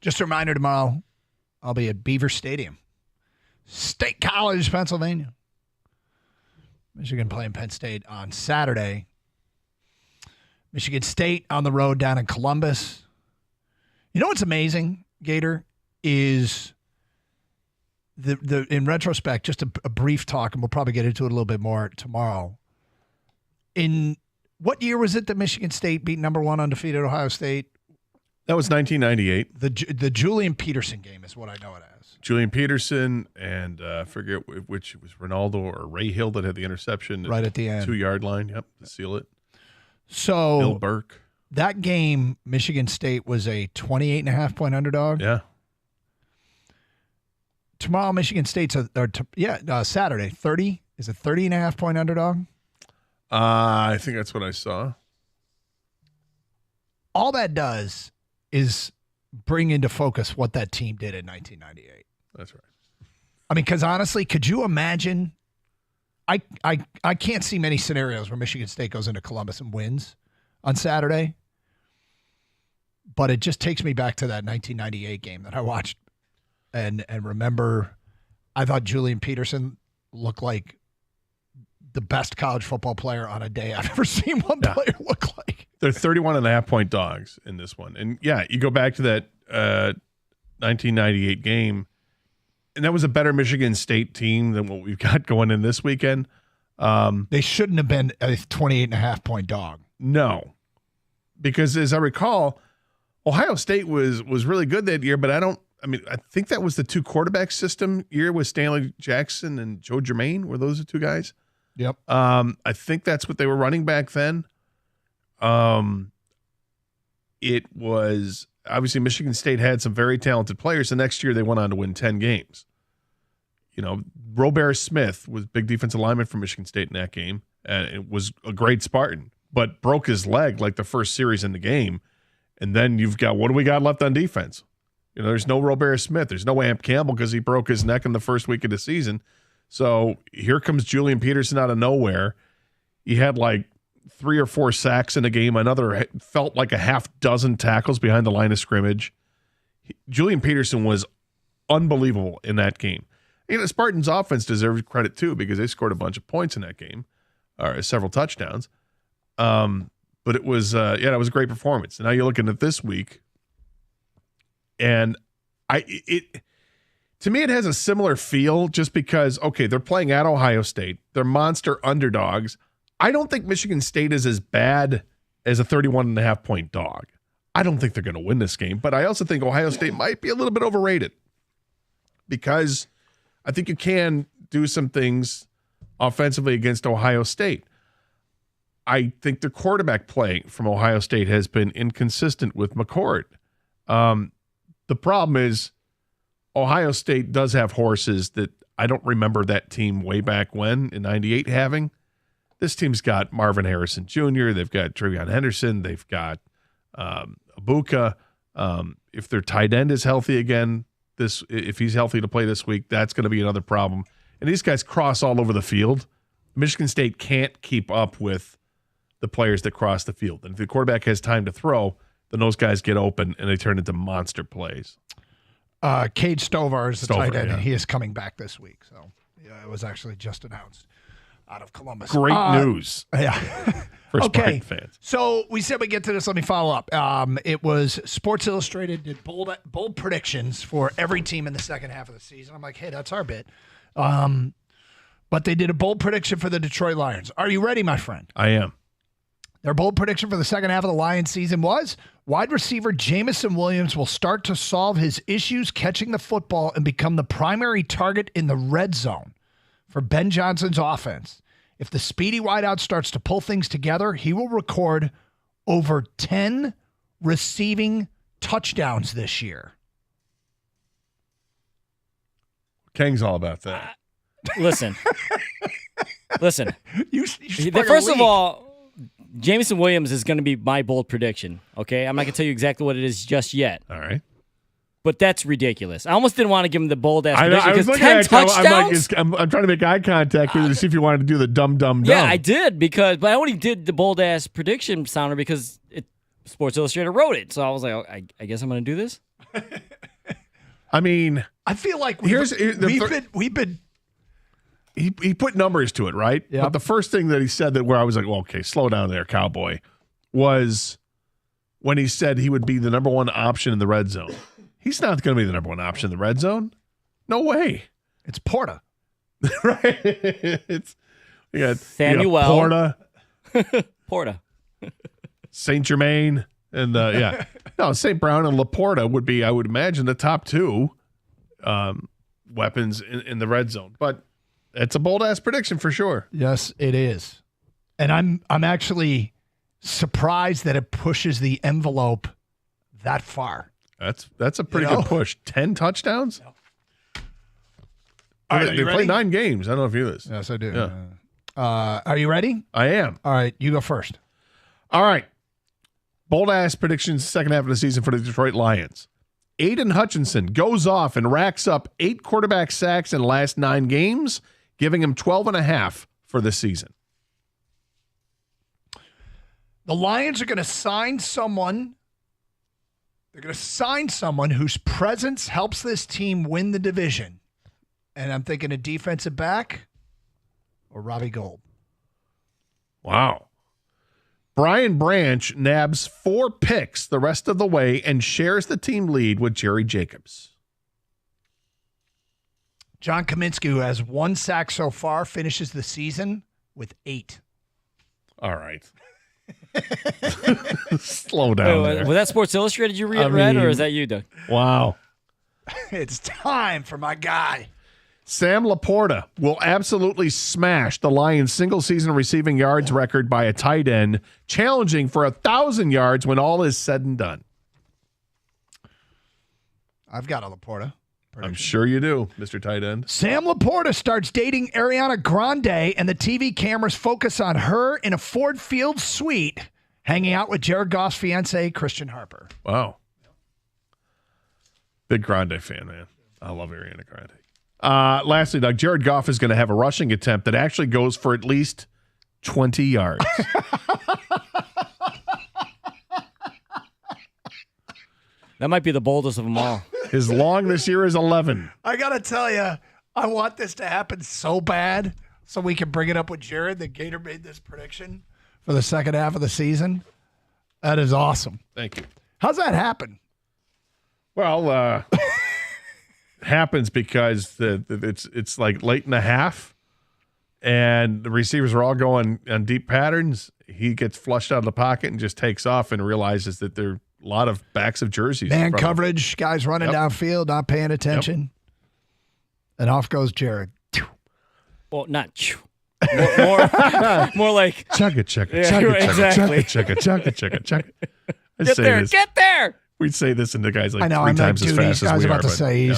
Just a reminder, tomorrow I'll be at Beaver Stadium, State College, Pennsylvania. Michigan playing Penn State on Saturday. Michigan State on the road down in Columbus. You know what's amazing, Gator, is the in retrospect, just a brief talk, and we'll probably get into it a little bit more tomorrow. In what year was it that Michigan State beat number 1 undefeated Ohio State? That was 1998. The Julian Peterson game is what I know it as. Julian Peterson and I forget which it was Ronaldo or Ray Hill that had the interception right at the end. 2-yard line, to seal it. So Bill Burke. That game, Michigan State was a 28.5-point underdog. Yeah. Tomorrow, Michigan State's Saturday, 30 is a 30.5-point underdog. I think that's what I saw. All that does is bring into focus what that team did in 1998. That's right. I mean, because honestly, could you imagine? I can't see many scenarios where Michigan State goes into Columbus and wins on Saturday. But it just takes me back to that 1998 game that I watched and remember. I thought Julian Peterson looked like the best college football player on a day I've ever seen one player look like. They're 31.5-point dogs in this one. And, you go back to that 1998 game, and that was a better Michigan State team than what we've got going in this weekend. They shouldn't have been a 28.5-point dog. No. Because, as I recall, Ohio State was really good that year, but I think that was the 2-quarterback system year with Stanley Jackson and Joe Germain. Were those the two guys? Yep. I think that's what they were running back then. It was obviously Michigan State had some very talented players. The next year they went on to win 10 games. Robert Smith was big defensive lineman for Michigan State in that game, and it was a great Spartan, but broke his leg like the first series in the game. And then you've got, what do we got left on defense? There's no Robert Smith. There's no Amp Campbell because he broke his neck in the first week of the season. So here comes Julian Peterson out of nowhere. He had like 3 or 4 sacks in a game. Another felt like a half dozen tackles behind the line of scrimmage. Julian Peterson was unbelievable in that game. Spartans offense deserves credit too because they scored a bunch of points in that game, or several touchdowns. But it was, it was a great performance. And now you're looking at this week, and to me, it has a similar feel just because, they're playing at Ohio State. They're monster underdogs. I don't think Michigan State is as bad as a 31.5-point dog. I don't think they're going to win this game, but I also think Ohio State might be a little bit overrated because I think you can do some things offensively against Ohio State. I think the quarterback play from Ohio State has been inconsistent with McCord. The problem is Ohio State does have horses that I don't remember that team way back when in 98 having. This team's got Marvin Harrison Jr., they've got Trevion Henderson, they've got Abuka. If their tight end is healthy again, if he's healthy to play this week, that's going to be another problem. And these guys cross all over the field. Michigan State can't keep up with the players that cross the field. And if the quarterback has time to throw, then those guys get open and they turn into monster plays. Cade Stover is the tight end, and he is coming back this week. So it was actually just announced out of Columbus. Great news. Yeah. For Spartan fans. So we said we'd get to this. Let me follow up. It was Sports Illustrated did bold predictions for every team in the second half of the season. I'm like, hey, that's our bit. But they did a bold prediction for the Detroit Lions. Are you ready, my friend? I am. Their bold prediction for the second half of the Lions season was wide receiver Jameson Williams will start to solve his issues catching the football and become the primary target in the red zone for Ben Johnson's offense. If the speedy wideout starts to pull things together, he will record over 10 receiving touchdowns this year. Kang's all about that. Listen. You First of all, Jameson Williams is going to be my bold prediction, okay? I'm not going to tell you exactly what it is just yet. All right. But that's ridiculous. I almost didn't want to give him the bold-ass prediction I was because looking 10 at touchdowns? I'm trying to make eye contact with you to see if you wanted to do the dumb. Yeah, I did, but I only did the bold-ass prediction sounder because Sports Illustrated wrote it. So I was like, I guess I'm going to do this? I mean, I feel like we've been he put numbers to it, right? Yep. But the first thing that he said that where I was like, well, okay, slow down there, cowboy, was when he said he would be the number one option in the red zone. He's not going to be the number one option in the red zone. No way. It's Porta. Right? It's you got Samuel. Porta, Porta. Saint Germain, and yeah, no, Saint Brown and Laporta would be, I would imagine, the top two weapons in the red zone. But it's a bold ass prediction for sure. Yes, it is. And I'm actually surprised that it pushes the envelope that far. That's a pretty good push. 10 touchdowns. All right, They play 9 games. I don't know if you do this. Yes, I do. Yeah. Are you ready? I am. All right, you go first. All right. Bold ass predictions, second half of the season for the Detroit Lions. Aiden Hutchinson goes off and racks up 8 quarterback sacks in the last 9 games, giving him 12.5 for this season. The Lions are going to sign someone. They're going to sign someone whose presence helps this team win the division. And I'm thinking a defensive back or Robbie Gould. Wow. Brian Branch nabs 4 picks the rest of the way and shares the team lead with Jerry Jacobs. John Kaminsky, who has 1 sack so far, finishes the season with 8. All right. Slow down there. Was that Sports Illustrated you read, or is that you, Doug? Wow. It's time for my guy. Sam Laporta will absolutely smash the Lions' single-season receiving yards record by a tight end, challenging for 1,000 yards when all is said and done. I've got a Laporta. I'm sure you do, Mr. Tight End. Sam Laporta starts dating Ariana Grande, and the TV cameras focus on her in a Ford Field suite, hanging out with Jared Goff's fiancée, Christian Harper. Wow. Big Grande fan, man. I love Ariana Grande. Lastly, Doug, Jared Goff is going to have a rushing attempt that actually goes for at least 20 yards. That might be the boldest of them all. His long this year is 11. I got to tell you, I want this to happen so bad so we can bring it up with Jared that Gator made this prediction for the second half of the season. That is awesome. Thank you. How's that happen? Well, happens because it's like late in the half, and the receivers are all going on deep patterns. He gets flushed out of the pocket and just takes off and realizes that there are a lot of backs of jerseys. Man coverage, guys running downfield, not paying attention. And off goes Jared. Well, not more like chugga chugga Yeah, chugga right, chugga exactly. chugga chugga chugga chugga chugga. get there, get there. We'd say this, and the guy's like I know. 3 I'm times like, as dude, fast as I was we about are. to say,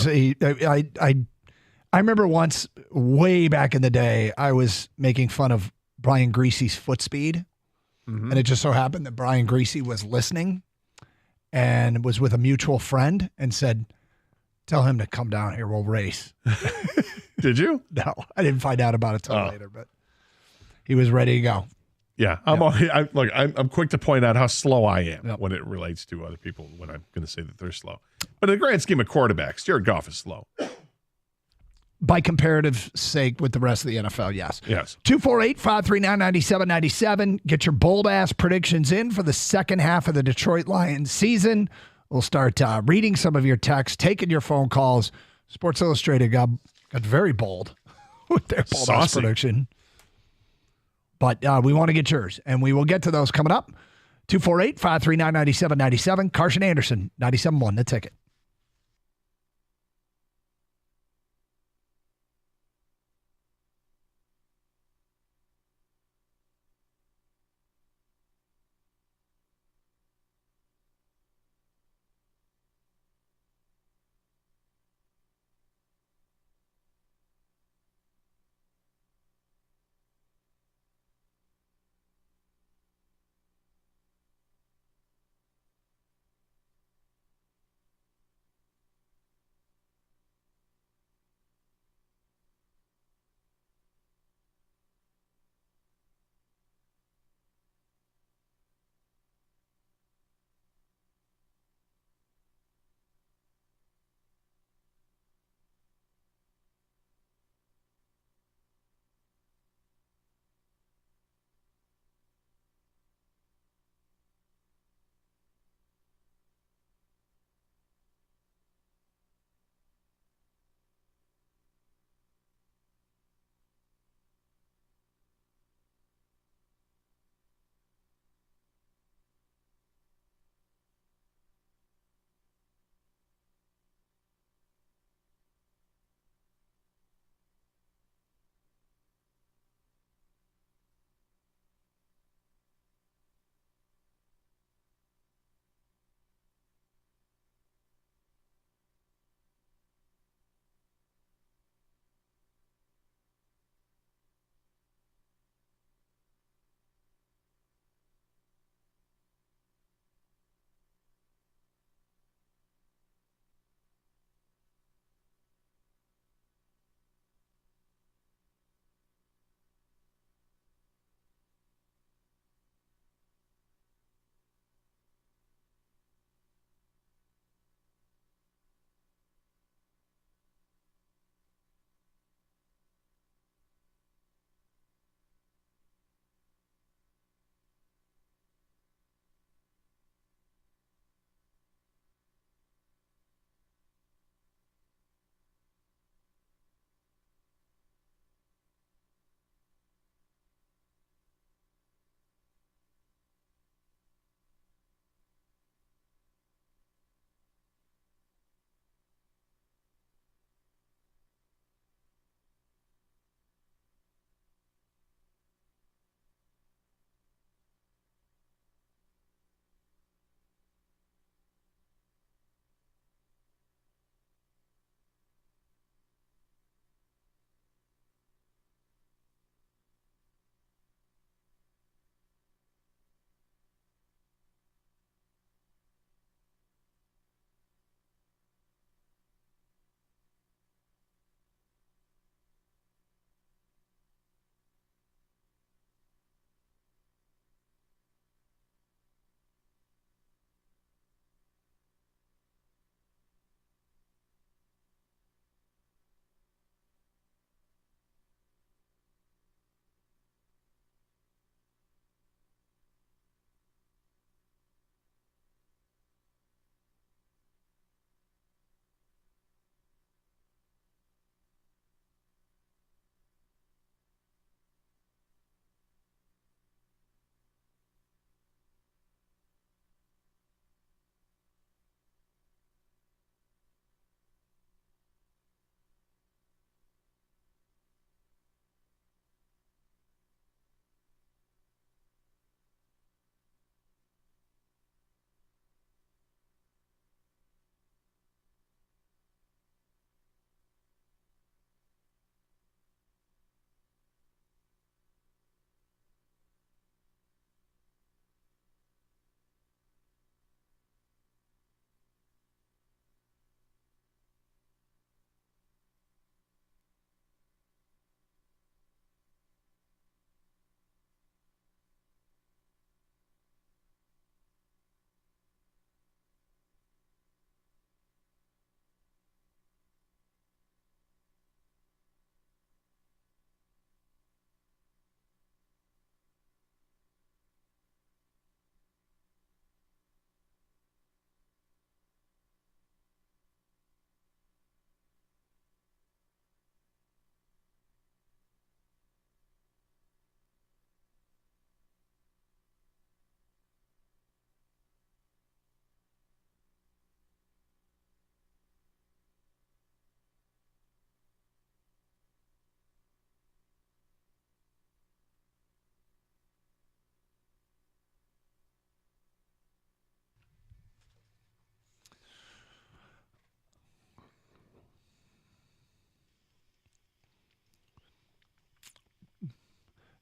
I remember once, way back in the day, I was making fun of Brian Greasy's foot speed, and it just so happened that Brian Greasy was listening and was with a mutual friend and said, "Tell him to come down here. We'll race." Did you? No, I didn't find out about it till later, but he was ready to go. Yeah, I'm quick to point out how slow I am when it relates to other people when I'm going to say that they're slow. But in the grand scheme of quarterbacks, Jared Goff is slow. By comparative sake with the rest of the NFL, yes. Yes. 248-539-9797. Get your bold-ass predictions in for the second half of the Detroit Lions season. We'll start reading some of your texts, taking your phone calls. Sports Illustrated got very bold with their bold-ass prediction. But we want to get yours, and we will get to those coming up. 248-539-9797. Carson Anderson, 97.1, The Ticket.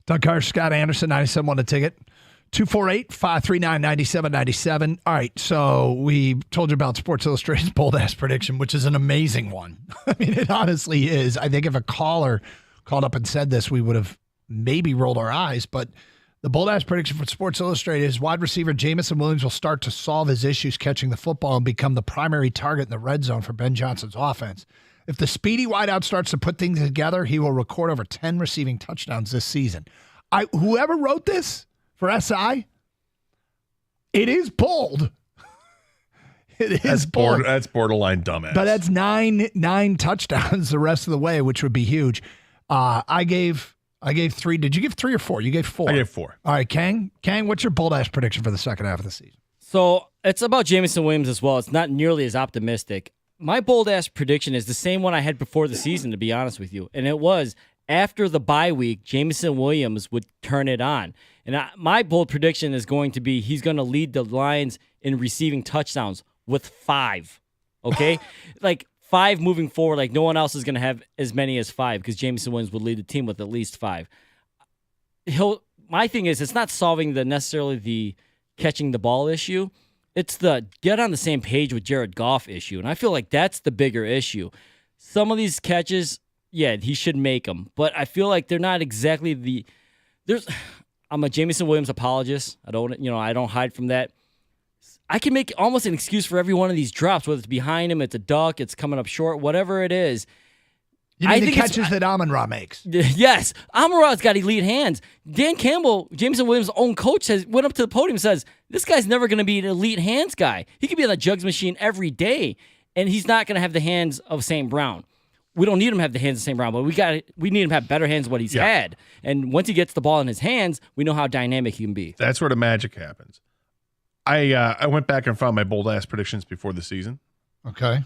Doug Carr, Scott Anderson, 97 won the ticket. 248-539-9797. All right, so we told you about Sports Illustrated's bold-ass prediction, which is an amazing one. I mean, it honestly is. I think if a caller called up and said this, we would have maybe rolled our eyes, but the bold-ass prediction for Sports Illustrated is wide receiver Jameson Williams will start to solve his issues catching the football and become the primary target in the red zone for Ben Johnson's offense. If the speedy wideout starts to put things together, he will record over 10 receiving touchdowns this season. Whoever wrote this for SI, it is bold. It is bold. That's borderline dumbass. But that's nine touchdowns the rest of the way, which would be huge. I gave 3. Did you give 3 or 4? You gave 4. I gave 4. All right, Kang, what's your bold-ass prediction for the second half of the season? So it's about Jameson Williams as well. It's not nearly as optimistic. My bold-ass prediction is the same one I had before the season, to be honest with you. And it was after the bye week, Jameson Williams would turn it on. And my bold prediction is going to be he's going to lead the Lions in receiving touchdowns with 5. Okay? Like 5 moving forward. Like no one else is going to have as many as 5 because Jameson Williams would lead the team with at least 5. My thing is it's not solving necessarily the catching the ball issue. It's the get on the same page with Jared Goff issue. And I feel like that's the bigger issue. Some of these catches, yeah, he should make them. But I feel like they're not exactly I'm a Jameson Williams apologist. I don't hide from that. I can make almost an excuse for every one of these drops, whether it's behind him, it's a duck, it's coming up short, whatever it is. You mean the catches that Amon-Ra makes? Yes. Amon-Ra's got elite hands. Dan Campbell, Jameson Williams' own coach, went up to the podium and says, this guy's never going to be an elite hands guy. He could be on the jugs machine every day, and he's not going to have the hands of St. Brown. We don't need him to have the hands of St. Brown, but we need him to have better hands than what he's had. And once he gets the ball in his hands, we know how dynamic he can be. That's where the magic happens. I went back and found my bold-ass predictions before the season. Okay.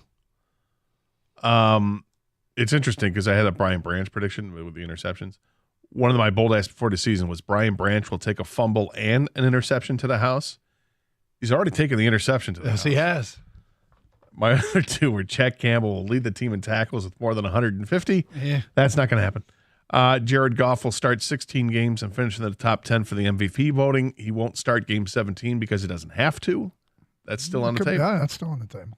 It's interesting because I had a Brian Branch prediction with the interceptions. One of my bold-ass before the season was Brian Branch will take a fumble and an interception to the house. He's already taken the interception to the house. Yes, he has. My other 2 were Jack Campbell will lead the team in tackles with more than 150. Yeah. That's not going to happen. Jared Goff will start 16 games and finish in the top 10 for the MVP voting. He won't start game 17 because he doesn't have to. That's still on the table. Yeah, that's still on the table.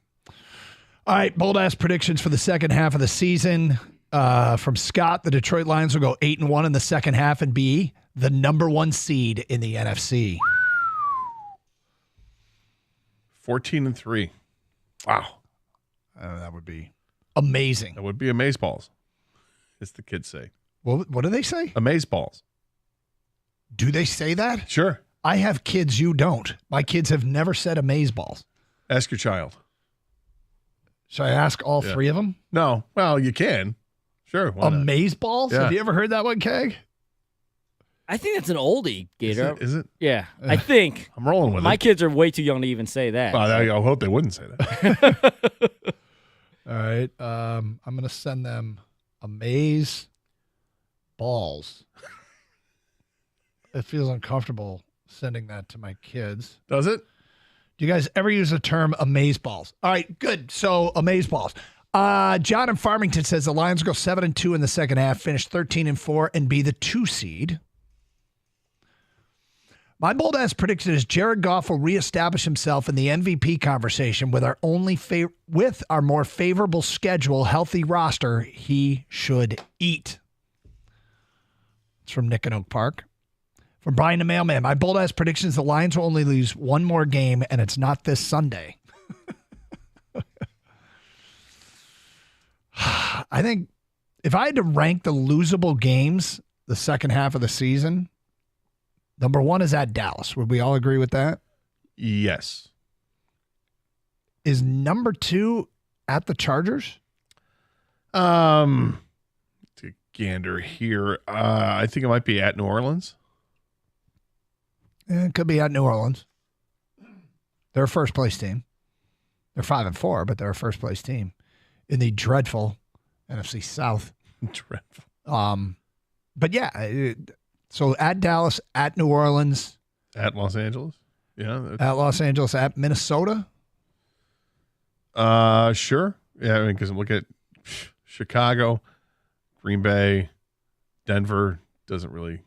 All right, bold-ass predictions for the second half of the season. From Scott, the Detroit Lions will go 8-1 in the second half and be the number 1 seed in the NFC. 14-3. Wow. That would be amazing. That would be amazeballs, as the kids say. What do they say? Amazeballs. Do they say that? Sure. I have kids, you don't. My kids have never said amazeballs. Ask your child. Should I ask all 3 of them? No. Well, you can. Sure. Why not? Amazeballs? Yeah. Have you ever heard that one, Keg? I think that's an oldie, Gator. Is it? Yeah, I think. I'm rolling with My it. kids are way too young to even say that. Well, I hope they wouldn't say that. All right. I'm going to send them amaze balls. It feels uncomfortable sending that to my kids. Does it? Do you guys ever use the term amaze balls? All right, good. So amaze balls. John in Farmington says the Lions go 7-2 in the second half, finish 13-4, and be the 2 seed. My bold-ass prediction is Jared Goff will reestablish himself in the MVP conversation with our more favorable schedule, healthy roster he should eat. It's from Nick in Oak Park. From Brian the Mailman, my bold-ass prediction is the Lions will only lose one more game, and it's not this Sunday. I think if I had to rank the losable games the second half of the season, number 1 is at Dallas. Would we all agree with that? Yes. Is number 2 at the Chargers? To gander here, I think it might be at New Orleans. It could be at New Orleans. They're a first-place team. They're 5-4, but they're a first-place team in the dreadful NFC South. Dreadful. But yeah, so at Dallas, at New Orleans, At Los Angeles. Yeah. at Los Angeles, at Minnesota. Sure. Yeah, I mean, because look at Chicago, Green Bay, Denver doesn't really,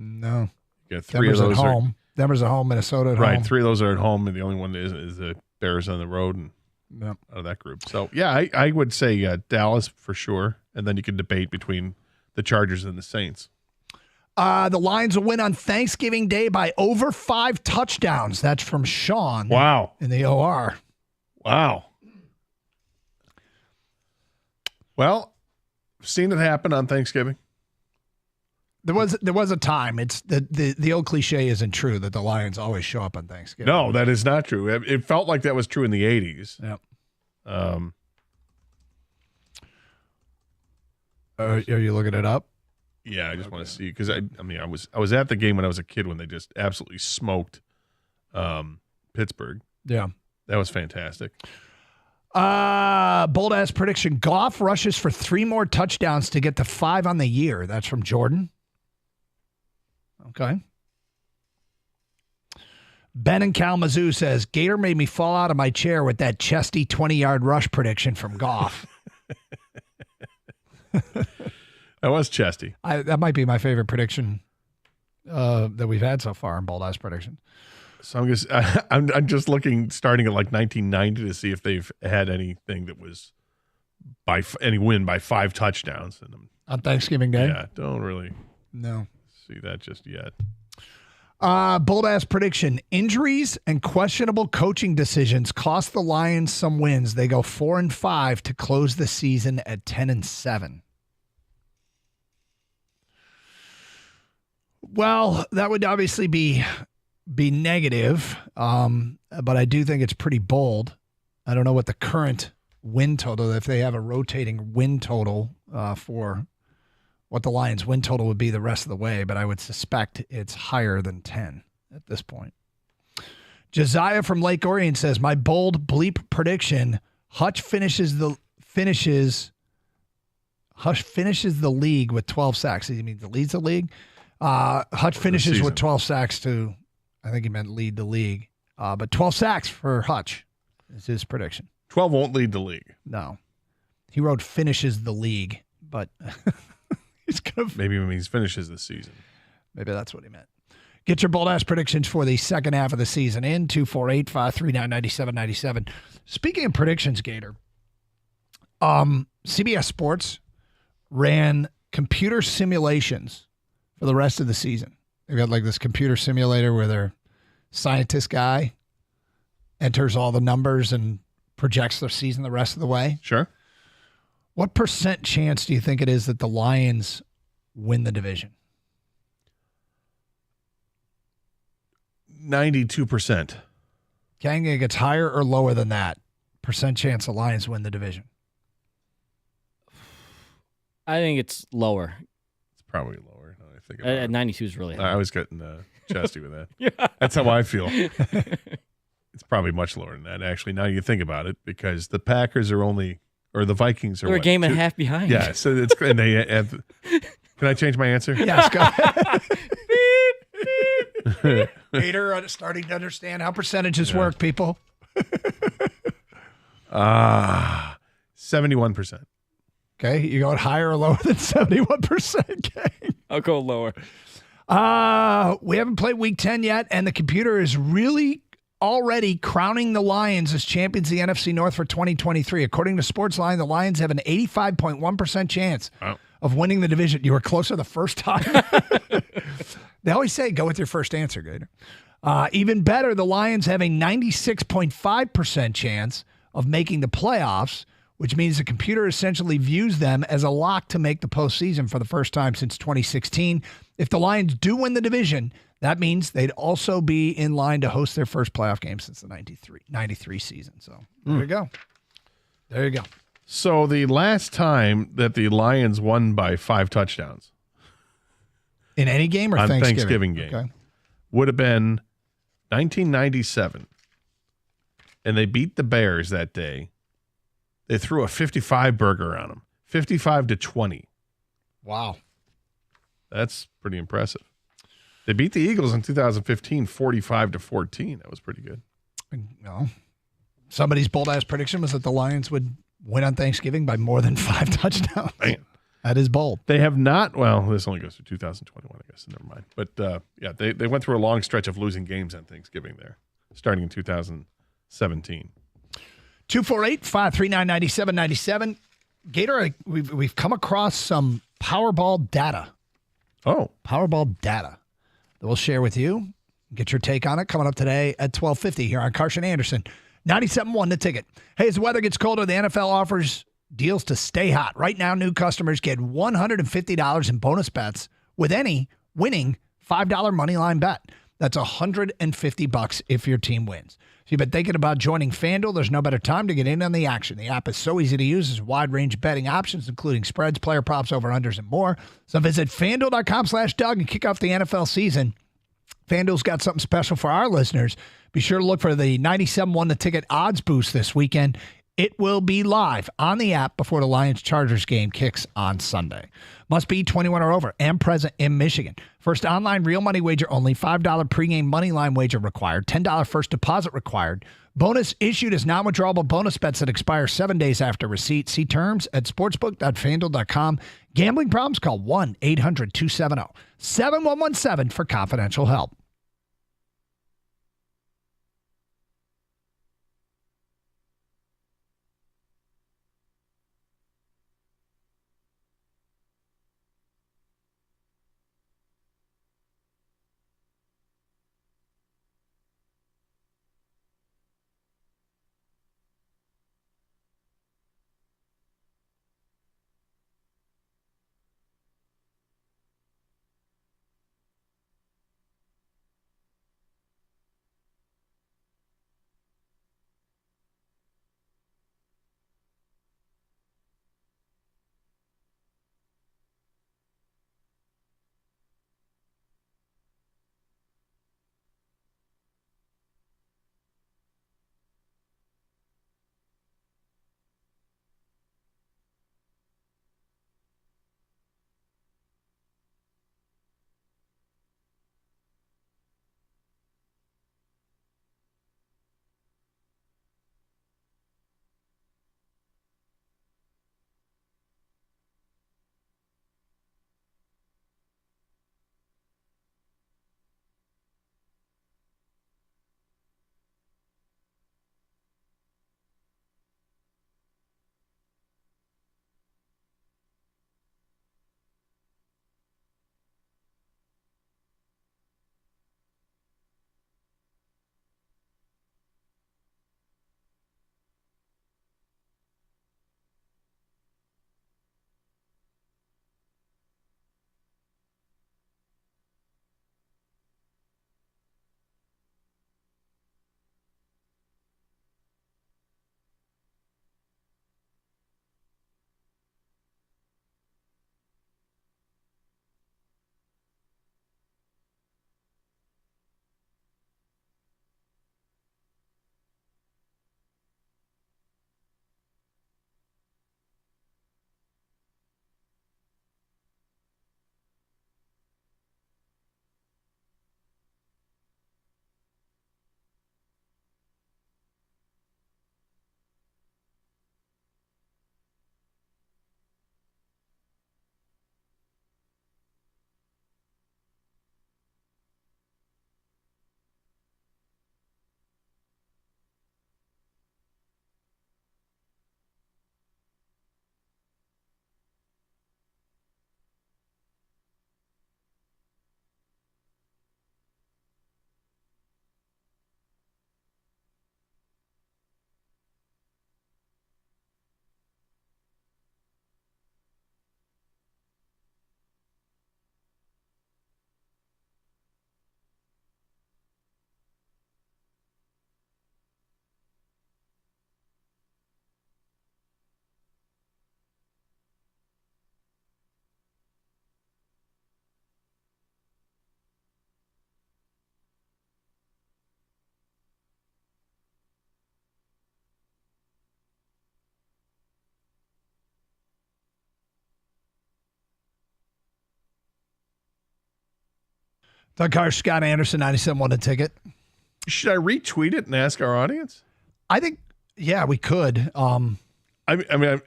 No. You got three of Denver's those at home. Denver's at home. Minnesota at home. right. Three of those are at home, and the only one is the Bears on the road, and Yep. out of that group. So yeah, I would say Dallas for sure, and then you can debate between the Chargers and the Saints. The Lions will win on Thanksgiving Day by over 5 touchdowns. That's from Sean Wow, in the OR. wow. Well, seen it happen on Thanksgiving. There was a time. It's the old cliche isn't true that the Lions always show up on Thanksgiving. No, that is not true. It felt like that was true in the 80s. Yep. Are you looking it up? Yeah, I just want to see because I was at the game when I was a kid when they just absolutely smoked Pittsburgh. Yeah. That was fantastic. Bold ass prediction. Goff rushes for 3 more touchdowns to get to 5 on the year. That's from Jordan. Okay. Ben in Kalamazoo says, Gator made me fall out of my chair with that chesty 20-yard rush prediction from Goff. That was chesty. That might be my favorite prediction that we've had so far in Bold Ass Prediction. So I'm just looking, starting at like 1990 to see if they've had anything that was any win by 5 touchdowns. And On Thanksgiving Day? yeah, don't really No. see that just yet. Bold Ass Prediction. Injuries and questionable coaching decisions cost the Lions some wins. They go 4-5 to close the season at 10-7. Well, that would obviously be negative, but I do think it's pretty bold. I don't know what the current win total, if they have a rotating win total for what the Lions' win total would be the rest of the way, but I would suspect it's higher than 10 at this point. Josiah from Lake Orion says, my bold bleep prediction, Hutch finishes the league with 12 sacks. He means leads the league. Hutch finishes with 12 sacks to, I think he meant lead the league. But 12 sacks for Hutch is his prediction. 12 won't lead the league. No. He wrote finishes the league, but he's going to. Maybe it means finishes the season. Maybe that's what he meant. Get your bold-ass predictions for the second half of the season in 248-539-9797. Speaking of predictions, Gator, CBS Sports ran computer simulations for the rest of the season. They've got like this computer simulator where their scientist guy enters all the numbers and projects their season the rest of the way. Sure. What % chance do you think it is that the Lions win the division? 92%. Gang, it gets higher or lower than that? % chance the Lions win the division. I think it's lower. It's probably lower. Now I think about it. 92 is really high. I was getting chesty with that. Yeah. That's how I feel. It's probably much lower than that, actually, now you think about it, because the Packers are the Vikings are They're a what, game and a 2? half behind. Yeah, so it's and they have. Can I change my answer? Yes, go ahead. Gator starting to understand how percentages work, people. 71%. Okay, you going higher or lower than 71%, gang? I'll go lower. We haven't played week 10 yet, and the computer is really already crowning the Lions as champions of the NFC North for 2023. According to Sportsline, the Lions have an 85.1% chance of winning the division. You were closer the first time. They always say, go with your first answer, Gator. Even better, the Lions have a 96.5% chance of making the playoffs, which means the computer essentially views them as a lock to make the postseason for the first time since 2016. If the Lions do win the division, that means they'd also be in line to host their first playoff game since the 93 season. So there you go. There you go. So the last time that the Lions won by 5 touchdowns in any game or on Thanksgiving game okay. would have been 1997. And they beat the Bears that day. They threw a 55 burger on them, 55-20. Wow. That's pretty impressive. They beat the Eagles in 2015, 45-14. That was pretty good. No. Somebody's bold-ass prediction was that the Lions would win on Thanksgiving by more than 5 touchdowns. Man. That is bold. They have not. Well, this only goes to 2021, I guess. So never mind. But yeah, they went through a long stretch of losing games on Thanksgiving there, starting in 2017. 248-539-9797. Gator, we've come across some Powerball data. Oh, Powerball data that we'll share with you. Get your take on it coming up today at 12:50 here on Carson Anderson. 97.1 The Ticket. Hey, as the weather gets colder, the NFL offers deals to stay hot. Right now, new customers get $150 in bonus bets with any winning $5 money line bet. That's $150 if your team wins. So you've been thinking about joining FanDuel? There's no better time to get in on the action. The app is so easy to use. There's a wide range of betting options, including spreads, player props, over-unders, and more. So visit FanDuel.com/Doug and kick off the NFL season. FanDuel's got something special for our listeners. Be sure to look for the 97.1 The Ticket odds boost this weekend. It will be live on the app before the Lions-Chargers game kicks on Sunday. Must be 21 or over and present in Michigan. First online real money wager only. $5 pregame money line wager required. $10 first deposit required. Bonus issued as non-withdrawable bonus bets that expire 7 days after receipt. See terms at sportsbook.fanduel.com. Gambling problems? Call 1-800-270-7117 for confidential help. Doug Carr, Scott Anderson, 97.1 The Ticket. should I retweet it and ask our audience? I think, yeah, we could. I mean,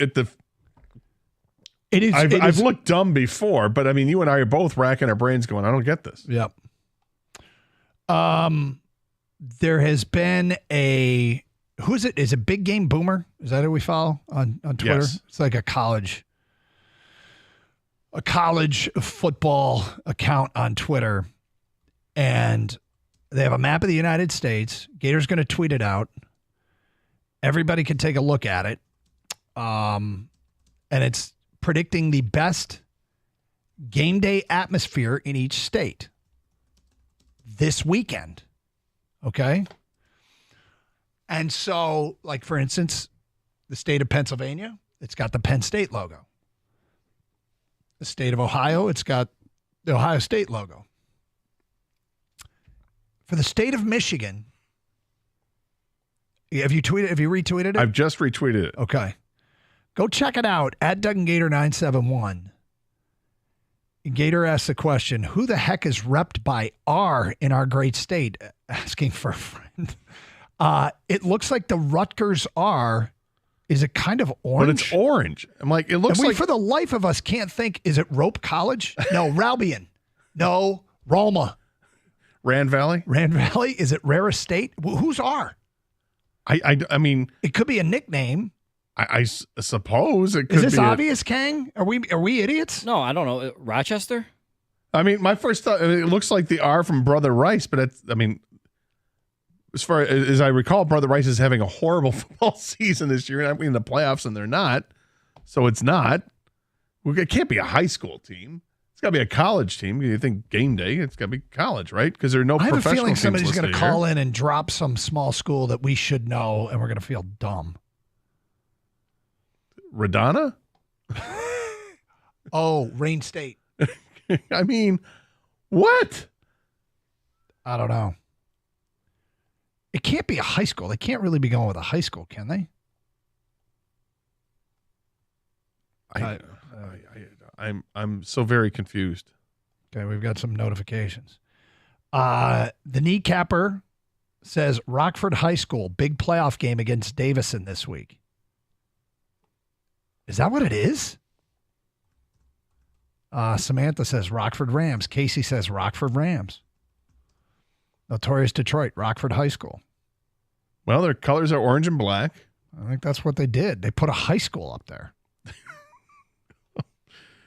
It is. I've looked dumb before, but I mean, you and I are both racking our brains going, I don't get this. Yep. There has been who is it? Is it Big Game Boomer? Is that who we follow on Twitter? Yes. It's like a college football account on Twitter. And they have a map of the United States. Gator's going to tweet it out. Everybody can take a look at it. And it's predicting the best game day atmosphere in each state this weekend. Okay? And so, like, for instance, the state of Pennsylvania, it's got the Penn State logo. The state of Ohio, it's got the Ohio State logo. For the state of Michigan, have you retweeted it? I've just retweeted it. Okay. Go check it out at Doug and Gator 971. Gator asks the question, who the heck is repped by R in our great state? Asking for a friend. It looks like the Rutgers R. Is it kind of orange? But it's orange. I'm like, it looks And we, like. for the life of us, can't think, is it Rope College? No, Ralbian. No, Roma. Rand Valley? Rand Valley? Is it Rare Estate? Who's R? I mean, It could be a nickname. I suppose it could Is this be. obvious, Kang? Are we idiots? No, I don't know. Rochester? I mean, my first thought, it looks like the R from Brother Rice, but it's, I mean, as far as I recall, Brother Rice is having a horrible football season this year. I mean, the playoffs, and they're not. So it's not. It can't be a high school team. It's got to be a college team. You think game day, it's got to be college, right? Because there are no I have a professional feeling teams somebody's going to listed call here. in and drop some small school that we should know, and we're going to feel dumb. Radana? Oh, Rain State. I mean, what? I don't know. It can't be a high school. They can't really be going with a high school, can they? I'm so very confused. Okay, we've got some notifications. The kneecapper says Rockford High School, big playoff game against Davison this week. Is that what it is? Samantha says Rockford Rams. Casey says Rockford Rams. Notorious Detroit, Rockford High School. Well, their colors are orange and black. I think that's what they did. They put a high school up there.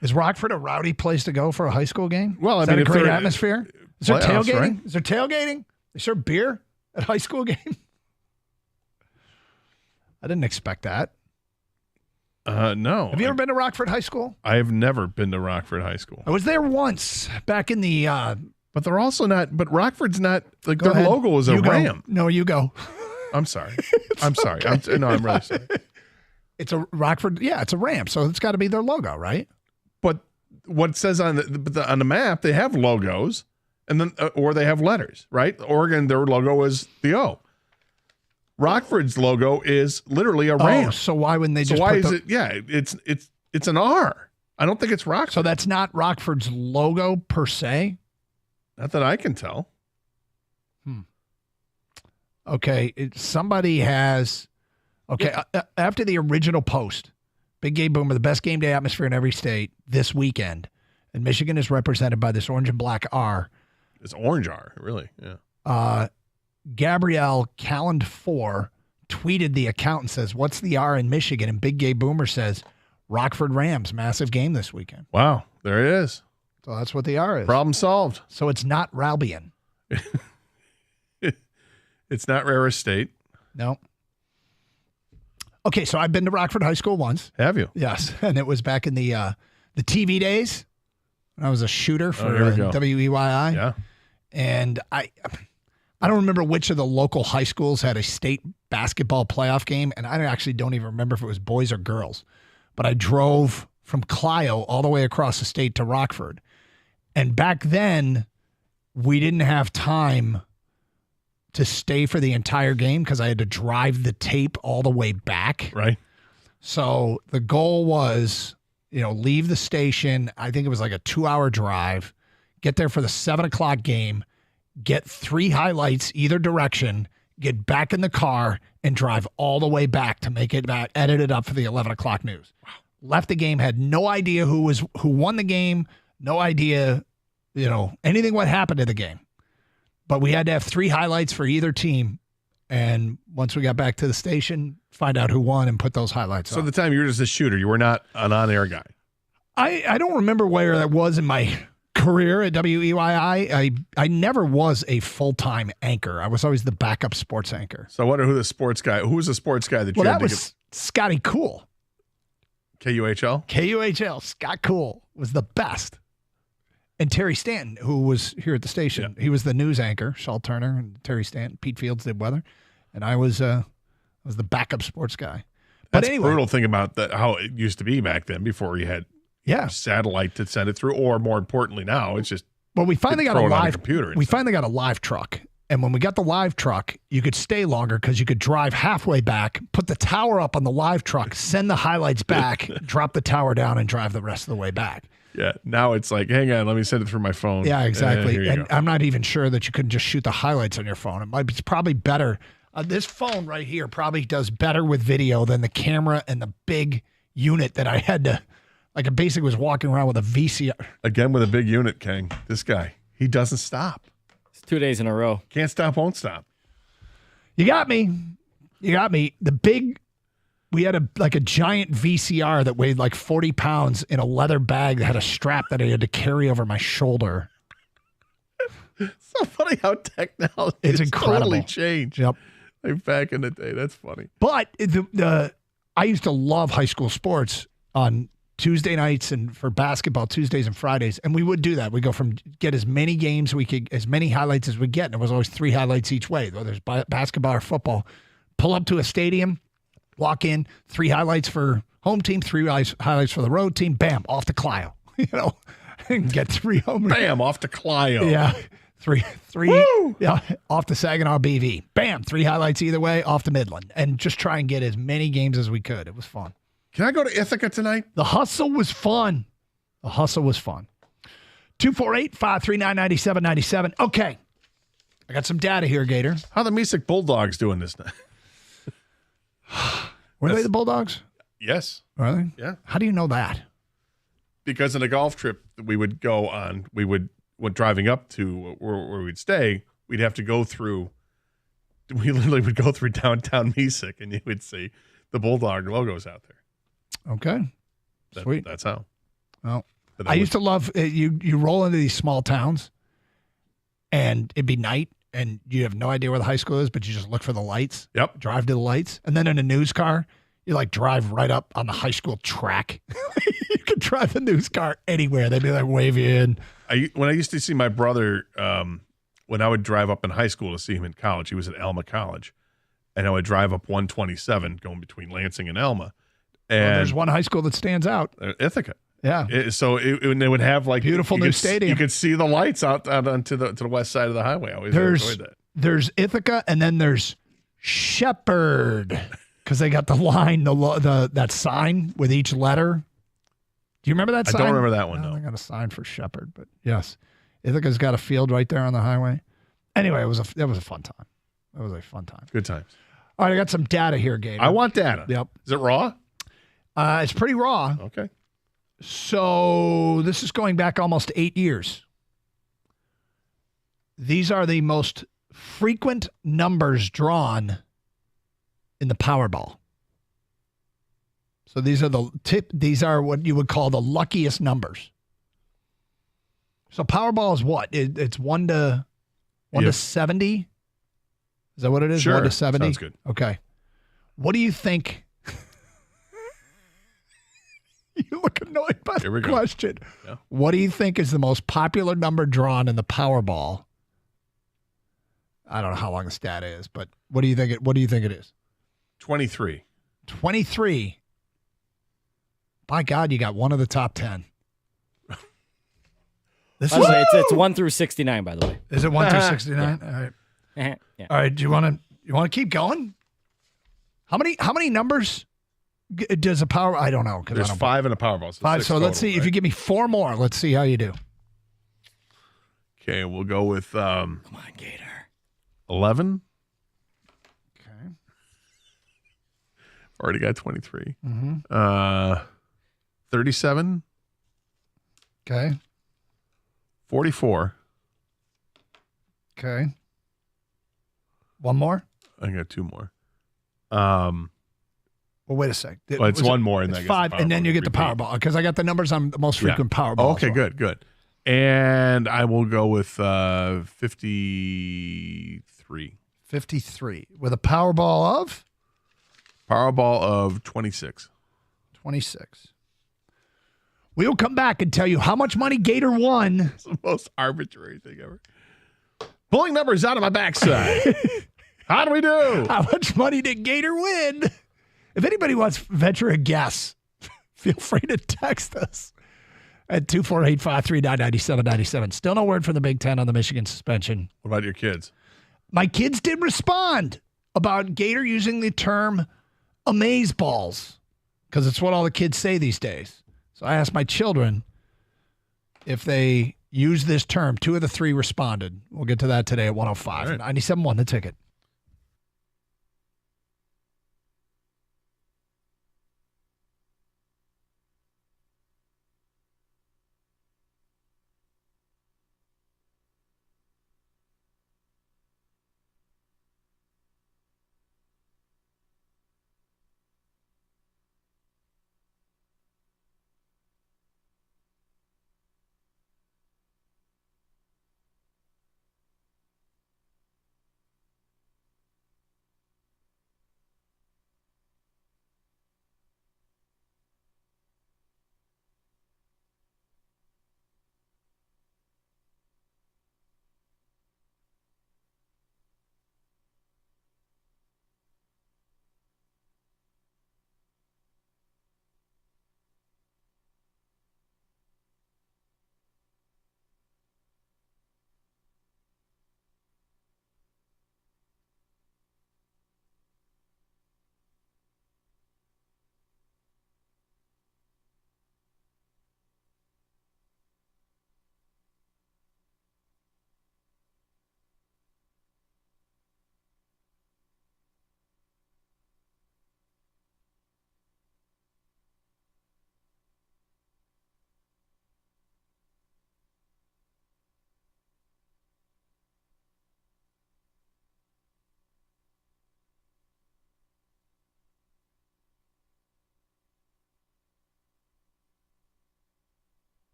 Is Rockford a rowdy place to go for a high school game? Well, I Is mean, that a if great they're- atmosphere? Is there Playoffs, tailgating? right? Is there tailgating? They serve beer at high school games? I didn't expect that. No. Have you ever been to Rockford High School? I have never been to Rockford High School. I was there once back in the. But they're also not, but Rockford's not, like Go their ahead. logo is a You go. ram. No, you go. I'm sorry. I'm sorry. I'm really sorry. It's a Rockford. Yeah, it's a ram. So it's got to be their logo, right? But what it says on the map, they have logos and then, or they have letters, right? Oregon, their logo is the O. Rockford's logo is literally a ram. Oh, so why wouldn't they So just why put is the, it? Yeah, it's an R. I don't think it's Rockford. So that's not Rockford's logo per se? Not that I can tell. Okay, somebody has. Okay, after the original post, Big Game Boomer, the best game day atmosphere in every state this weekend, and Michigan is represented by this orange and black R. It's orange R, really. Yeah. Gabrielle Calland 4 tweeted the account and says, "What's the R in Michigan?" And Big Game Boomer says, "Rockford Rams, massive game this weekend." Wow, there it is. So that's what the R is. Problem solved. So it's not Ralbian. It's not Rare Estate. No. Okay, so I've been to Rockford High School once. Have you? Yes, and it was back in the TV days when I was a shooter for here we go. WEYI. Yeah. And I don't remember which of the local high schools had a state basketball playoff game, and I actually don't even remember if it was boys or girls. But I drove from Clio all the way across the state to Rockford. And back then, we didn't have time to stay for the entire game because I had to drive the tape all the way back. Right. So the goal was, leave the station. I think it was like a 2-hour drive, get there for the 7:00 game, get 3 highlights either direction, get back in the car and drive all the way back to make it back, edit it up for the 11 o'clock news. left the game, had no idea who won the game, no idea, anything what happened to the game. But we had to have 3 highlights for either team. And once we got back to the station, find out who won and put those highlights So on. at the time you were just a shooter. You were not an on-air guy. I don't remember where that was in my career at WEYI. I never was a full-time anchor. I was always the backup sports anchor. So I wonder who was the sports guy that you Well, had that was Scotty Cool. KUHL? KUHL, Scott Cool was the best. And Terry Stanton, who was here at the station, he was the news anchor. Shaw Turner and Terry Stanton, Pete Fields did weather, and I was the backup sports guy. But That's anyway, brutal thing about how it used to be back then before you had satellite to send it through, or more importantly now, it's just well, we finally got a throw it on the live computer. We finally got a live truck. And when we got the live truck, you could stay longer because you could drive halfway back, put the tower up on the live truck, send the highlights back, drop the tower down, and drive the rest of the way back. Yeah. Now it's like, hang on, let me send it through my phone. Yeah, exactly. Here you And go. I'm not even sure that you couldn't just shoot the highlights on your phone. It's probably better. This phone right here probably does better with video than the camera and the big unit that I had to, I basically was walking around with a VCR. Again with a big unit, King. This guy, he doesn't stop. It's 2 days in a row. Can't stop, won't stop. You got me. We had a giant VCR that weighed like 40 pounds in a leather bag that had a strap that I had to carry over my shoulder. So funny how technology It's has incredible. totally changed. Yep. Like back in the day. That's funny. But I used to love high school sports on Tuesday nights and for basketball Tuesdays and Fridays, and we would do that. We go from get as many games as many highlights as we get, and it was always 3 highlights each way, whether it's basketball or football. Pull up to a stadium, walk in, 3 highlights for home team, 3 highlights for the road team. Bam, off to Clio. And get 3 home. Bam, off to Clio. Yeah. Three. Woo! Yeah, off to Saginaw BV. Bam, 3 highlights either way, off to Midland, and just try and get as many games as we could. It was fun. Can I go to Ithaca tonight? The hustle was fun. 248-539-9797. Okay. I got some data here, Gator. How are the Mesick Bulldogs doing this night? Were they the Bulldogs? Yes. Are they? Yeah. How do you know that? Because in a golf trip that we would go on, when driving up to where we'd stay, we'd have to go through, we literally would go through downtown Mesick, and you would see the Bulldog logos out there. Okay. Sweet. That's how. Well, But I used to love you roll into these small towns and it'd be night and you have no idea where the high school is, but you just look for the lights. Yep. Drive to the lights. And then in a news car, you drive right up on the high school track. You could drive the news car anywhere. They'd be wave you in. When I used to see my brother, when I would drive up in high school to see him in college, he was at Alma College, and I would drive up 127 going between Lansing and Alma. And There's one high school that stands out. Ithaca. Yeah. And they would have Beautiful new stadium. You could see the lights out onto to the west side of the highway. I always enjoyed that. There's Ithaca and then there's Shepherd because they got the line, that sign with each letter. Do you remember that sign? I don't remember that one, no. They got a sign for Shepherd, but yes. Ithaca's got a field right there on the highway. Anyway, that was a fun time. That was a fun time. Good times. All right, I got some data here, Gabe. I want data. Yep. Is it raw? It's pretty raw. Okay. So this is going back almost 8 years. These are the most frequent numbers drawn in the Powerball. So these are what you would call the luckiest numbers. So Powerball is what? It's 1 to 70? Is that what it is? Sure. 1 to 70? Sounds good. Okay. What do you think? You look annoyed by Here we the go. question. Yeah. What do you think is the most popular number drawn in the Powerball? I don't know how long the stat is, but what do you think it is? 23. 23. By God, you got one of the top 10. This By the way, it's 1 through 69, by the way. is it 1 through 69? All right. Yeah. All right. Do you want to keep going? How many numbers does a power? I don't know. There's 5 in a Powerball. 5. 6 So let's total, see if you give me 4 more. Let's see how you do. Okay, we'll go with Come on, Gator. 11. Okay. Already got 23. Mm-hmm. 37, Okay. 44. Okay. One more? I got two more. Well, wait a sec. Well, it's one more, and it's then I guess five, the and then you get the Powerball Powerball because I got the numbers on the most Yeah. frequent Powerball. Oh, okay, as well. good. And I will go with 53. 53 with a Powerball of Powerball of 26. 26. We'll come back and tell you how much money Gator won. It's the most arbitrary thing ever. Pulling numbers out of my backside. How do we do? How much money did Gator win? If anybody wants to venture a guess, feel free to text us at 248-539-9797. Still no word from the Big Ten on the Michigan suspension. What about your kids? My kids did respond about Gator using the term amazeballs because it's what all the kids say these days. So I asked my children if they use this term. 2 of the 3 responded. We'll get to that today at 105. All right. 97.1 The Ticket.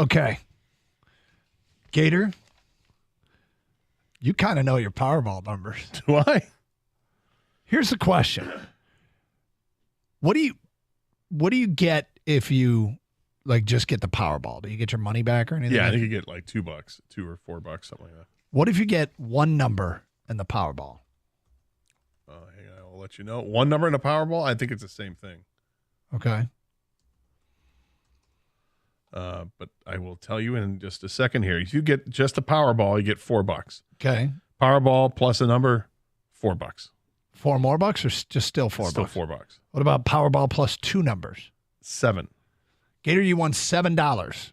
Okay. Gator, you kind of know your Powerball numbers. Do I? Here's the question. What do you get if you like just get the Powerball? Do you get your money back or anything? Yeah, I think you get like $2, $2 or $4, something like that. What if you get one number in the Powerball? Hang on, I'll let you know. One number in a Powerball, I think it's the same thing. Okay. But I will tell you in just a second here. If you get just a Powerball, you get $4. Okay. Powerball plus a number, $4. 4 more bucks or just still $4? Still $4. What about Powerball plus 2 numbers? $7. Gator, you won $7.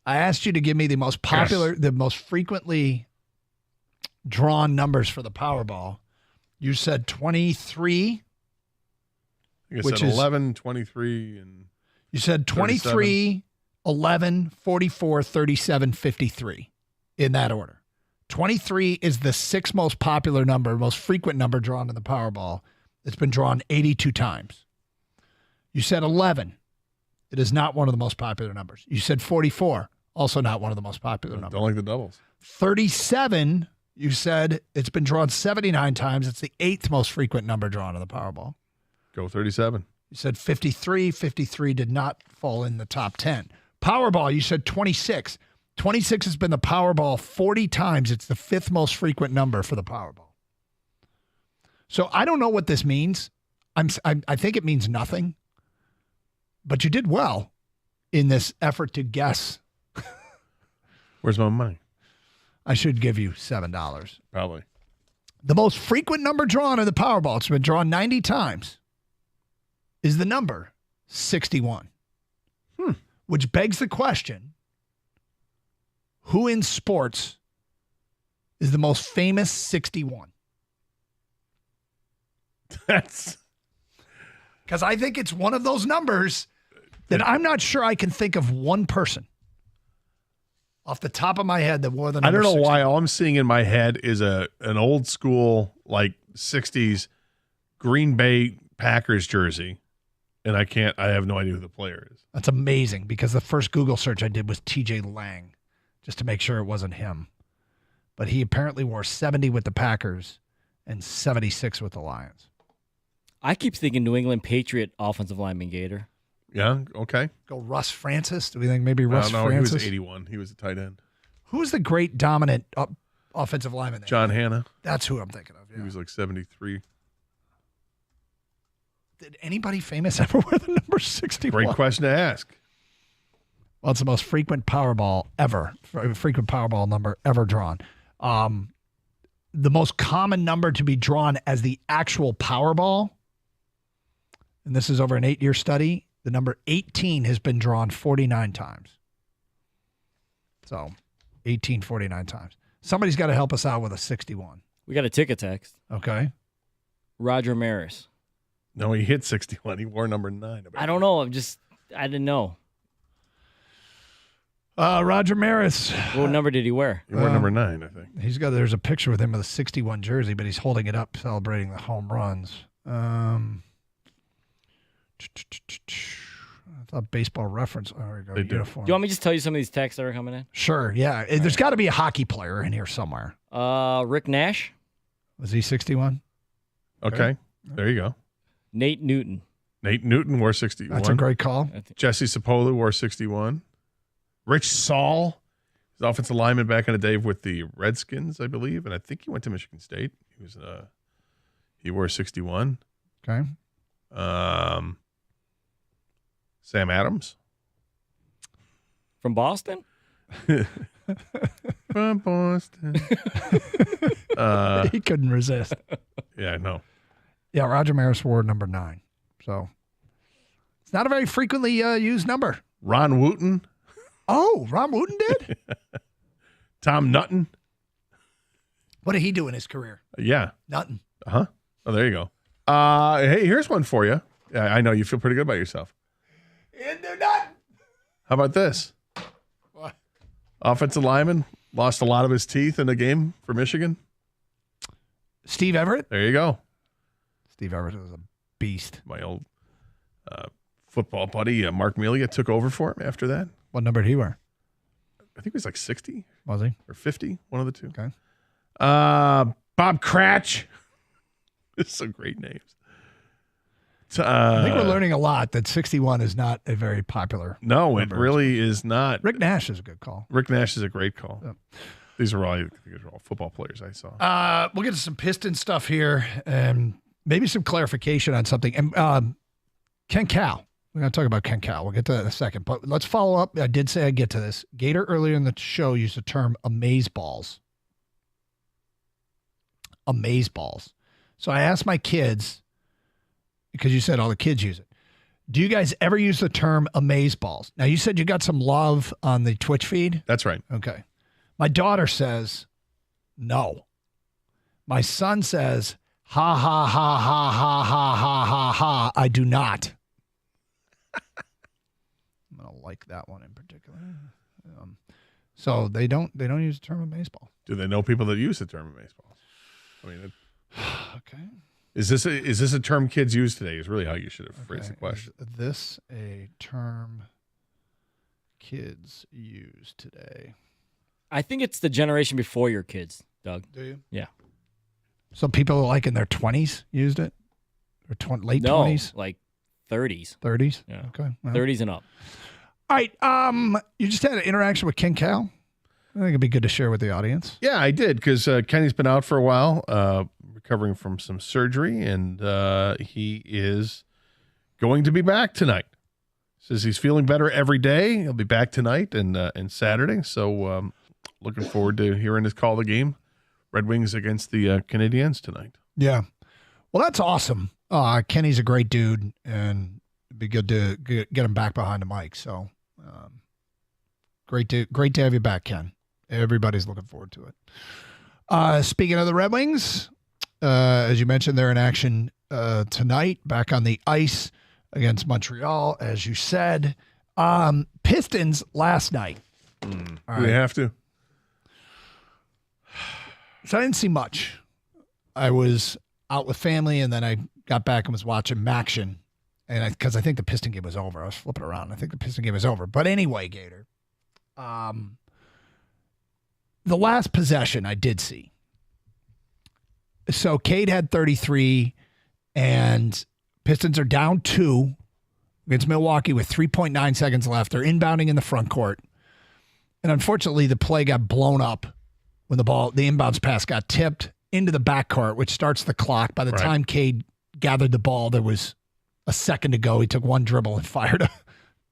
I asked you to give me the most popular, the most frequently drawn numbers for the Powerball. You said 23. I think I Which said is 11, 23, and You said 23, 11, 44, 37, 53 in that order. 23 is the 6th most popular number, most frequent number drawn in the Powerball. It's been drawn 82 times. You said 11. It is not one of the most popular numbers. You said 44, also not one of the most popular numbers. don't like the doubles. 37, you said it's been drawn 79 times. It's the 8th most frequent number drawn in the Powerball. Go 37. You said 53. 53 did not fall in the top 10. Powerball, you said 26. 26 has been the Powerball 40 times. It's the 5th most frequent number for the Powerball. So I don't know what this means. I think it means nothing. But you did well in this effort to guess. Where's my money? I should give you $7. Probably. The most frequent number drawn in the Powerball, it's been drawn 90 times, is the number 61. Which begs the question, who in sports is the most famous 61? That's Because I think it's one of those numbers that I'm not sure I can think of one person off the top of my head that wore the I number don't know 61. why. All I'm seeing in my head is an old school like 60s Green Bay Packers jersey, and I have no idea who the player is. That's amazing because the first Google search I did was TJ Lang just to make sure it wasn't him. But he apparently wore 70 with the Packers and 76 with the Lions. I keep thinking New England Patriot offensive lineman Gator. Yeah. Okay. Go Russ Francis. Do we think maybe Russ No, Francis? he was 81. He was a tight end. Who's the great dominant offensive lineman there? John Hanna. That's who I'm thinking of. He Yeah. was like 73. Did anybody famous ever wear the number 61? Great question to ask. Well, it's the most frequent Powerball ever, frequent Powerball number ever drawn. The most common number to be drawn as the actual Powerball, and this is over an 8-year study, the number 18 has been drawn 49 times. So 18, 49 times. Somebody's got to help us out with a 61. We got a ticket text. Okay. Roger Maris. No, he hit 61. He wore number 9. I don't know. I didn't know. Roger Maris. What number did he wear? He wore number 9, I think. There's a picture with him with a 61 jersey, but he's holding it up celebrating the home runs. I thought Baseball Reference. Oh, there we go. They do. Uniform. Do you want me to just tell you some of these texts that are coming in? Sure. Yeah. There's got to be a hockey player in here somewhere. Rick Nash, Was he 61? Okay. There you go. Nate Newton. Nate Newton wore 61. That's a great call. Jesse Sapolu wore 61. Rich Saul, his offensive lineman back in the day with the Redskins, I believe, and I think he went to Michigan State. He wore 61. Okay. Sam Adams From Boston? from Boston. He couldn't resist. Yeah, I know. Yeah. Roger Maris wore number 9. So it's not a very frequently used number. Ron Wooten, Oh, Ron Wooten did? Tom Nutton. What did he do in his career? Yeah. Nothing. Oh, there you go. Hey, here's one for you. Yeah, I know you feel pretty good about yourself. They're not. How about this? What? Offensive lineman lost a lot of his teeth in a game for Michigan. Steve Everett? There you go. Steve Everett was a beast. My old football buddy, Mark Melia, took over for him after that. What number did he wear? I think it was like 60 Was he? or 50, one of the two. Okay. Bob Cratch. It's some great names. I think we're learning a lot that 61 is not a very popular. No, it number. really is not. Rick Nash is a good call. Rick Nash is a great call. Yep. These are all football players I saw. We'll get to some Piston stuff here and maybe some clarification on something. And Ken Cal. We're going to talk about Ken Cal. We'll get to that in a second. But let's follow up. I did say I'd get to this. Gator earlier in the show used the term amazeballs. Amazeballs. So I asked my kids, because you said all the kids use it, do you guys ever use the term amazeballs? Now, you said you got some love on the Twitch feed. That's right. Okay. My daughter says no. My son says, ha, ha, ha, ha, ha, ha, ha, ha, ha. I do not. I'm going to like that one in particular. So they don't use the term amazeball. Do they know people that use the term baseball? I mean, Okay. is this a term kids use today? Is really how you should have phrased the question. Is this a term kids use today? I think it's the generation before your kids, Doug. Do you? Yeah. So people like in their 20s used it? Or late No, 20s? like 30s. 30s? Yeah. Okay. Well. 30s and up. All right. You just had an interaction with Ken Cal. I think it'd be good to share with the audience. Yeah, I did, because Kenny's been out for a while, recovering from some surgery, and he is going to be back tonight. Says he's feeling better every day. He'll be back tonight and Saturday. So looking forward to hearing his call of the game. Red Wings against the Canadiens tonight. Yeah. Well, that's awesome. Kenny's a great dude, and it'd be good to get him back behind the mic. So great to have you back, Ken. Everybody's looking forward to it. Speaking of the Red Wings, as you mentioned, they're in action tonight, back on the ice against Montreal, as you said. Pistons last night. All Do right. they have to? So I didn't see much. I was out with family, and then I got back and was watching Maction, and because I think the Piston game was over. I was flipping around. I think the Piston game was over. But anyway, Gator, the last possession I did see. So Cade had 33, and Pistons are down 2 against Milwaukee with 3.9 seconds left. They're inbounding in the front court. And unfortunately, the play got blown up when the inbounds pass got tipped into the backcourt, which starts the clock. By the time Cade gathered the ball, there was a second to go. He took one dribble and fired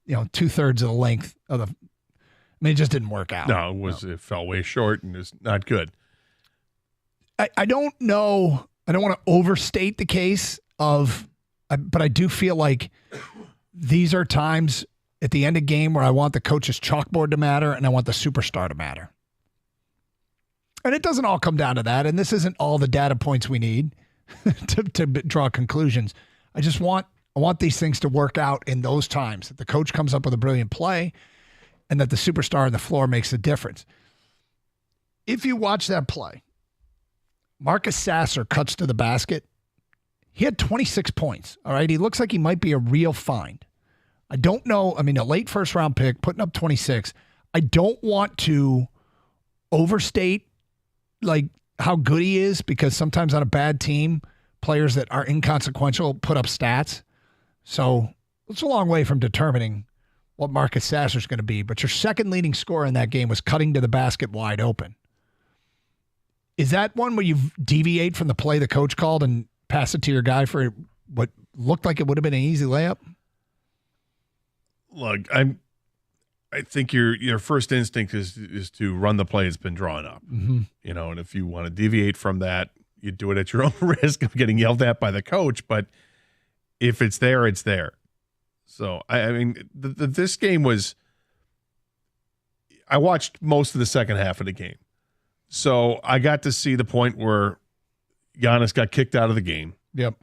2/3 of the length of the. I mean, it just didn't work out. No, it fell way short and it's not good. I don't know. I don't want to overstate the case but I do feel like these are times at the end of game where I want the coach's chalkboard to matter and I want the superstar to matter. And it doesn't all come down to that. And this isn't all the data points we need to draw conclusions. I want these things to work out in those times, that the coach comes up with a brilliant play and that the superstar on the floor makes a difference. If you watch that play, Marcus Sasser cuts to the basket. He had 26 points. All right. He looks like he might be a real find. I don't know. I mean, a late first round pick putting up 26. I don't want to overstate like how good he is, because sometimes on a bad team, players that are inconsequential put up stats. So it's a long way from determining what Marcus Sasser is going to be. But your second leading scorer in that game was cutting to the basket wide open. Is that one where you deviate from the play the coach called and pass it to your guy for what looked like it would have been an easy layup? Look, I think your first instinct is to run the play that's been drawn up. Mm-hmm. And if you want to deviate from that, you do it at your own risk of getting yelled at by the coach. But if it's there, it's there. So, I mean, this game was – I watched most of the second half of the game. So I got to see the point where Giannis got kicked out of the game. Yep.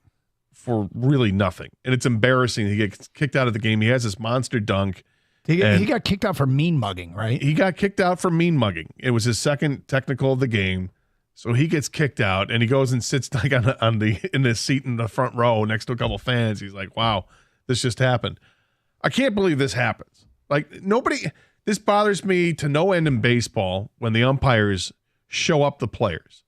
For really nothing. And it's embarrassing. He gets kicked out of the game. He has this monster dunk. He got kicked out for mean mugging, right? He got kicked out for mean mugging. It was his second technical of the game. So he gets kicked out, and he goes and sits like in the seat in the front row next to a couple fans. He's like, wow, this just happened. I can't believe this happens. Like, nobody This bothers me to no end in baseball when the umpires show up the players.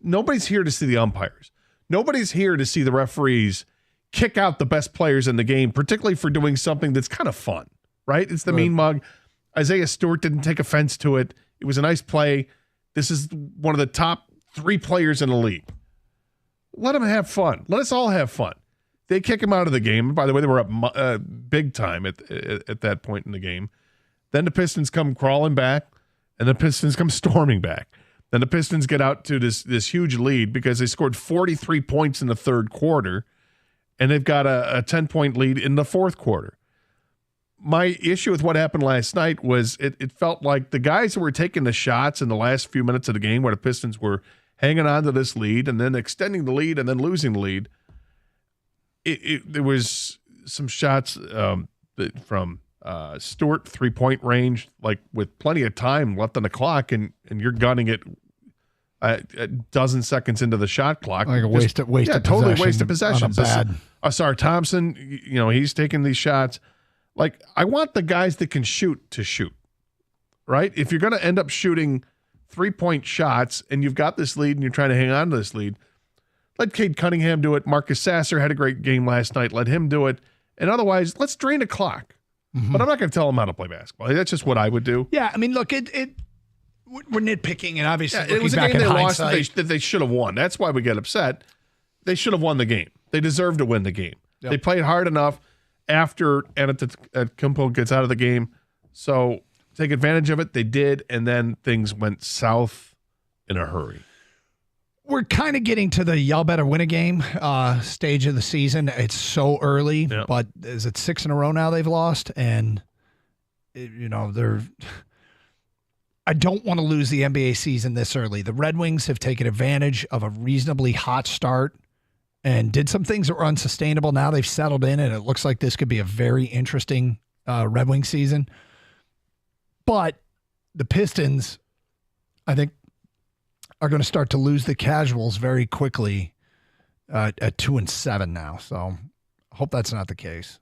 Nobody's here to see the umpires. Nobody's here to see the referees kick out the best players in the game, particularly for doing something that's kind of fun, right? It's the mean mug. Isaiah Stewart didn't take offense to it. It was a nice play. This is one of the top 3 players in the league. Let them have fun. Let us all have fun. They kick him out of the game. By the way, they were up big time at that point in the game. Then the Pistons come crawling back, and the Pistons come storming back. Then the Pistons get out to this huge lead because they scored 43 points in the third quarter, and they've got a 10-point lead in the fourth quarter. My issue with what happened last night was it felt like the guys who were taking the shots in the last few minutes of the game where the Pistons were hanging on to this lead and then extending the lead and then losing the lead. There was some shots from Stewart 3-point range, like with plenty of time left on the clock, and you're gunning it a dozen seconds into the shot clock. Like a waste of totally waste of possession. Bad. Asar Thompson, he's taking these shots. Like, I want the guys that can shoot to shoot, right? If you're going to end up shooting 3-point shots and you've got this lead and you're trying to hang on to this lead, let Cade Cunningham do it. Marcus Sasser had a great game last night. Let him do it. And otherwise, let's drain the clock. But I'm not going to tell them how to play basketball. That's just what I would do. Yeah, I mean, look, we're nitpicking, and obviously it was a game they lost that they should have won. That's why we get upset. They should have won the game. They deserve to win the game. Yep. They played hard enough after Antetokounmpo gets out of the game. So take advantage of it. They did, and then things went south in a hurry. We're kind of getting to the y'all better win a game stage of the season. It's so early, but is it 6 in a row now they've lost? And, they're – I don't want to lose the NBA season this early. The Red Wings have taken advantage of a reasonably hot start and did some things that were unsustainable. Now they've settled in, and it looks like this could be a very interesting Red Wing season. But the Pistons, I think, are going to start to lose the casuals very quickly at 2-7 now. So I hope that's not the case.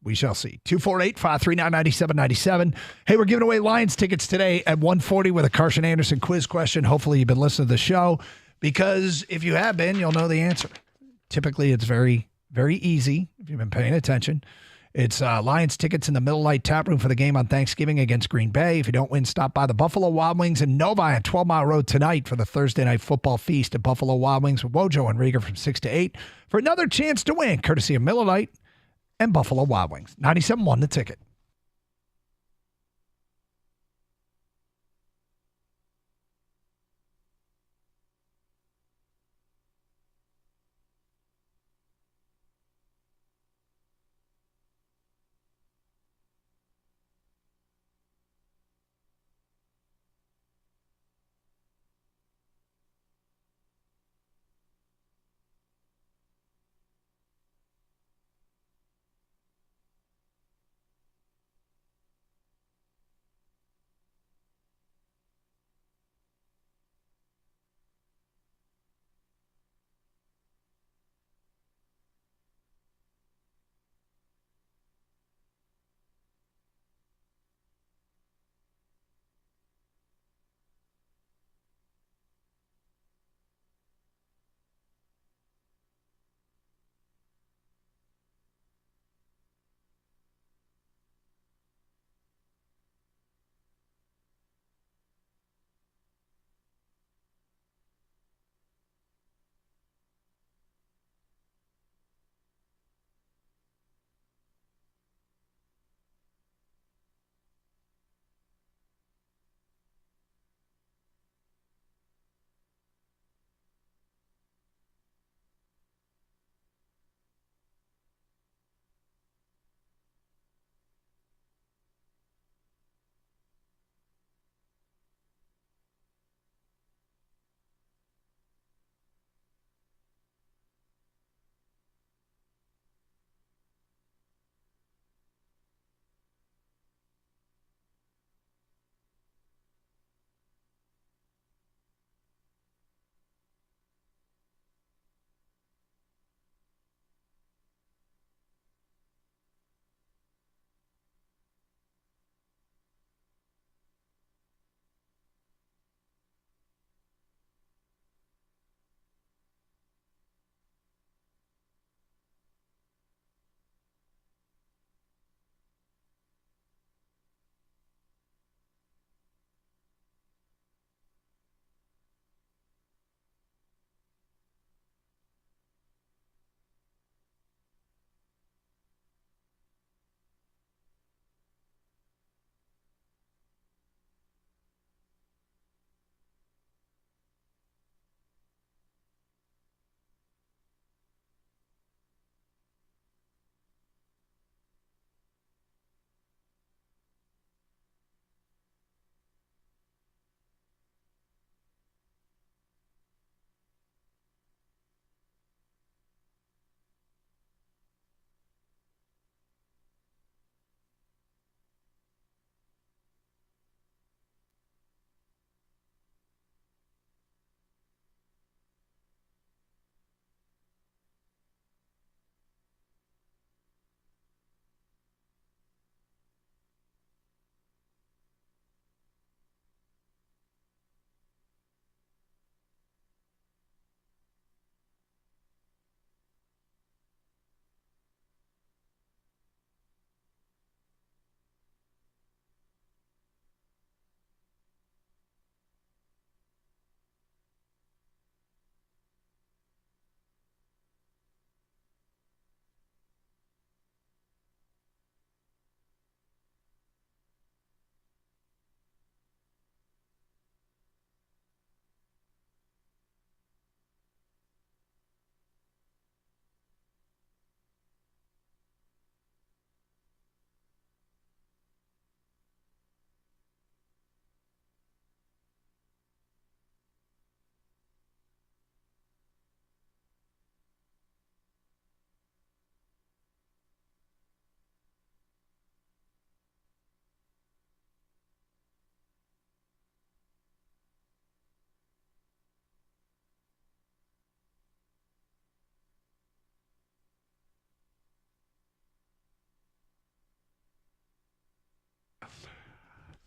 We shall see. 248-539-9797. Hey, we're giving away Lions tickets today at 1:40 with a Carson Anderson quiz question. Hopefully you've been listening to the show, because if you have been, you'll know the answer. Typically, it's very, very easy if you've been paying attention. It's Lions tickets in the Miller Lite Tap Room for the game on Thanksgiving against Green Bay. If you don't win, stop by the Buffalo Wild Wings in Novi on 12 Mile Road tonight for the Thursday Night Football Feast at Buffalo Wild Wings with Wojo and Rieger from 6 to 8 for another chance to win, courtesy of Miller Lite and Buffalo Wild Wings. 97.1 The Ticket.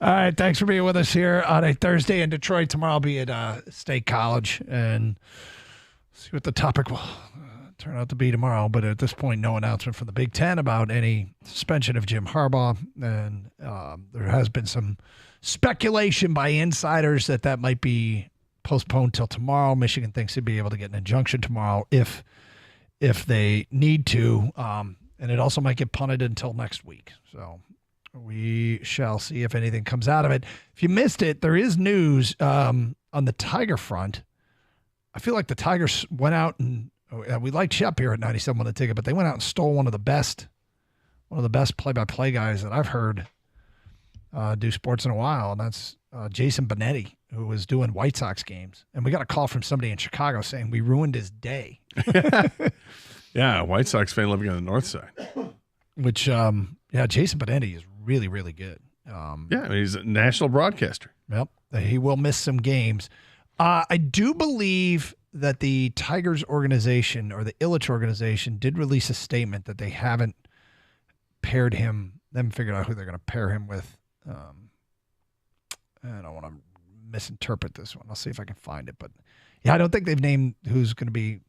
All right, thanks for being with us here on a Thursday in Detroit. Tomorrow I'll be at State College and see what the topic will turn out to be tomorrow. But at this point, no announcement from the Big Ten about any suspension of Jim Harbaugh. And there has been some speculation by insiders that might be postponed till tomorrow. Michigan thinks they'd be able to get an injunction tomorrow if they need to. And it also might get punted until next week. So we shall see if anything comes out of it. If you missed it, there is news on the Tiger front. I feel like the Tigers went out and we like Shep here at 97 on the ticket, but they went out and stole one of the best play-by-play guys that I've heard do sports in a while, and that's Jason Benetti, who was doing White Sox games. And we got a call from somebody in Chicago saying we ruined his day. Yeah, White Sox fan living on the north side. Which, Jason Benetti is really, really good. Yeah, I mean, he's a national broadcaster. Yep. He will miss some games. I do believe that the Tigers organization or the Ilitch organization did release a statement that they haven't paired him. They haven't figured out who they're going to pair him with. I don't want to misinterpret this one. I'll see if I can find it. But, yeah, I don't think they've named who's going to be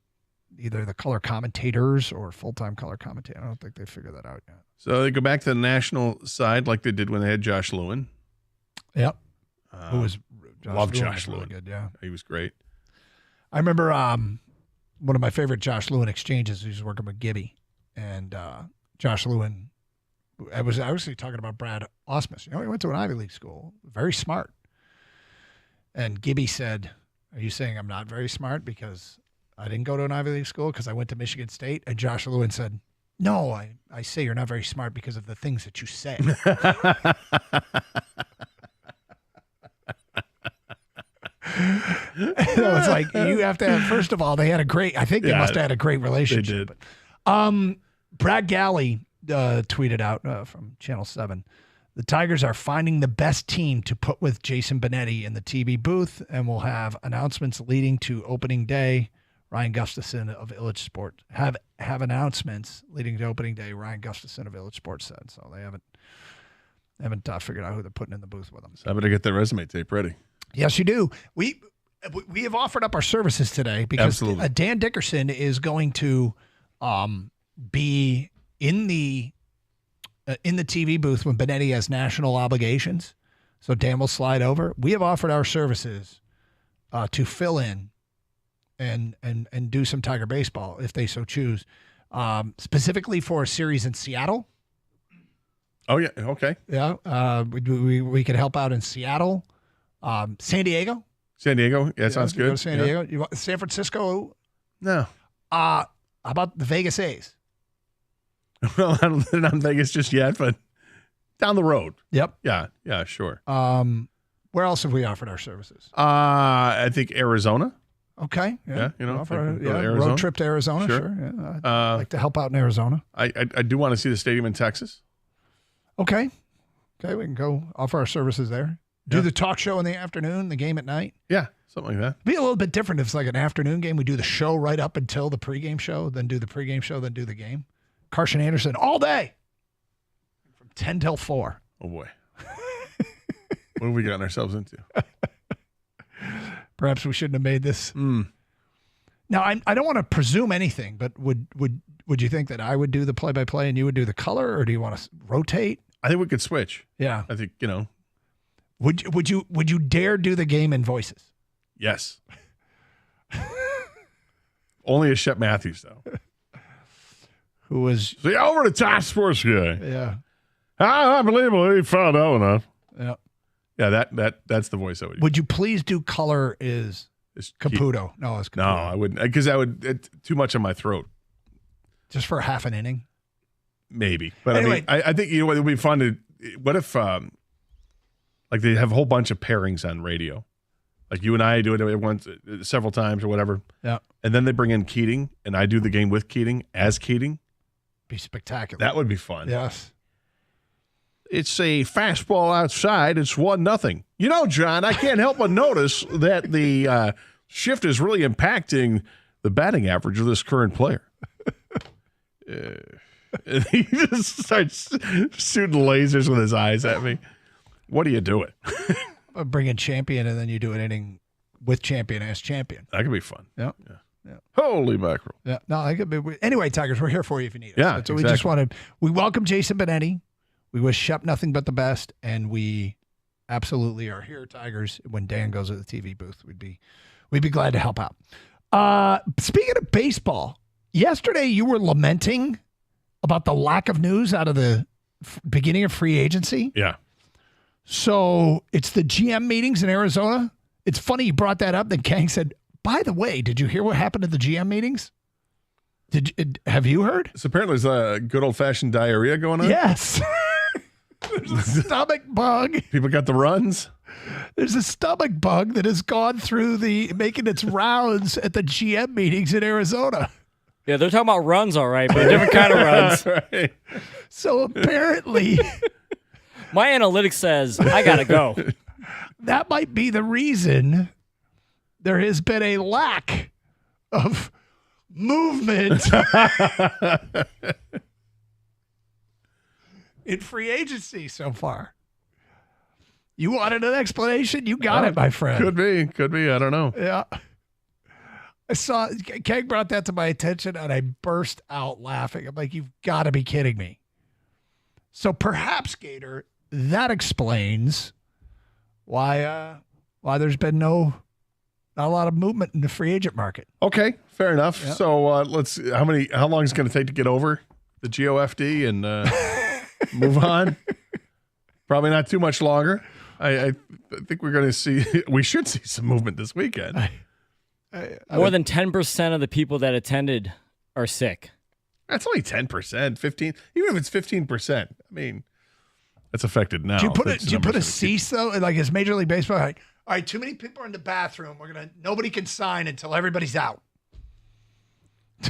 either the color commentators or full-time color commentator. I don't think they figured that out yet. So they go back to the national side like they did when they had Josh Lewin. Yep. Who was love Josh really Lewin. good, yeah. He was great. I remember one of my favorite Josh Lewin exchanges. He was working with Gibby, and Josh Lewin. I was actually talking about Brad Ausmus. He went to an Ivy League school, very smart. And Gibby said, "Are you saying I'm not very smart because I didn't go to an Ivy League school because I went to Michigan State?" And Josh Lewin said, "No, I say you're not very smart because of the things that you say." It's like you have to have, first of all, they must have had a great relationship. They did. Brad Galley tweeted out from Channel 7, the Tigers are finding the best team to put with Jason Benetti in the TV booth, and will have announcements leading to opening day. Ryan Gustafson of Ilitch Sport have announcements leading to opening day. Ryan Gustafson of Ilitch Sports said so. They haven't figured out who they're putting in the booth with them. So I better get that resume tape ready. Yes, you do. We have offered up our services today because Dan Dickerson is going to be in the TV booth when Benetti has national obligations. So Dan will slide over. We have offered our services to fill in and do some Tiger baseball if they so choose, specifically for a series in Seattle. Oh yeah, okay. Yeah, we could help out in Seattle. San Diego. San Diego. Yeah, sounds good. Go to San Diego. You want San Francisco? No. How about the Vegas A's? Well, they're not in Vegas just yet, but down the road. Yep. Yeah, sure. Where else have we offered our services? I think Arizona. Okay. Yeah, Arizona. Road trip to Arizona. Sure. Yeah, I'd like to help out in Arizona. I do want to see the stadium in Texas. Okay, we can go offer our services there. Do the talk show in the afternoon, the game at night. Yeah, something like that. It'd be a little bit different if it's like an afternoon game. We do the show right up until the pregame show, then do the pregame show, then do the game. Carson Anderson all day from 10 till 4. Oh, boy. What have we gotten ourselves into? Perhaps we shouldn't have made this. Now, I don't want to presume anything, but would you think that I would do the play-by-play and you would do the color, or do you want to rotate? I think we could switch. Yeah. I think, Would you dare do the game in voices? Yes. Only a Shep Matthews, though. Who was the over-the-top sports guy. Yeah. I believe he found out enough. Yeah. Yeah, that's the voice I would use. Would you please do color is Caputo? No, it's Caputo. No, I wouldn't, because it's too much on my throat. Just for half an inning? Maybe. But anyway, I think it would be fun to, what if like they have a whole bunch of pairings on radio. Like you and I do it once, several times or whatever. Yeah. And then they bring in Keating, and I do the game with Keating as Keating. Be spectacular. That would be fun. Yes. It's a fastball outside. It's 1-0. John, I can't help but notice that the shift is really impacting the batting average of this current player. And he just starts shooting lasers with his eyes at me. What do you do it? Bring in champion, and then you do an inning with champion as champion. That could be fun. Yeah. Holy mackerel. Yeah. No, I could be. Anyway, Tigers, we're here for you if you need us. Yeah, So we just wanted. We welcome Jason Benetti. We wish Shep nothing but the best, and we absolutely are here, Tigers. When Dan goes to the TV booth, we'd be glad to help out. Speaking of baseball, yesterday you were lamenting about the lack of news out of the beginning of free agency. Yeah. So it's the GM meetings in Arizona. It's funny you brought that up. Then Kang said, "By the way, did you hear what happened at the GM meetings? Have you heard?" So apparently there's a good old-fashioned diarrhea going on? Yes. There's a stomach bug. People got the runs? There's a stomach bug that has gone through making its rounds at the GM meetings in Arizona. Yeah, they're talking about runs, all right, but a different kind of runs. Right. So apparently, My analytics says I gotta go. that might be the reason there has been a lack of movement in free agency so far. You wanted an explanation? You got it, my friend. Could be. I don't know. Yeah. I saw Keg brought that to my attention and I burst out laughing. I'm like, you've got to be kidding me. So perhaps, Gator, that explains why there's been not a lot of movement in the free agent market. Okay, fair enough. Yep. So how long is it going to take to get over the GOFD and move on? Probably not too much longer. I think we should see some movement this weekend. More than 10% of the people that attended are sick. That's only 10%, 15. Even if it's 15%, I mean, that's affected now. Do you put a cease though? Like is Major League Baseball like, all right, too many people are in the bathroom. Nobody can sign until everybody's out.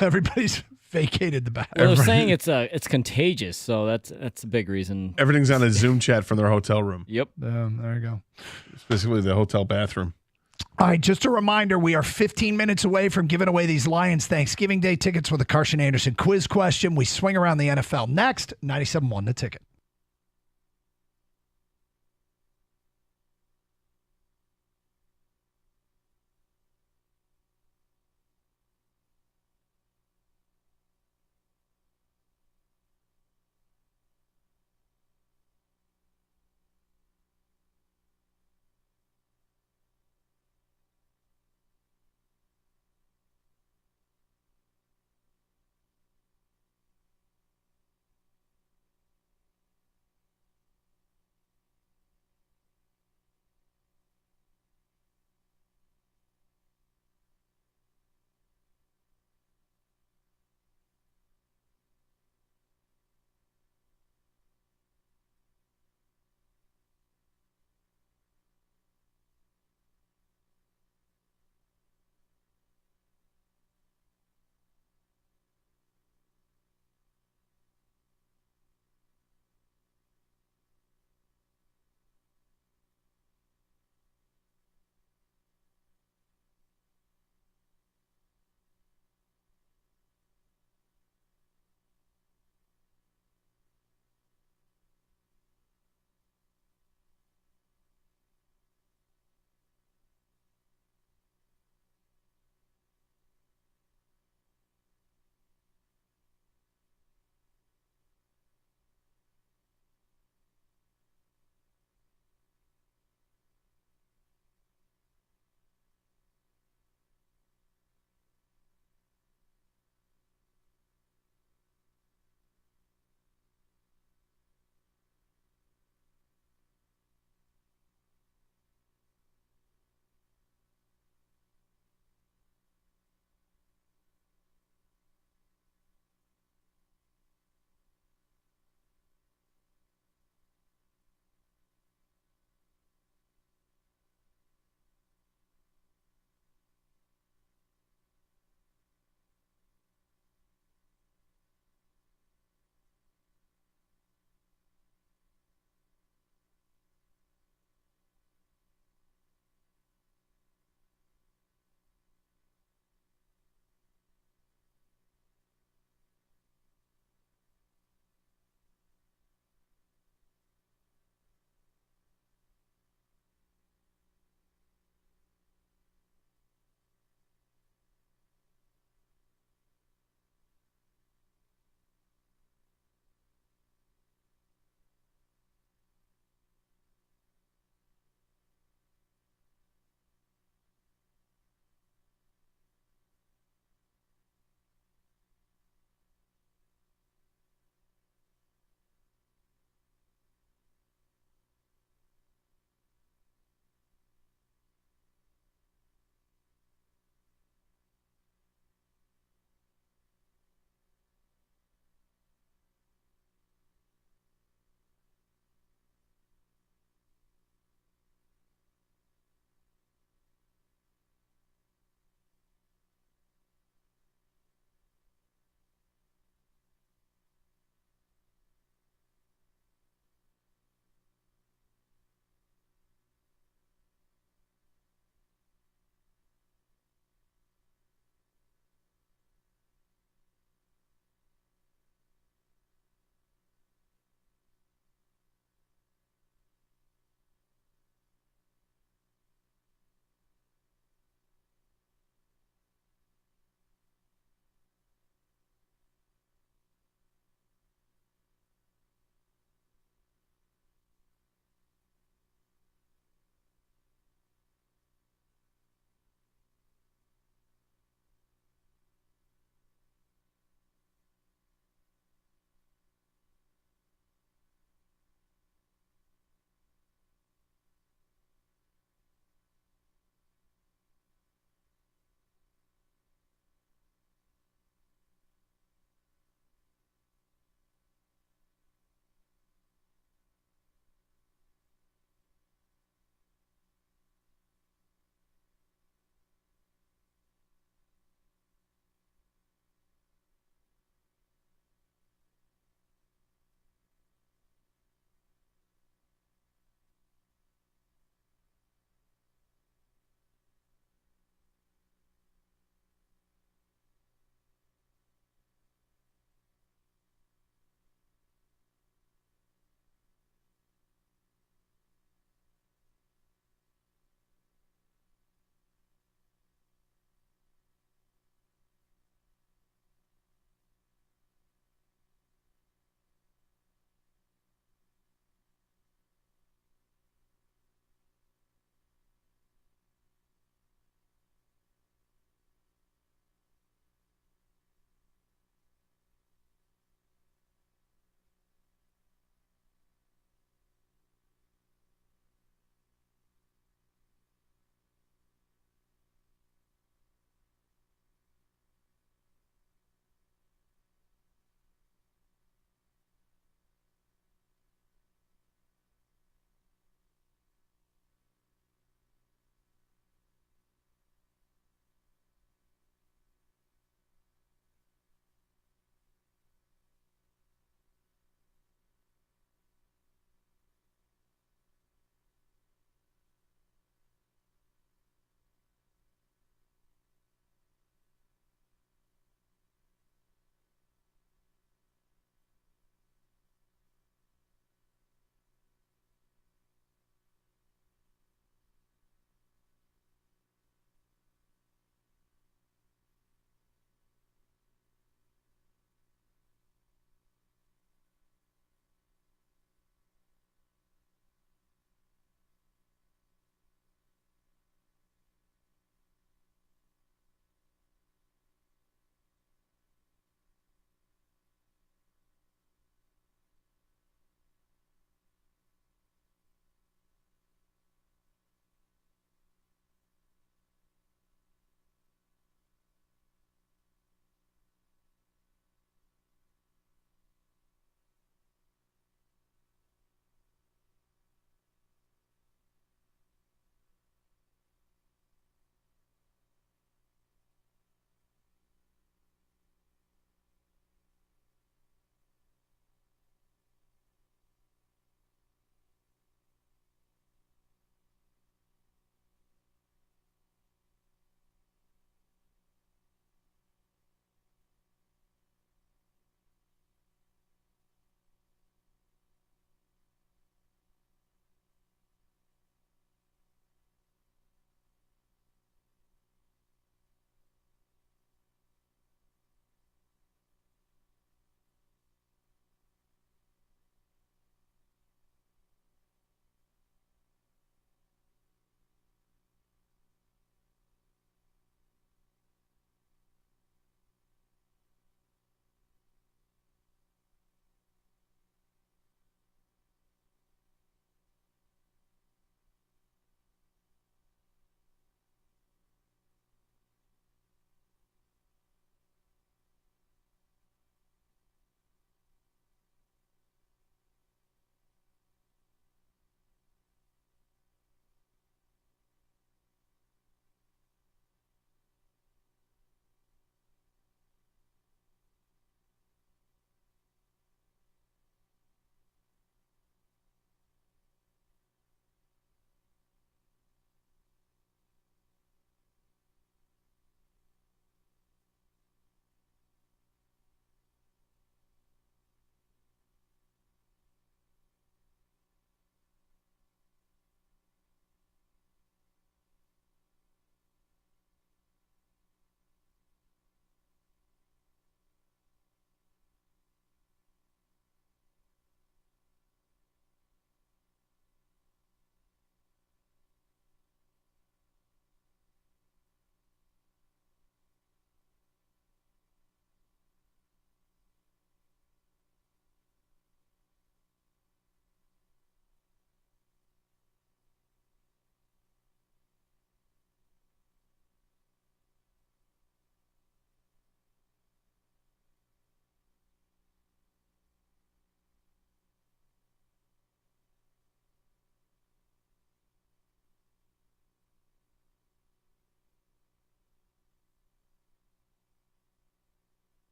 Everybody's vacated the bathroom. Well, they're saying it's contagious, so that's a big reason. Everything's on a Zoom chat from their hotel room. Yep. There you go. Specifically the hotel bathroom. All right, just a reminder, we are 15 minutes away from giving away these Lions Thanksgiving Day tickets with a Carson Anderson quiz question. We swing around the NFL next. 97.1 The Ticket.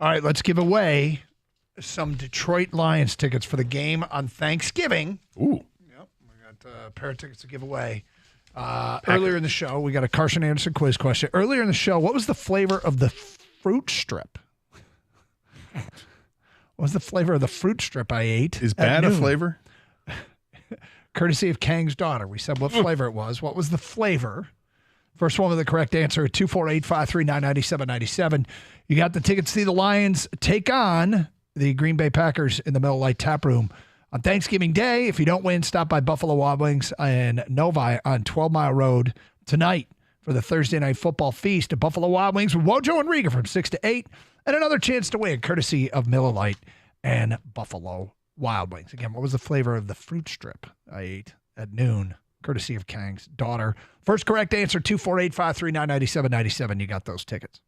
All right, let's give away some Detroit Lions tickets for the game on Thanksgiving. Ooh. Yep, we got a pair of tickets to give away. Earlier in the show, we got a Carson Anderson quiz question. Earlier in the show, what was the flavor of the fruit strip? What was the flavor of the fruit strip I ate? Is at bad a noon? flavor? Courtesy of Kang's daughter. We said what flavor it was. What was the flavor? First one with the correct answer at 248-539-9797. You got the tickets to see the Lions take on the Green Bay Packers in the Miller Lite Tap Room on Thanksgiving Day. If you don't win, stop by Buffalo Wild Wings and Novi on 12 Mile Road tonight for the Thursday Night Football Feast at Buffalo Wild Wings with Wojo and Riga from 6 to 8, and another chance to win courtesy of Miller Lite and Buffalo Wild Wings. Again, what was the flavor of the fruit strip I ate at noon? Courtesy of Kang's daughter. First correct answer, 248-539-9797. You got those tickets.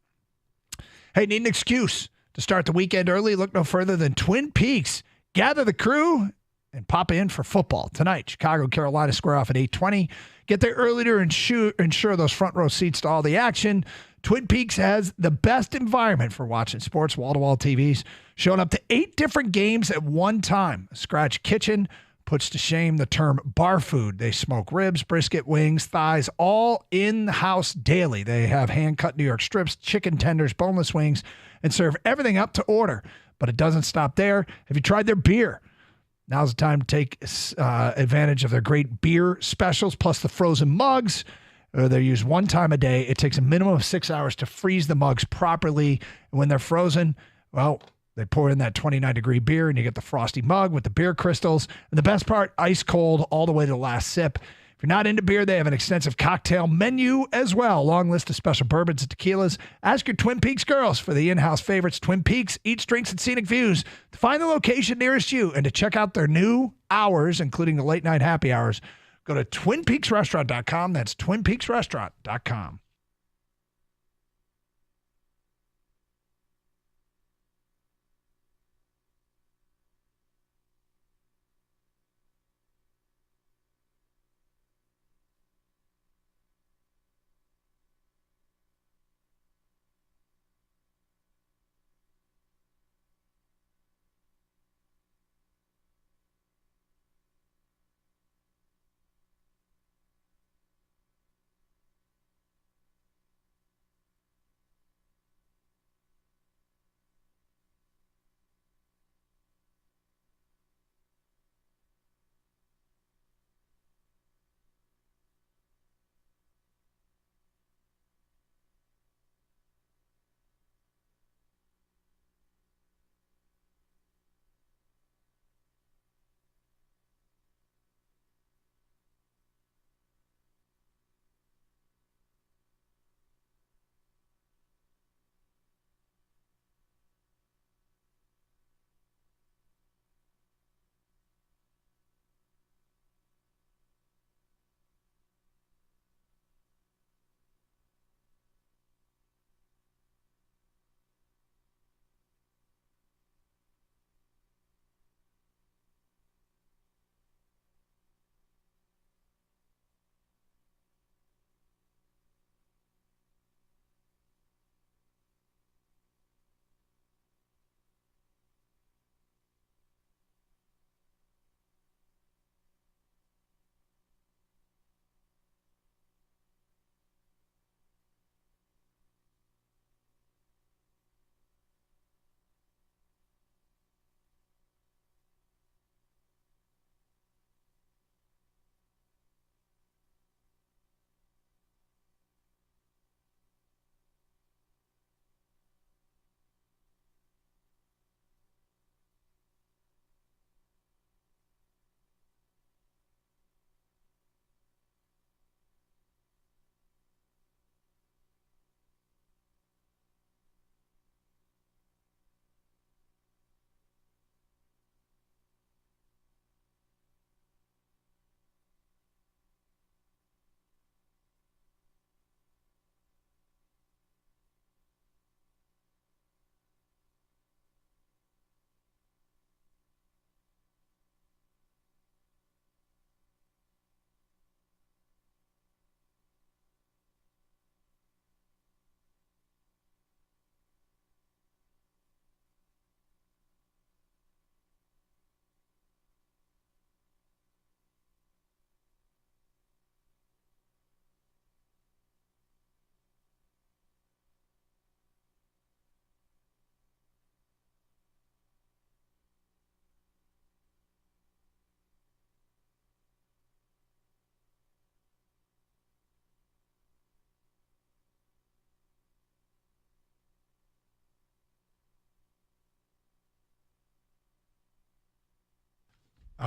Hey, need an excuse to start the weekend early? Look no further than Twin Peaks. Gather the crew and pop in for football tonight. Chicago, Carolina square off at 8:20. Get there early to ensure those front row seats to all the action. Twin Peaks has the best environment for watching sports, wall-to-wall TVs, showing up to 8 different games at one time. A Scratch Kitchen puts to shame the term bar food. They smoke ribs, brisket, wings, thighs, all in the house daily. They have hand-cut New York strips, chicken tenders, boneless wings, and serve everything up to order. But it doesn't stop there. Have you tried their beer? Now's the time to take advantage of their great beer specials, plus the frozen mugs. They're used one time a day. It takes a minimum of 6 hours to freeze the mugs properly. And when they're frozen, well, they pour in that 29-degree beer, and you get the frosty mug with the beer crystals. And the best part, ice cold all the way to the last sip. If you're not into beer, they have an extensive cocktail menu as well. Long list of special bourbons and tequilas. Ask your Twin Peaks girls for the in-house favorites. Twin Peaks, Eats, Drinks, and Scenic Views. To find the location nearest you and to check out their new hours, including the late-night happy hours, go to TwinPeaksRestaurant.com. That's TwinPeaksRestaurant.com.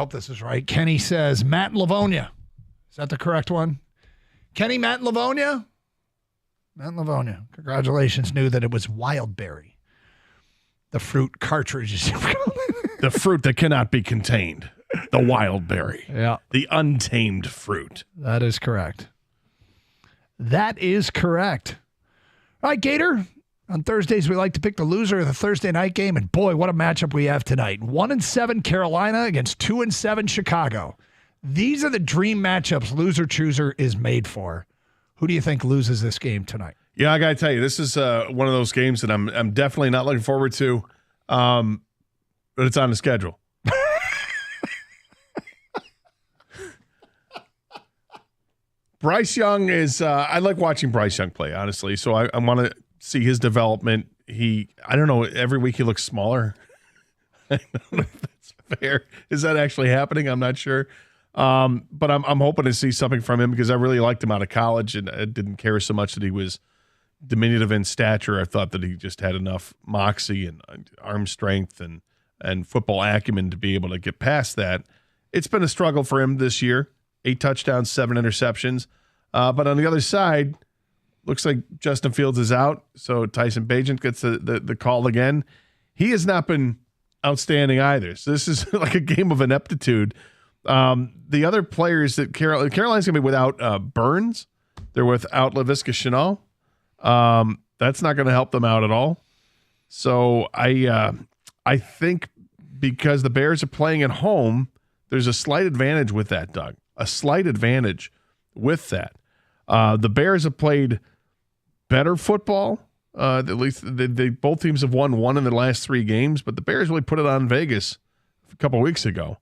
hope this is right. Kenny says Matt and Livonia. Is that the correct one? Kenny, Matt and Livonia? Matt and Livonia. Congratulations. Knew that it was Wildberry. The fruit cartridge. The fruit that cannot be contained. The wild berry. Yeah. The untamed fruit. That is correct. That is correct. All right, Gator. On Thursdays, we like to pick the loser of the Thursday night game. And boy, what a matchup we have tonight. 1-7 Carolina against 2-7 Chicago. These are the dream matchups loser chooser is made for. Who do you think loses this game tonight? Yeah, I got to tell you, this is one of those games that I'm definitely not looking forward to, but it's on the schedule. Bryce Young is I like watching Bryce Young play, honestly. So I want to see his development. I don't know, every week he looks smaller. I don't know if that's fair. Is that actually happening? I'm not sure. But I'm hoping to see something from him because I really liked him out of college and I didn't care so much that he was diminutive in stature. I thought that he just had enough moxie and arm strength and football acumen to be able to get past that. It's been a struggle for him this year. 8 touchdowns, 7 interceptions. But on the other side, looks like Justin Fields is out, so Tyson Bagent gets the call again. He has not been outstanding either. So this is like a game of ineptitude. The other players that Carolina's going to be without Burns. They're without Laviska Shenault. That's not going to help them out at all. So I think because the Bears are playing at home, there's a slight advantage with that, Doug. A slight advantage with that. The Bears have played better football. At least they both teams have won one in the last 3 games, but the Bears really put it on Vegas a couple of weeks ago.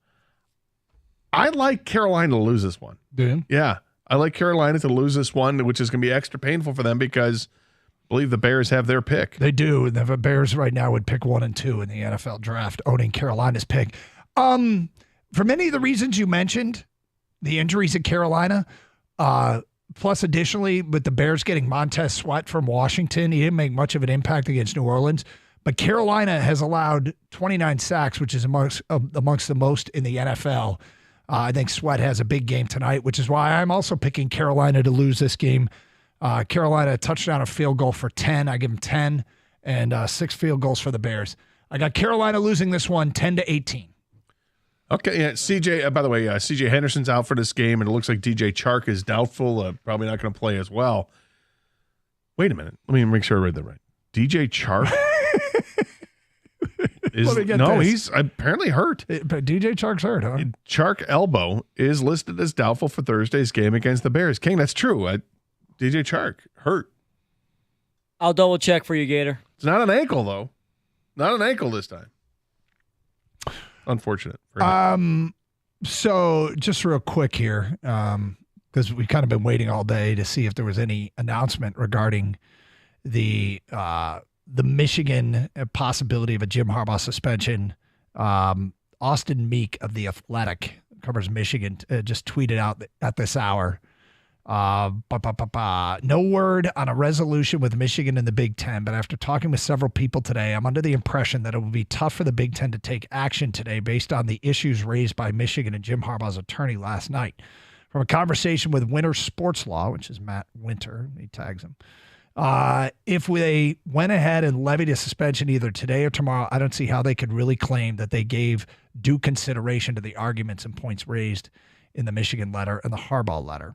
I like Carolina to lose this one. Do you? Yeah, I like Carolina to lose this one, which is going to be extra painful for them because I believe the Bears have their pick. They do. The Bears right now would pick 1 and 2 in the NFL draft, owning Carolina's pick. For many of the reasons you mentioned, the injuries at Carolina, plus additionally, with the Bears getting Montez Sweat from Washington, he didn't make much of an impact against New Orleans. But Carolina has allowed 29 sacks, which is amongst the most in the NFL. I think Sweat has a big game tonight, which is why I'm also picking Carolina to lose this game. Carolina, a touchdown, a field goal for 10. I give them 10, and 6 field goals for the Bears. I got Carolina losing this one 10-18. Okay, yeah, CJ, by the way, CJ Henderson's out for this game, and it looks like DJ Chark is doubtful, probably not going to play as well. Wait a minute. Let me make sure I read that right. DJ Chark? He's apparently hurt. But DJ Chark's hurt, huh? Chark elbow is listed as doubtful for Thursday's game against the Bears. King, that's true. DJ Chark hurt. I'll double check for you, Gator. It's not an ankle, though. Not an ankle this time. Unfortunate. So just real quick here, because we've kind of been waiting all day to see if there was any announcement regarding the Michigan possibility of a Jim Harbaugh suspension. Austin Meek of The Athletic, covers Michigan, just tweeted out at this hour. No word on a resolution with Michigan and the Big Ten, but after talking with several people today, I'm under the impression that it will be tough for the Big Ten to take action today based on the issues raised by Michigan and Jim Harbaugh's attorney last night. From a conversation with Winter Sports Law, which is Matt Winter, he tags him, if they went ahead and levied a suspension either today or tomorrow, I don't see how they could really claim that they gave due consideration to the arguments and points raised in the Michigan letter and the Harbaugh letter.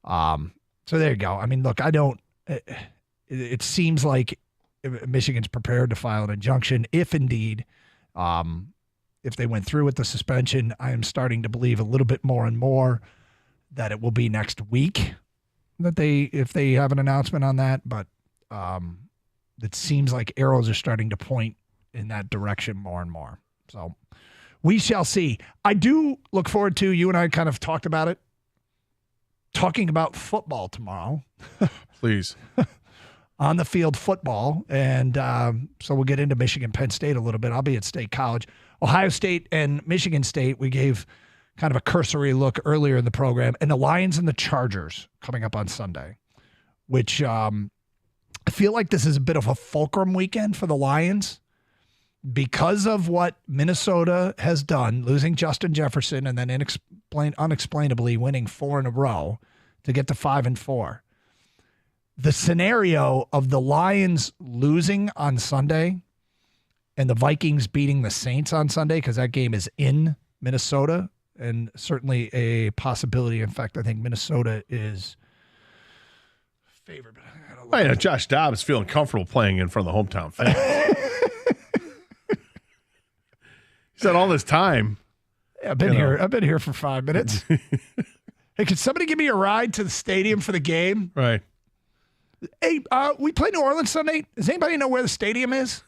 So there you go. I mean, look, it seems like Michigan's prepared to file an injunction if indeed, if they went through with the suspension. I am starting to believe a little bit more and more that it will be next week if they have an announcement on that, but it seems like arrows are starting to point in that direction more and more. So we shall see. I do look forward to, you and I kind of talked about it, talking about football tomorrow. Please. On the field football. And so we'll get into Michigan, Penn State a little bit. I'll be at State College. Ohio State and Michigan State, we gave kind of a cursory look earlier in the program. And the Lions and the Chargers coming up on Sunday, which I feel like this is a bit of a fulcrum weekend for the Lions because of what Minnesota has done, losing Justin Jefferson and then unexplainably winning 4 in a row to get to 5-4. The scenario of the Lions losing on Sunday and the Vikings beating the Saints on Sunday, because that game is in Minnesota, and certainly a possibility. In fact, I think Minnesota is favored. Josh Dobbs feeling comfortable playing in front of the hometown fans. He's had all this time. Yeah, I've been here for 5 minutes. Hey, can somebody give me a ride to the stadium for the game? Right. Hey, we play New Orleans Sunday. Does anybody know where the stadium is?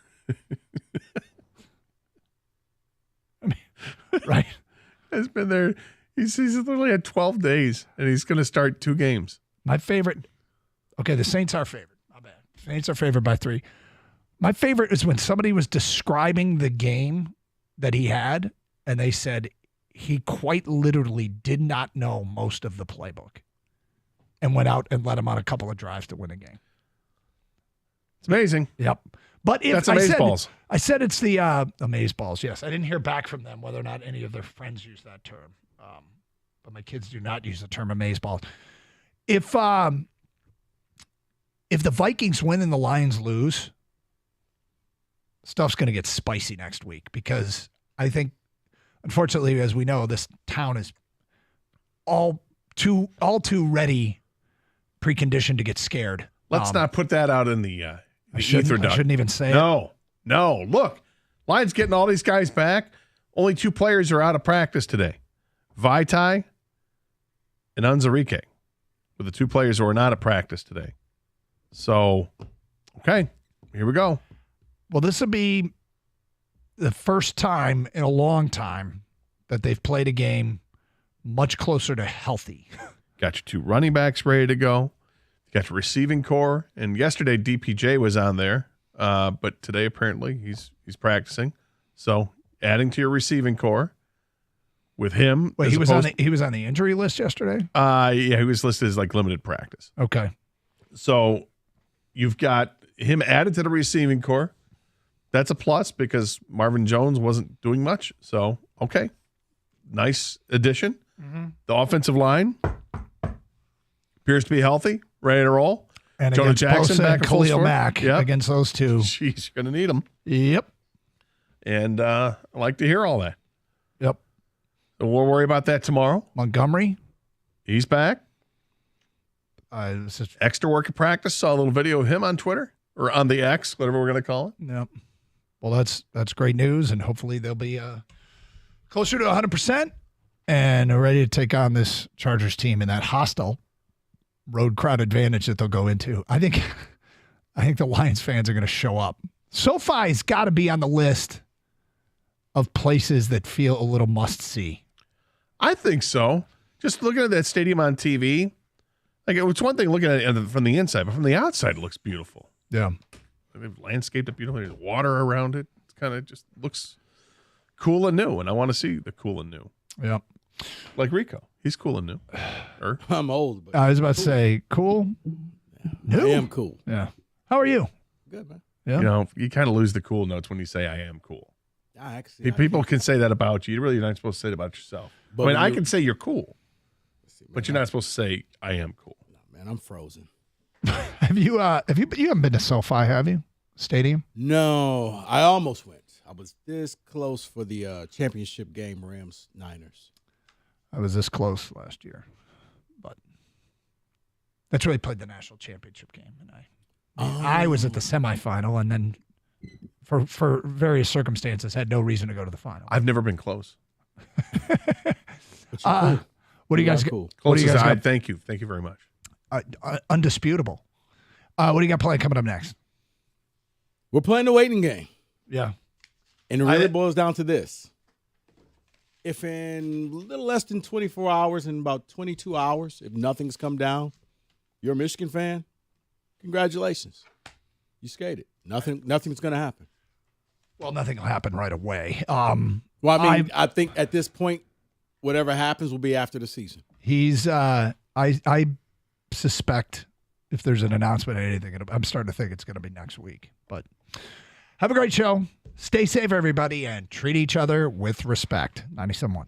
Right. He's been there. He's literally had 12 days, and he's going to start 2 games. My favorite. Okay, the Saints are favored. My bad. Saints are favored by 3. My favorite is when somebody was describing the game that he had, and they said he quite literally did not know most of the playbook and went out and led him on a couple of drives to win a game. It's amazing. Yep. But if That's amazeballs. I said it's the amazeballs. Yes, I didn't hear back from them whether or not any of their friends use that term. But my kids do not use the term amazeballs. If the Vikings win and the Lions lose, stuff's going to get spicy next week, because I think, unfortunately, as we know, this town is all too ready, preconditioned to get scared. Let's not put that out in the ether, Doug. I shouldn't even say it. No. Look, Lions getting all these guys back. Only 2 players are out of practice today. Vaitai and Unzarike were the 2 players who are not at practice today. So, okay, here we go. Well, this will be the first time in a long time that they've played a game much closer to healthy. Got your 2 running backs ready to go. You got your receiving core. And yesterday, DPJ was on there. But today, apparently, he's practicing. So, adding to your receiving core with him. Wait, he was on the injury list yesterday? Yeah, he was listed as like limited practice. Okay. So, you've got him added to the receiving core. That's a plus because Marvin Jones wasn't doing much. So, okay. Nice addition. Mm-hmm. The offensive line appears to be healthy, ready to roll. And Jonah against Jackson Bosa back and at full Khalil strength. Mack, Yep. against those 2. Jeez, you're going to need them. Yep. And I like to hear all that. Yep. So we'll worry about that tomorrow. Montgomery. He's back. This is, Extra work at practice. Saw a little video of him on Twitter or on the X, whatever we're going to call it. yep. Well, that's great news, and hopefully they'll be closer to 100% and ready to take on this Chargers team in that hostile road crowd advantage that they'll go into. I think the Lions fans are going to show up. SoFi's got to be on the list of places that feel a little must-see. I think so. Just looking at that stadium on TV, like it's one thing looking at it from the inside, but from the outside, it looks beautiful. Yeah. They've landscaped it beautifully. There's water around it. It kind of just looks cool and new, and I want to see the cool and new. Yeah. Like Rico. He's cool and new. I'm old, but I was about to say, cool? New? I am cool. Yeah. How are you? Good, man. Yeah. You know, you kind of lose the cool notes when you say I am cool. People I can say that about you. You're really not supposed to say it about yourself. But I mean, when I you- can say you're cool, man, but you're not supposed to say I am cool. Man, I'm frozen. Have you haven't been to SoFi, have you? Stadium? No, I almost went. I was this close for the championship game, Rams Niners. I was this close last year, but that's where they played the national championship game, and I was at the semifinal, and then for various circumstances had no reason to go to the final. I've never been close. But you're cool. What do you guys are get? cool. What do Close you as guys I. got? Thank you. Thank you very much. Undisputable. What do you got playing coming up next? We're playing the waiting game, Yeah. and it really boils down to this: if in a little less than 24 hours, in about 22 hours, if nothing's come down, you're a Michigan fan. Congratulations, you skated. Nothing's going to happen. Well, nothing will happen right away. Well, I mean, I think at this point, whatever happens will be after the season. He's I suspect if there's an announcement or anything, I'm starting to think it's going to be next week. But Have a great show. Stay safe, everybody, and treat each other with respect. 97.1.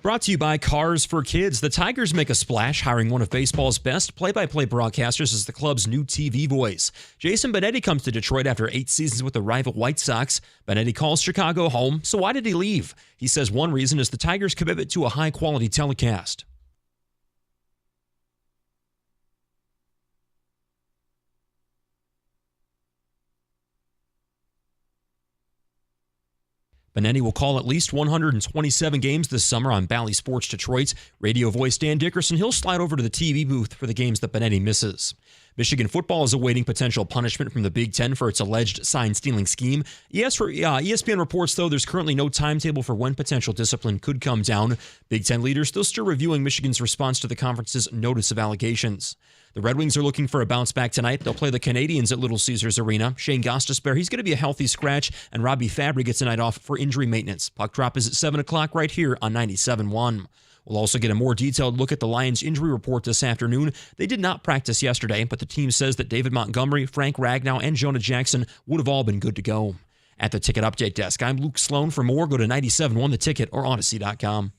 Brought to you by Cars for Kids. The Tigers make a splash, hiring one of baseball's best play-by-play broadcasters as the club's new TV voice. Jason Benetti comes to Detroit after 8 seasons with the rival White Sox. Benetti calls Chicago home, so why did he leave? He says one reason is the Tigers' commitment to a high-quality telecast. Benetti will call at least 127 games this summer on Bally Sports Detroit. Radio voice Dan Dickerson, he'll slide over to the TV booth for the games that Benetti misses. Michigan football is awaiting potential punishment from the Big Ten for its alleged sign-stealing scheme. ESPN reports, though, there's currently no timetable for when potential discipline could come down. Big Ten leaders still reviewing Michigan's response to the conference's notice of allegations. The Red Wings are looking for a bounce back tonight. They'll play the Canadiens at Little Caesars Arena. Shane Gostisbehere, he's going to be a healthy scratch, and Robbie Fabry gets a night off for injury maintenance. Puck drop is at 7 o'clock right here on 97.1. We'll also get a more detailed look at the Lions injury report this afternoon. They did not practice yesterday, but the team says that David Montgomery, Frank Ragnow, and Jonah Jackson would have all been good to go. At the Ticket Update Desk, I'm Luke Sloan. For more, go to 97.1 The Ticket or Odyssey.com.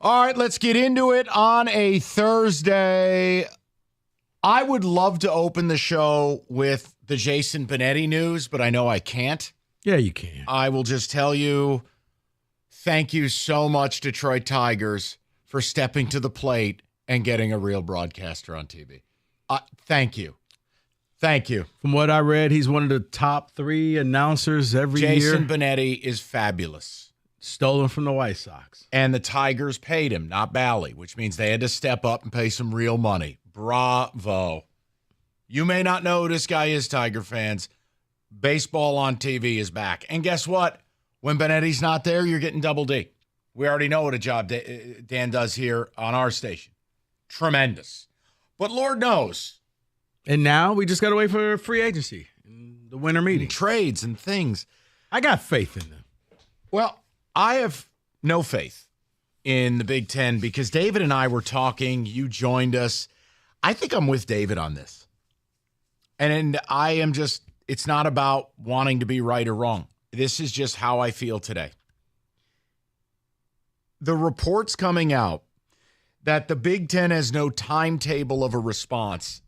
All right, let's get into it on a Thursday. I would love to open the show with the Jason Benetti news, but I know I can't. Yeah, you can. I will just tell you, thank you so much, Detroit Tigers, for stepping to the plate and getting a real broadcaster on TV. Thank you. Thank you. From what I read, he's one of the top 3 announcers every year. Jason Benetti is fabulous. Stolen from the White Sox. And the Tigers paid him, not Bally, which means they had to step up and pay some real money. Bravo. You may not know who this guy is, Tiger fans. Baseball on TV is back. And guess what? When Benetti's not there, you're getting double D. We already know what a job Dan does here on our station. Tremendous. But Lord knows. And now we just got to wait for free agency, the winter meeting. And trades and things. I got faith in them. Well, I have no faith in the Big Ten because David and I were talking. You joined us. I think I'm with David on this. And I am just, it's not about wanting to be right or wrong. This is just how I feel today. The reports coming out that the Big Ten has no timetable of a response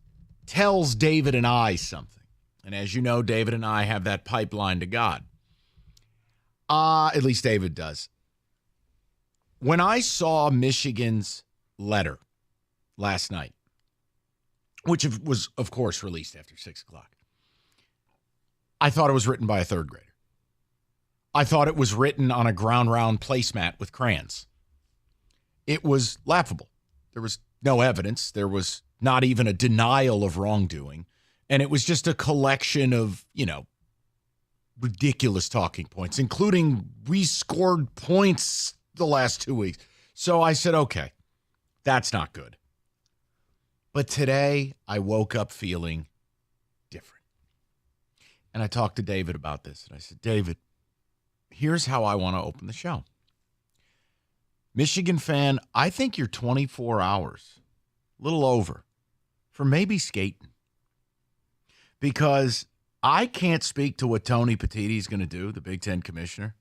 tells David and I something. And as you know, David and I have that pipeline to God. At least David does. When I saw Michigan's letter last night, which was, of course, released after 6 o'clock, I thought it was written by a third grader. I thought it was written on a ground round placemat with crayons. It was laughable. There was no evidence. There was not even a denial of wrongdoing. And it was just a collection of, ridiculous talking points, including we scored points the last 2 weeks. So I said, okay, that's not good. But today I woke up feeling different. And I talked to David about this. And I said, David, here's how I want to open the show. Michigan fan, I think you're 24 hours, a little over, for maybe skating. Because I can't speak to what Tony Petitti is going to do, the Big Ten commissioner.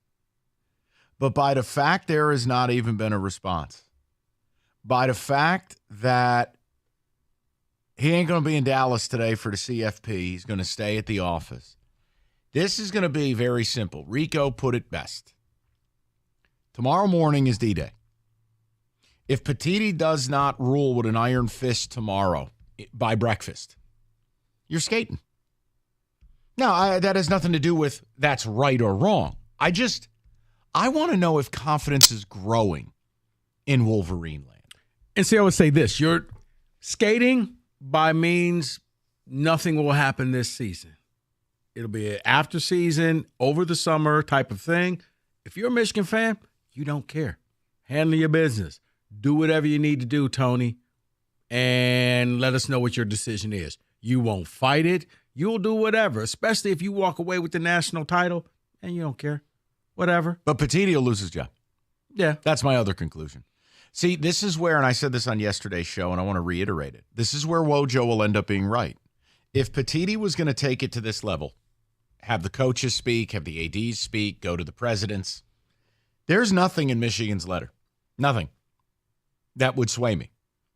But by the fact there has not even been a response, by the fact that he ain't going to be in Dallas today for the CFP, he's going to stay at the office. This is going to be very simple. Rico put it best. Tomorrow morning is D-Day. If Petitti does not rule with an iron fist tomorrow by breakfast, you're skating. Now, that has nothing to do with that's right or wrong. I want to know if confidence is growing in Wolverine land. And see, I would say this. You're skating by means nothing will happen this season. It'll be an after season, over the summer type of thing. If you're a Michigan fan, you don't care. Handle your business. Do whatever you need to do, Tony, and let us know what your decision is. You won't fight it. You'll do whatever, especially if you walk away with the national title and you don't care. Whatever. But Petitti will lose his job. Yeah. That's my other conclusion. See, this is where, and I said this on yesterday's show, and I want to reiterate it. This is where Wojo will end up being right. If Petitti was going to take it to this level, have the coaches speak, have the ADs speak, go to the presidents, there's nothing in Michigan's letter. Nothing. That would sway me.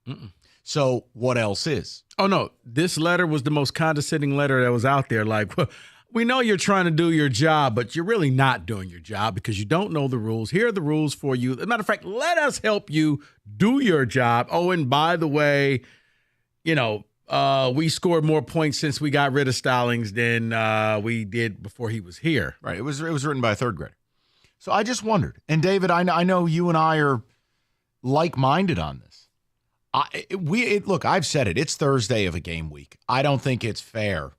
Mm-mm. So what else is? Oh, no. This letter was the most condescending letter that was out there. Like, well, we know you're trying to do your job, but you're really not doing your job because you don't know the rules. Here are the rules for you. As a matter of fact, let us help you do your job. Oh, and by the way, we scored more points since we got rid of Stallings than we did before he was here. Right. It was written by a third grader. So I just wondered. And David, I know you and I are like-minded on this. Look, I've said it. It's Thursday of a game week. I don't think it's fair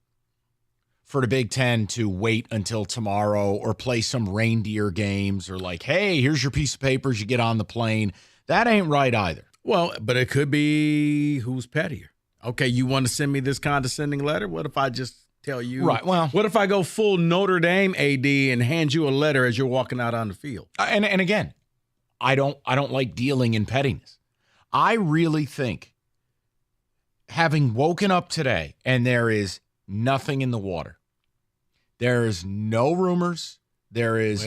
for the Big Ten to wait until tomorrow or play some reindeer games or like, hey, here's your piece of papers, you get on the plane. That ain't right either. Well, but it could be who's pettier. Okay, you want to send me this condescending letter? What if I just tell you? Right, well. What if I go full Notre Dame AD and hand you a letter as you're walking out on the field? And again, I don't like dealing in pettiness. I really think having woken up today and there is nothing in the water. There is no rumors. There is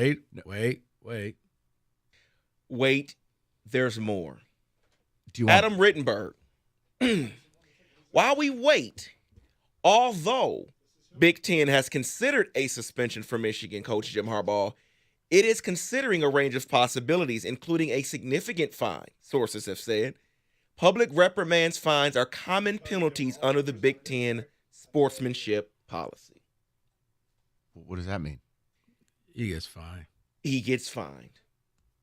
Wait, there's more. Do you want Adam Rittenberg While we wait, although Big Ten has considered a suspension for Michigan coach Jim Harbaugh, it is considering a range of possibilities, including a significant fine, sources have said. Public reprimands fines are common penalties under the Big Ten sportsmanship policy. What does that mean? He gets fined. He gets fined.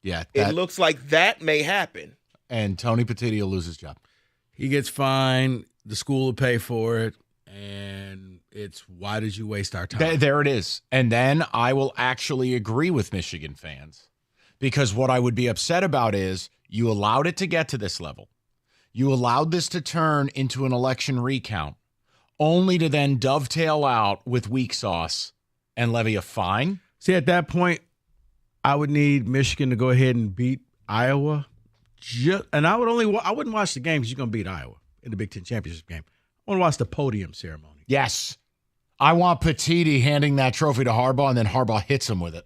Yeah. It looks like that may happen. And Tony Petitti will lose his job. He gets fined. The school will pay for it. And it's, why did you waste our time? There it is. And then I will actually agree with Michigan fans, because what I would be upset about is you allowed it to get to this level. You allowed this to turn into an election recount, only to then dovetail out with weak sauce and levy a fine. See, at that point, I would need Michigan to go ahead and beat Iowa. And I wouldn't watch the game because you're going to beat Iowa in the Big Ten championship game. I want to watch the podium ceremony. Yes. I want Petitti handing that trophy to Harbaugh, and then Harbaugh hits him with it.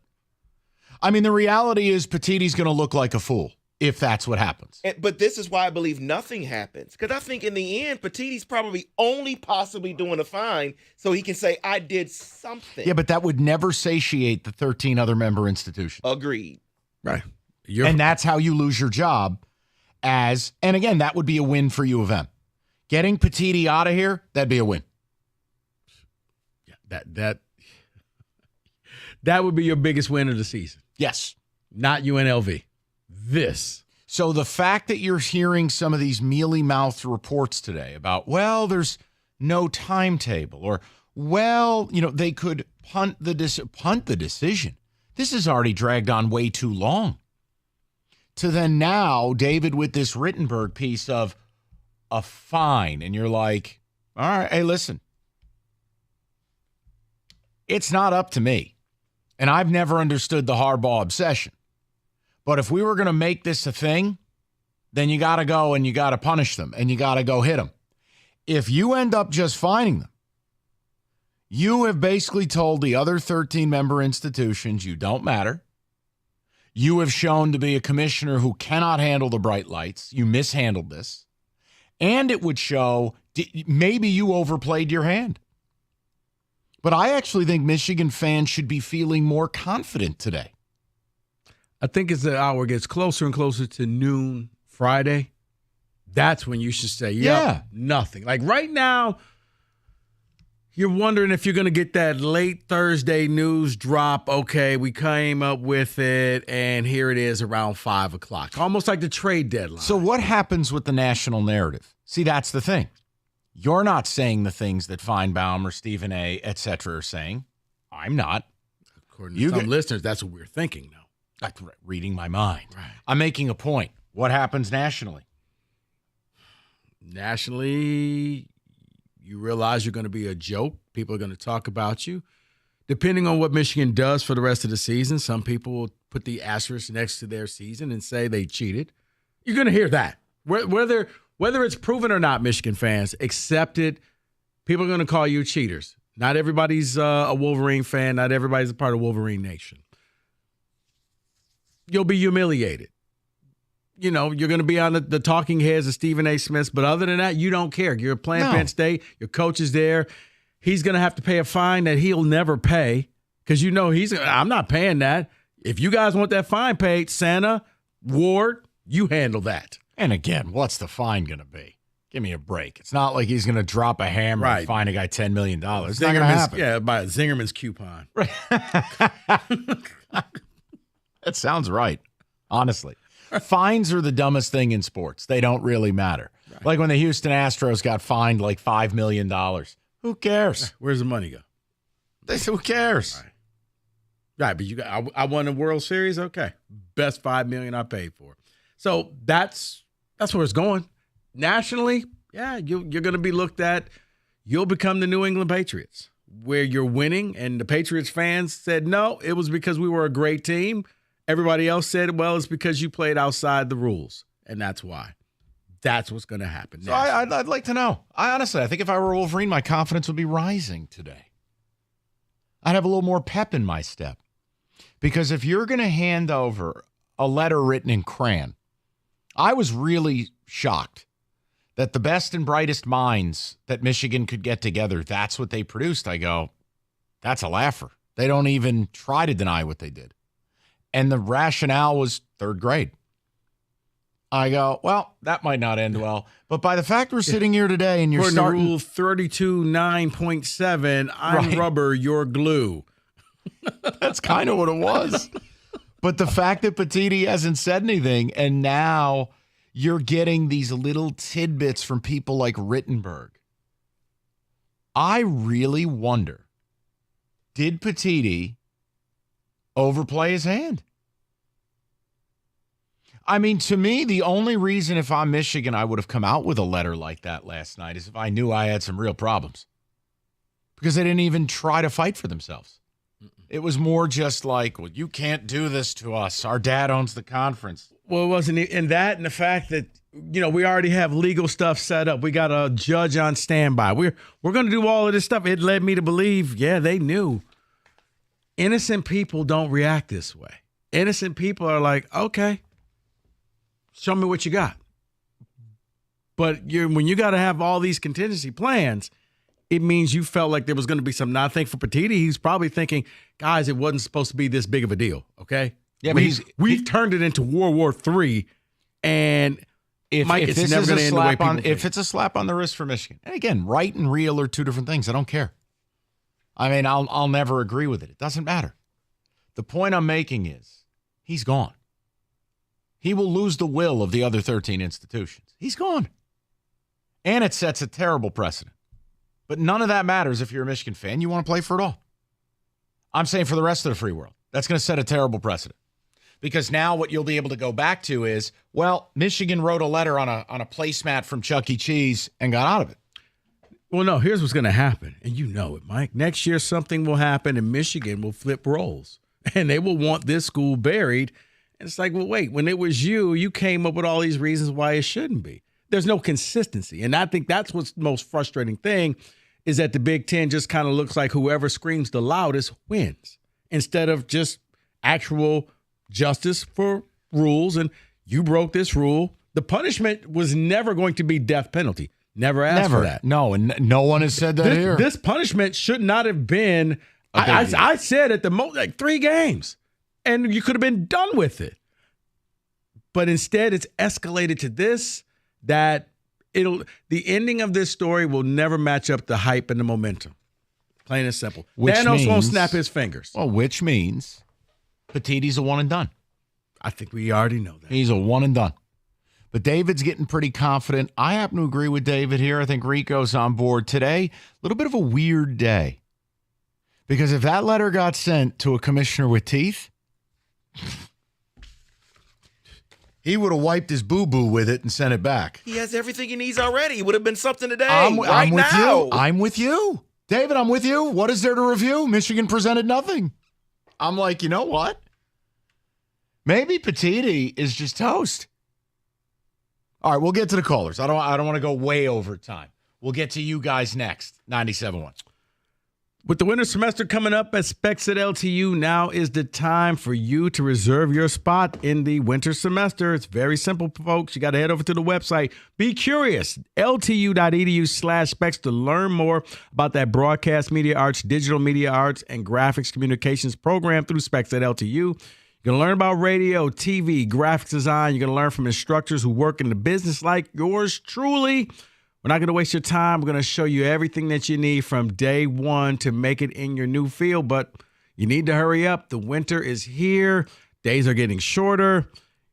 I mean, the reality is Petitti's going to look like a fool if that's what happens. But this is why I believe nothing happens. Because I think in the end, Petitti's probably only possibly doing a fine so he can say, I did something. Yeah, but that would never satiate the 13 other member institutions. Agreed. Right. And that's how you lose your job and again, that would be a win for U of M. Getting Petitti out of here, that'd be a win. Yeah, that would be your biggest win of the season. Yes. Not UNLV. This. So the fact that you're hearing some of these mealy-mouthed reports today about, well, there's no timetable, or, well, they could punt the decision. This has already dragged on way too long. To then now, David, with this Rittenberg piece of a fine, and you're like, all right, hey, listen, it's not up to me. And I've never understood the Harbaugh obsession. But if we were going to make this a thing, then you got to go and you got to punish them and you got to go hit them. If you end up just fining them, you have basically told the other 13 member institutions you don't matter. You have shown to be a commissioner who cannot handle the bright lights. You mishandled this. And it would show maybe you overplayed your hand. But I actually think Michigan fans should be feeling more confident today. I think as the hour gets closer and closer to noon Friday, that's when you should say, yeah, nothing. Like right now, you're wondering if you're going to get that late Thursday news drop. Okay, we came up with it, and here it is around 5 o'clock. Almost like the trade deadline. So what happens with the national narrative? See, that's the thing. You're not saying the things that Feinbaum or Stephen A., et cetera, are saying. I'm not. According to some listeners, that's what we're thinking now. Like reading my mind. Right. I'm making a point. What happens nationally? Nationally, you realize you're going to be a joke. People are going to talk about you. Depending on what Michigan does for the rest of the season, some people will put the asterisk next to their season and say they cheated. You're going to hear that. Whether it's proven or not, Michigan fans, accept it. People are going to call you cheaters. Not everybody's a Wolverine fan. Not everybody's a part of Wolverine Nation. You'll be humiliated. You're going to be on the talking heads of Stephen A. Smith, but other than that, you don't care. You're playing Penn State. Your coach is there. He's going to have to pay a fine that he'll never pay because I'm not paying that. If you guys want that fine paid, Santa, Ward, you handle that. And again, what's the fine going to be? Give me a break. It's not like he's going to drop a hammer and fine a guy $10 million. It's not going to happen. Yeah, by Zingerman's coupon. Right. That sounds right, honestly. Fines are the dumbest thing in sports. They don't really matter. Right. Like when the Houston Astros got fined like $5 million. Who cares? Where's the money go? Who cares? Right, but I won a World Series. Okay, best $5 million I paid for. So that's where it's going. Nationally, yeah, you're going to be looked at. You'll become the New England Patriots, where you're winning, and the Patriots fans said, no, it was because we were a great team. Everybody else said, well, it's because you played outside the rules, and that's why. That's what's going to happen. So I'd like to know. I think if I were Wolverine, my confidence would be rising today. I'd have a little more pep in my step. Because if you're going to hand over a letter written in crayon, I was really shocked that the best and brightest minds that Michigan could get together, that's what they produced. I go, that's a laugher. They don't even try to deny what they did. And the rationale was third grade. I go, well, that might not end well. But by the fact we're sitting here today and you're According to starting... Rule 32.9.7, I'm Right. rubber, you're glue. That's kind of what it was. But the fact that Petiti hasn't said anything, and now you're getting these little tidbits from people like Rittenberg. I really wonder, did Petiti overplay his hand? I mean, to me, the only reason if I'm Michigan I would have come out with a letter like that last night is if I knew I had some real problems. Because they didn't even try to fight for themselves. It was more just like, well, you can't do this to us. Our dad owns the conference. Well, it wasn't in that and the fact that, we already have legal stuff set up. We got a judge on standby. We're going to do all of this stuff. It led me to believe, they knew. Innocent people don't react this way. Innocent people are like, okay, show me what you got. But when you got to have all these contingency plans, it means you felt like there was going to be some. Now, I think for Petiti, he's probably thinking, guys, it wasn't supposed to be this big of a deal, okay? Yeah, but we've turned it into World War III, and Mike, it's never going to end the way people think. If it's a slap on the wrist for Michigan, and again, right and real are two different things. I don't care. I mean, I'll never agree with it. It doesn't matter. The point I'm making is he's gone. He will lose the will of the other 13 institutions. He's gone. And it sets a terrible precedent. But none of that matters if you're a Michigan fan. You want to play for it all. I'm saying for the rest of the free world, that's going to set a terrible precedent. Because now what you'll be able to go back to is, well, Michigan wrote a letter on a placemat from Chuck E. Cheese and got out of it. Well, no, here's what's going to happen. And you know it, Mike. Next year, something will happen and Michigan will flip roles. And they will want this school buried. And it's like, well, wait, when it was you came up with all these reasons why it shouldn't be. There's no consistency. And I think that's what's the most frustrating thing is that the Big Ten just kind of looks like whoever screams the loudest wins instead of just actual justice for rules. And you broke this rule. The punishment was never going to be death penalty. Never asked for that. No, and no one has said that here. This punishment should not have been, I said at the most, like 3 games. And you could have been done with it. But instead, it's escalated to this, that the ending of this story will never match up the hype and the momentum. Plain and simple. Thanos won't snap his fingers. Well, which means Petiti's a one and done. I think we already know that. He's a one and done. But David's getting pretty confident. I happen to agree with David here. I think Rico's on board today. A little bit of a weird day. Because if that letter got sent to a commissioner with teeth, he would have wiped his boo-boo with it and sent it back. He has everything he needs already. It would have been something today. I'm with now. you. I'm with you. David, I'm with you. What is there to review? Michigan presented nothing. I'm like, you know what? Maybe Petiti is just toast. All right, we'll get to the callers. I don't want to go way over time. We'll get to you guys next. 97.1. With the winter semester coming up at Specs at LTU, now is the time for you to reserve your spot in the winter semester. It's very simple, folks. You got to head over to the website. Be curious, ltu.edu/specs to learn more about that broadcast media arts, digital media arts, and graphics communications program through Specs at LTU. You're going to learn about radio, TV, graphics design. You're going to learn from instructors who work in the business like yours truly. We're not going to waste your time. We're going to show you everything that you need from day one to make it in your new field. But you need to hurry up. The winter is here. Days are getting shorter.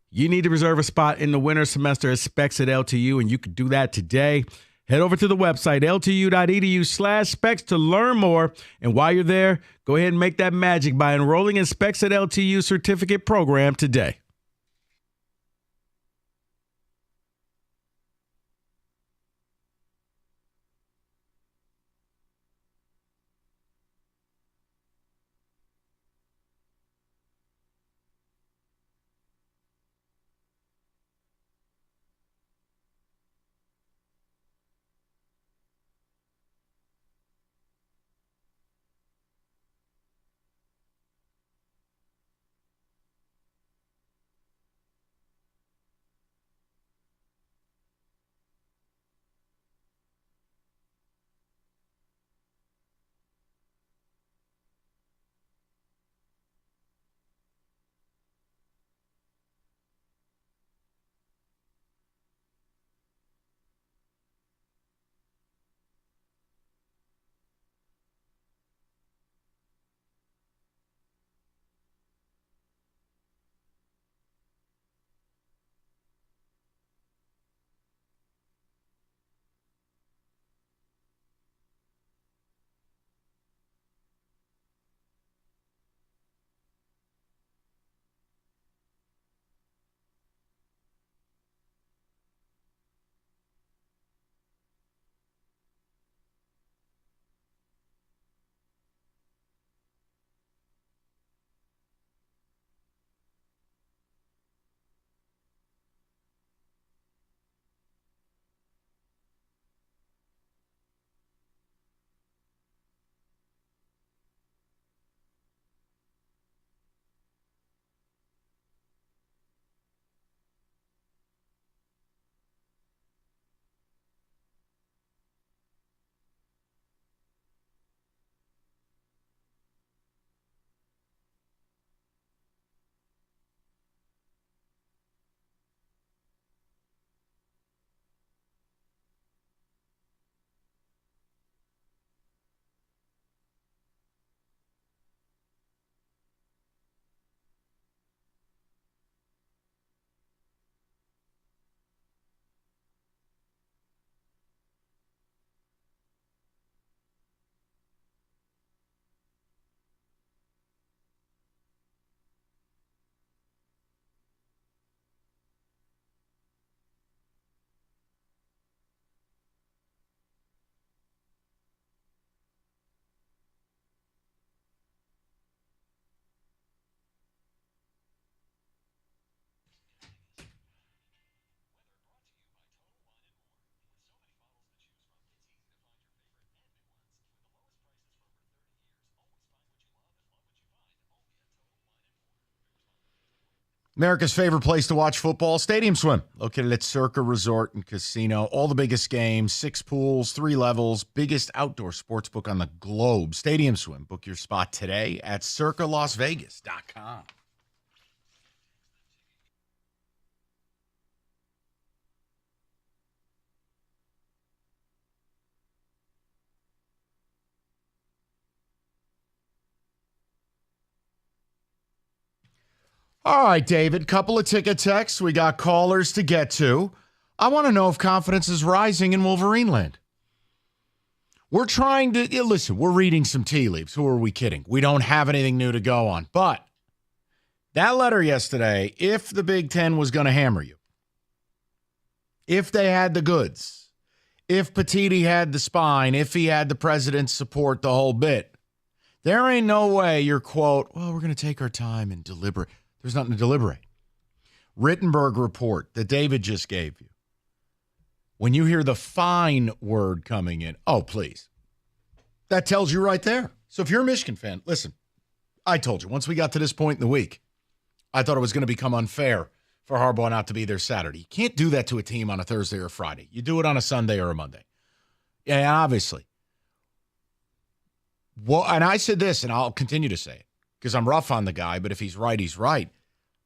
You need to reserve a spot in the winter semester at Specs at LTU, and you can do that today. Head over to the website, ltu.edu/specs to learn more. And while you're there, go ahead and make that magic by enrolling in Specs at LTU certificate program today. America's favorite place to watch football, Stadium Swim, located at Circa Resort and Casino. All the biggest games, 6 pools, 3 levels, biggest outdoor sports book on the globe. Stadium Swim. Book your spot today at circalasvegas.com. All right, David, couple of ticket texts. We got callers to get to. I want to know if confidence is rising in Wolverine land. We're trying to, listen, we're reading some tea leaves. Who are we kidding? We don't have anything new to go on. But that letter yesterday, if the Big Ten was going to hammer you, if they had the goods, if Petitti had the spine, if he had the president's support, the whole bit, there ain't no way you're, quote, well, we're going to take our time and deliberate. There's nothing to deliberate. Rittenberg report that David just gave you. When you hear the fine word coming in, oh, please. That tells you right there. So if you're a Michigan fan, listen, I told you, once we got to this point in the week, I thought it was going to become unfair for Harbaugh not to be there Saturday. You can't do that to a team on a Thursday or a Friday. You do it on a Sunday or a Monday. Yeah, obviously. Well, and I said this, and I'll continue to say it, because I'm rough on the guy, but if he's right, he's right.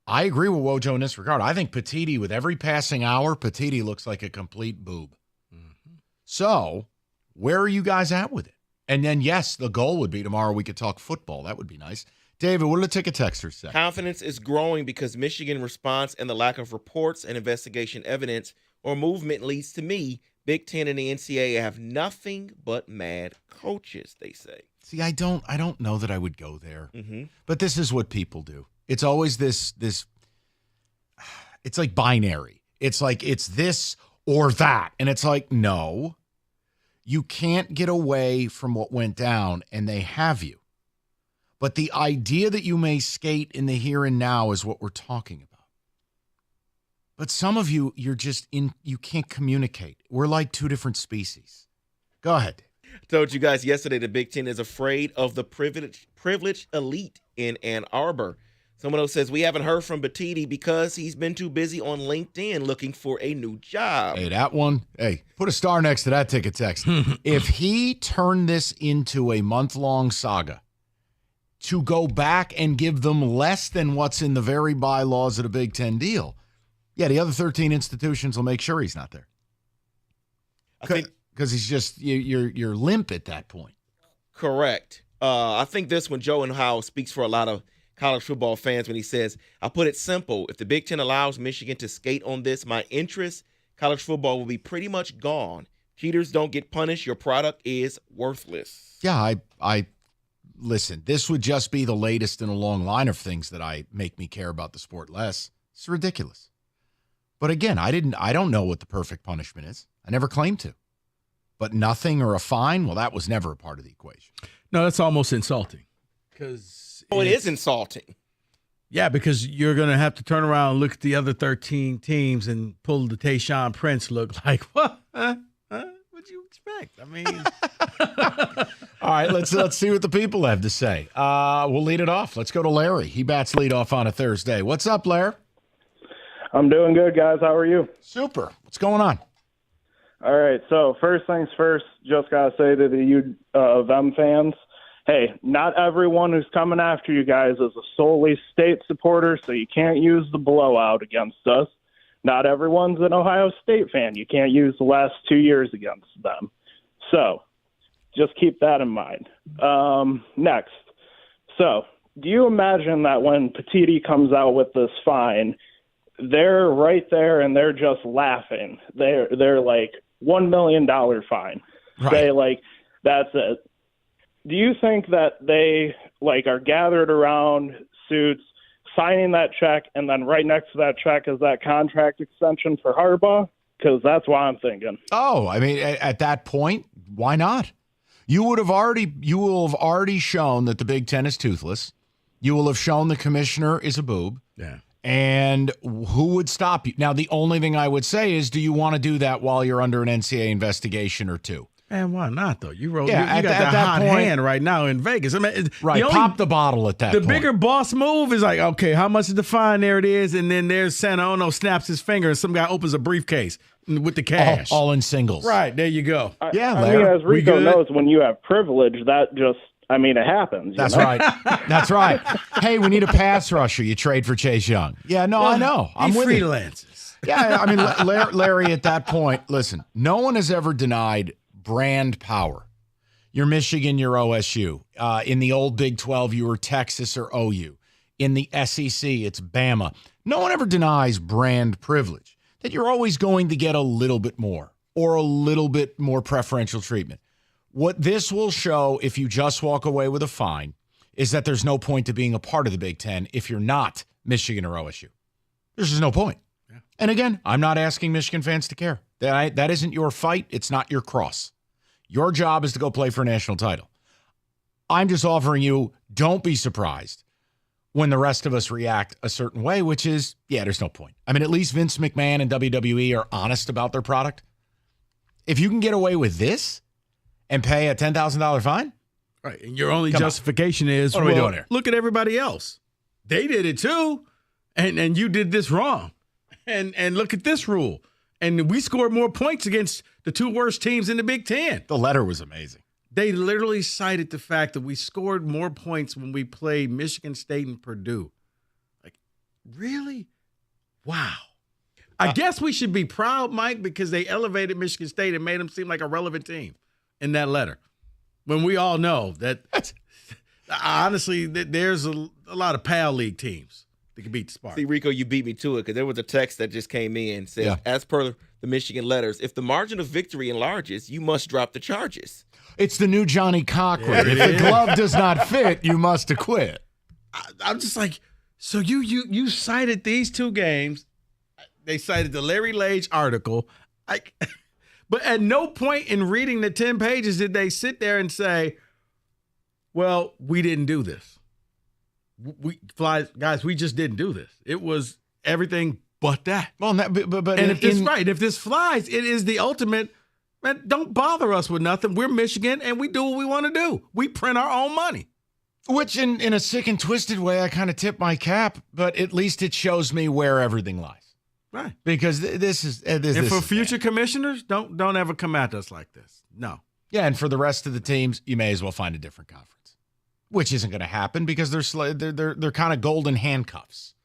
I agree with Wojo in this regard. I think Petitti, with every passing hour, Petitti looks like a complete boob. Mm-hmm. So, where are you guys at with it? And then, yes, the goal would be tomorrow we could talk football. That would be nice. David, what do the ticket texters say? Confidence is growing because Michigan response and the lack of reports and investigation evidence or movement leads to me. Big Ten and the NCAA have nothing but mad coaches, they say. See, I don't know that I would go there. Mm-hmm. But this is what people do. It's always this it's like binary. It's like it's this or that. And it's like, no, you can't get away from what went down, and they have you. But the idea that you may skate in the here and now is what we're talking about. But some of you, you can't communicate. We're like two different species. Go ahead. I told you guys yesterday the Big Ten is afraid of the privileged elite in Ann Arbor. Someone else says, we haven't heard from Petitti because he's been too busy on LinkedIn looking for a new job. Hey, that one. Hey, put a star next to that ticket text. If he turned this into a month-long saga to go back and give them less than what's in the very bylaws of the Big Ten deal, yeah, the other 13 institutions will make sure he's not there. Because he's just, you're limp at that point. Correct. I think this one, Joe and Howe, speaks for a lot of college football fans when he says, I'll put it simple. If the Big Ten allows Michigan to skate on this, my interest, college football will be pretty much gone. Cheaters don't get punished. Your product is worthless. Yeah, I listen, this would just be the latest in a long line of things that make me care about the sport less. It's ridiculous. But again, I don't know what the perfect punishment is. I never claimed to. But nothing or a fine, well, that was never a part of the equation. No, that's almost insulting. It is insulting. Yeah, because you're going to have to turn around and look at the other 13 teams and pull the Tayshaun Prince look like, what? What'd you expect? I mean. All right, let's see what the people have to say. We'll lead it off. Let's go to Larry. He bats lead off on a Thursday. What's up, Larry? I'm doing good, guys. How are you? Super. What's going on? All right, so first things first, just got to say to the them fans, hey, not everyone who's coming after you guys is a solely state supporter, so you can't use the blowout against us. Not everyone's an Ohio State fan. You can't use the last 2 years against them. So just keep that in mind. Next, so do you imagine that when Petitti comes out with this fine, they're right there and they're just laughing. They're like, $1 million fine. Right. Say, like, that's it. Do you think that they, like, are gathered around suits, signing that check, and then right next to that check is that contract extension for Harbaugh? Because that's what I'm thinking. Oh, I mean, at that point, why not? You will have already shown that the Big Ten is toothless. You will have shown the commissioner is a boob. Yeah. And who would stop you? Now, the only thing I would say is, do you want to do that while you're under an NCAA investigation or two? Man, why not though? You got at that that hot point- hand right now in Vegas. I mean, Pop the bottle at that The point. bigger boss move is like, okay, how much is the fine? There it is, and then there's Santana snaps his finger, and some guy opens a briefcase with the cash. all in singles. Right there, you go. I Larry, mean, as Rico good? knows, when you have privilege, that just, I mean, it happens. you That's know? right. That's right. Hey, we need a pass rusher. You trade for Chase Young. Yeah, no, I know. I'm He with you. freelances. Yeah, I mean, Larry, at that point, listen, no one has ever denied brand power. You're Michigan, you're OSU. In the old Big 12, you were Texas or OU. In the SEC, it's Bama. No one ever denies brand privilege, that you're always going to get a little bit more or a little bit more preferential treatment. What this will show, if you just walk away with a fine, is that there's no point to being a part of the Big Ten if you're not Michigan or OSU. There's just no point. Yeah. And again, I'm not asking Michigan fans to care. That isn't your fight. It's not your cross. Your job is to go play for a national title. I'm just offering you, don't be surprised when the rest of us react a certain way, which is, there's no point. I mean, at least Vince McMahon and WWE are honest about their product. If you can get away with this and pay a $10,000 fine, Right, and your only justification is, what are we doing here? Look at everybody else. They did it too, and you did this wrong. And look at this rule. And we scored more points against the two worst teams in the Big Ten. the letter was amazing. They literally cited the fact that we scored more points when we played Michigan State and Purdue. Like, really? Wow. I guess we should be proud, Mike, because they elevated Michigan State and made them seem like a relevant team in that letter. When we all know that, honestly, there's a lot of PAL League teams that can beat the Spartans. See, Rico, you beat me to it because there was a text that just came in said, Yeah. as per the Michigan letters, if the margin of victory enlarges, you must drop the charges. It's the new Johnny Cochran. If the glove does not fit, you must acquit. I'm just like, so you cited these two games. They cited the Larry Lage article. But at no point in reading the 10 pages did they sit there and say, well, we didn't do this. Guys, we just didn't do this. It was everything but that. Well, but And if this flies, it is the ultimate. Man, don't bother us with nothing. We're Michigan, and we do what we want to do. We print our own money. Which, in a sick and twisted way, I kind of tip my cap, but at least it shows me where everything lies. Right. Because this is And this for is future commissioners, don't ever come at us like this. No. Yeah, and for the rest of the teams, you may as well find a different conference, which isn't going to happen because they're kind of golden handcuffs.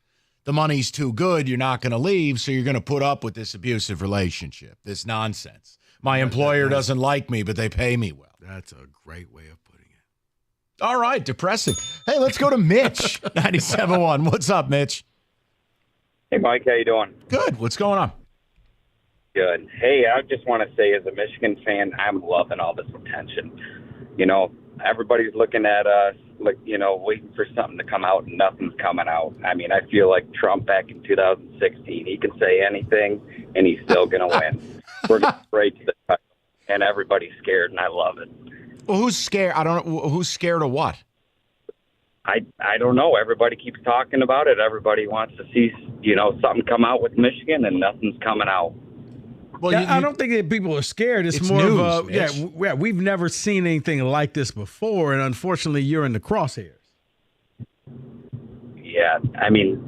The money's too good, you're not going to leave, so you're going to put up with this abusive relationship, this nonsense. My employer doesn't like me, but they pay me well. That's a great way of putting it. All right, depressing. Hey, let's go to Mitch, 97.1. What's up, Mitch? Hey, Mike, how you doing? Good. What's going on? Good. Hey, I just want to say, as a Michigan fan, I'm loving all this attention. You know, everybody's looking at us, waiting for something to come out, and nothing's coming out. I mean, I feel like Trump back in 2016. He can say anything, and he's still going to win. We're going straight to the title, and everybody's scared, and I love it. Well, who's scared? I don't know. Who's scared of what? I don't know. Everybody keeps talking about it. Everybody wants to see, something come out with Michigan, and nothing's coming out. Well, I don't think that people are scared. It's more news, of a Mitch. we've never seen anything like this before, and unfortunately, you're in the crosshairs. Yeah, I mean,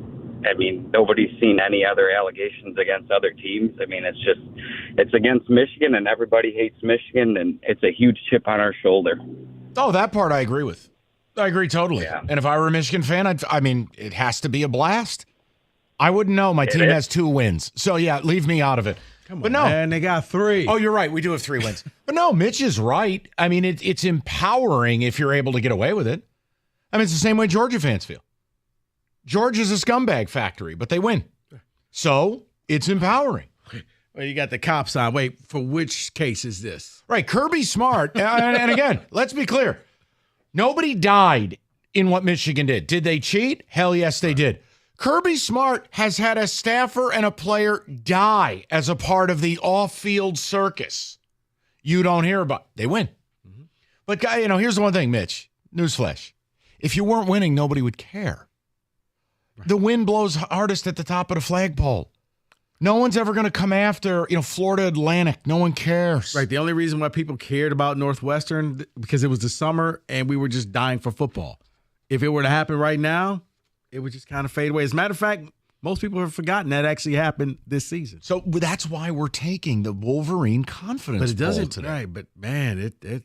nobody's seen any other allegations against other teams. I mean, it's against Michigan, and everybody hates Michigan, and it's a huge chip on our shoulder. Oh, that part I agree with. I agree totally. Yeah. And if I were a Michigan fan, it has to be a blast. I wouldn't know. My team has 2 wins. So, yeah, leave me out of it. Come But on, no. man, they got 3. Oh, you're right. We do have 3 wins. But no, Mitch is right. I mean, it's empowering if you're able to get away with it. I mean, it's the same way Georgia fans feel. Georgia's a scumbag factory, but they win. So it's empowering. Well, you got the cops on. Wait, for which case is this? Right. Kirby Smart. And again, let's be clear. Nobody died in what Michigan did. Did they cheat? Hell yes, they did. Kirby Smart has had a staffer and a player die as a part of the off-field circus. You don't hear about. They win. Mm-hmm. But, here's the one thing, Mitch. Newsflash. If you weren't winning, nobody would care. Right. The wind blows hardest at the top of the flagpole. No one's ever going to come after, Florida Atlantic. No one cares. Right. The only reason why people cared about Northwestern, because it was the summer and we were just dying for football. If it were to happen right now, it would just kind of fade away. As a matter of fact, most people have forgotten that actually happened this season. So that's why we're taking the Wolverine Confidence But it doesn't today. right. But man, it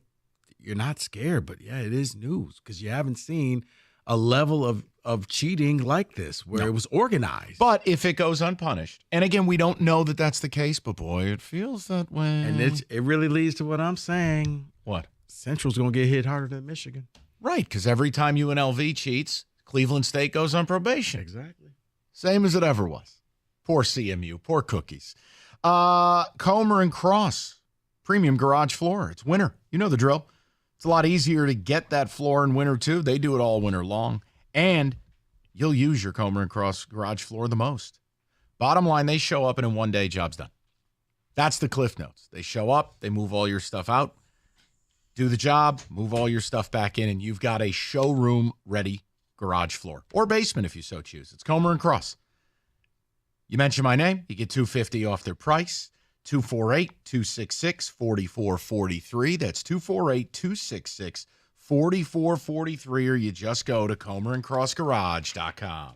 you're not scared. But yeah, it is news because you haven't seen a level of cheating like this where it was organized. But if it goes unpunished, and again, we don't know that that's the case, but boy, it feels that way. And it really leads to what I'm saying. What? Central's going to get hit harder than Michigan. Right, because every time UNLV cheats, Cleveland State goes on probation. Exactly. Same as it ever was. Poor CMU, poor cookies. Comer and Cross, premium garage floor. It's winter. You know the drill. It's a lot easier to get that floor in winter, too. They do it all winter long. And you'll use your Comer and Cross garage floor the most. Bottom line, they show up and in one day, job's done. That's the Cliff Notes. They show up, they move all your stuff out, do the job, move all your stuff back in, and you've got a showroom-ready garage floor. Or basement if you so choose. It's Comer and Cross. You mention my name, you get $250 off their price. 248-266-4443. That's 248-266-4443, or you just go to ComerandCrossGarage.com.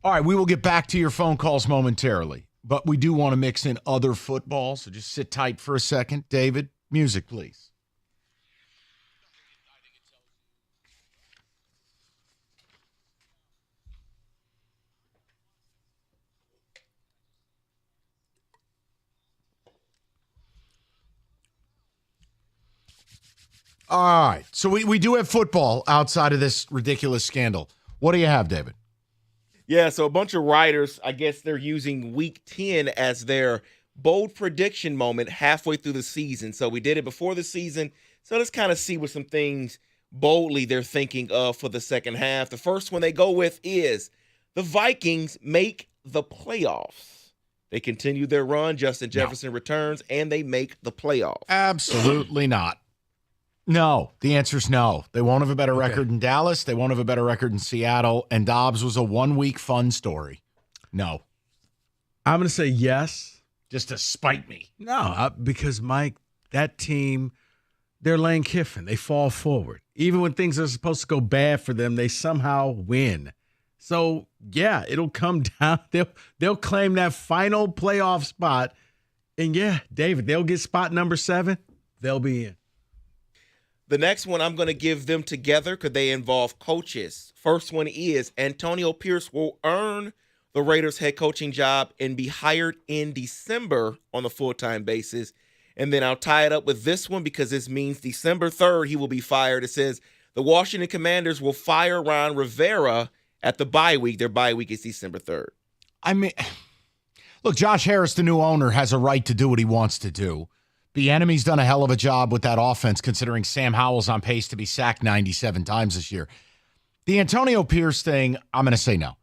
All right, we will get back to your phone calls momentarily, but we do want to mix in other football, so just sit tight for a second. David, music, please. All right. So we do have football outside of this ridiculous scandal. What do you have, David? Yeah, so a bunch of writers, I guess they're using week 10 as their bold prediction moment halfway through the season. So we did it before the season. So let's kind of see what some things boldly they're thinking of for the second half. The first one they go with is the Vikings make the playoffs. They continue their run. Justin Jefferson returns, and they make the playoffs. Absolutely not. No. The answer is no. They won't have a better record in Dallas. They won't have a better record in Seattle. And Dobbs was a 1-week fun story. No. I'm going to say yes. Just to spite me. No, because, Mike, that team, they're Lane Kiffin. They fall forward. Even when things are supposed to go bad for them, they somehow win. So, yeah, it'll come down. They'll claim that final playoff spot. And, yeah, David, they'll get spot number 7. They'll be in. The next one I'm going to give them together because they involve coaches. First one is Antonio Pierce will earn the Raiders head coaching job and be hired in December on a full-time basis. And then I'll tie it up with this one because this means December 3rd he will be fired. It says the Washington Commanders will fire Ron Rivera at the bye week. Their bye week is December 3rd. I mean, look, Josh Harris, the new owner, has a right to do what he wants to do. Bieniemy's done a hell of a job with that offense, considering Sam Howell's on pace to be sacked 97 times this year. The Antonio Pierce thing, I'm going to say no.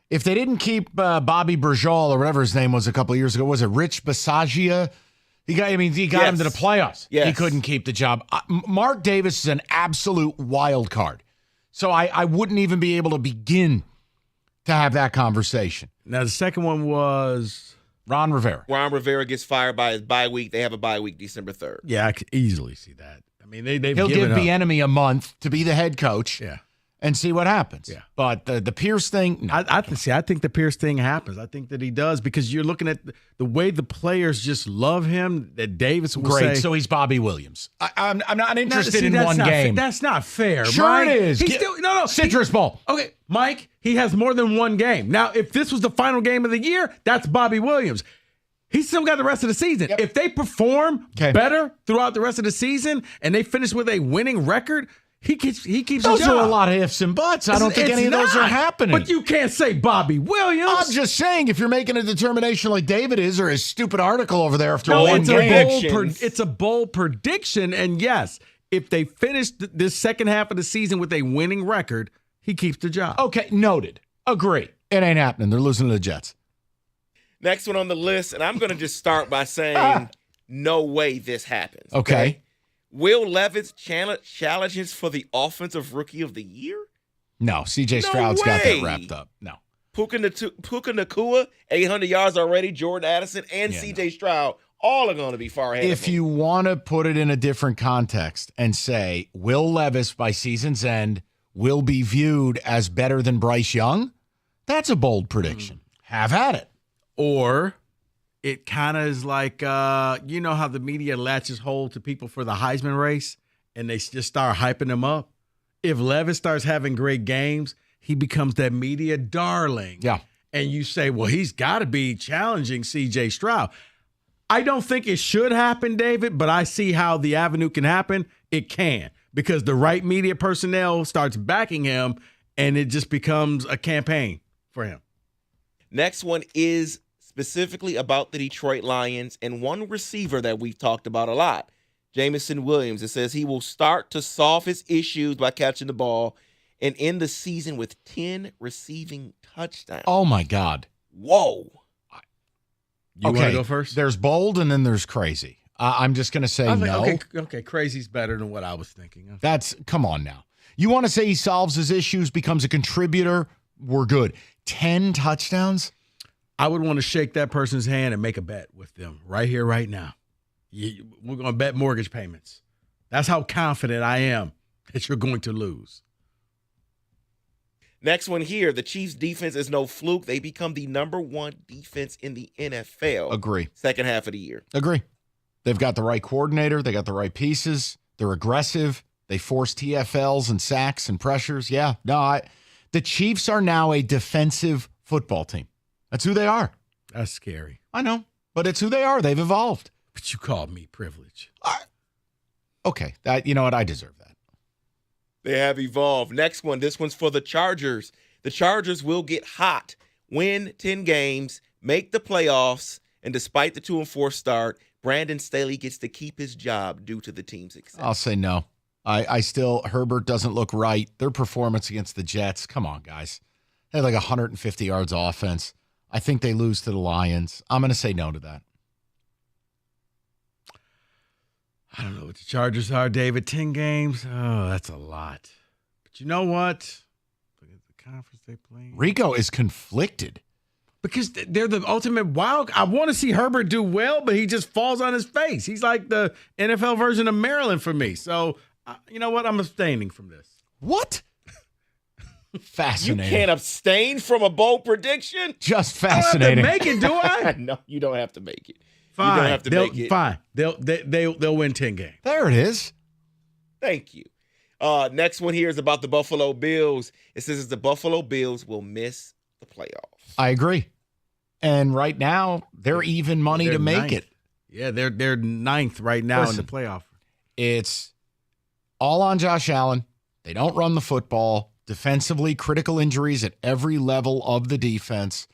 If they didn't keep Bobby Bergeau or whatever his name was a couple of years ago, was it Rich Bisaccia? He got him to the playoffs. Yes. He couldn't keep the job. Mark Davis is an absolute wild card. So I wouldn't even be able to begin to have that conversation. Now, the second one was Ron Rivera. Ron Rivera gets fired by his bye week. They have a bye week December 3rd. Yeah, I could easily see that. I mean, they've He'll give given up. Bieniemy a month to be the head coach. Yeah. And see what happens. Yeah. But the Pierce thing, no. I think the Pierce thing happens. I think that he does because you're looking at the way the players just love him. That Davis will Great. say, So he's Bobby Williams. I'm not interested See, in that's one not game. That's not fair. Sure Mike. it is. He's still no. Citrus Bowl. Okay, Mike. He has more than one game. Now, if this was the final game of the year, that's Bobby Williams. He's still got the rest of the season. Yep. If they perform Okay. better throughout the rest of the season and they finish with a winning record, he keeps Those the job. are a lot of ifs and buts. I don't think It's any of those are not. happening. But you can't say Bobby Williams. I'm just saying, if you're making a determination like David is, or his stupid article over there after No, one it's game. it's a bold prediction. And yes, if they finish this second half of the season with a winning record, he keeps the job. Okay, noted. Agree. It ain't happening. They're losing to the Jets. Next one on the list, and I'm going to just start by saying no way this happens. Okay. Will Levis challenges for the Offensive Rookie of the Year? No, C.J. No Stroud's got that way. wrapped up. No. Puka Nacua, 800 yards already. Jordan Addison and C.J. Stroud all are going to be far ahead. If of him. you want to put it in a different context and say Will Levis by season's end will be viewed as better than Bryce Young, that's a bold prediction. Have at it. Or it kind of is like, you know how the media latches hold to people for the Heisman race and they just start hyping them up? If Levis starts having great games, he becomes that media darling. Yeah. And you say, well, he's got to be challenging C.J. Stroud. I don't think it should happen, David, but I see how the avenue can happen. It can, because the right media personnel starts backing him and it just becomes a campaign for him. Next one is specifically about the Detroit Lions and one receiver that we've talked about a lot, Jameson Williams. It says he will start to solve his issues by catching the ball and end the season with 10 receiving touchdowns. Oh, my God. Whoa. You want to go first? There's bold and then there's crazy. I'm just going to say no. Okay, crazy's better than what I was thinking. Come on now. You want to say he solves his issues, becomes a contributor, we're good. 10 touchdowns? I would want to shake that person's hand and make a bet with them right here, right now. We're going to bet mortgage payments. That's how confident I am that you're going to lose. Next one here, the Chiefs' defense is no fluke. They become the number one defense in the NFL. Agree. Second half of the year. Agree. They've got the right coordinator. They got the right pieces. They're aggressive. They force TFLs and sacks and pressures. Yeah. No, the Chiefs are now a defensive football team. That's who they are. That's scary. I know, but it's who they are. They've evolved. But you called me privileged. Okay, that you know what? I deserve that. They have evolved. Next one. This one's for the Chargers. The Chargers will get hot, win 10 games, make the playoffs, and despite the 2-4 start, Brandon Staley gets to keep his job due to the team's success. I'll say no. I still, Herbert doesn't look right. Their performance against the Jets, come on, guys. They had like 150 yards offense. I think they lose to the Lions. I'm going to say no to that. I don't know what the Chargers are, David. 10 games? Oh, that's a lot. But you know what? Look at the conference they play. Rico is conflicted. Because they're the ultimate wild. I want to see Herbert do well, but he just falls on his face. He's like the NFL version of Maryland for me. So, you know what? I'm abstaining from this. What? Fascinating. You can't abstain from a bold prediction? Just I don't fascinating. have to make it, do I? No, you don't have to make it. Fine. You don't have to make it. Fine. They'll win 10 games. There it is. Thank you. Next one here is about the Buffalo Bills. It says the Buffalo Bills will miss the playoffs. I agree. And right now, they're even money They're to make ninth. it. Yeah, they're ninth right now Listen, in the playoff. It's all on Josh Allen. They don't run the football. Defensively, critical injuries at every level of the defense.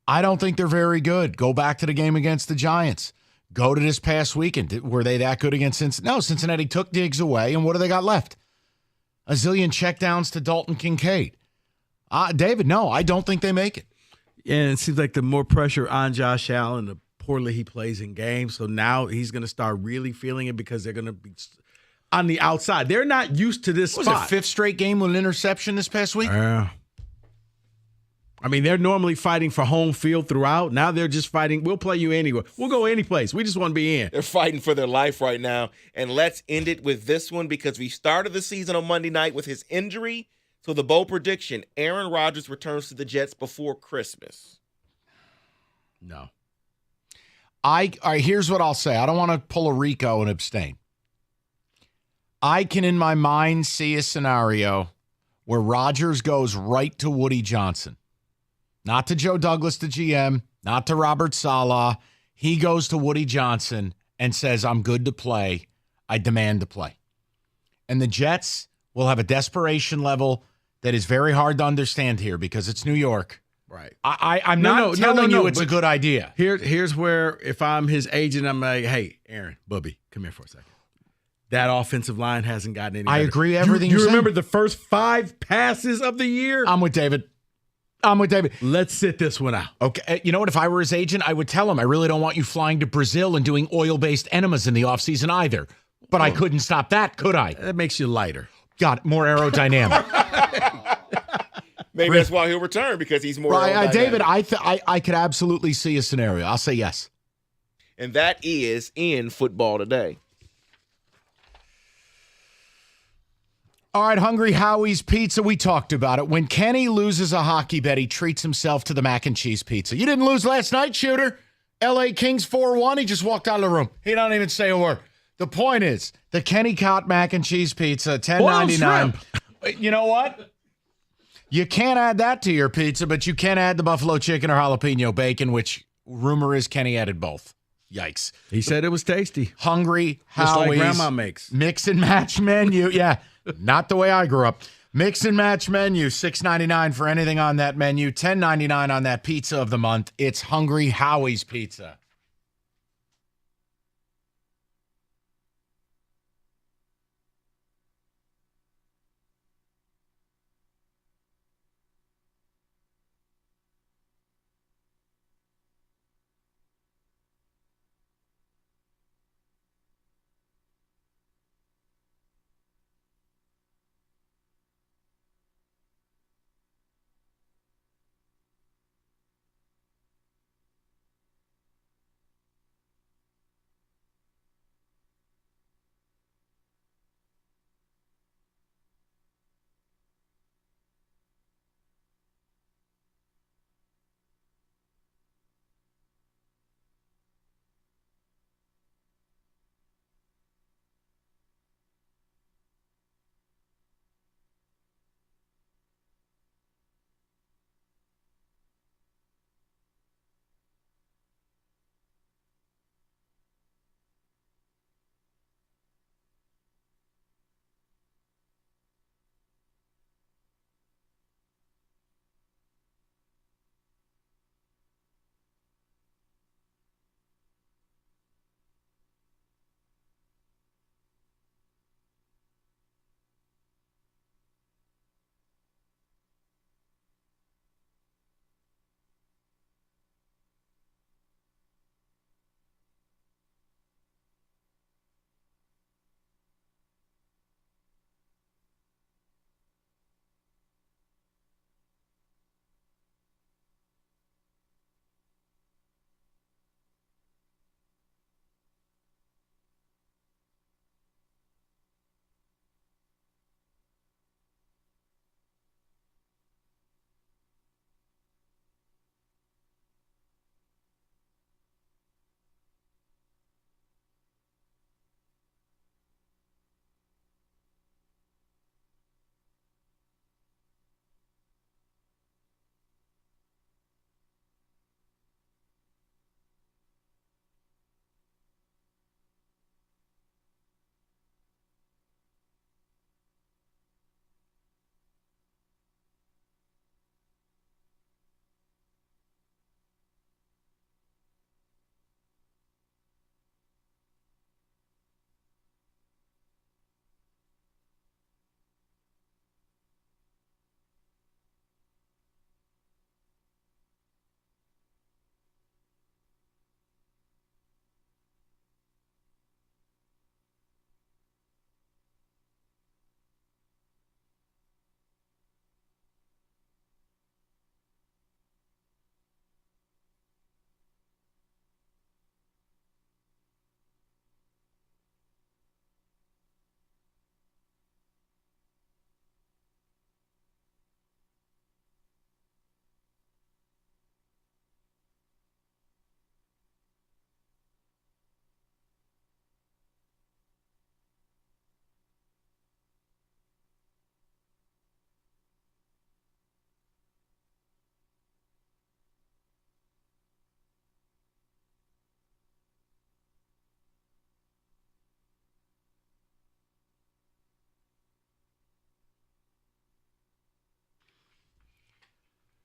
I don't think they're very good. Go back to the game against the Giants. Go to this past weekend. Were they that good against Cincinnati? No, Cincinnati took Diggs away, and what do they got left? A zillion checkdowns to Dalton Kincaid. David, no, I don't think they make it. And it seems like the more pressure on Josh Allen, the poorly he plays in games. So now he's going to start really feeling it because they're going to be on the outside. They're not used to this Was spot. it fifth straight game with an interception this past week? Yeah. I mean, they're normally fighting for home field throughout. Now they're just fighting. We'll play you anywhere. We'll go any place. We just want to be in. They're fighting for their life right now. And let's end it with this one because we started the season on Monday night with his injury. So the bold prediction, Aaron Rodgers returns to the Jets before Christmas. No. All right, here's what I'll say. I don't want to pull a Rico and abstain. I can, in my mind, see a scenario where Rodgers goes right to Woody Johnson. Not to Joe Douglas, the GM, not to Robert Saleh. He goes to Woody Johnson and says, I'm good to play. I demand to play. And the Jets will have a desperation level that is very hard to understand here because it's New York. Right. I'm not telling you it's a good idea. Here's where, if I'm his agent, I'm like, hey, Aaron, Bubby, come here for a second. That offensive line hasn't gotten any better. I agree everything you you're remember saying. the first 5 passes of the year? I'm with David. Let's sit this one out. Okay. You know what? If I were his agent, I would tell him, I really don't want you flying to Brazil and doing oil-based enemas in the offseason either. But I couldn't stop that, could I? That makes you lighter. Got more aerodynamic. Maybe that's why he'll return because he's more aerodynamic. David, I could absolutely see a scenario. I'll say yes. And that is in football today. All right, Hungry Howie's Pizza. We talked about it. When Kenny loses a hockey bet, he treats himself to the mac and cheese pizza. You didn't lose last night, Shooter. L.A. Kings 4-1. He just walked out of the room. He don't even say a word. The point is, the Kenny Cott mac and cheese pizza, $10.99. You know what? You can't add that to your pizza, but you can add the buffalo chicken or jalapeno bacon, which rumor is Kenny added both. Yikes. He said it was tasty. Hungry Just Howie's like Grandma makes. mix and match menu. Yeah, not the way I grew up. Mix and match menu, $6.99 for anything on that menu, $10.99 on that pizza of the month. It's Hungry Howie's Pizza.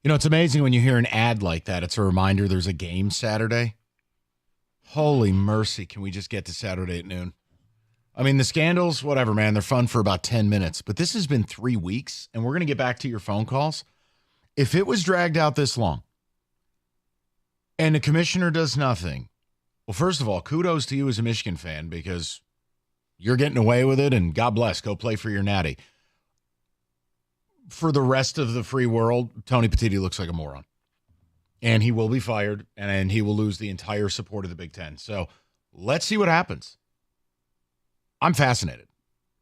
You know, it's amazing when you hear an ad like that. It's a reminder there's a game Saturday. Holy mercy, can we just get to Saturday at noon? I mean, the scandals, whatever, man, they're fun for about 10 minutes. But this has been 3 weeks, and we're going to get back to your phone calls. If it was dragged out this long and the commissioner does nothing, well, first of all, kudos to you as a Michigan fan because you're getting away with it, and God bless, go play for your natty. For the rest of the free world, Tony Petitti looks like a moron. And he will be fired, and he will lose the entire support of the Big Ten. So let's see what happens. I'm fascinated.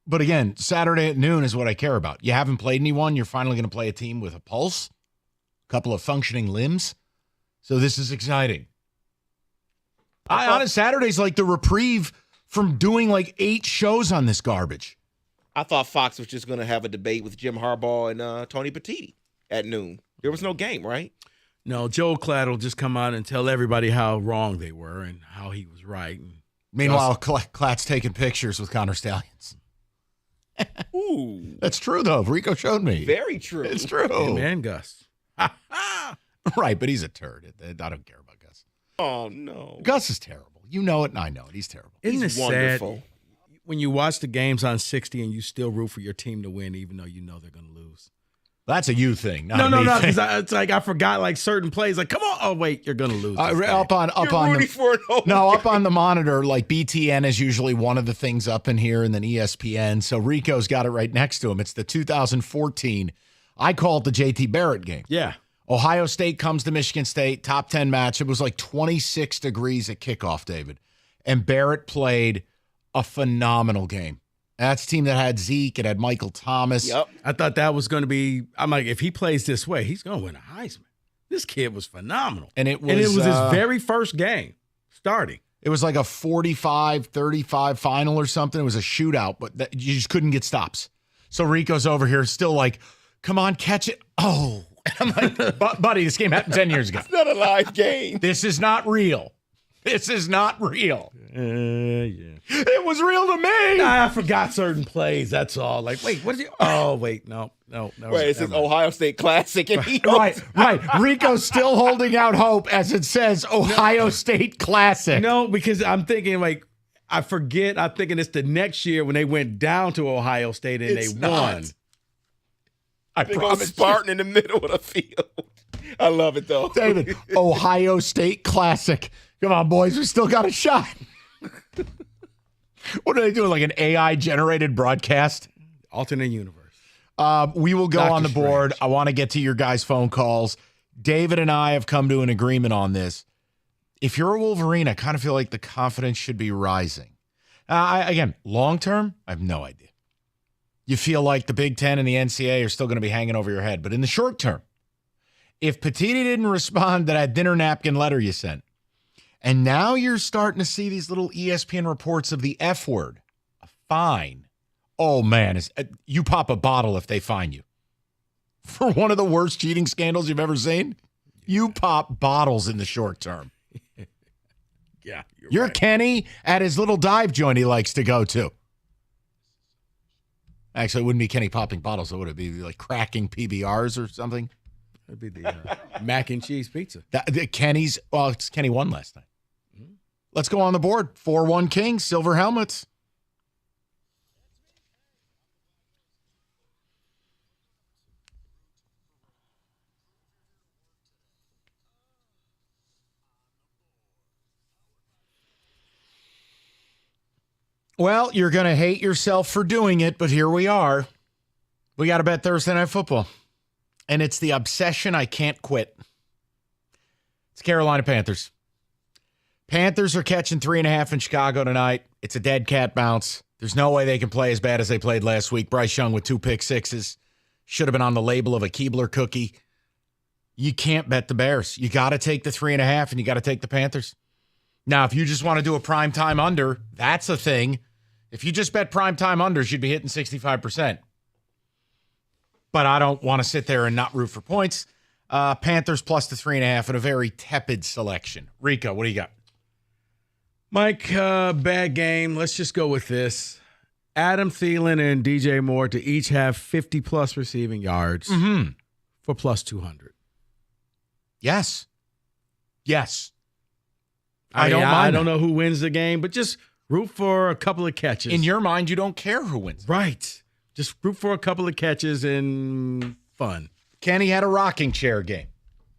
But again, Saturday at noon is what I care about. You haven't played anyone. You're finally going to play a team with a pulse, a couple of functioning limbs. So this is exciting. On Saturday's like the reprieve from doing like 8 shows on this garbage. I thought Fox was just going to have a debate with Jim Harbaugh and Tony Petitti at noon. There was no game, right? No, Joel Klatt will just come out and tell everybody how wrong they were and how he was right. Meanwhile, Klatt's taking pictures with Connor Stallions. Ooh. That's true, though. Rico showed me. Very true. It's true. Hey, man, Gus. Right, but he's a turd. I don't care about Gus. Oh, no. Gus is terrible. You know it, and I know it. He's terrible. Isn't He's it wonderful. sad when you watch the games on 60 and you still root for your team to win even though you know they're going to lose? That's a you thing. Not No, a me thing. because it's like I forgot like certain plays. Like, come on. Oh, wait, you're going to lose. this game. Up on rooting for an up on the monitor, like BTN is usually one of the things up in here, and then ESPN. So Rico's got it right next to him. It's the 2014. I call it the JT Barrett game. Yeah. Ohio State comes to Michigan State, top 10 match. It was like 26 degrees at kickoff, David. And Barrett played a phenomenal game. That's a team that had Zeke. It had Michael Thomas. Yep. I thought that was going to be – I'm like, if he plays this way, he's going to win a Heisman. This kid was phenomenal. And it was his very first game starting. It was like a 45-35 final or something. It was a shootout, but you just couldn't get stops. So Rico's over here still like, come on, catch it. Oh. And I'm like, buddy, this game happened 10 years ago. It's not a live game. This is not real. This is not real. Yeah. It was real to me. I forgot certain plays. That's all. Like, wait, what is he? Oh, wait, no. Wait, it's this Ohio State Classic. And he Right. Rico's still holding out hope as it says Ohio State Classic. No, because I'm thinking like, I forget. I'm thinking it's the next year when they went down to Ohio State and It's they won. not. I They go promise Spartan in the middle of the field. I love it, though. David, Ohio State Classic. Come on, boys. We still got a shot. What are they doing? Like an AI-generated broadcast? Alternate universe. We will go Doctor on the board. Strange. I want to get to your guys' phone calls. David and I have come to an agreement on this. If you're a Wolverine, I kind of feel like the confidence should be rising. Again, long-term, I have no idea. You feel like the Big Ten and the NCAA are still going to be hanging over your head. But in the short term, if Petitti didn't respond to that dinner napkin letter you sent, and now you're starting to see these little ESPN reports of the F word, a fine. Oh, man, you pop a bottle if they fine you. For one of the worst cheating scandals you've ever seen, you pop bottles in the short term. Yeah. You're right. Kenny at his little dive joint he likes to go to. Actually, it wouldn't be Kenny popping bottles. It would be like cracking PBRs or something. That'd be the mac and cheese pizza. It's Kenny won last night. Let's go on the board. 4-1 Kings, silver helmets. Well, you're going to hate yourself for doing it, but here we are. We got to bet Thursday Night Football. And it's the obsession I can't quit. It's Carolina Panthers. Panthers are catching 3.5 in Chicago tonight. It's a dead cat bounce. There's no way they can play as bad as they played last week. Bryce Young with 2 pick sixes. Should have been on the label of a Keebler cookie. You can't bet the Bears. You got to take the 3.5 and you got to take the Panthers. Now, if you just want to do a primetime under, that's a thing. If you just bet primetime unders, you'd be hitting 65%. But I don't want to sit there and not root for points. Panthers plus the 3.5 and a very tepid selection. Rico, what do you got? Mike, bad game. Let's just go with this. Adam Thielen and DJ Moore to each have 50-plus receiving yards for plus 200. Yes. Yes. I don't mind I don't that. know who wins the game, but just root for a couple of catches. In your mind, you don't care who wins. right. Just root for a couple of catches and fun. Kenny had a rocking chair game.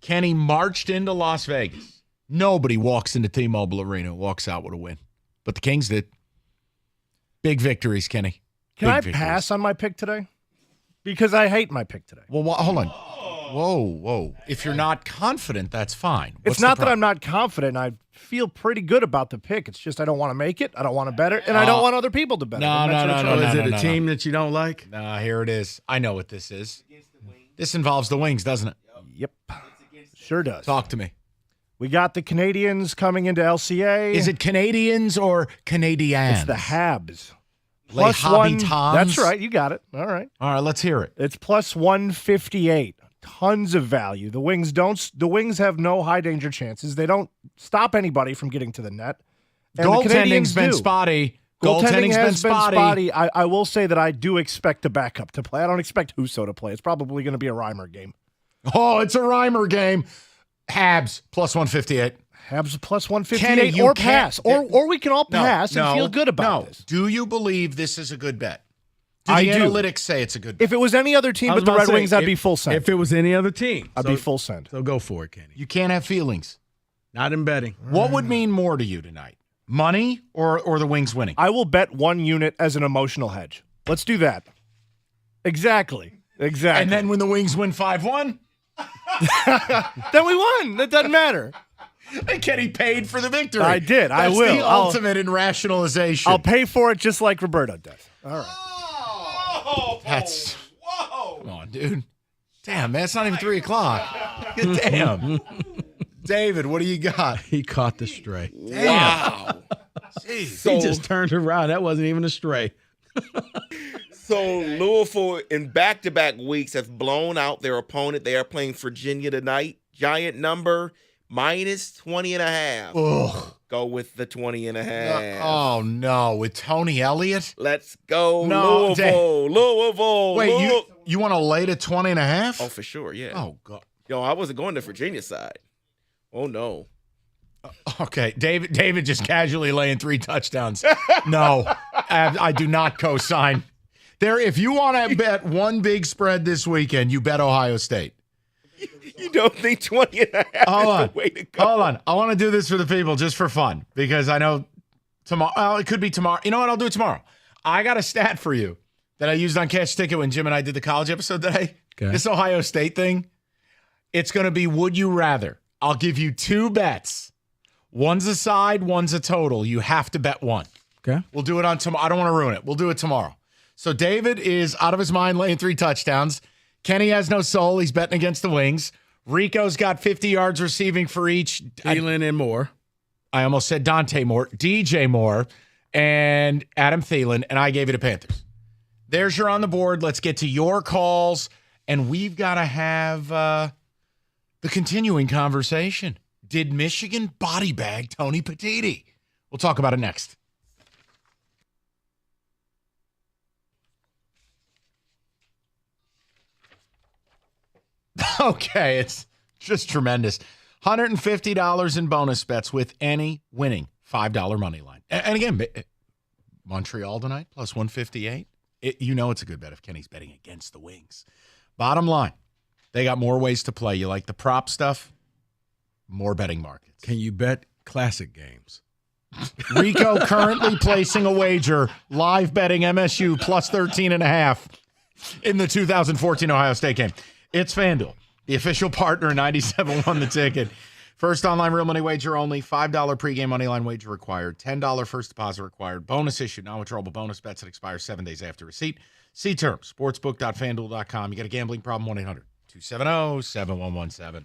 Kenny marched into Las Vegas. Nobody walks into T-Mobile Arena and walks out with a win. But the Kings did. Big victories, Kenny. Can Big I victories. pass on my pick today? Because I hate my pick today. Well, hold on. Whoa. If you're not confident, that's fine. What's It's not the that I'm not confident. I feel pretty good about the pick. It's just I don't want to make it. I don't want to bet it. And I don't want other people to bet it. No, And that's no, what no, I'm no, trying Is to it do. a team that you don't like? Nah, here it is. I know what this is. This involves the Wings, doesn't it? Yep. Sure does. Talk to me. We got the Canadians coming into LCA. Is it Canadians or Canadians? It's the Habs. Les Plus one. Habitants? That's right. You got it. All right. All right, let's hear it. It's plus 158. Tons of value. The Wings have no high danger chances. They don't stop anybody from getting to the net. And the Goaltending's Canadians been do. spotty. Goaltending Goaltending's has been spotty. I will say that I do expect the backup to play. I don't expect Husso to play. It's probably going to be a Reimer game. Oh, it's a Reimer game. Habs plus 158. Habs plus Kenny, 158 you or can't- pass. Or we can all pass and feel good about no. this. Do you believe this is a good bet? Do I the do. analytics say it's a good bet? If it was any other team I was but the about Red to say, Wings, I'd if- be full send. If it was any other team, I'd be full send. So go for it, Kenny. You can't have feelings. Not in betting. What would mean more to you tonight? Money or the Wings winning? I will bet one unit as an emotional hedge. Let's do that. Exactly. And then when the Wings win 5-1, then we won. That doesn't matter. and Kenny paid for the victory. I did. I That's will. the ultimate in rationalization. I'll pay for it just like Roberto does. All right. That's come on, dude. Damn, man, it's not even 3 o'clock. Damn. David, what do you got? He caught the stray. Wow. So, He just turned around. That wasn't even a stray. so Louisville in back-to-back weeks have blown out their opponent. They are playing Virginia tonight. Giant number, minus 20.5. Ugh. Go with the 20.5. Oh no, with Tony Elliott? Let's go, No, Louisville. Wait, you want to lay to 20.5? Oh, for sure, yeah. Oh god. Yo, I wasn't going to Virginia side. Oh, no. Okay, David just casually laying 3 touchdowns. No, I do not co-sign. There, if you want to bet one big spread this weekend, you bet Ohio State. You don't think 20.5 Hold is the way to go? Hold on. I want to do this for the people just for fun because I know tomorrow. Well, it could be tomorrow. You know what? I'll do it tomorrow. I got a stat for you that I used on Cash Ticket when Jim and I did the college episode today. Okay. This Ohio State thing. It's going to be would you rather. I'll give you 2 bets. One's a side, one's a total. You have to bet one. Okay. We'll do it on tomorrow. I don't want to ruin it. We'll do it tomorrow. So David is out of his mind laying 3 touchdowns. Kenny has no soul. He's betting against the Wings. Rico's got 50 yards receiving for each. Thielen and Moore. I almost said Dante Moore, DJ Moore, and Adam Thielen, and I gave it to Panthers. There's your on the board. Let's get to your calls, and we've got to have the continuing conversation. Did Michigan body bag Tony Petitti? We'll talk about it next. Okay, it's just tremendous. $150 in bonus bets with any winning $5 money line. And again, Montreal tonight plus 158. You know it's a good bet if Kenny's betting against the Wings. Bottom line, they got more ways to play. You like the prop stuff? More betting markets. Can you bet classic games? Rico currently placing a wager, live betting MSU plus 13.5 in the 2014 Ohio State game. It's FanDuel, the official partner of 97.1 The Ticket. First online real money wager only. $5 pregame money line wager required. $10 first deposit required. Bonus issue. Non-withdrawable bonus bets that expire 7 days after receipt. See terms. Sportsbook.fanduel.com. You got a gambling problem? 1-800-270-7117.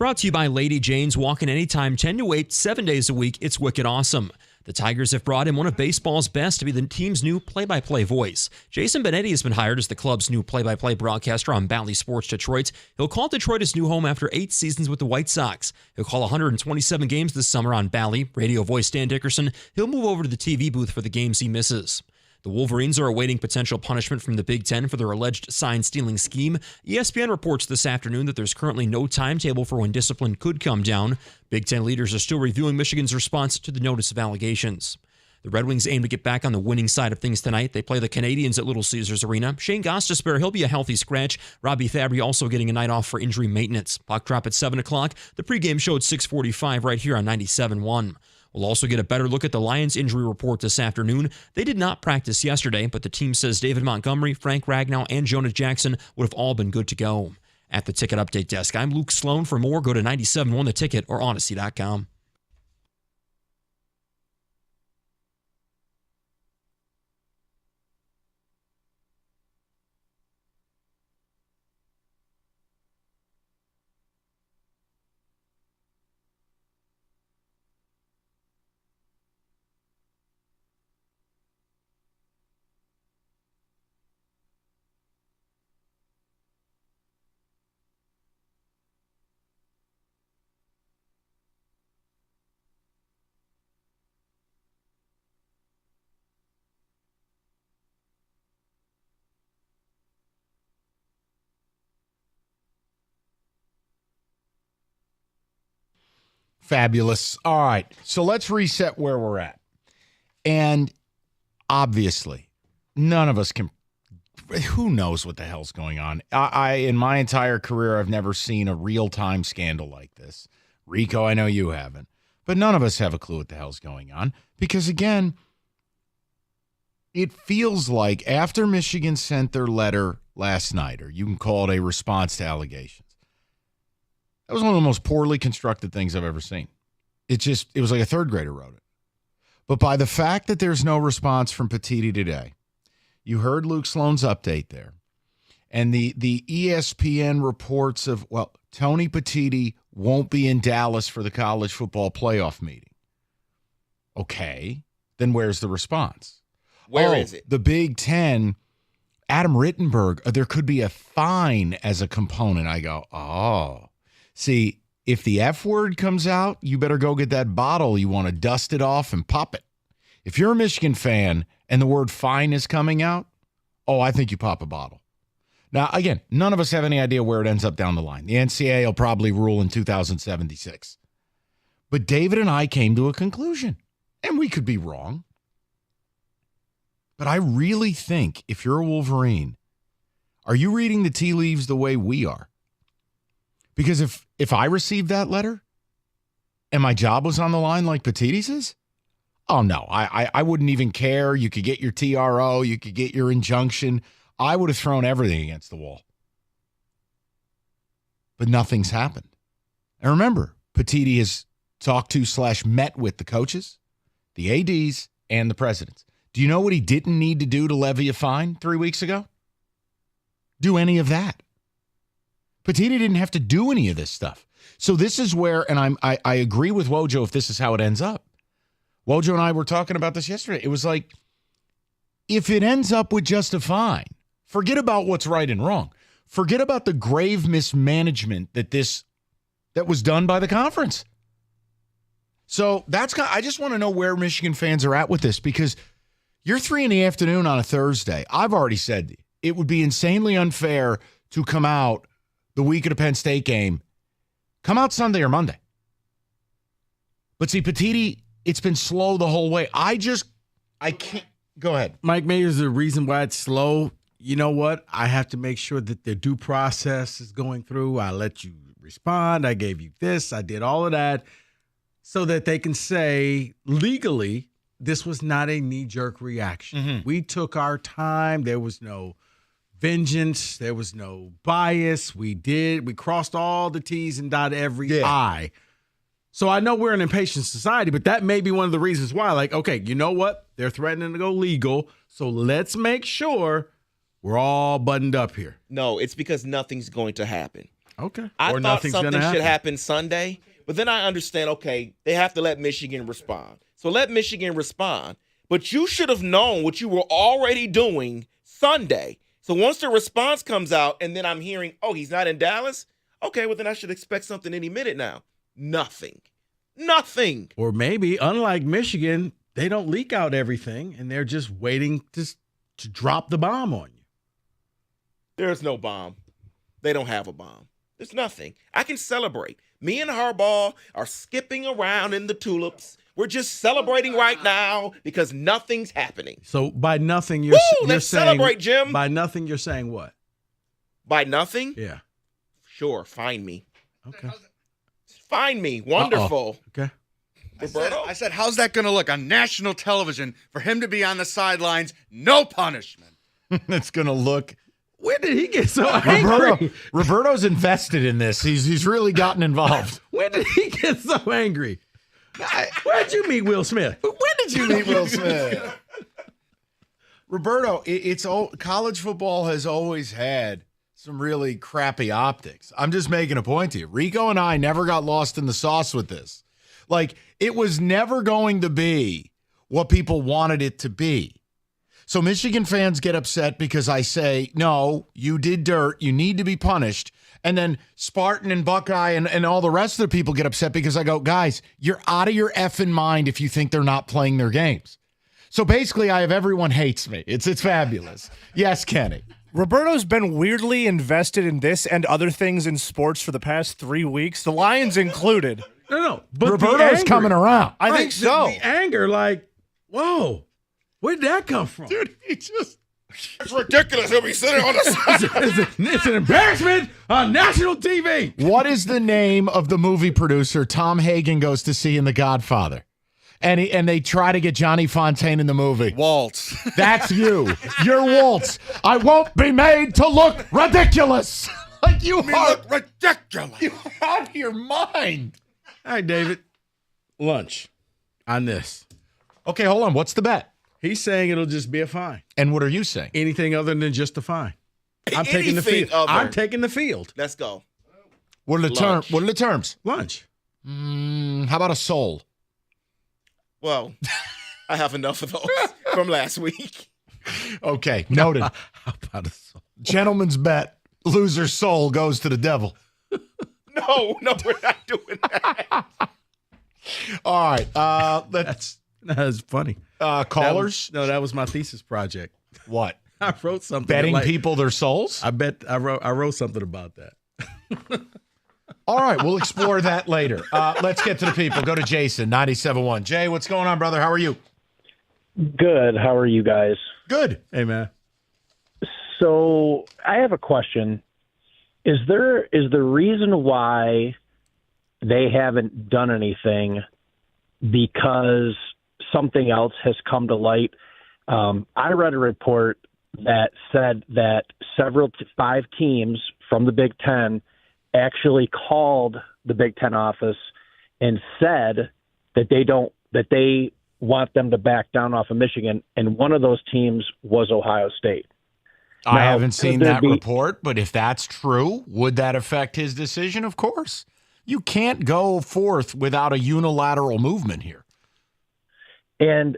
Brought to you by Lady Jane's. Walk in anytime, 10 to 8, 7 days a week. It's wicked awesome. The Tigers have brought in one of baseball's best to be the team's new play-by-play voice. Jason Benetti has been hired as the club's new play-by-play broadcaster on Bally Sports Detroit. He'll call Detroit his new home after 8 seasons with the White Sox. He'll call 127 games this summer on Bally. Radio voice Dan Dickerson. He'll move over to the TV booth for the games he misses. The Wolverines are awaiting potential punishment from the Big Ten for their alleged sign-stealing scheme. ESPN reports this afternoon that there's currently no timetable for when discipline could come down. Big Ten leaders are still reviewing Michigan's response to the notice of allegations. The Red Wings aim to get back on the winning side of things tonight. They play the Canadiens at Little Caesars Arena. Shane Gostisbehere, he'll be a healthy scratch. Robbie Fabry also getting a night off for injury maintenance. Puck drop at 7 o'clock. The pregame show at 6:45 right here on 97.1. We'll also get a better look at the Lions injury report this afternoon. They did not practice yesterday, but the team says David Montgomery, Frank Ragnow, and Jonah Jackson would have all been good to go. At the Ticket Update Desk, I'm Luke Sloan. For more, go to 97.1 The Ticket or Odyssey.com. Fabulous. All right. So let's reset where we're at. And obviously, none of us can. Who knows what the hell's going on? I in my entire career, I've never seen a real-time scandal like this. Rico, I know you haven't. But none of us have a clue what the hell's going on. Because, again, it feels like after Michigan sent their letter last night, or you can call it a response to allegations, that was one of the most poorly constructed things I've ever seen. It was like a third grader wrote it. But by the fact that there's no response from Petitti today, you heard Luke Sloan's update there. And the ESPN reports of, well, Tony Petitti won't be in Dallas for the college football playoff meeting. Okay, then where's the response? Where is it? The Big Ten, Adam Rittenberg, there could be a fine as a component. I go, oh. See, if the F word comes out, you better go get that bottle. You want to dust it off and pop it. If you're a Michigan fan and the word fine is coming out, I think you pop a bottle. Now, again, none of us have any idea where it ends up down the line. The NCAA will probably rule in 2076. But David and I came to a conclusion, and we could be wrong. But I really think if you're a Wolverine, are you reading the tea leaves the way we are? Because if I received that letter and my job was on the line like Petitti's is, oh, no, I wouldn't even care. You could get your TRO. You could get your injunction. I would have thrown everything against the wall. But nothing's happened. And remember, Petitti has talked to / met with the coaches, the ADs, and the presidents. Do you know what he didn't need to do to levy a fine 3 weeks ago? Do any of that. Petitti didn't have to do any of this stuff. So this is where, and I agree with Wojo if this is how it ends up. Wojo and I were talking about this yesterday. It was like, if it ends up with just a fine, forget about what's right and wrong. Forget about the grave mismanagement that was done by the conference. So I just want to know where Michigan fans are at with this, because you're 3 p.m. on a Thursday. I've already said it would be insanely unfair to come out the week of the Penn State game, come out Sunday or Monday. But see, Petitti, it's been slow the whole way. I can't. Go ahead. Mike Mayer's the reason why it's slow. You know what? I have to make sure that the due process is going through. I let you respond. I gave you this. I did all of that so that they can say legally this was not a knee-jerk reaction. Mm-hmm. We took our time. There was no vengeance. There was no bias. We crossed all the T's and dotted every I. So I know we're an impatient society, but that may be one of the reasons why. Like, okay, you know what? They're threatening to go legal, so let's make sure we're all buttoned up here. No, it's because nothing's going to happen. Okay. I Or thought nothing's something gonna should happen Sunday, but then I understand, okay, they have to let Michigan respond. So let Michigan respond. But you should have known what you were already doing Sunday. So once the response comes out and then I'm hearing, oh, he's not in Dallas, okay, well then I should expect something any minute now. Nothing. Or maybe, unlike Michigan, they don't leak out everything, and they're just waiting to drop the bomb on you. There's no bomb. They don't have a bomb. There's nothing. I can celebrate. Me and Harbaugh are skipping around in the tulips. We're just celebrating right now because nothing's happening. So by nothing, you're Let's saying celebrate, Jim. By nothing, you're saying what? By nothing? Yeah. Sure, find me. Okay. Find me. Wonderful. Okay. Roberto? I said, how's that going to look on national television for him to be on the sidelines? No punishment. It's going to look. When did he get so angry? Roberto's invested in this. He's really gotten involved. When did he get so angry? Where'd you meet Will Smith? When did you meet Will Smith? Roberto, college football has always had some really crappy optics. I'm just making a point to you. Rico and I never got lost in the sauce with this. Like, it was never going to be what people wanted it to be. So Michigan fans get upset because I say, no, you did dirt. You need to be punished. And then Spartan and Buckeye and all the rest of the people get upset because I go, guys, you're out of your effing mind if you think they're not playing their games. So basically, I have everyone hates me. It's fabulous. Yes, Kenny. Roberto's been weirdly invested in this and other things in sports for the past 3 weeks, the Lions included. No. But Roberto's coming around. I think so. The anger, like, whoa, where'd that come from? Dude, he just... It's ridiculous. He'll be sitting on the It's an embarrassment on national TV. What is the name of the movie producer Tom Hagen goes to see in The Godfather? And they try to get Johnny Fontaine in the movie. Waltz. That's you. You're Waltz. I won't be made to look ridiculous. Like you are ridiculous. You're out of your mind. All right, David. Lunch on this. Okay, hold on. What's the bet? He's saying it'll just be a fine. And what are you saying? Anything other than just a fine. I'm taking the Anything field. other. I'm taking the field. Let's go. What are the terms? Lunch. What are the terms? Lunch. How about a soul? Well, I have enough of those from last week. Okay, noted. How about a soul? Gentleman's bet. Loser's soul goes to the devil. No, we're not doing that. All right. That's funny. Callers? That was my thesis project. What? I wrote something. Betting people their souls? I wrote something about that. All right, we'll explore that later. Let's get to the people. Go to Jason, 97.1. Jay, what's going on, brother? How are you? Good. How are you guys? Good. Hey, man. So I have a question. Is the reason why they haven't done anything because something else has come to light? I read a report that said that 5 teams from the Big Ten actually called the Big Ten office and said that they want them to back down off of Michigan, and one of those teams was Ohio State. I Now, haven't seen could there that be- report, but if that's true, would that affect his decision? Of course. You can't go forth without a unilateral movement here. And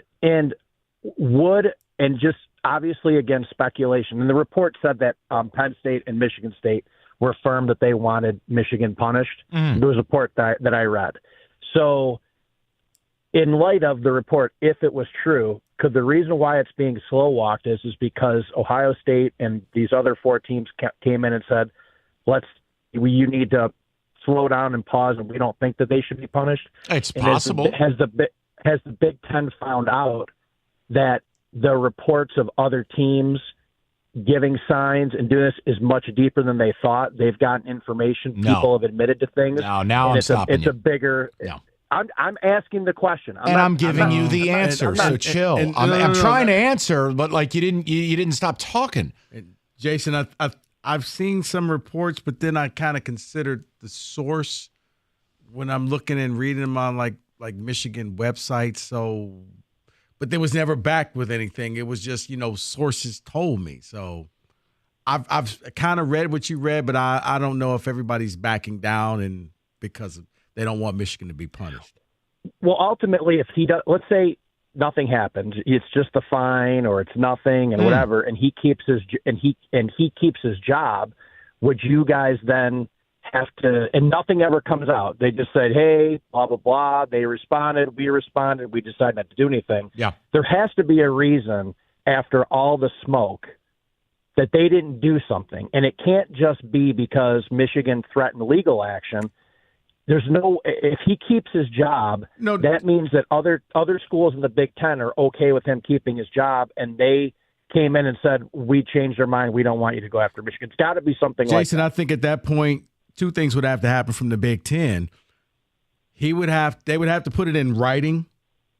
just obviously, again, speculation. And the report said that Penn State and Michigan State were firm that they wanted Michigan punished. There was a report that I read. So in light of the report, if it was true, could the reason why it's being slow walked is because Ohio State and these other 4 teams came in and said, you need to slow down and pause, and we don't think that they should be punished? It's possible. Has the Big Ten found out that the reports of other teams giving signs and doing this is much deeper than they thought? They've gotten information. No. People have admitted to things. Now and I'm it's stopping It's you. a bigger. No. I'm asking the question. I'm giving you the answer. So chill. I'm trying to answer, but like you didn't stop talking. Jason, I've seen some reports, but then I kind of considered the source when I'm looking and reading them on like Michigan websites. So, but they was never backed with anything. It was just sources told me. So I've kind of read what you read, but I don't know if everybody's backing down and because they don't want Michigan to be punished. Well, ultimately, if he does, let's say nothing happens, it's just a fine or it's nothing and whatever, and he keeps his job, would you guys then have to? And nothing ever comes out. They just said, "Hey, blah blah blah." They responded. We responded. We decided not to do anything. Yeah, there has to be a reason after all the smoke that they didn't do something, and it can't just be because Michigan threatened legal action. There's no, if he keeps his job, that means that other schools in the Big Ten are okay with him keeping his job, and they came in and said, we changed our mind. We don't want you to go after Michigan. It's got to be something like that. Jason, I think at that point, two things would have to happen from the Big Ten. They would have to put it in writing,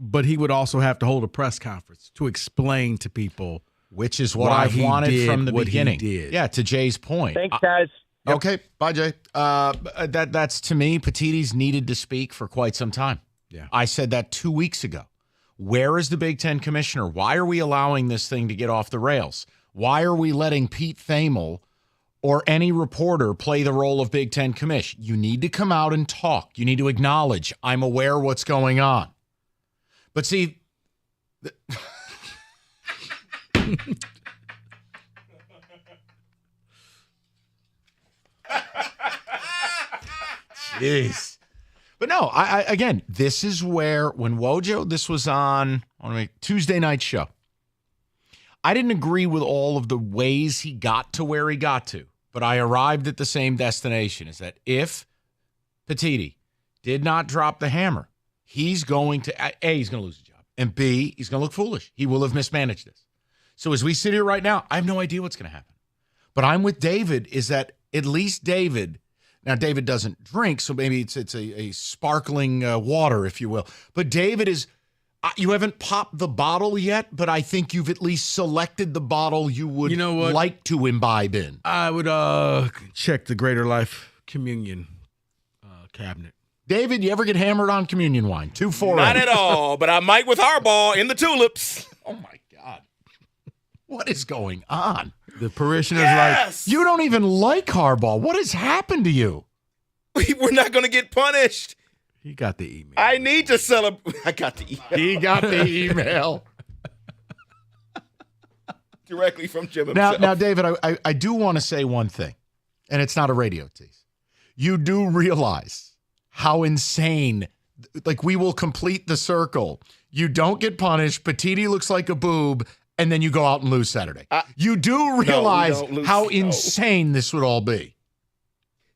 but he would also have to hold a press conference to explain to people, which is what I've wanted from the beginning. Did. Yeah, to Jay's point. Thanks, guys. Yep. Okay, bye, Jay. That's to me, Petitti's needed to speak for quite some time. Yeah, I said that 2 weeks ago. Where is the Big Ten commissioner? Why are we allowing this thing to get off the rails? Why are we letting Pete Thamel or any reporter play the role of Big Ten commish? You need to come out and talk. You need to acknowledge, I'm aware what's going on. But see, jeez. But no, I again, this is where when Wojo, this was on a Tuesday night show. I didn't agree with all of the ways he got to where he got to, but I arrived at the same destination, is that if Petitti did not drop the hammer, he's going to, A, he's going to lose his job, and B, he's going to look foolish. He will have mismanaged this. So as we sit here right now, I have no idea what's going to happen. But I'm with David, is that at least David, now David doesn't drink, so maybe it's a sparkling water, if you will. But David is, you haven't popped the bottle yet, but I think you've at least selected the bottle you would like to imbibe in. I would check the Greater Life Communion cabinet. David, you ever get hammered on communion wine? 2-4. Not at all, but I might with Harbaugh in the tulips. Oh, my God. What is going on? The parishioners like, you don't even like Harbaugh. What has happened to you? We're not going to get punished. He got the email. I need to celebrate. I got the email. He got the email. Directly from Jim himself. Now, David, I do want to say one thing, and it's not a radio tease. You do realize how insane, like, we will complete the circle. You don't get punished. Petiti looks like a boob, and then you go out and lose Saturday. You do realize how insane this would all be.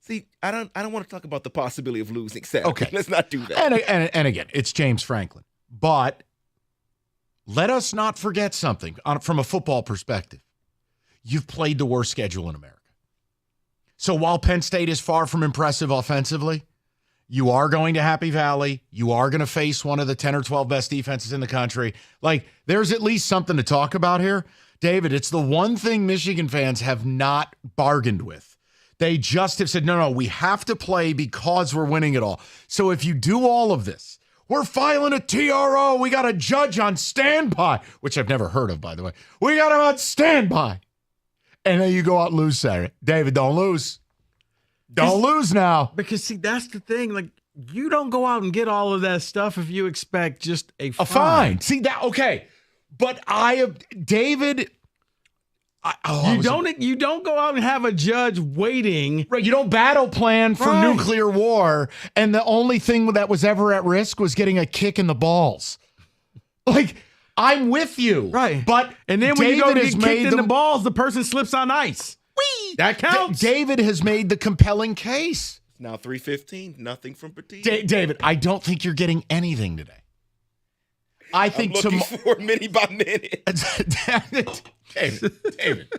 See, I don't want to talk about the possibility of losing Saturday. Okay. Let's not do that. And again, it's James Franklin. But let us not forget something from a football perspective. You've played the worst schedule in America. So while Penn State is far from impressive offensively, you are going to Happy Valley. You are going to face one of the 10 or 12 best defenses in the country. Like, there's at least something to talk about here. David, it's the one thing Michigan fans have not bargained with. They just have said, no, we have to play because we're winning it all. So if you do all of this, we're filing a TRO. We got a judge on standby, which I've never heard of, by the way. We got him on standby. And then you go out and lose Saturday. David, don't lose. Don't lose now. Because, see, that's the thing. Like, you don't go out and get all of that stuff if you expect just a fine. A fine. See, that, okay. But David... You don't go out and have a judge waiting. Right, you don't battle plan for nuclear war, and the only thing that was ever at risk was getting a kick in the balls. Like, I'm with you. Right. But and then when David you go get kicked in the balls, the person slips on ice. Whee! That counts. David has made the compelling case. Now 3:15, nothing from Petit. David, I don't think you're getting anything today. I think I'm looking for minute by minute. David,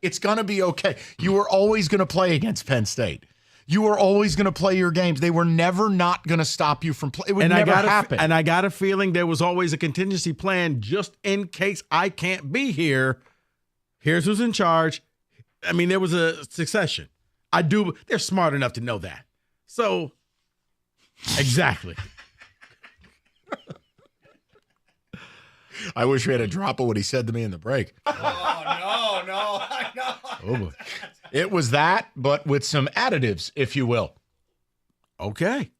it's going to be okay. You were always going to play against Penn State. You were always going to play your games. They were never not going to stop you from playing. It would never happen. And I got a feeling there was always a contingency plan just in case I can't be here. Here's who's in charge. I mean, there was a succession. They're smart enough to know that. So, exactly. I wish we had a drop of what he said to me in the break. Oh, no. boy. It was that, but with some additives, if you will. Okay.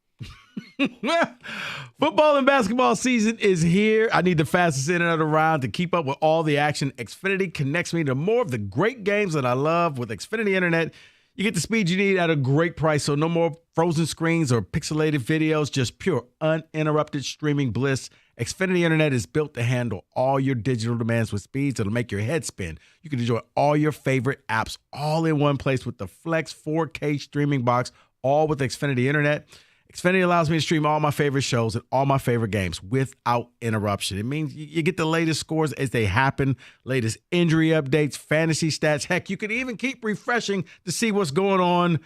Football and basketball season is here. I need the fastest internet around to keep up with all the action. Xfinity connects me to more of the great games that I love. With Xfinity Internet, you get the speed you need at a great price, so no more frozen screens or pixelated videos, just pure uninterrupted streaming bliss. Xfinity Internet is built to handle all your digital demands with speeds that'll make your head spin. You can enjoy all your favorite apps all in one place with the Flex 4K streaming box, all with Xfinity Internet. Xfinity allows me to stream all my favorite shows and all my favorite games without interruption. It means you get the latest scores as they happen, latest injury updates, fantasy stats. Heck, you can even keep refreshing to see what's going on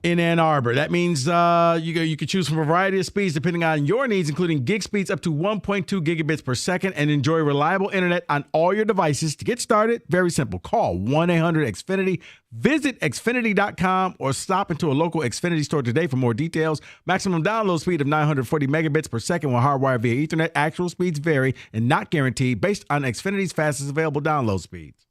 in Ann Arbor. That means you can choose from a variety of speeds depending on your needs, including gig speeds up to 1.2 gigabits per second, and enjoy reliable internet on all your devices. To get started, very simple. Call 1-800-XFINITY. Visit Xfinity.com or stop into a local Xfinity store today for more details. Maximum download speed of 940 megabits per second when hardwired via Ethernet. Actual speeds vary and not guaranteed based on Xfinity's fastest available download speeds.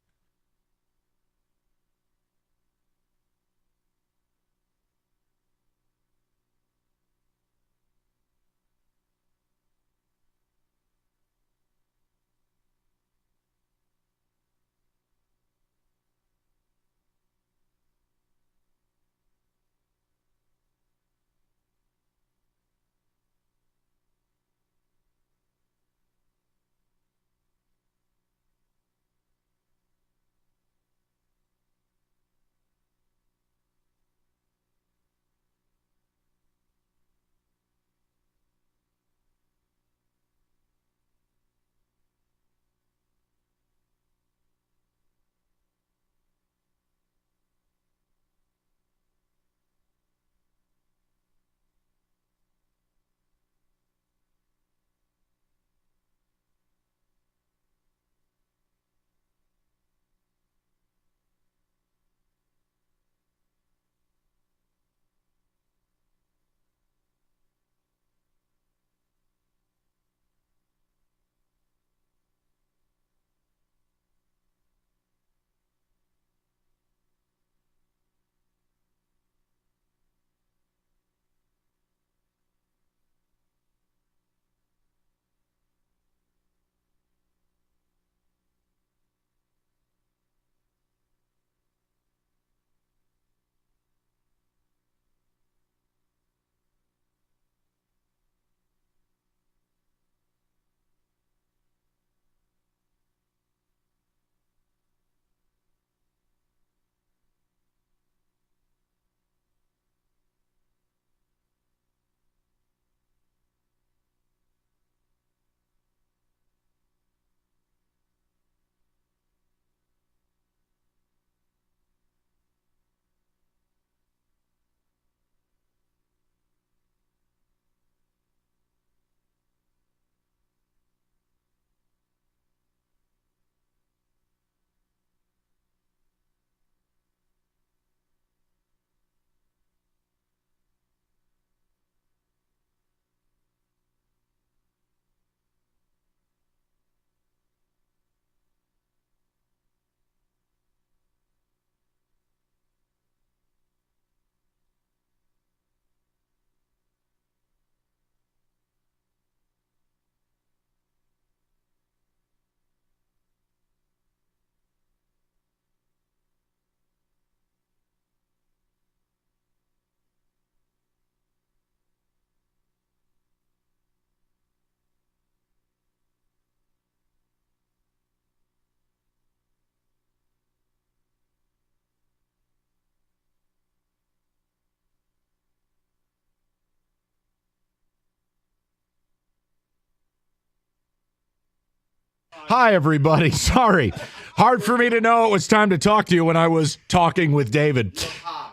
Hi, everybody. Sorry. Hard for me to know it was time to talk to you when I was talking with David.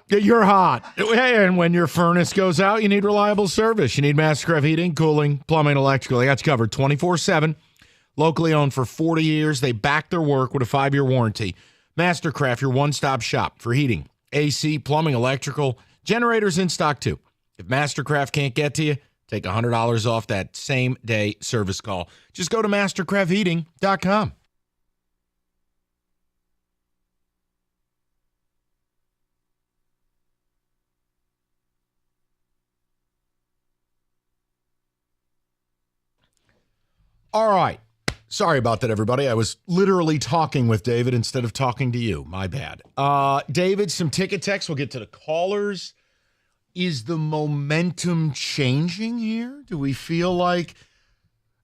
You're hot. Hey, and when your furnace goes out, you need reliable service. You need Mastercraft Heating, Cooling, Plumbing, Electrical. They got you covered 24/7. Locally owned for 40 years. They back their work with a 5-year warranty. Mastercraft, your one-stop shop for heating, AC, plumbing, electrical, generators in stock too. If Mastercraft can't get to you, take $100 off that same-day service call. Just go to mastercraftheating.com. All right. Sorry about that, everybody. I was literally talking with David instead of talking to you. My bad. David, some ticket text. We'll get to the callers. Is the momentum changing here? Do we feel like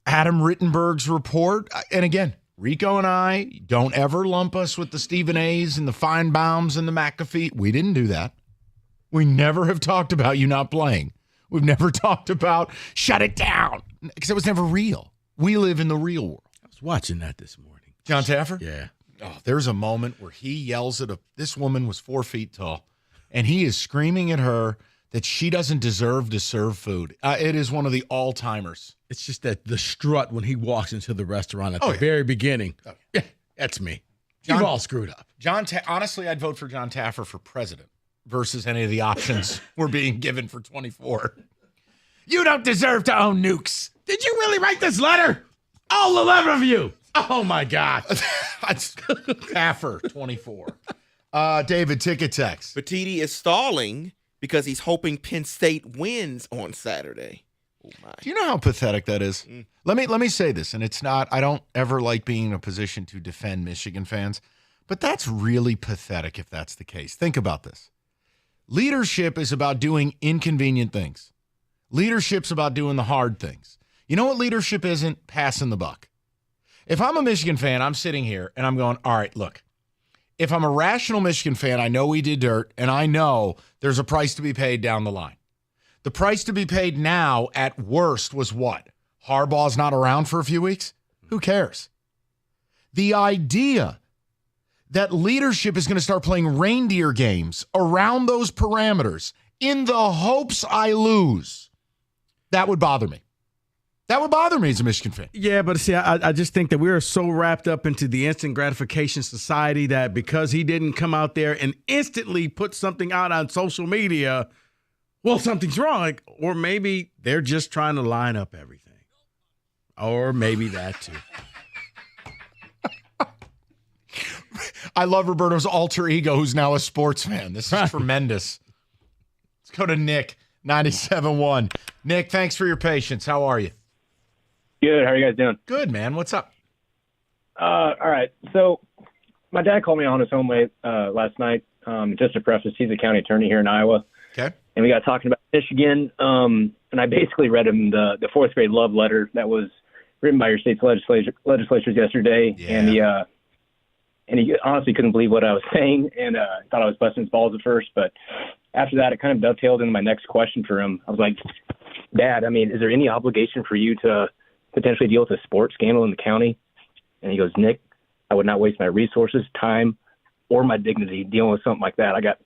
Adam Rittenberg's report? And again, Rico and I, don't ever lump us with the Stephen A's and the Feinbaums and the McAfee. We didn't do that. We never have talked about you not playing. We've never talked about shut it down because it was never real. We live in the real world. I was watching that this morning. John Taffer? Yeah. Oh, there's a moment where he yells at this woman was 4 feet tall, and he is screaming at her that she doesn't deserve to serve food. It is one of the all-timers. It's just that the strut when he walks into the restaurant at the very beginning. Oh, yeah, that's me. You've all screwed up. Honestly, I'd vote for John Taffer for president versus any of the options we're being given for 24. You don't deserve to own nukes. Did you really write this letter? All 11 of you. Oh, my God. That's Taffer, 24. David, ticket text. Petiti is stalling because he's hoping Penn State wins on Saturday. Oh my. Do you know how pathetic that is? Let me say this, and it's not, I don't ever like being in a position to defend Michigan fans, but that's really pathetic if that's the case. Think about this. Leadership is about doing inconvenient things. Leadership's about doing the hard things. You know what leadership isn't? Passing the buck. If I'm a Michigan fan, I'm sitting here and I'm going, all right, look, if I'm a rational Michigan fan, I know we did dirt, and I know there's a price to be paid down the line. The price to be paid now, at worst, was what? Harbaugh's not around for a few weeks? Who cares? The idea that leadership is going to start playing reindeer games around those parameters in the hopes I lose, that would bother me. That would bother me as a Michigan fan. Yeah, but see, I just think that we are so wrapped up into the instant gratification society that because he didn't come out there and instantly put something out on social media, well, something's wrong. Like, or maybe they're just trying to line up everything. Or maybe that too. I love Roberto's alter ego, who's now a sports fan. This is tremendous. Let's go to Nick, 97.1. Nick, thanks for your patience. How are you? Good. How are you guys doing? Good, man. What's up? All right. So my dad called me on his home late last night. Just to preface, he's a county attorney here in Iowa. Okay. And we got talking about Michigan. And I basically read him the fourth grade love letter that was written by your state's legislatures yesterday. Yeah. And he honestly couldn't believe what I was saying and thought I was busting his balls at first. But after that, it kind of dovetailed into my next question for him. I was like, Dad, I mean, is there any obligation for you to potentially deal with a sports scandal in the county? And he goes, Nick, I would not waste my resources, time, or my dignity dealing with something like that. I got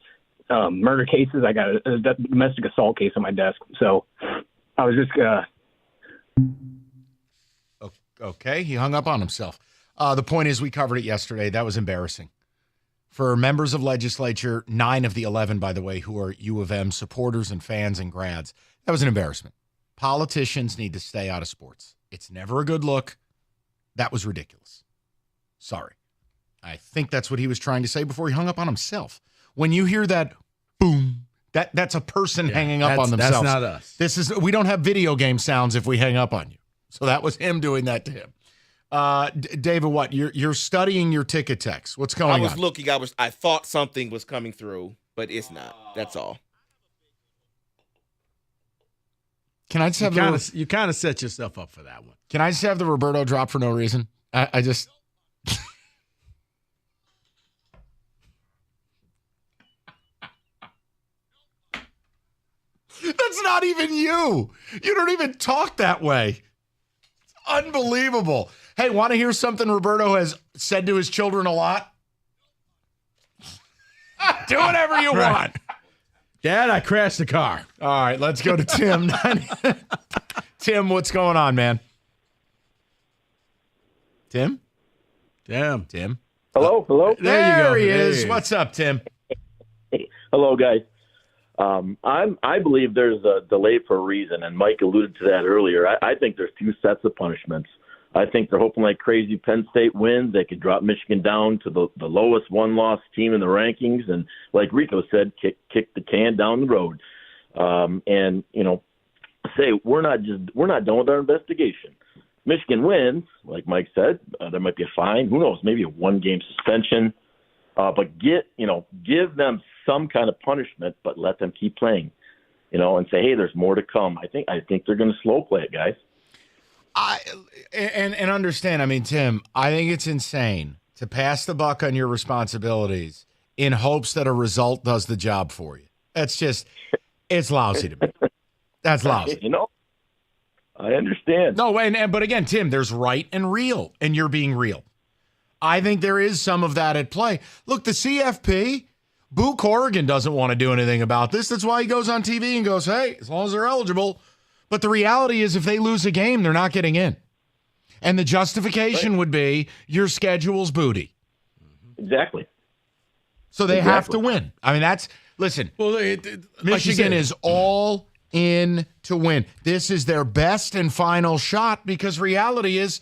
murder cases. I got a domestic assault case on my desk. So I was just Okay, he hung up on himself. The point is, we covered it yesterday. That was embarrassing. For members of legislature, 9 of the 11, by the way, who are U of M supporters and fans and grads, that was an embarrassment. Politicians need to stay out of sports. It's never a good look. That was ridiculous. Sorry. I think that's what he was trying to say before he hung up on himself. When you hear that boom, that's a person hanging up on themselves. That's not us. We don't have video game sounds if we hang up on you. So that was him doing that to him. David, what? You're studying your ticket text. What's going on? I was looking. I thought something was coming through, but it's not. That's all. Can I just have you kind of set yourself up for that one? Can I just have the Roberto drop for no reason? I just. That's not even you. You don't even talk that way. It's unbelievable. Hey, want to hear something Roberto has said to his children a lot? Do whatever you want. Dad, I crashed the car. All right, let's go to Tim. Tim, what's going on, man? Tim? Tim? Hello? There he is. What's up, Tim? Hello, guys. I believe there's a delay for a reason, and Mike alluded to that earlier. I think there's 2 sets of punishments. I think they're hoping like crazy Penn State wins. They could drop Michigan down to the lowest one-loss team in the rankings, and like Rico said, kick the can down the road. And say we're not done with our investigation. Michigan wins, like Mike said, there might be a fine. Who knows? Maybe a 1-game suspension. But give them some kind of punishment, but let them keep playing, and say, hey, there's more to come. I think they're going to slow play it, guys. And understand, I mean, Tim, I think it's insane to pass the buck on your responsibilities in hopes that a result does the job for you. It's lousy to me. That's lousy. I understand. No, but again, Tim, there's right and real, and you're being real. I think there is some of that at play. Look, the CFP, Boo Corrigan doesn't want to do anything about this. That's why he goes on TV and goes, hey, as long as they're eligible. But the reality is if they lose a game, they're not getting in. And the justification would be your schedule's booty. Exactly. So they have to win. I mean, listen, Michigan is all in to win. This is their best and final shot because reality is,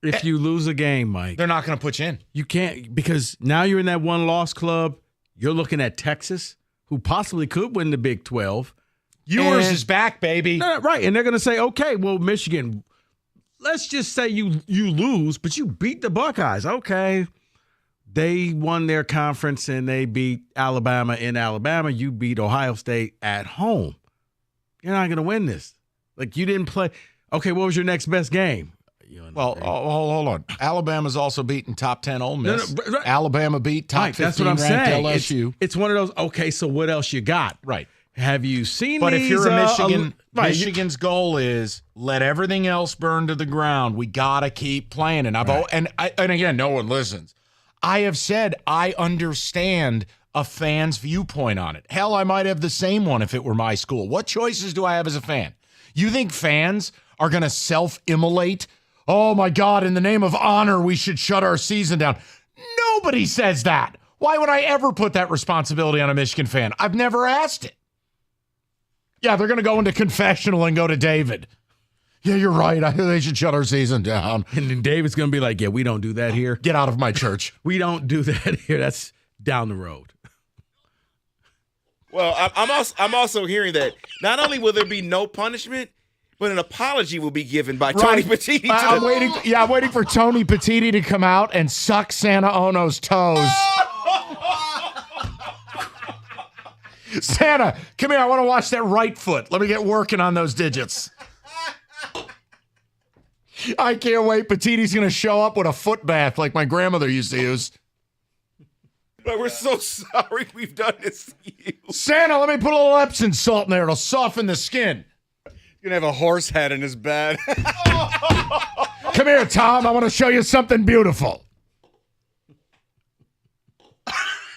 if you lose a game, Mike, they're not going to put you in. You can't, because now you're in that one-loss club. You're looking at Texas, who possibly could win the Big 12. Yours is back, baby. Right, and they're going to say, okay, well, Michigan, let's just say you lose, but you beat the Buckeyes. Okay, they won their conference, and they beat Alabama in Alabama. You beat Ohio State at home. You're not going to win this. Like, you didn't play. Okay, what was your next best game? Well, hold on. Alabama's also beaten top 10 Ole Miss. No, right. Alabama beat top 15 that's what I'm ranked saying. LSU. It's one of those, okay, so what else you got? Right. Have you seen But these? if you're a Michigan, Michigan's goal is let everything else burn to the ground. We got to keep playing. And and again, no one listens. I have said I understand a fan's viewpoint on it. Hell, I might have the same one if it were my school. What choices do I have as a fan? You think fans are going to self-immolate? Oh, my God, in the name of honor, we should shut our season down. Nobody says that. Why would I ever put that responsibility on a Michigan fan? I've never asked it. Yeah, they're going to go into confessional and go to David. Yeah, you're right. They should shut our season down. And then David's going to be like, yeah, we don't do that here. Get out of my church. We don't do that here. That's down the road. Well, I'm also hearing that not only will there be no punishment, but an apology will be given by Tony Petitti. I'm waiting for Tony Petitti to come out and suck Santa Ono's toes. Santa, come here. I want to watch that right foot. Let me get working on those digits. I can't wait. Petitti's going to show up with a foot bath like my grandmother used to use. But we're so sorry we've done this to you. Santa, let me put a little Epsom salt in there. It'll soften the skin. You're going to have a horse head in his bed. Come here, Tom. I want to show you something beautiful.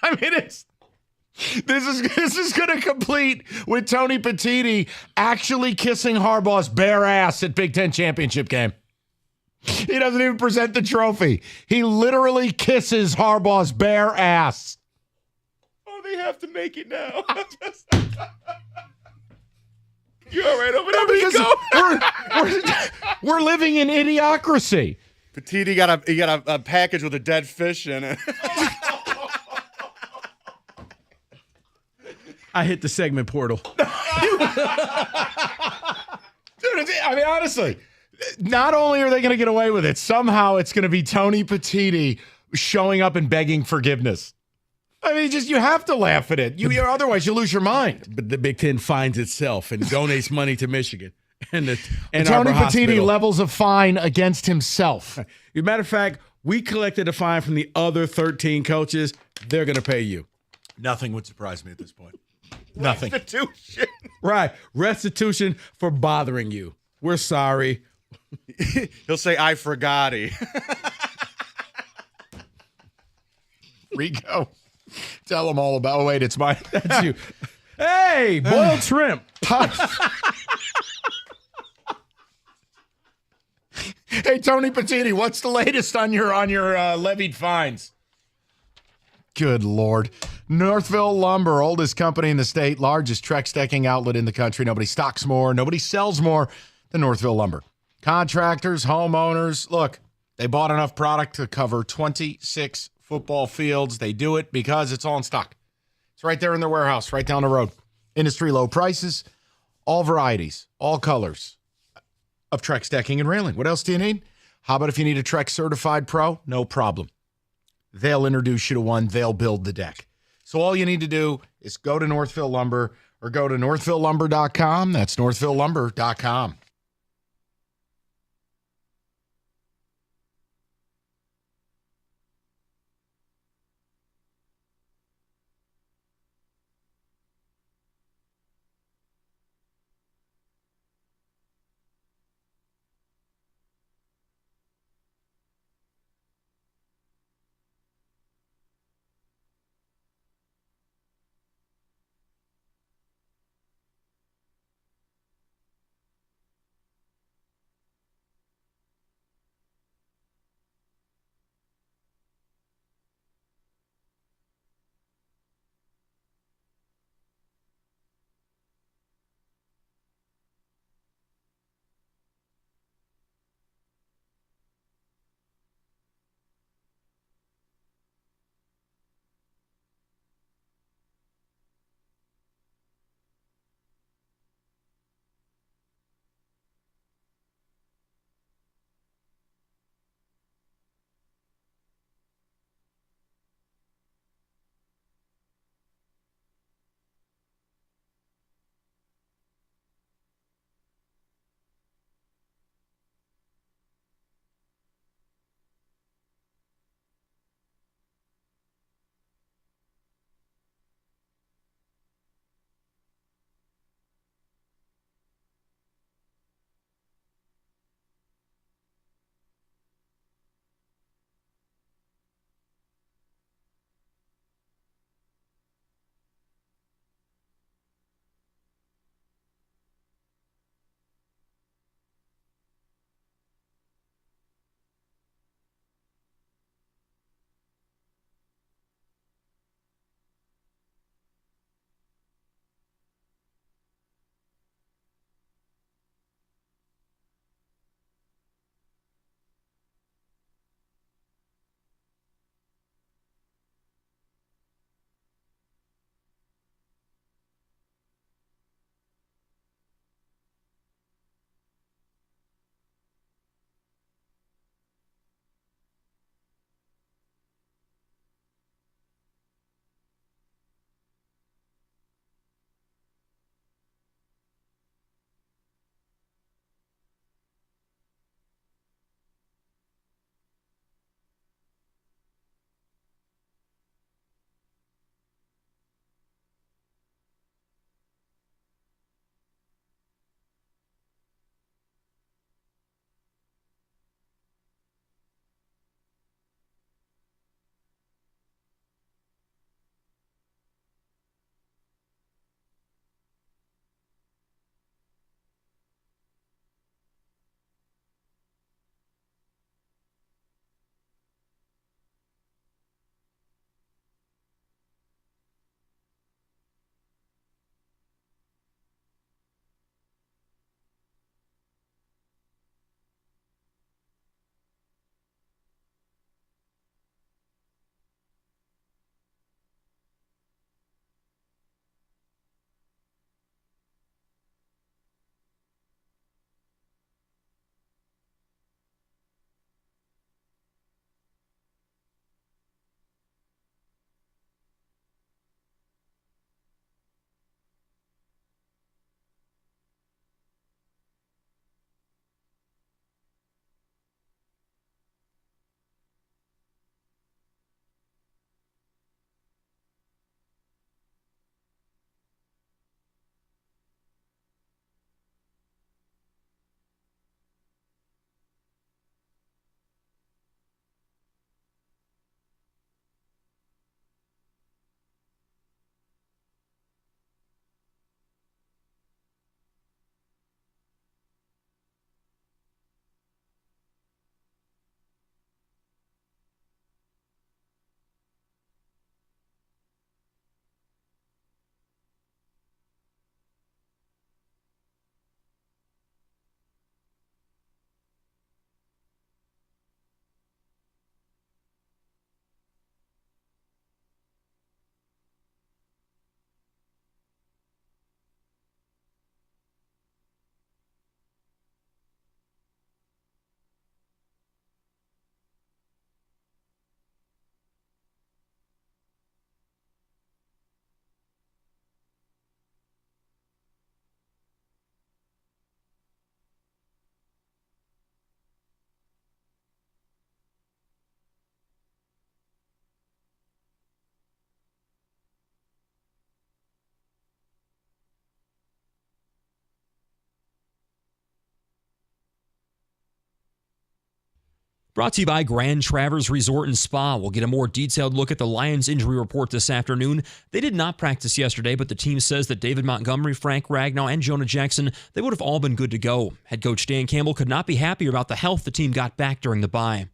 I mean, this is going to complete with Tony Petitti actually kissing Harbaugh's bare ass at Big Ten championship game. He doesn't even present the trophy. He literally kisses Harbaugh's bare ass. Oh, they have to make it now. You're all right over there. We're living in idiocracy. Petitti got a package with a dead fish in it. I hit the segment portal. Dude, I mean, honestly, not only are they going to get away with it, somehow it's going to be Tony Petitti showing up and begging forgiveness. I mean, you have to laugh at it. Otherwise, you lose your mind. But the Big Ten finds itself and donates money to Michigan. And Tony Petitti levels a fine against himself. As a matter of fact, we collected a fine from the other 13 coaches. They're going to pay you. Nothing would surprise me at this point. Nothing. Restitution. Right. Restitution for bothering you. We're sorry. He'll say, I forgot. Rico. Tell them all about. Oh, wait, it's mine. That's you. Hey, boiled shrimp. Hey, Tony Petitti, what's the latest on your levied fines? Good Lord. Northville Lumber, oldest company in the state, largest Trex decking outlet in the country. Nobody stocks more, nobody sells more than Northville Lumber. Contractors, homeowners, look, they bought enough product to cover 26 football fields. They do it because it's all in stock. It's right there in their warehouse, right down the road. Industry low prices, all varieties, all colors. of Trex Decking and Railing. What else do you need? How about if you need a Trex certified pro? No problem. They'll introduce you to one. They'll build the deck. So all you need to do is go to Northville Lumber or go to northvillelumber.com. That's northvillelumber.com. Brought to you by Grand Traverse Resort and Spa. We'll get a more detailed look at the Lions injury report this afternoon. They did not practice yesterday, but the team says that David Montgomery, Frank Ragnow, and Jonah Jackson, they would have all been good to go. Head coach Dan Campbell could not be happier about the health the team got back during the bye.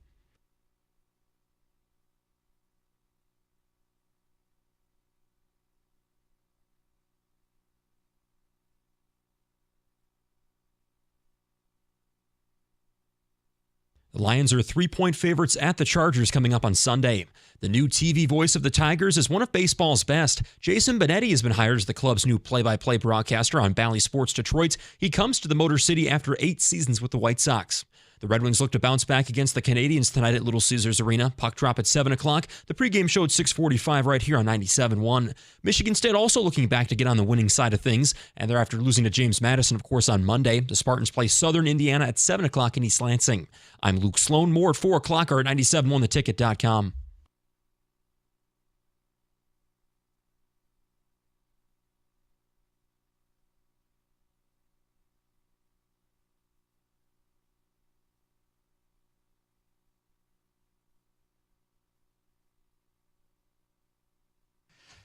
The Lions are 3-point favorites at the Chargers coming up on Sunday. The new TV voice of the Tigers is one of baseball's best. Jason Benetti has been hired as the club's new play-by-play broadcaster on Bally Sports Detroit. He comes to the Motor City after 8 seasons with the White Sox. The Red Wings look to bounce back against the Canadiens tonight at Little Caesars Arena. Puck drop at 7 o'clock. The pregame show at 6:45 right here on 97.1. Michigan State also looking back to get on the winning side of things, and they're after losing to James Madison, of course, on Monday. The Spartans play Southern Indiana at 7 o'clock in East Lansing. I'm Luke Sloan. More at 4 o'clock or at 97ontheticket.com.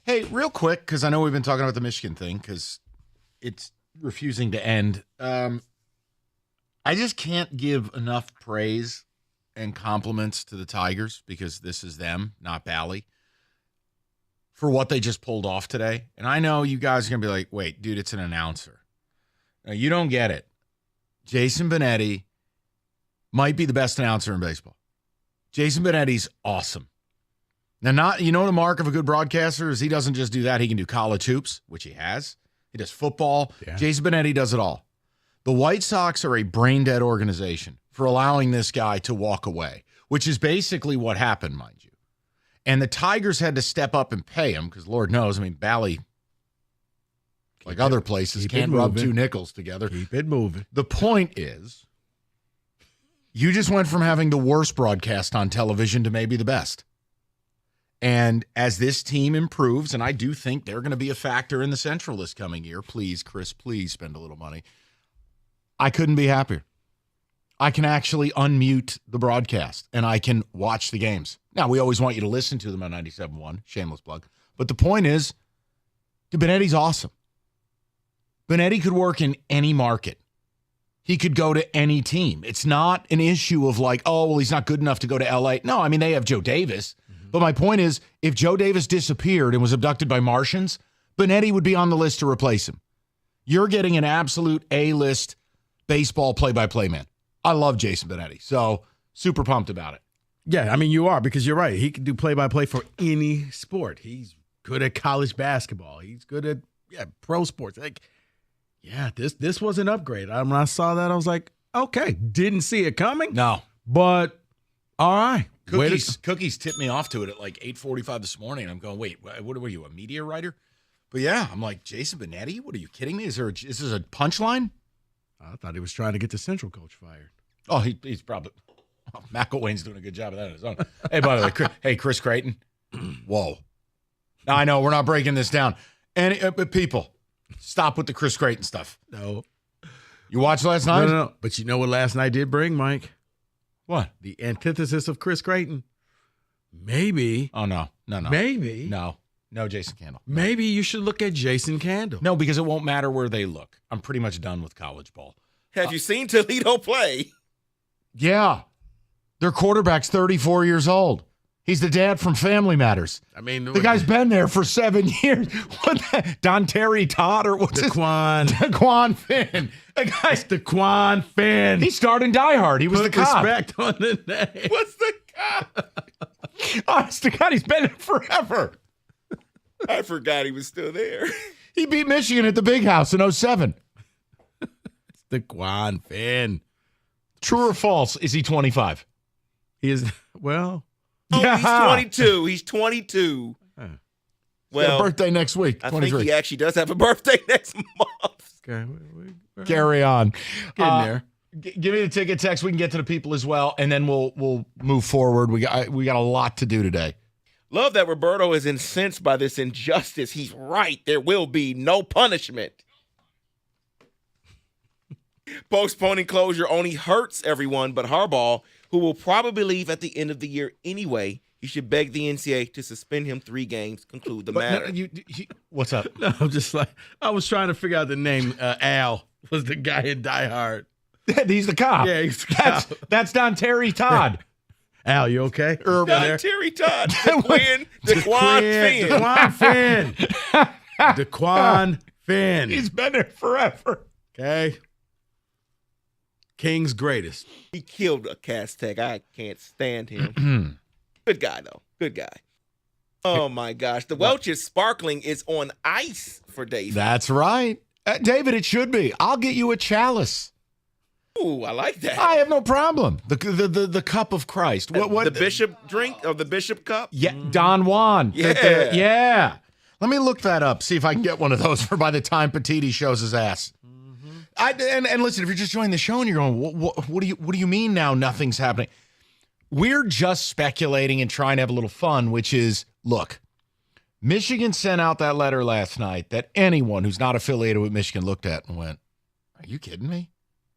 Hey, real quick, because I know we've been talking about the Michigan thing, because it's refusing to end. I just can't give enough praise and compliments to the Tigers, because this is them, not Bally, for what they just pulled off today. And I know you guys are going to be like, wait, dude, it's an announcer. Now, you don't get it. Jason Benetti might be the best announcer in baseball. Jason Benetti's awesome. Now, you know the mark of a good broadcaster is he doesn't just do that. He can do college hoops, which he has. He does football. Yeah. Jason Benetti does it all. The White Sox are a brain-dead organization for allowing this guy to walk away, which is basically what happened, mind you. And the Tigers had to step up and pay him because, Lord knows, I mean, Bally, like other places, can't rub two nickels together. Keep it moving. The point is, you just went from having the worst broadcast on television to maybe the best. And as this team improves, and I do think they're going to be a factor in the Central this coming year, please, Chris, please spend a little money. I couldn't be happier. I can actually unmute the broadcast, and I can watch the games. Now, we always want you to listen to them on 97.1, shameless plug. But the point is, Benetti's awesome. Benetti could work in any market. He could go to any team. It's not an issue of like, oh, well, he's not good enough to go to L.A. No, I mean, they have Joe Davis. But my point is, if Joe Davis disappeared and was abducted by Martians, Benetti would be on the list to replace him. You're getting an absolute A-list baseball play-by-play man. I love Jason Benetti, so super pumped about it. Yeah, I mean, you are, because you're right. He can do play-by-play for any sport. He's good at college basketball. He's good at pro sports. Like, yeah, this was an upgrade. When I saw that, I was like, okay, didn't see it coming. No. But, all right. Cookies tipped me off to it at like 8:45 this morning. I'm going, wait, what were you, a media writer? But yeah, I'm like, Jason Benetti? What are you kidding me? Is this a punchline? I thought he was trying to get the Central coach fired. Oh, he's probably McElwain's doing a good job of that on his own. Hey, by the way, Chris Creighton. Whoa. Now, I know we're not breaking this down. But people, stop with the Chris Creighton stuff. No. You watched last night? No. But you know what last night did bring, Mike? What? The antithesis of Chris Creighton. Maybe. Oh, no. Maybe. No, Jason Candle. Maybe you should look at Jason Candle. No, because it won't matter where they look. I'm pretty much done with college ball. Have you seen Toledo play? Yeah. Their quarterback's 34 years old. He's the dad from Family Matters. I mean, the guy's been there for 7 years. What Don Terry Todd or what's Daquan Finn. The guy's Daquan Finn. He starred in Die Hard. He was the cop. Respect on the name. What's the cop? Honest to God, he's been there forever. I forgot he was still there. He beat Michigan at the Big House in 2007. It's Daquan Finn. True or false? Is he 25? He is. Well. Oh, yeah. He's 22. He's 22. Well, he's got a birthday next week. 23. I think he actually does have a birthday next month. Okay, carry on. Get in there. Give me the ticket text. We can get to the people as well, and then we'll move forward. We got a lot to do today. Love that Roberto is incensed by this injustice. He's right. There will be no punishment. Postponing closure only hurts everyone but Harbaugh, who will probably leave at the end of the year anyway. You should beg the NCAA to suspend him 3 games, conclude the matter. What's up? No, I'm just like, I was trying to figure out the name. Al was the guy in Die Hard. He's the cop. Yeah, he's the cop. That's Don Terry Todd. Al, you okay? Don Terry Todd. DeQuan Finn. DeQuan Finn. DeQuan Finn. He's been there forever. Okay. King's greatest. He killed a Aztec. I can't stand him. Good guy, though. Good guy. Oh, my gosh. The Welch's Sparkling is on ice for David. That's right. David, it should be. I'll get you a chalice. Ooh, I like that. I have no problem. The cup of Christ. What the bishop drink of the bishop cup? Yeah, Don Juan. Yeah. Yeah. Let me look that up, see if I can get one of those for by the time Petiti shows his ass. And listen, if you're just joining the show and you're going, what do you mean now nothing's happening? We're just speculating and trying to have a little fun, which is, look, Michigan sent out that letter last night that anyone who's not affiliated with Michigan looked at and went, are you kidding me?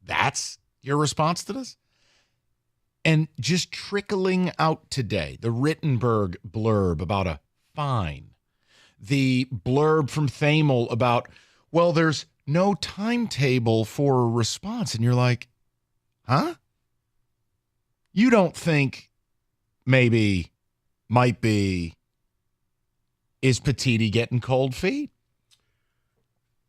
That's your response to this? And just trickling out today, the Rittenberg blurb about a fine, the blurb from Thamel about, well, there's no timetable for a response. And you're like, huh? You don't think maybe, might be, is Petiti getting cold feet?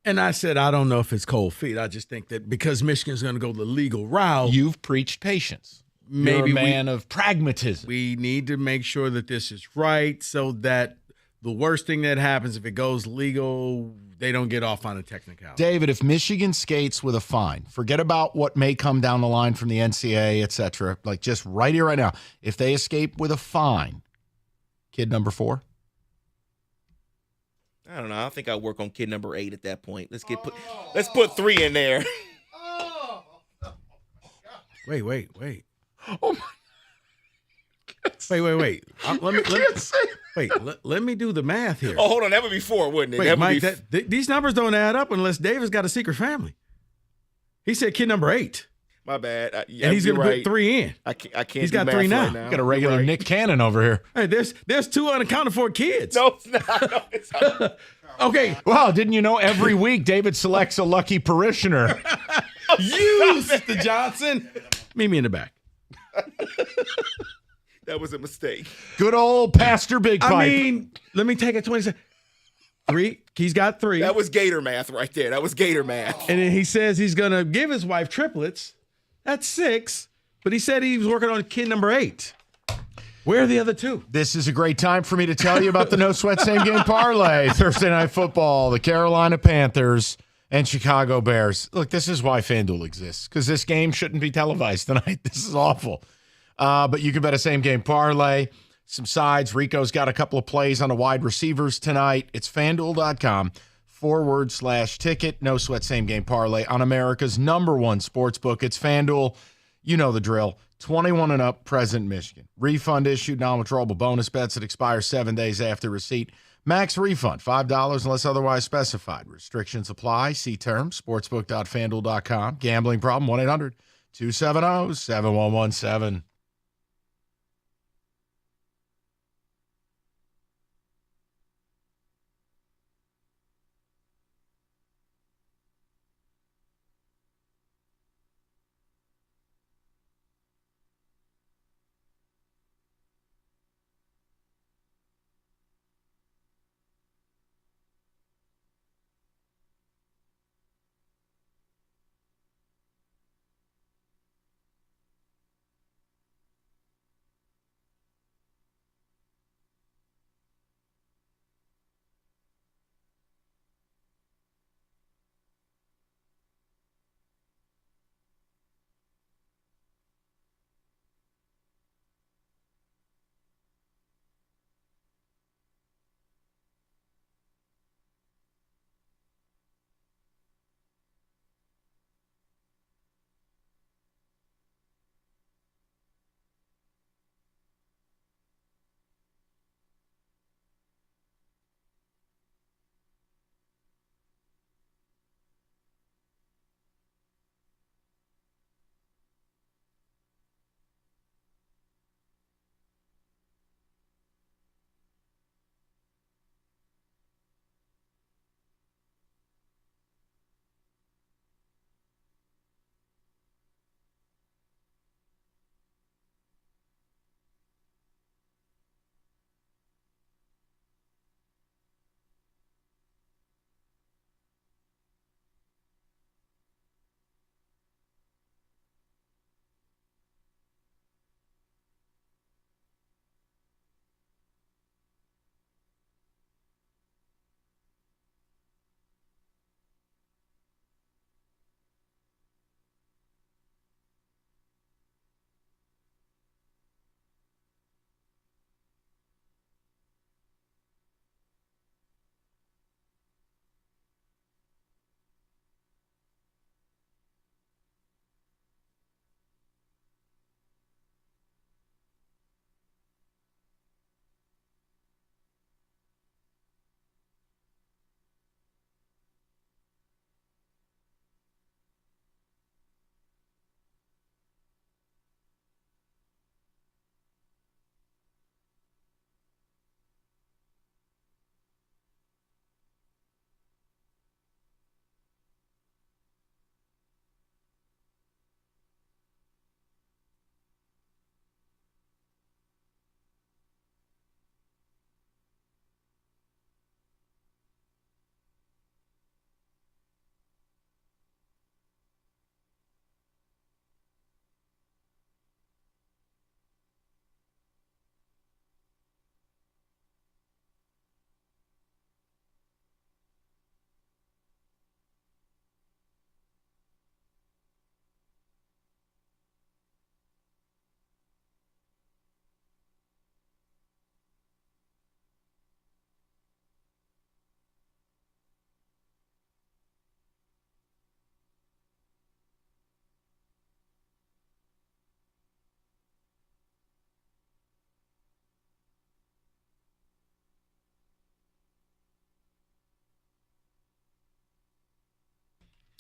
And I said, I don't know if it's cold feet. I just think that because Michigan's going to go the legal route. You've preached patience. You're a man of pragmatism. We need to make sure that this is right so that the worst thing that happens if it goes legal, they don't get off on a technicality. David, if Michigan skates with a fine, forget about what may come down the line from the NCAA, et cetera, like just right here, right now, if they escape with a fine, kid number 4? I don't know. I think I'll work on kid number 8 at that point. Let's put 3 in there. Wait. Oh my! Wait. Let me do the math here. Oh, hold on. That would be 4, wouldn't it? Wait, that Mike, would be these numbers don't add up unless David's got a secret family. He said kid number 8. My bad. And he's going to put 3 in. I can't. He's do got math 3 now. Right now. Got a regular Nick Cannon over here. Hey, there's 2 unaccounted for kids. No, it's not. No, it's not. Okay. Well, didn't you know every week David selects a lucky parishioner? You, Mr. Johnson. Meet me in the back. That was a mistake. Good old Pastor Big Pipe. I mean, let me take it 20 seconds. 3. He's got 3. That was Gator math right there. That was Gator math. And then he says he's going to give his wife triplets. That's 6. But he said he was working on kid number 8. Where are the other 2? This is a great time for me to tell you about the No Sweat Same Game Parlay. Thursday Night Football, the Carolina Panthers and Chicago Bears. Look, this is why FanDuel exists, because this game shouldn't be televised tonight. This is awful. But you can bet a same game parlay, some sides. Rico's got a couple of plays on the wide receivers tonight. It's FanDuel.com/ticket. No Sweat Same Game Parlay on America's #1 sports book. It's FanDuel. You know the drill. 21 and up, present Michigan. Refund issued, non-withdrawable bonus bets that expire 7 days after receipt. Max refund, $5 unless otherwise specified. Restrictions apply. See terms, sportsbook.fanduel.com. Gambling problem, 1-800-270-7117.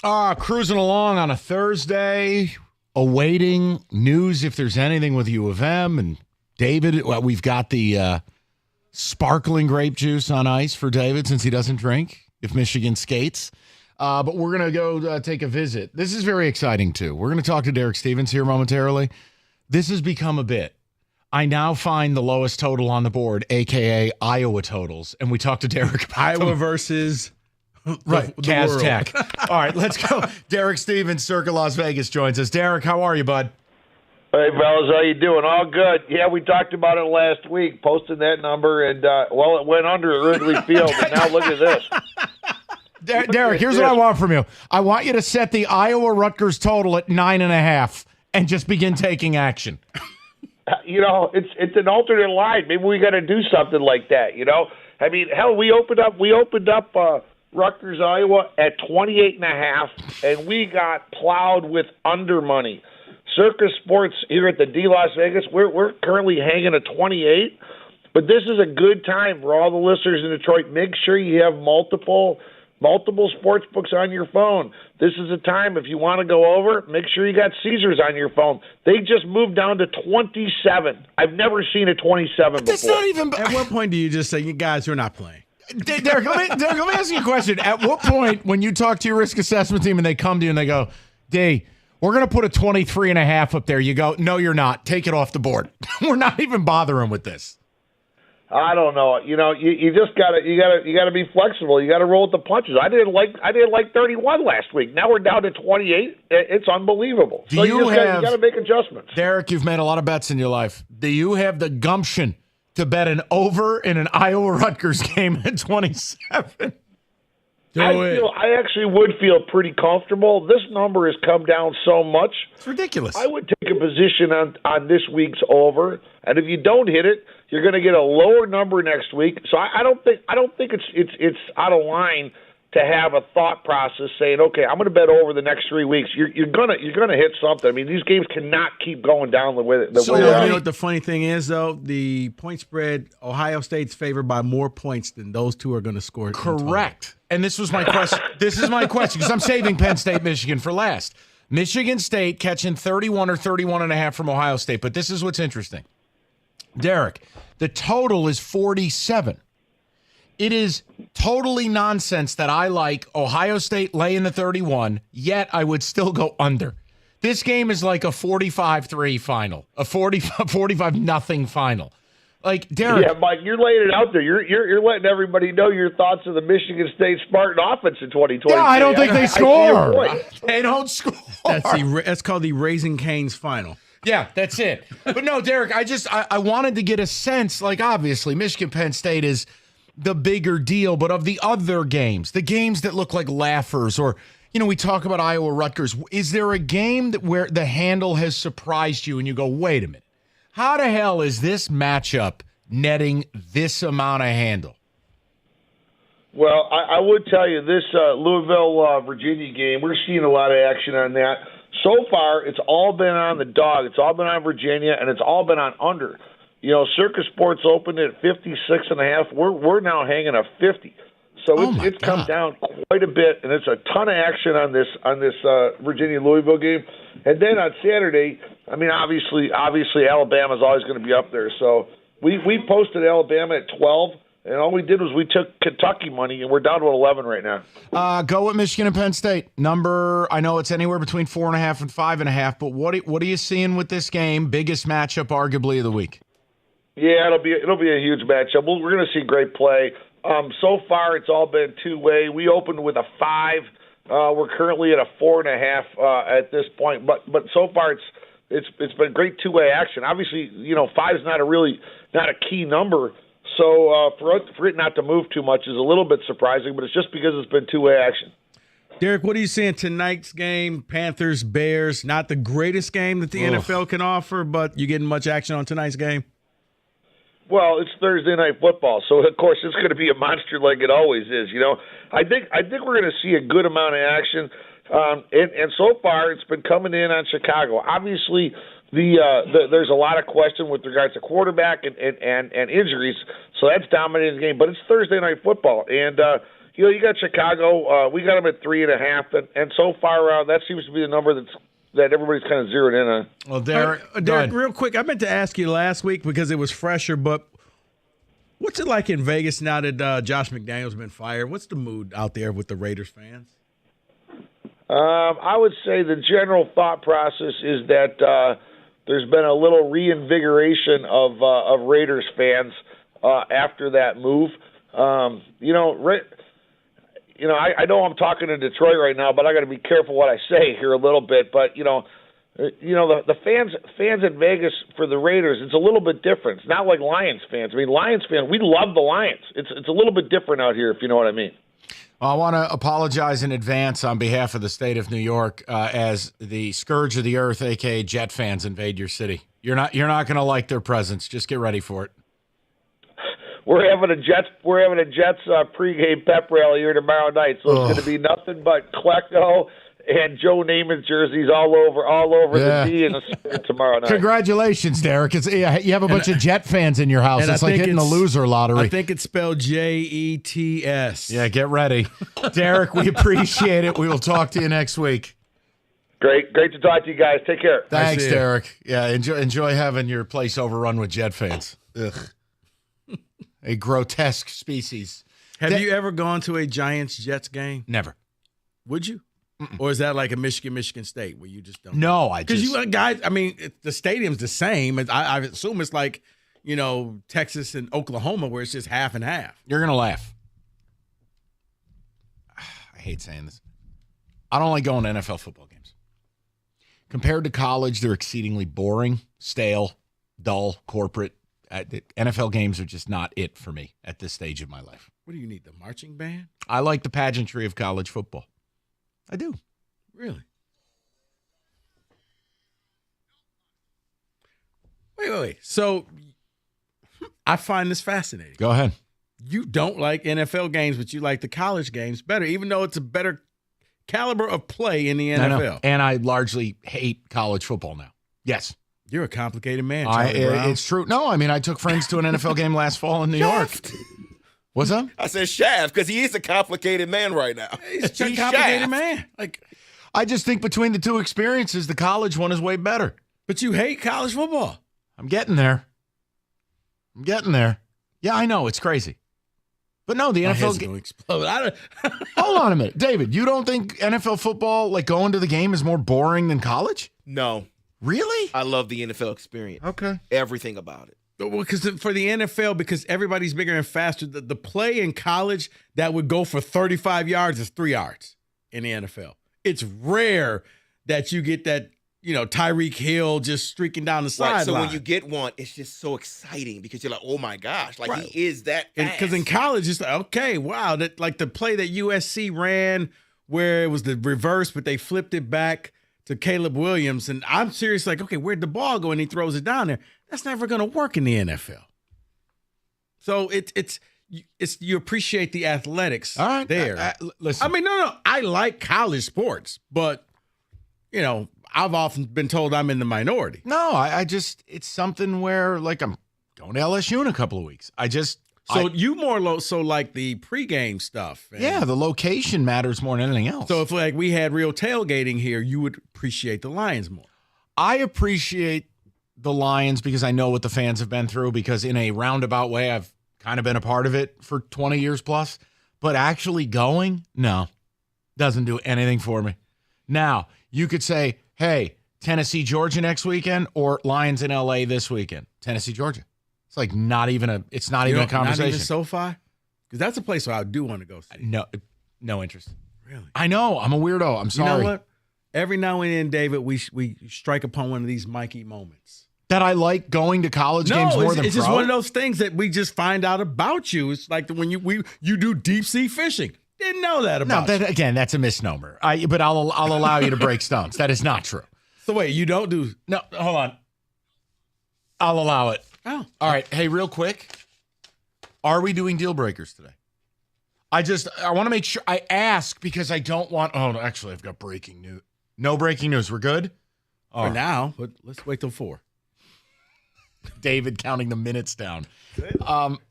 Cruising along on a Thursday, awaiting news if there's anything with U of M. And David, well, we've got the sparkling grape juice on ice for David since he doesn't drink if Michigan skates. But we're going to go take a visit. This is very exciting, too. We're going to talk to Derek Stevens here momentarily. This has become a bit. I now find the lowest total on the board, a.k.a. Iowa totals. And we talked to Derek about Iowa versus right, the Kaz world. Tech. All right, let's go. Derek Stevens, Circa Las Vegas, joins us. Derek, how are you, bud? Hey, fellas, how you doing? All good. Yeah, we talked about it last week, posting that number, and, it went under at Wrigley Field, and now look at this. Derek, here's what I want from you. I want you to set the Iowa-Rutgers total at 9.5 and just begin taking action. You know, it's an alternate line. Maybe we got to do something like that, you know? I mean, hell, we opened up Rutgers, Iowa at 28.5, and we got plowed with under money. Circus Sports here at the D Las Vegas, we're currently hanging at 28, but this is a good time for all the listeners in Detroit. Make sure you have multiple sports books on your phone. This is a time, if you want to go over, make sure you got Caesars on your phone. They just moved down to 27. I've never seen a 27 That's before. not even... At what point do you just say, you guys, we're not playing? Derek, let me ask you a question. At what point, when you talk to your risk assessment team and they come to you and they go, D, we're going to put a 23.5 up there, you go, no, you're not. Take it off the board. We're not even bothering with this. I don't know. You know, you just gotta be flexible. You gotta roll with the punches. I didn't like 31 last week. Now we're down to 28. It's unbelievable. Do you gotta make adjustments. Derek, you've made a lot of bets in your life. Do you have the gumption to bet an over in an Iowa-Rutgers game at 27? I actually would feel pretty comfortable. This number has come down so much. It's ridiculous. I would take a position on this week's over, and if you don't hit it, you're going to get a lower number next week. So I don't think it's out of line to have a thought process saying, okay, I'm going to bet over the next 3 weeks. You're gonna hit something. I mean, these games cannot keep going down the way they You know what the funny thing is, though? The point spread, Ohio State's favored by more points than those two are going to score. Correct. And this was my question. This is my question because I'm saving Penn State, Michigan for last. Michigan State catching 31 or 31.5 from Ohio State. But this is what's interesting. Derek, the total is 47. It is totally nonsense that I like Ohio State laying the 31, yet I would still go under. This game is like a 45-3 final, a 45-0 final. Like, Derek. Yeah, Mike, you're laying it out there. You're letting everybody know your thoughts of the Michigan State Spartan offense in 2020. Yeah, I don't think they score. They don't score. That's called the Raising Cane's final. Yeah, that's it. But no, Derek, I wanted to get a sense, like, obviously, Michigan-Penn State is the bigger deal, but of the other games, the games that look like laughers, or, you know, we talk about Iowa-Rutgers, is there a game where the handle has surprised you and you go, wait a minute, how the hell is this matchup netting this amount of handle? Well, I would tell you this Louisville-Virginia game, we're seeing a lot of action on that. So far, it's all been on the dog. It's all been on Virginia, and it's all been on under. You know, Circus Sports opened at 56.5. We're now hanging a 50. So it's come down quite a bit, and it's a ton of action on this Virginia-Louisville game. And then on Saturday, I mean, obviously Alabama's always going to be up there. So we posted Alabama at 12. And all we did was we took Kentucky money, and we're down to 11 right now. Go with Michigan and Penn State. Number, I know it's anywhere between 4.5 and 5.5, but what are you seeing with this game? Biggest matchup, arguably, of the week. Yeah, it'll be a huge matchup. We're going to see great play. So far, it's all been two-way. We opened with a 5. We're currently at a 4.5 at this point, but so far it's been great two-way action. Obviously, you know, 5 is not a key number. So for it not to move too much is a little bit surprising, but it's just because it's been two-way action. Derek, what are you seeing tonight's game? Panthers, Bears, not the greatest game that the NFL can offer, but you getting much action on tonight's game? Well, it's Thursday Night Football, so of course it's going to be a monster like it always is. You know, I think we're going to see a good amount of action, and so far it's been coming in on Chicago. Obviously, there's a lot of question with regards to quarterback and injuries, so that's dominating the game. But it's Thursday Night Football, and you got Chicago. We got them at 3.5, and so far that seems to be the number that everybody's kind of zeroed in on. Well, Derek, Derek, real quick, I meant to ask you last week because it was fresher, but what's it like in Vegas now that Josh McDaniels been fired? What's the mood out there with the Raiders fans? I would say the general thought process is that there's been a little reinvigoration of Raiders fans after that move. I know I'm talking to Detroit right now, but I got to be careful what I say here a little bit. But the fans in Vegas for the Raiders, it's a little bit different. It's not like Lions fans. I mean, Lions fans, we love the Lions. It's a little bit different out here, if you know what I mean. I want to apologize in advance on behalf of the state of New York as the scourge of the earth, aka Jet fans, invade your city. You're not going to like their presence. Just get ready for it. We're having a Jets pregame pep rally here tomorrow night, so it's going to be nothing but Klecko and Joe Namath jerseys all over the D and the Spirit tomorrow night. Congratulations, Derek. You have a bunch of Jet fans in your house. It's like hitting the loser lottery. I think it's spelled Jets. Yeah, get ready. Derek, we appreciate it. We will talk to you next week. Great to talk to you guys. Take care. Thanks, Derek. Yeah, enjoy having your place overrun with Jet fans. Ugh. A grotesque species. Have you ever gone to a Giants-Jets game? Never. Would you? Mm-mm. Or is that like a Michigan State where you just don't? No, because you guys. I mean, the stadium's the same. I assume it's like Texas and Oklahoma where it's just half and half. You're gonna laugh. I hate saying this. I don't like going to NFL football games. Compared to college, they're exceedingly boring, stale, dull, corporate. NFL games are just not it for me at this stage of my life. What do you need, the marching band? I like the pageantry of college football. I do. Really? Wait. So I find this fascinating. Go ahead. You don't like NFL games, but you like the college games better, even though it's a better caliber of play in the NFL. No. And I largely hate college football now. Yes. You're a complicated man, Charlie Brown. It's true. No, I mean, I took friends to an NFL game last fall in New York. What's up? I said Shaft because he is a complicated man right now. He's a complicated man. I just think between the two experiences, the college one is way better. But you hate college football. I'm getting there. Yeah, I know. It's crazy. But no, the NFL is going to explode. Hold on a minute. David, you don't think NFL football, like going to the game, is more boring than college? No. Really? I love the NFL experience. Okay. Everything about it. Well, because for the NFL, because everybody's bigger and faster, the play in college that would go for 35 yards is 3 yards in the NFL. It's rare that you get that, Tyreek Hill just streaking down the sideline. So when you get one, it's just so exciting because you're like, oh my gosh, like he is that fast. Because in college, it's like, okay, wow, that like the play that USC ran where it was the reverse, but they flipped it back to Caleb Williams, and I'm serious, like, okay, where'd the ball go? And he throws it down there. That's never going to work in the NFL. So it's you appreciate the athletics there. Listen, I mean, no, I like college sports, but I've often been told I'm in the minority. No, I just it's something where like I'm going to LSU in a couple of weeks. You more so like the pregame stuff. Yeah, the location matters more than anything else. So if like we had real tailgating here, you would appreciate the Lions more. I appreciate the Lions because I know what the fans have been through because in a roundabout way, I've kind of been a part of it for 20 years plus. But actually going, no, doesn't do anything for me. Now, you could say, hey, Tennessee, Georgia next weekend or Lions in LA this weekend. Tennessee, Georgia. It's like not even a conversation. Not even SoFi? Because that's a place where I do want to go see. No interest. Really? I know. I'm a weirdo. I'm sorry. You know what? Every now and then, David, we strike upon one of these Mikey moments. That I like going to college games more than it's pro? Just one of those things that we just find out about you. It's like when you do deep sea fishing. Didn't know that about you. Again, that's a misnomer. But I'll allow you to break stones. That is not true. So wait, you don't do? No, hold on. I'll allow it. Oh. All right. Hey, real quick. Are we doing deal breakers today? I want to make sure I ask because I don't want. Oh, no, actually, I've got breaking news. No breaking news. We're good? For now, but let's wait till 4. David counting the minutes down.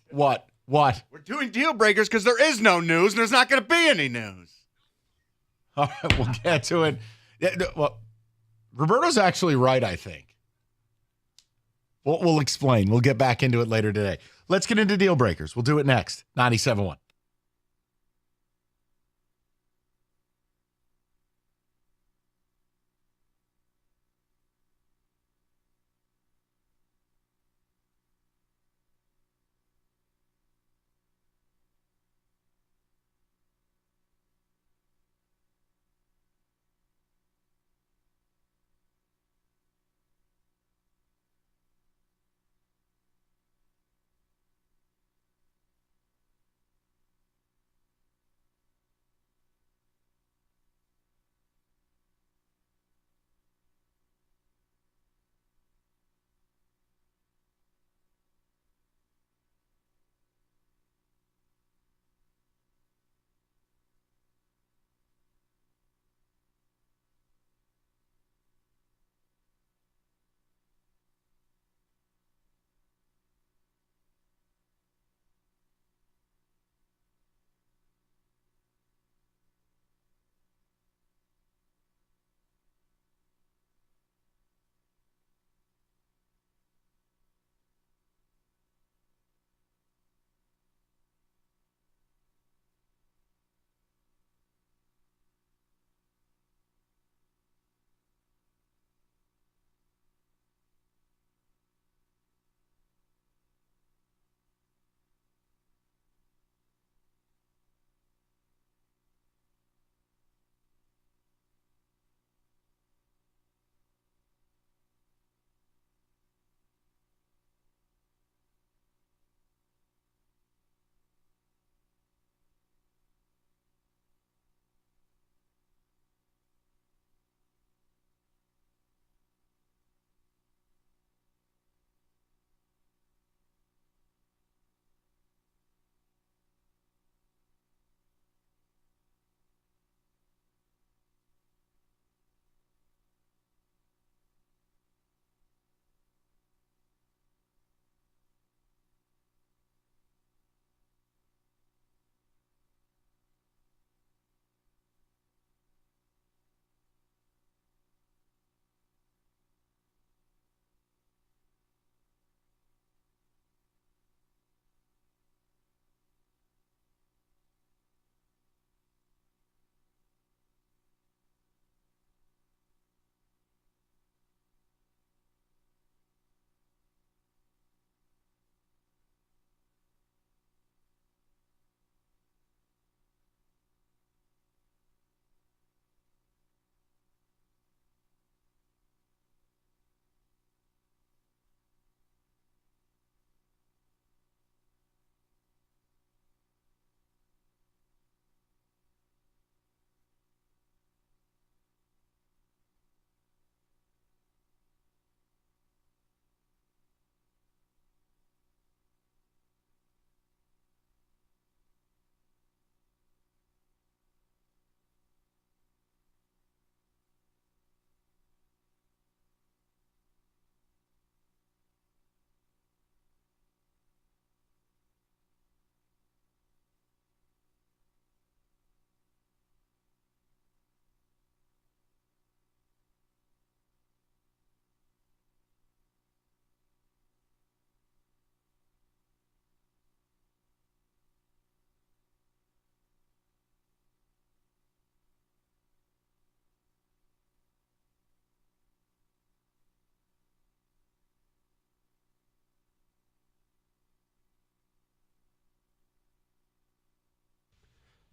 What? What? We're doing deal breakers because there is no news and there's not going to be any news. All right, we'll get to it. Yeah, well, Roberto's actually right, I think. We'll explain. We'll get back into it later today. Let's get into deal breakers. We'll do it next. 97.1.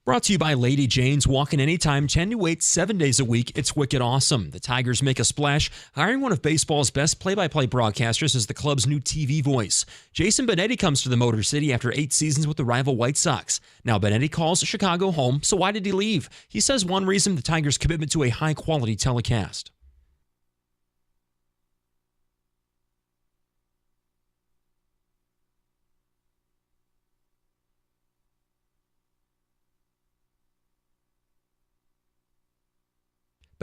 Brought to you by Lady Jane's. Walk in anytime, 10 to 8, 7 days a week. It's wicked awesome. The Tigers make a splash, hiring one of baseball's best play-by-play broadcasters as the club's new TV voice. Jason Benetti comes to the Motor City after 8 seasons with the rival White Sox. Now Benetti calls Chicago home, so why did he leave? He says one reason, the Tigers' commitment to a high-quality telecast.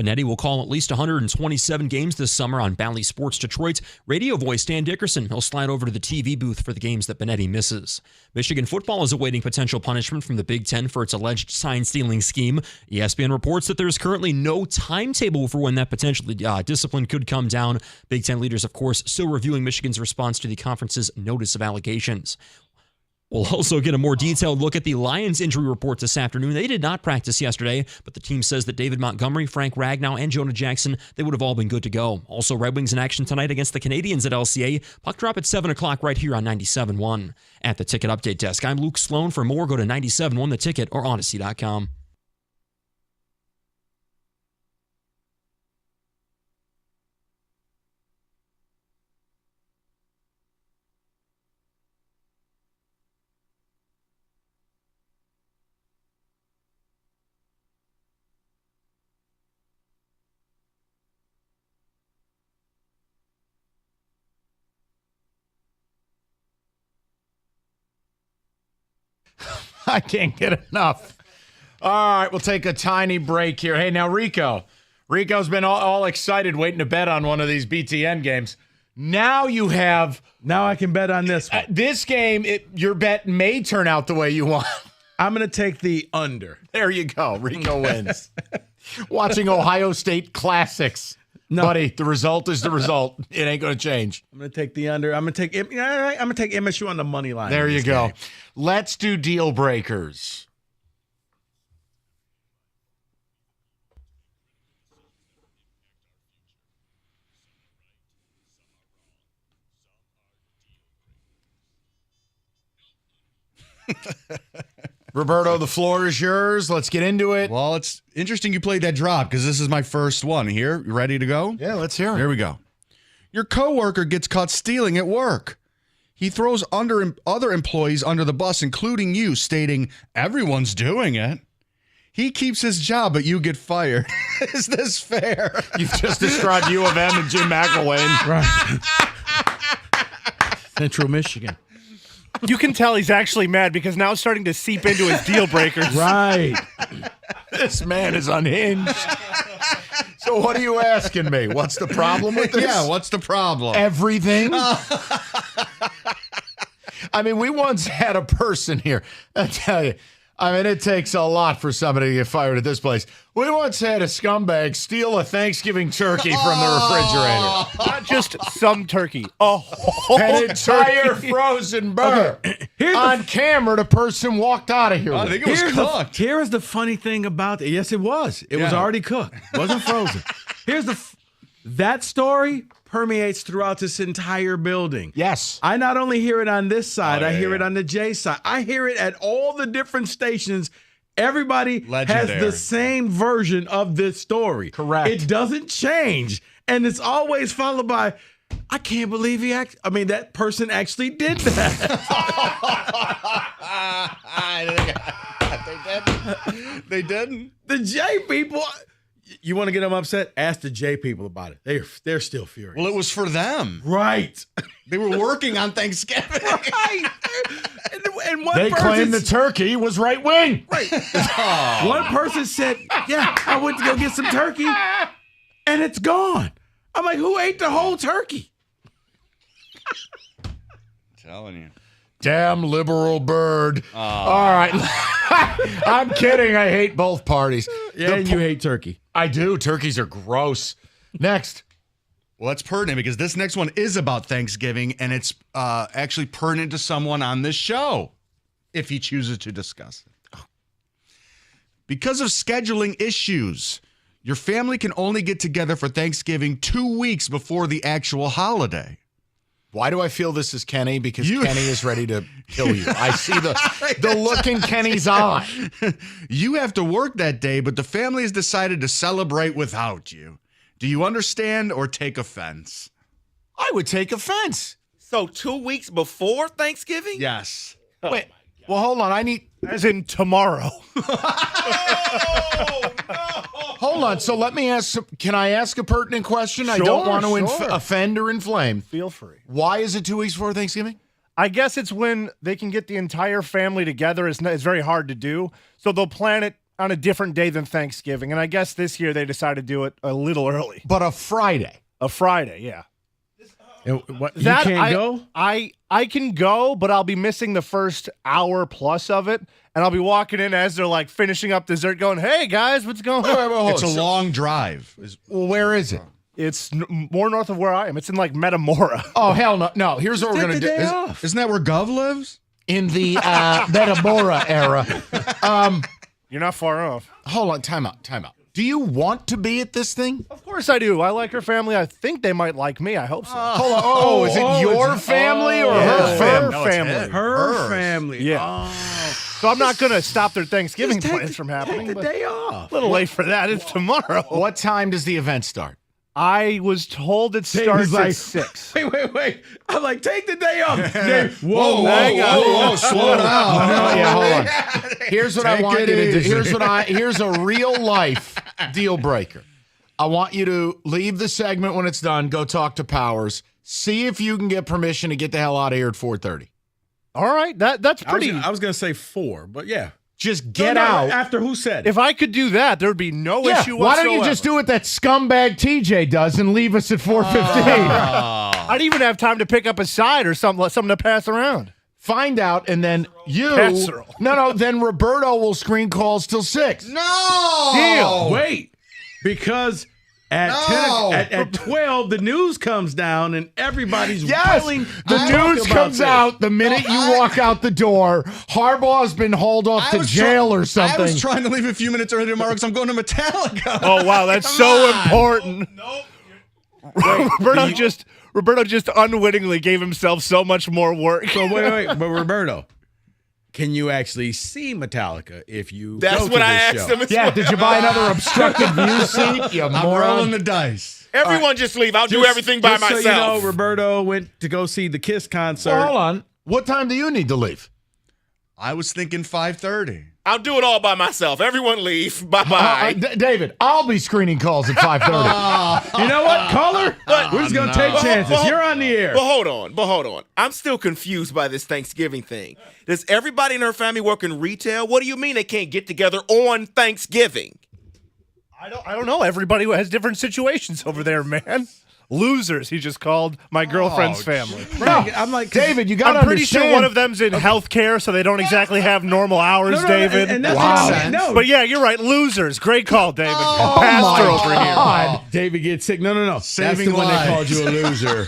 Benetti will call at least 127 games this summer on Bally Sports Detroit's radio voice Dan Dickerson. He'll slide over to the TV booth for the games that Benetti misses. Michigan football is awaiting potential punishment from the Big Ten for its alleged sign-stealing scheme. ESPN reports that there is currently no timetable for when that potentially discipline could come down. Big Ten leaders, of course, still reviewing Michigan's response to the conference's notice of allegations. We'll also get a more detailed look at the Lions injury report this afternoon. They did not practice yesterday, but the team says that David Montgomery, Frank Ragnow, and Jonah Jackson, they would have all been good to go. Also, Red Wings in action tonight against the Canadiens at LCA. Puck drop at 7 o'clock right here on 97.1. At the Ticket Update Desk, I'm Luke Sloan. For more, go to 97.1 The Ticket or Odyssey.com. I can't get enough. All right, we'll take a tiny break here. Hey, now Rico. Rico's been all excited waiting to bet on one of these BTN games. Now you have... Now I can bet on this one. This game, your bet may turn out the way you want. I'm going to take the under. There you go. Rico wins. Watching Ohio State classics. No. Buddy, the result is the result. It ain't going to change. I'm going to take the under. I'm going to take MSU on the money line. There you go. Game. Let's do deal breakers. Roberto, the floor is yours. Let's get into it. Well, it's interesting you played that drop because this is my first one. Here, you ready to go? Yeah, let's hear it. Here we go. Your coworker gets caught stealing at work. He throws other employees under the bus, including you, stating, "Everyone's doing it." He keeps his job, but you get fired. Is this fair? You've just described U of M and Jim McElwain. Right. Central Michigan. You can tell he's actually mad because now it's starting to seep into his deal breakers. Right. This man is unhinged. So what are you asking me? What's the problem with this? Yeah, what's the problem? Everything. I mean, we once had a person here. I tell you, I mean, it takes a lot for somebody to get fired at this place. We once had a scumbag steal a Thanksgiving turkey from the refrigerator. Not just some turkey, a whole an entire turkey. frozen bird. Okay. On camera, the person walked out of here. I think it was cooked. Here's the funny thing about it. Yes, it was. It was already cooked. It wasn't frozen. That story permeates throughout this entire building. Yes. I not only hear it on this side, I hear it on the J side. I hear it at all the different stations. Everybody has the same version of this story. Correct. It doesn't change. And it's always followed by, I can't believe that person actually did that. They didn't. The J people... You want to get them upset? Ask the J people about it. They're still furious. Well, it was for them. Right. They were working on Thanksgiving. Right. And one they person claimed the turkey was right wing. Right. One person said, yeah, I went to go get some turkey, and it's gone. I'm like, who ate the whole turkey? I'm telling you. Damn liberal bird. All right. I'm kidding. I hate both parties. Yeah, and you hate turkey. I do. Turkeys are gross. Next. Well, that's pertinent because this next one is about Thanksgiving, and it's actually pertinent to someone on this show, if he chooses to discuss it. Because of scheduling issues, your family can only get together for Thanksgiving 2 weeks before the actual holiday. Why do I feel this is Kenny? Because Kenny is ready to kill you. I see the look in Kenny's eye. You have to work that day, but the family has decided to celebrate without you. Do you understand or take offense? I would take offense. So 2 weeks before Thanksgiving? Yes. Wait. Well, hold on. I need... As in tomorrow. Hold on. So let me ask... Can I ask a pertinent question? I don't want to offend or inflame. Feel free. Why is it 2 weeks before Thanksgiving? I guess it's when they can get the entire family together. It's very hard to do. So they'll plan it. on a different day than Thanksgiving, and I guess this year they decided to do it a little early. But a Friday. A Friday, yeah. What, you can't go? I can go, but I'll be missing the first hour plus of it, and I'll be walking in as they're like finishing up dessert, going, "Hey guys, what's going on?" It's a long drive. Well, where is it? It's more north of where I am. It's in like Metamora. Oh hell no! No, here's what we're gonna do. Isn't that where Gov lives? In the Metamora era. You're not far off. Hold on, time out. Do you want to be at this thing? Of course I do. I like her family. I think they might like me. I hope so. Hold on. Is it your family or her family? Her family. Her family. Yeah. So I'm not going to stop their Thanksgiving plans from happening. Take the day off. A little late for that. It's tomorrow. What time does the event start? I was told it starts at 6. Wait. I'm like, take the day off. Whoa, slow down. Yeah, hold on. Here's what I want you to do. Here's a real life deal breaker. I want you to leave the segment when it's done, go talk to Powers, see if you can get permission to get the hell out of here at 4:30. All right. That's pretty. I was going to say 4, but yeah. Just get out. After who said it? If I could do that, there'd be no issue why whatsoever. don't you just do what that scumbag TJ does and leave us at 4:15? I'd even have time to pick up a side or something to pass around. Find out, and then Casserole. then Roberto will screen calls till 6. No! Deal. Wait, because at 12, the news comes down and everybody's willing to the talk news about comes this. out the minute you walk out the door. Harbaugh's been hauled off to jail or something. I was trying to leave a few minutes early tomorrow because I'm going to Metallica. Oh, wow. That's so important. Roberto just unwittingly gave himself so much more work. So wait, but Roberto, can you actually see Metallica if you That's go to what I this asked show? him. As Yeah, well. did you buy another obstructed view seat? You I'm moron. rolling the dice. Everyone just leave. I'll do everything by myself. So you know, Roberto went to go see the Kiss concert. Well, hold on. What time do you need to leave? I was thinking 5:30. I'll do it all by myself. Everyone leave. Bye-bye. David, I'll be screening calls at 5:30. You know what, caller? We're just gonna take chances. You're on the air. But hold on. I'm still confused by this Thanksgiving thing. Does everybody in her family work in retail? What do you mean they can't get together on Thanksgiving? I don't know. Everybody has different situations over there, man. Losers, he just called my girlfriend's family. I'm like, David, you got to I'm pretty understand. sure one of them's in healthcare, so they don't exactly have normal hours, David. And that's Wow. what I'm saying. No. But yeah, you're right. Losers. Great call, David. Oh, Pastor my over here. God. David gets sick. No. Saving That's the one that lives. called you a loser.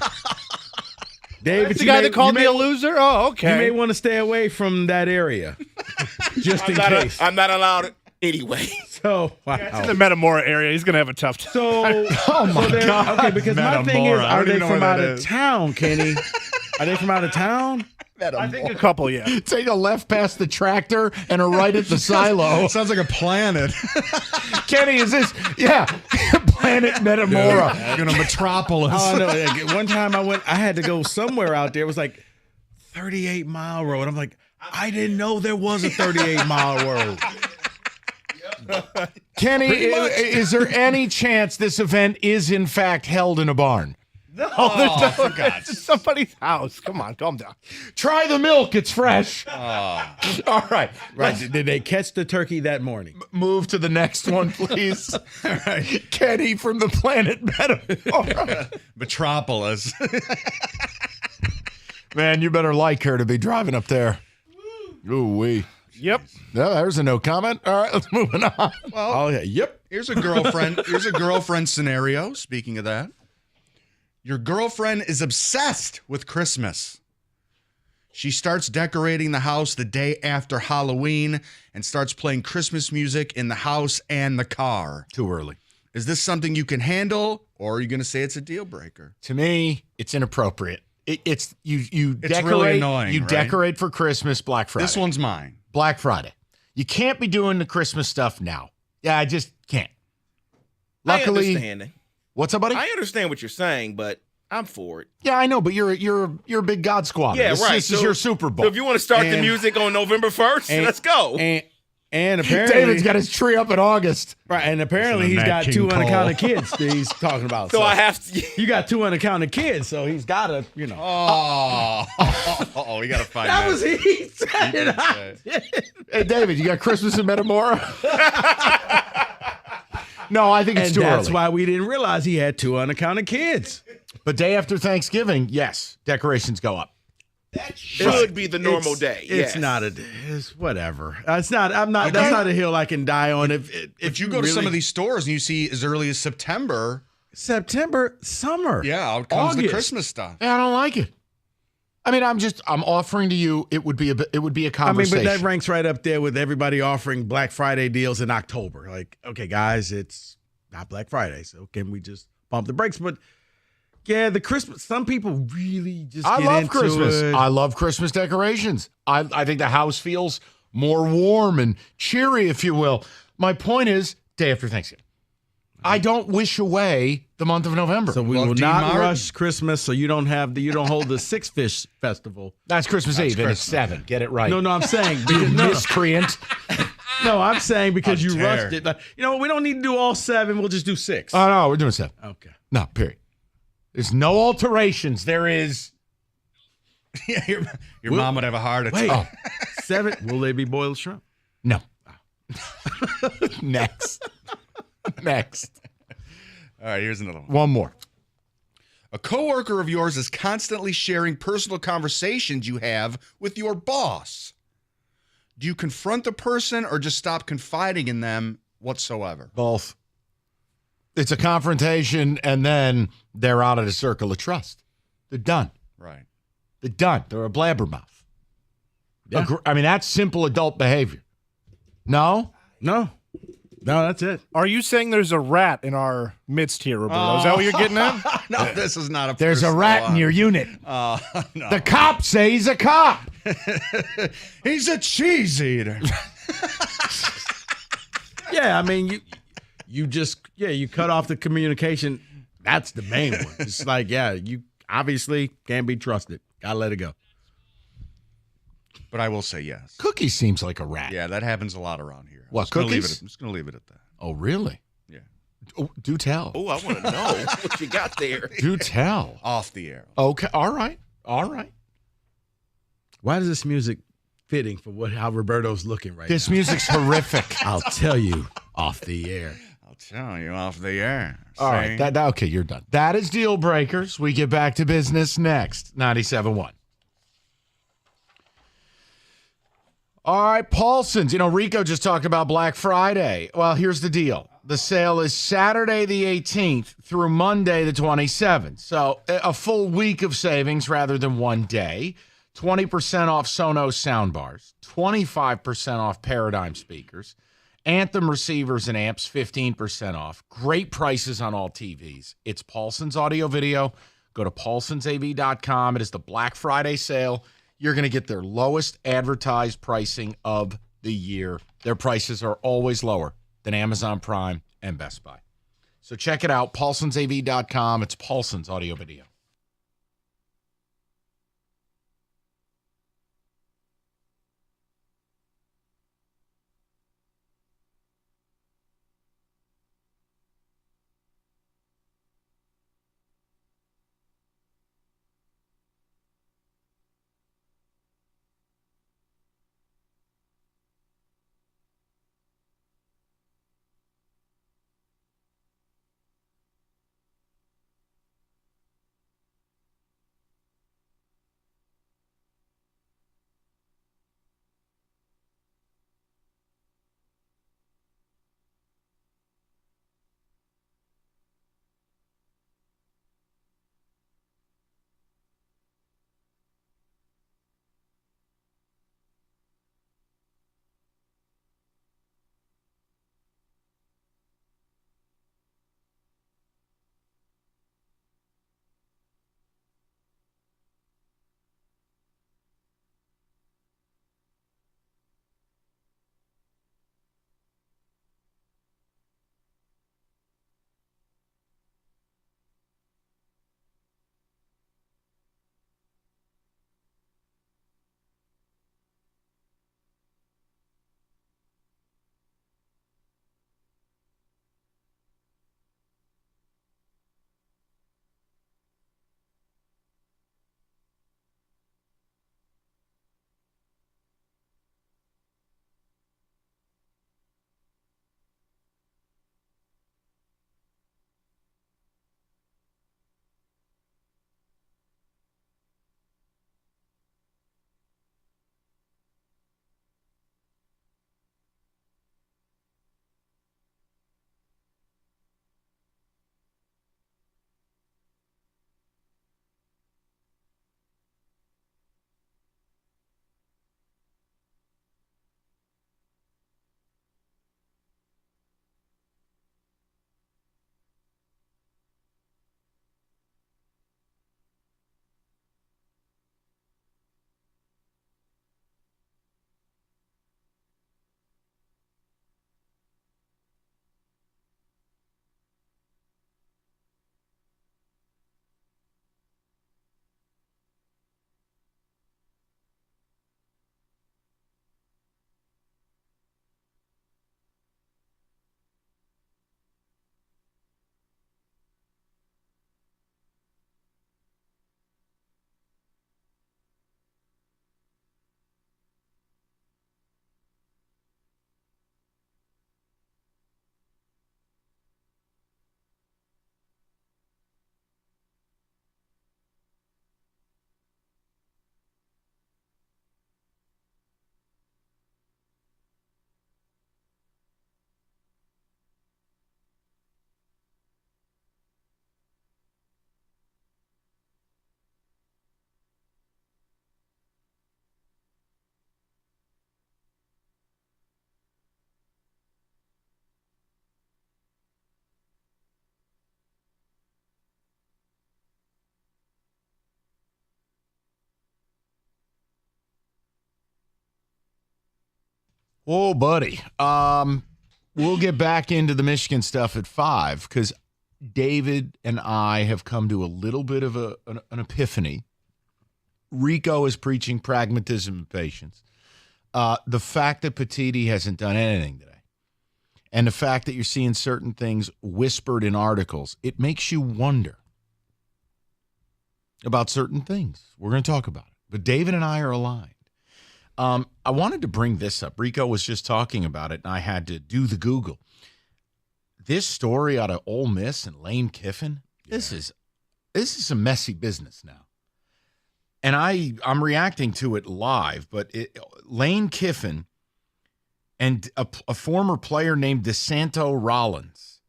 David, That's the guy that called me a loser? Oh, okay. You may want to stay away from that area, just in case. I'm not allowed anyway. So, wow. It's in the Metamora area. He's going to have a tough time. So, God. Okay, because my thing is, Metamora. I are don't they even know from where out that of is. town, Kenny? Are they from out of town? I think a couple, yeah. Take a left past the tractor and a right at the silo. Sounds like a planet. Kenny, is this? Yeah. Planet Metamora. Going to Metropolis. Oh, no. Like, one time I had to go somewhere out there. It was like 38-mile road. I'm like, I didn't know there was a 38-mile road. Kenny, is there any chance this event is in fact held in a barn? No, there's no. It's in somebody's house. Come on, calm down. Try the milk; it's fresh. All right, Right. Did they catch the turkey that morning? move to the next one, please. All right. Kenny from the planet Metamora. Metropolis. Man, you better like her to be driving up there. Ooh wee. Yep. No, there's a no comment. All right, let's move on. Oh, yeah. Yep. Here's a girlfriend scenario. Speaking of that, your girlfriend is obsessed with Christmas. She starts decorating the house the day after Halloween and starts playing Christmas music in the house and the car. Too early. Is this something you can handle, or are you going to say it's a deal breaker? To me, it's inappropriate. It's you decorate. really annoying, You right? decorate for Christmas, Black Friday. This one's mine. Black Friday. You can't be doing the Christmas stuff now. Yeah, I just can't. Luckily, I understand. what's up, buddy? I understand what you're saying, but I'm for it. Yeah, I know, but you're a big God squad. Yeah, this, right. This is your Super Bowl. So if you want to start the And- music on November 1st, let's go. And apparently, David's got his tree up in August. Right, and apparently he's Nat got King 2 Cole. unaccounted kids that he's talking about. So I have to. You got 2 unaccounted kids, so he's got to, you know. Oh, we got to find That was he said it. I Hey, David, you got Christmas in Metamora? No, I think it's And too that's early. why we didn't realize he had 2 unaccounted kids. But day after Thanksgiving, yes, decorations go up. Should be the normal day. It's yes. not it's whatever. It's not. I'm not. That's not a hill I can die on. If you go to some of these stores and you see as early as September, summer. Yeah, out comes the August. Christmas stuff. I don't like it. I mean, I'm offering to you. It would be a conversation. but that ranks right up there with everybody offering Black Friday deals in October. Like, okay, guys, it's not Black Friday, so can we just pump the brakes? But yeah, the Christmas. Some people really just. I get love into Christmas. it. I love Christmas decorations. I think the house feels more warm and cheery, if you will. My point is, day after Thanksgiving. I don't wish away the month of November. So we will not rush Christmas. So you don't hold the Six Fish Festival. That's Christmas Eve, and it's 7. Get it right. No, I'm saying You no. miscreant. No, I'm saying because How you dare. rushed it. Like, we don't need to do all 7. We'll just do 6. Oh no, we're doing 7. Okay. No, period. There's no alterations. There is. Yeah, your mom would have a heart attack. Wait, 7. Will they be boiled shrimp? No. Next. All right, here's another one. One more. A coworker of yours is constantly sharing personal conversations you have with your boss. Do you confront the person or just stop confiding in them whatsoever? Both. It's a confrontation, and then they're out of the circle of trust. They're done. Right. They're done. They're a blabbermouth. Yeah. I mean, that's simple adult behavior. No? No, that's it. Are you saying there's a rat in our midst here, Roberto? Is that what you're getting at? No, this is not a There's a personal rat in one. your unit. No. The cops say he's a cop. He's a cheese eater. Yeah, I mean, you cut off the communication. That's the main one. It's like, you obviously can't be trusted. Gotta let it go. But I will say yes. Cookie seems like a rat. Yeah, that happens a lot around here. What, I'm cookies? just going to leave it at that. Oh, really? Yeah. Oh, do tell. Oh, I want to know what you got there. Do tell. Off the air. Okay. All right. Why does this music fitting for how Roberto's looking right This now? music's horrific. I'll tell you off the air. I'll tell you off the air. All right. Okay, you're done. That is Deal Breakers. We get back to business next. 97.1. All right, Paulson's. Rico just talked about Black Friday. Well, here's the deal. The sale is Saturday the 18th through Monday the 27th. So a full week of savings rather than one day. 20% off Sonos soundbars. 25% off Paradigm speakers. Anthem receivers and amps, 15% off. Great prices on all TVs. It's Paulson's Audio Video. Go to paulsonsav.com. It is the Black Friday sale. You're going to get their lowest advertised pricing of the year. Their prices are always lower than Amazon Prime and Best Buy. So check it out, paulsonsav.com. It's Paulson's Audio Video. Oh, buddy. We'll get back into the Michigan stuff at 5 because David and I have come to a little bit of an epiphany. Rico is preaching pragmatism and patience. The fact that Petiti hasn't done anything today, and the fact that you're seeing certain things whispered in articles, it makes you wonder about certain things. We're going to talk about it. But David and I are aligned. I wanted to bring this up. Rico was just talking about it, and I had to do the Google. This story out of Ole Miss and Lane Kiffin, this is some messy business now. And I'm reacting to it live, but Lane Kiffin and a former player named DeSanto Rollins,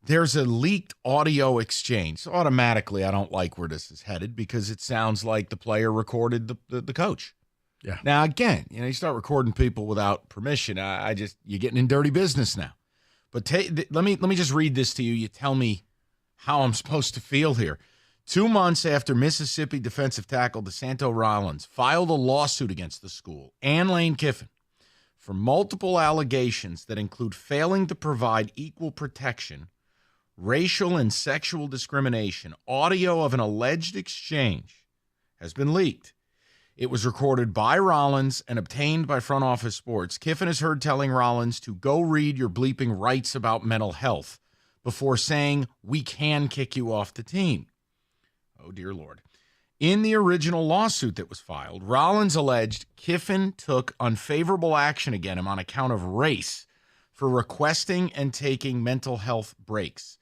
there's a leaked audio exchange. So automatically, I don't like where this is headed because it sounds like the player recorded the coach. Yeah. Now, again, you start recording people without permission. You're getting in dirty business now. But let me just read this to you. You tell me how I'm supposed to feel here. 2 months after Mississippi defensive tackle DeSanto Rollins filed a lawsuit against the school and Lane Kiffin for multiple allegations that include failing to provide equal protection, racial and sexual discrimination, audio of an alleged exchange has been leaked. It was recorded by Rollins and obtained by Front Office Sports. Kiffin is heard telling Rollins to go read your bleeping rights about mental health before saying, "We can kick you off the team." Oh, dear Lord. In the original lawsuit that was filed, Rollins alleged Kiffin took unfavorable action against him on account of race for requesting and taking mental health breaks,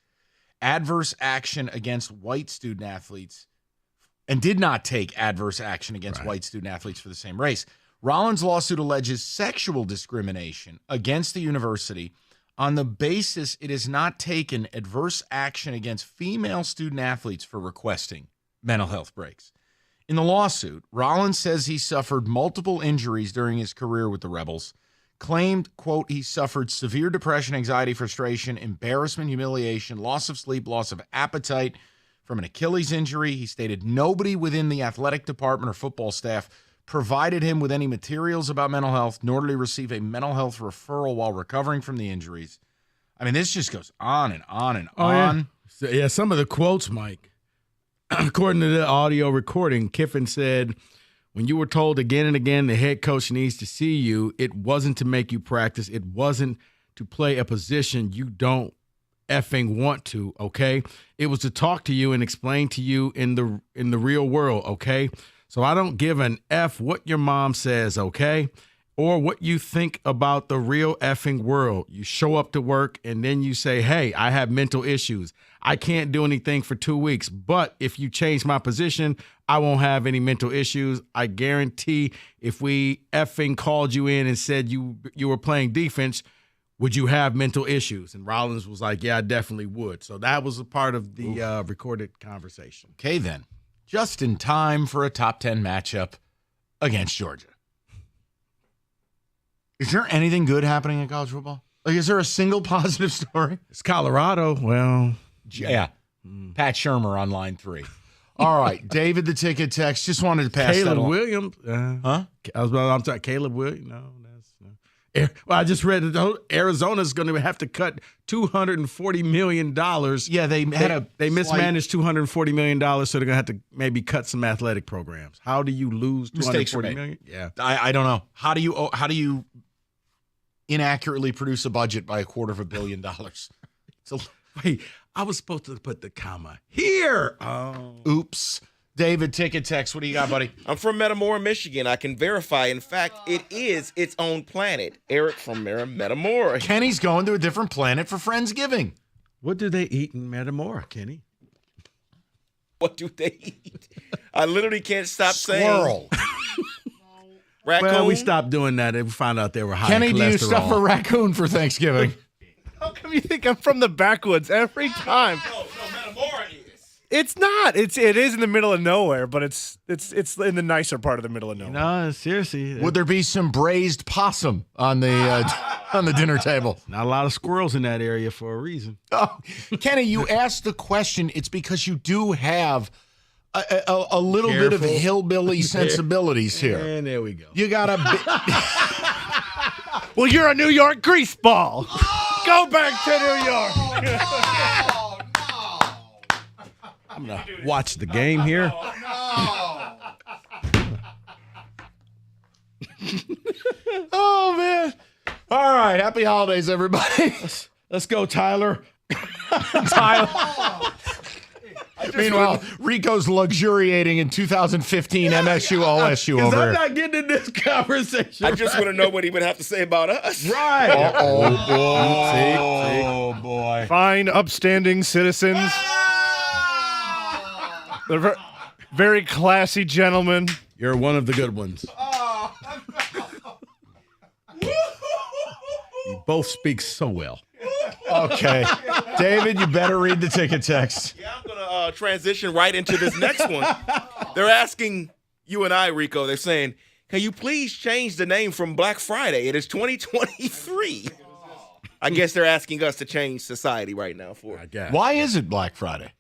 adverse action against white student athletes, and did not take adverse action against white student athletes for the same race. Rollins' lawsuit alleges sexual discrimination against the university on the basis it has not taken adverse action against female student athletes for requesting mental health breaks. In the lawsuit, Rollins says he suffered multiple injuries during his career with the Rebels, claimed, quote, he suffered severe depression, anxiety, frustration, embarrassment, humiliation, loss of sleep, loss of appetite from an Achilles injury. He stated nobody within the athletic department or football staff provided him with any materials about mental health, nor did he receive a mental health referral while recovering from the injuries. I mean, this just goes on and on and on. Yeah, some of the quotes, Mike. According to the audio recording, Kiffin said, when you were told again and again the head coach needs to see you, it wasn't to make you practice. It wasn't to play a position you don't effing want to, okay? It was to talk to you and explain to you in the real world, okay? So I don't give an F what your mom says, okay? Or what you think about the real effing world. You show up to work and then you say, hey, I have mental issues. I can't do anything for 2 weeks, but if you change my position, I won't have any mental issues. I guarantee if we effing called you in and said you were playing defense, would you have mental issues? And Rollins was like, yeah, I definitely would. So that was a part of the recorded conversation. Okay, then. Just in time for a top 10 matchup against Georgia. Is there anything good happening in college football? Like, is there a single positive story? It's Colorado. Well, yeah. Pat Shurmur on line 3. All right, David, the ticket text. Just wanted to pass Caleb that on. Williams. Huh? I'm sorry, Caleb Williams. No, well, I just read that Arizona's going to have to cut $240 million. Yeah, they mismanaged $240 million, so they're going to have to maybe cut some athletic programs. How do you lose $240 million? Yeah, I don't know. How do you inaccurately produce a budget by $250 million? So wait, I was supposed to put the comma here. Oh, oops. David, ticket text. What do you got, buddy? I'm from Metamora, Michigan. I can verify. In fact, it is its own planet. Eric from Metamora. Kenny's going to a different planet for Friendsgiving. What do they eat in Metamora, Kenny? What do they eat? I literally can't stop saying. Squirrel. Raccoon? Well, we stopped doing that and we found out they were high Kenny, in cholesterol. do you stuff a raccoon for Thanksgiving? How come you think I'm from the backwoods every time? No, Metamora is. It's not. It is in the middle of nowhere, but it's in the nicer part of the middle of nowhere. No, seriously. Would there be some braised possum on the dinner table? Not a lot of squirrels in that area for a reason. Oh, Kenny, you asked the question. It's because you do have a little bit of hillbilly sensibilities here. And there we go. You got a Well, you're a New York greaseball. Go back to New York. I'm going to watch the game here. Oh, man. All right. Happy holidays, everybody. Let's go, Tyler. Tyler. Meanwhile, Rico's luxuriating in 2015 MSU OSU over I'm here. not getting in this conversation. I just want to know what he would have to say about us. Right. Oh, boy. Fine, upstanding citizens. They're very classy gentlemen. You're one of the good ones. You both speak so well. Okay. David, you better read the ticket text. Yeah, I'm going to transition right into this next one. They're asking you and I, Rico, they're saying, can you please change the name from Black Friday? It is 2023. I guess they're asking us to change society right now for it. Why is it Black Friday?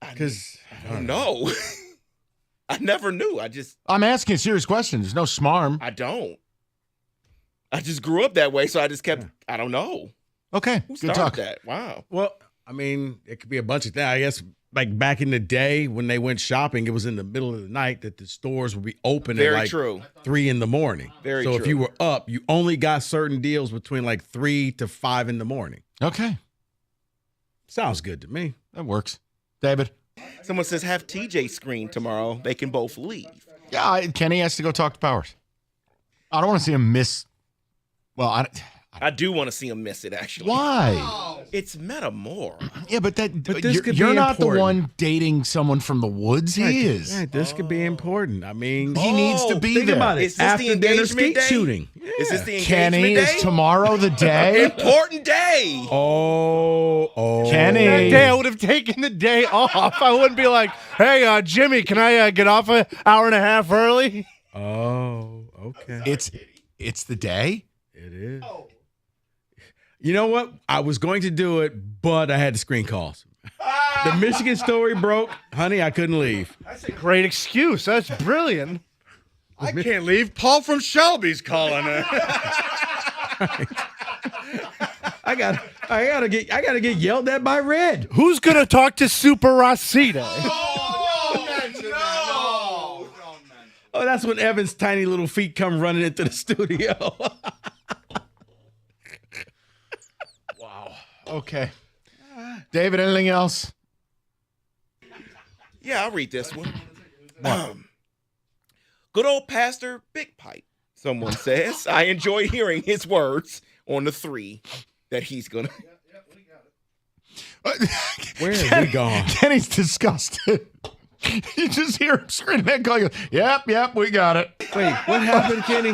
Because I don't know. I never knew. I'm asking a serious question. There's no smarm. I don't. I just grew up that way, so I just kept, I don't know. Okay, Who good started talk. that? Wow. Well, I mean, it could be a bunch of things. I guess like back in the day when they went shopping, it was in the middle of the night that the stores would be open Very at like true. 3 in the morning. Very so true. if you were up, you only got certain deals between like 3 to 5 in the morning. Okay. Sounds good to me. That works. David? Someone says, have TJ screen tomorrow. They can both leave. Yeah, Kenny has to go talk to Powers. I don't want to see him miss. Well, I do want to see him miss it, actually. Why? It's Metamore. Yeah, but this could you're be not important. the one dating someone from the woods. He is. Yeah, this could be important. I mean, He needs to be think there. about it. Is this the After dinner engagement skeet day? shooting. Is this the engagement Kenny, day? is tomorrow the day? Important day. Oh. Kenny. That day I would have taken the day off. I wouldn't be like, hey, Jimmy, can I get off an hour and a half early? Oh, okay. It's the day? It is. You know what? I was going to do it, but I had the screen calls. The Michigan story broke. Honey, I couldn't leave. That's a great excuse. That's brilliant. I can't leave. Paul from Shelby's calling it. I gotta get yelled at by Red. Who's gonna talk to Super Rosita? Oh, that's when Evan's tiny little feet come running into the studio. Wow. Okay. David, anything else? Yeah, I'll read this one. Good old Pastor Big Pipe, someone says. I enjoy hearing his words on the 3 that he's going to. Where have we gone? Kenny's disgusted. You just hear him screaming that call. He goes, yep, we got it. Wait, what happened, Kenny?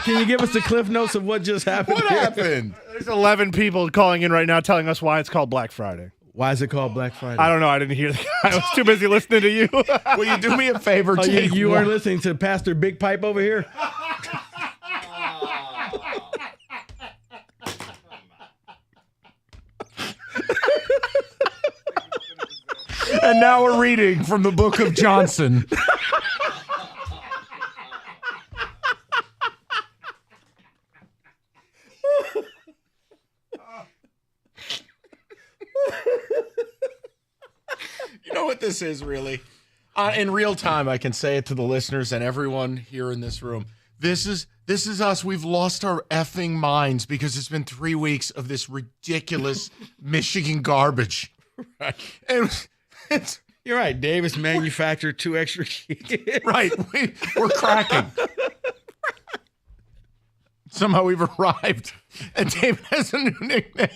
Can you give us the cliff notes of what just happened? What happened? There's 11 people calling in right now telling us why it's called Black Friday. Why is it called Black Friday? I don't know. I didn't hear. I was too busy listening to you. Will you do me a favor? Oh, Take you one- are listening to Pastor Big Pipe over here? And now we're reading from the book of Johnson. You know what this is, really? In real time, I can say it to the listeners and everyone here in this room. This is us. We've lost our effing minds because it's been 3 weeks of this ridiculous Michigan garbage. Right. And it's You're right. Davis manufactured 2 extra kids. right. We're cracking. Somehow we've arrived, and David has a new nickname.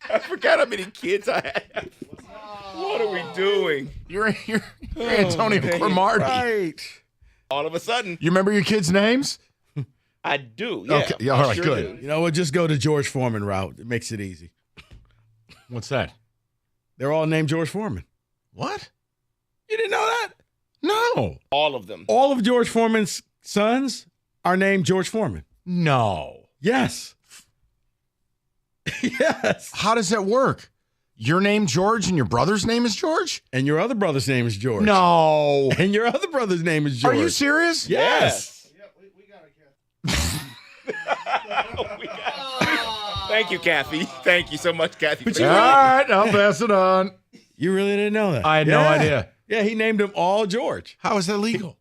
I forgot how many kids I have. What are we doing? You're Antonio Cromartie. Right. All of a sudden, You remember your kids' names? I do. Yeah. Okay, yeah, all right, Sure good. do. You know what? Just go to George Foreman route. It makes it easy. What's that? They're all named George Foreman. What? You didn't know that? No. All of them. All of George Foreman's sons are named George Foreman. No. Yes. Yes. How does that work? Your name George and your brother's name is George? And your other brother's name is George. No. And your other brother's name is George. Are you serious? Yes. Thank you, Kathy. Thank you so much, Kathy. All right, I'll pass it on. You really didn't know that? I had no idea. Yeah, he named him all George. How is that legal?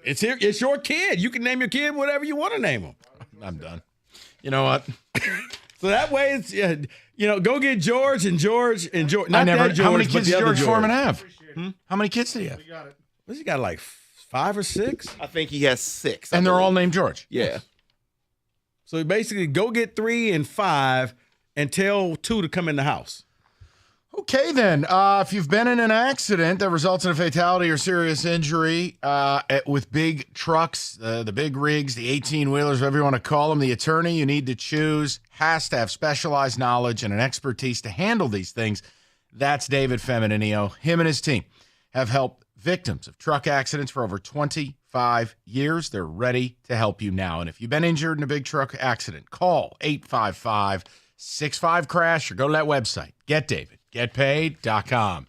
It's your kid. You can name your kid whatever you want to name him. I'm done. You know what? So that way it's go get George and George and George. Not that George, how many but kids the did other George George. Foreman have? How many kids did he have? What's he got, like 5 or 6? I think he has 6. And they're all named George. Yeah. So basically, go get 3 and 5 and tell 2 to come in the house. Okay, then. If you've been in an accident that results in a fatality or serious injury with big trucks, the big rigs, the 18-wheelers, whatever you want to call them, the attorney you need to choose has to have specialized knowledge and an expertise to handle these things. That's David Femininio. Him and his team have helped victims of truck accidents for over 25 years. They're ready to help you now. And if you've been injured in a big truck accident, call 855-65-CRASH or go to that website, getdavidgetpaid.com.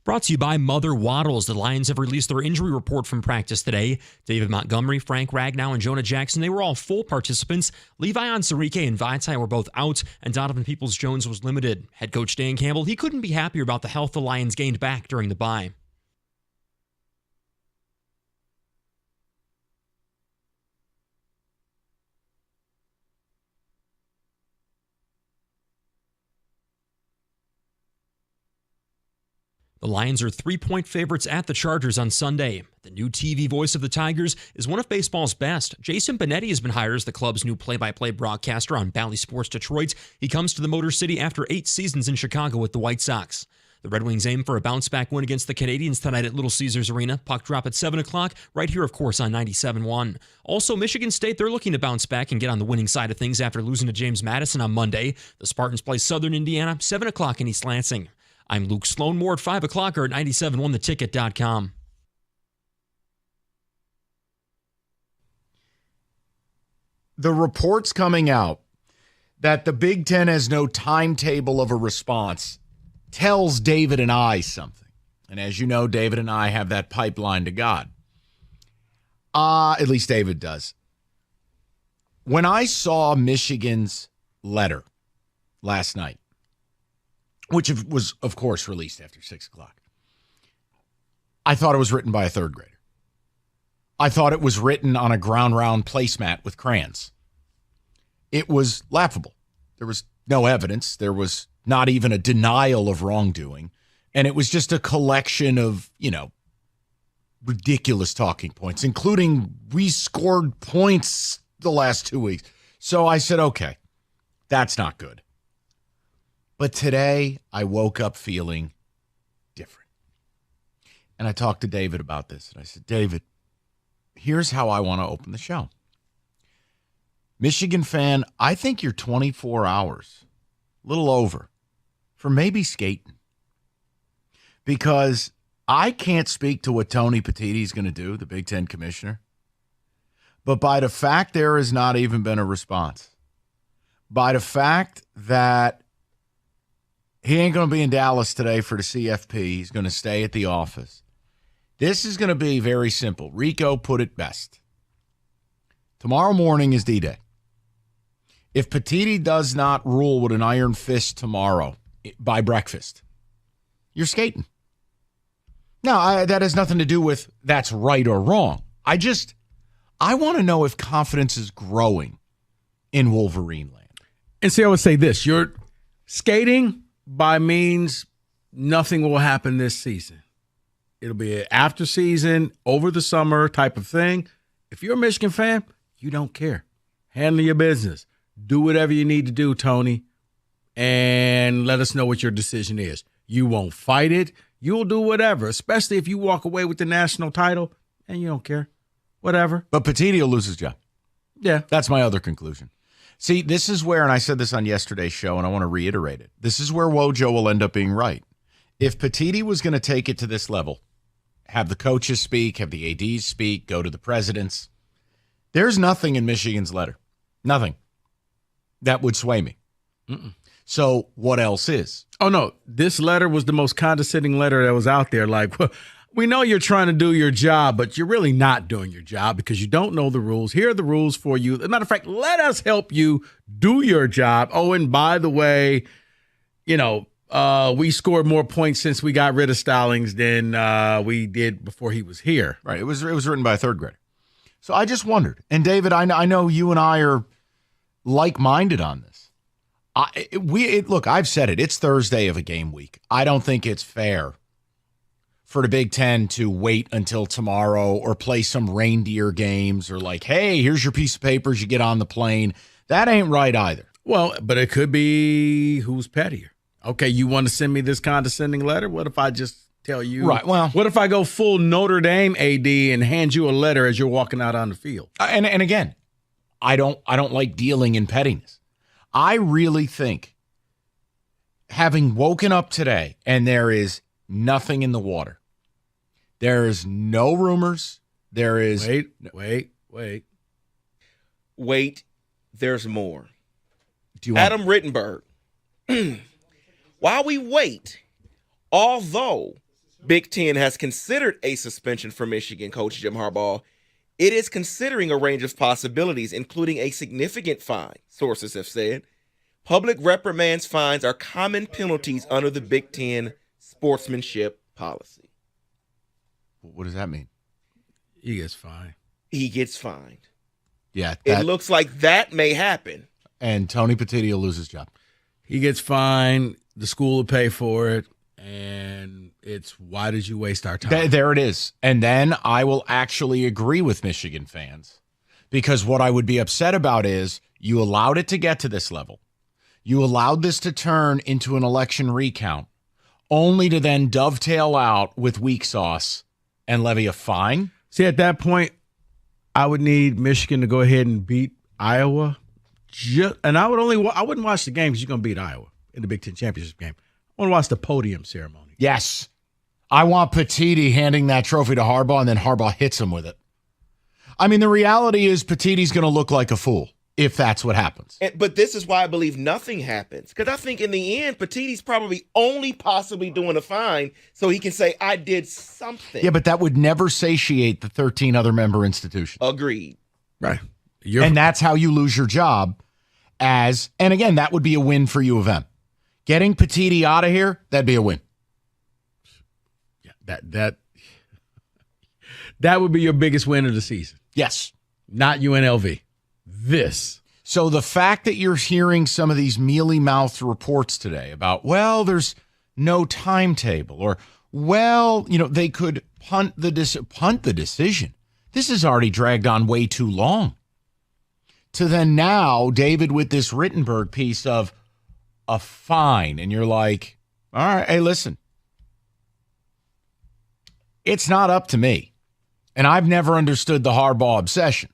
Brought to you by Mother Waddles. The Lions have released their injury report from practice today. David Montgomery, Frank Ragnow, and Jonah Jackson, they were all full participants. Levi Onsarike and Vaitai were both out, and Donovan Peoples-Jones was limited. Head coach Dan Campbell, he couldn't be happier about the health the Lions gained back during the bye. The Lions are 3-point favorites at the Chargers on Sunday. The new TV voice of the Tigers is one of baseball's best. Jason Benetti has been hired as the club's new play-by-play broadcaster on Bally Sports Detroit. He comes to the Motor City after 8 seasons in Chicago with the White Sox. The Red Wings aim for a bounce-back win against the Canadiens tonight at Little Caesars Arena. Puck drop at 7 o'clock, right here, of course, on 97.1. Also, Michigan State, they're looking to bounce back and get on the winning side of things after losing to James Madison on Monday. The Spartans play Southern Indiana, 7 o'clock in East Lansing. I'm Luke Sloan. More at 5 o'clock or at 97ontheticket.com. The reports coming out that the Big Ten has no timetable of a response tells David and I something. And as you know, David and I have that pipeline to God. At least David does. When I saw Michigan's letter last night, which was, of course, released after 6 o'clock, I thought it was written by a third grader. I thought it was written on a ground round placemat with crayons. It was laughable. There was no evidence. There was not even a denial of wrongdoing. And it was just a collection of, ridiculous talking points, including we scored points the last 2 weeks. So I said, okay, that's not good. But today I woke up feeling different. And I talked to David about this. And I said, David, here's how I want to open the show. Michigan fan, I think you're 24 hours, a little over, for maybe skating. Because I can't speak to what Tony Petitti is going to do, the Big Ten commissioner. But by the fact there has not even been a response, by the fact that he ain't going to be in Dallas today for the CFP, he's going to stay at the office. This is going to be very simple. Rico put it best. Tomorrow morning is D-Day. If Petitti does not rule with an iron fist tomorrow by breakfast, you're skating. Now, that has nothing to do with that's right or wrong. I want to know if confidence is growing in Wolverine land. And see, I would say this. You're skating by means nothing will happen this season. It'll be an after season, over the summer type of thing. If you're a Michigan fan, you don't care. Handle your business. Do whatever you need to do, Tony, and let us know what your decision is. You won't fight it. You'll do whatever, especially if you walk away with the national title and you don't care. Whatever. But Petitti will lose his job. Yeah. That's my other conclusion. See, this is where, and I said this on yesterday's show, and I want to reiterate it. This is where Wojo will end up being right. If Petitti was going to take it to this level, have the coaches speak, have the ADs speak, go to the presidents, there's nothing in Michigan's letter. Nothing. That would sway me. Mm-mm. So what else is? Oh, no. This letter was the most condescending letter that was out there. Like, well, we know you're trying to do your job, but you're really not doing your job because you don't know the rules. Here are the rules for you. As a matter of fact, let us help you do your job. Oh, and by the way, we scored more points since we got rid of Stallings than we did before he was here. Right. It was written by a third grader. So I just wondered. And David, I know you and I are like-minded on this. Look, I've said it. It's Thursday of a game week. I don't think it's fair for the Big Ten to wait until tomorrow or play some reindeer games or like, hey, here's your piece of papers, you get on the plane. That ain't right either. Well, but it could be who's pettier. Okay, you want to send me this condescending letter? What if I just tell you? Right, well. What if I go full Notre Dame AD and hand you a letter as you're walking out on the field? And again, I don't like dealing in pettiness. I really think having woken up today and there is nothing in the water. There is no rumors. There is Wait, there's more. Do you want Adam Rittenberg. While we wait, although Big Ten has considered a suspension for Michigan coach Jim Harbaugh, it is considering a range of possibilities, including a significant fine, sources have said. Public reprimands fines are common penalties under the Big Ten sportsmanship policy. What does that mean? He gets fined. He gets fined. Yeah. It looks like that may happen. And Tony Petitti will lose his job. He gets fined. The school will pay for it. And it's, why did you waste our time? There it is. And then I will actually agree with Michigan fans, because what I would be upset about is you allowed it to get to this level. You allowed this to turn into an election recount, only to then dovetail out with weak sauce and levy a fine. See, at that point, I would need Michigan to go ahead and beat Iowa. And I wouldn't watch the game because you're going to beat Iowa in the Big Ten championship game. I want to watch the podium ceremony. Yes. I want Petitti handing that trophy to Harbaugh, and then Harbaugh hits him with it. I mean, the reality is Petitti's going to look like a fool if that's what happens. But this is why I believe nothing happens. Because I think in the end, Petitti's probably only possibly doing a fine so he can say, I did something. Yeah, but that would never satiate the 13 other member institutions. Agreed. Right. And that's how you lose your job and again, that would be a win for U of M. Getting Petitti out of here, that'd be a win. Yeah, that would be your biggest win of the season. Yes. Not UNLV. This. So the fact that you're hearing some of these mealy-mouthed reports today about, well, there's no timetable, or, well, they could punt the decision. This has already dragged on way too long. To then now, David, with this Rittenberg piece of a fine, and you're like, all right, hey, listen, it's not up to me. And I've never understood the Harbaugh obsession.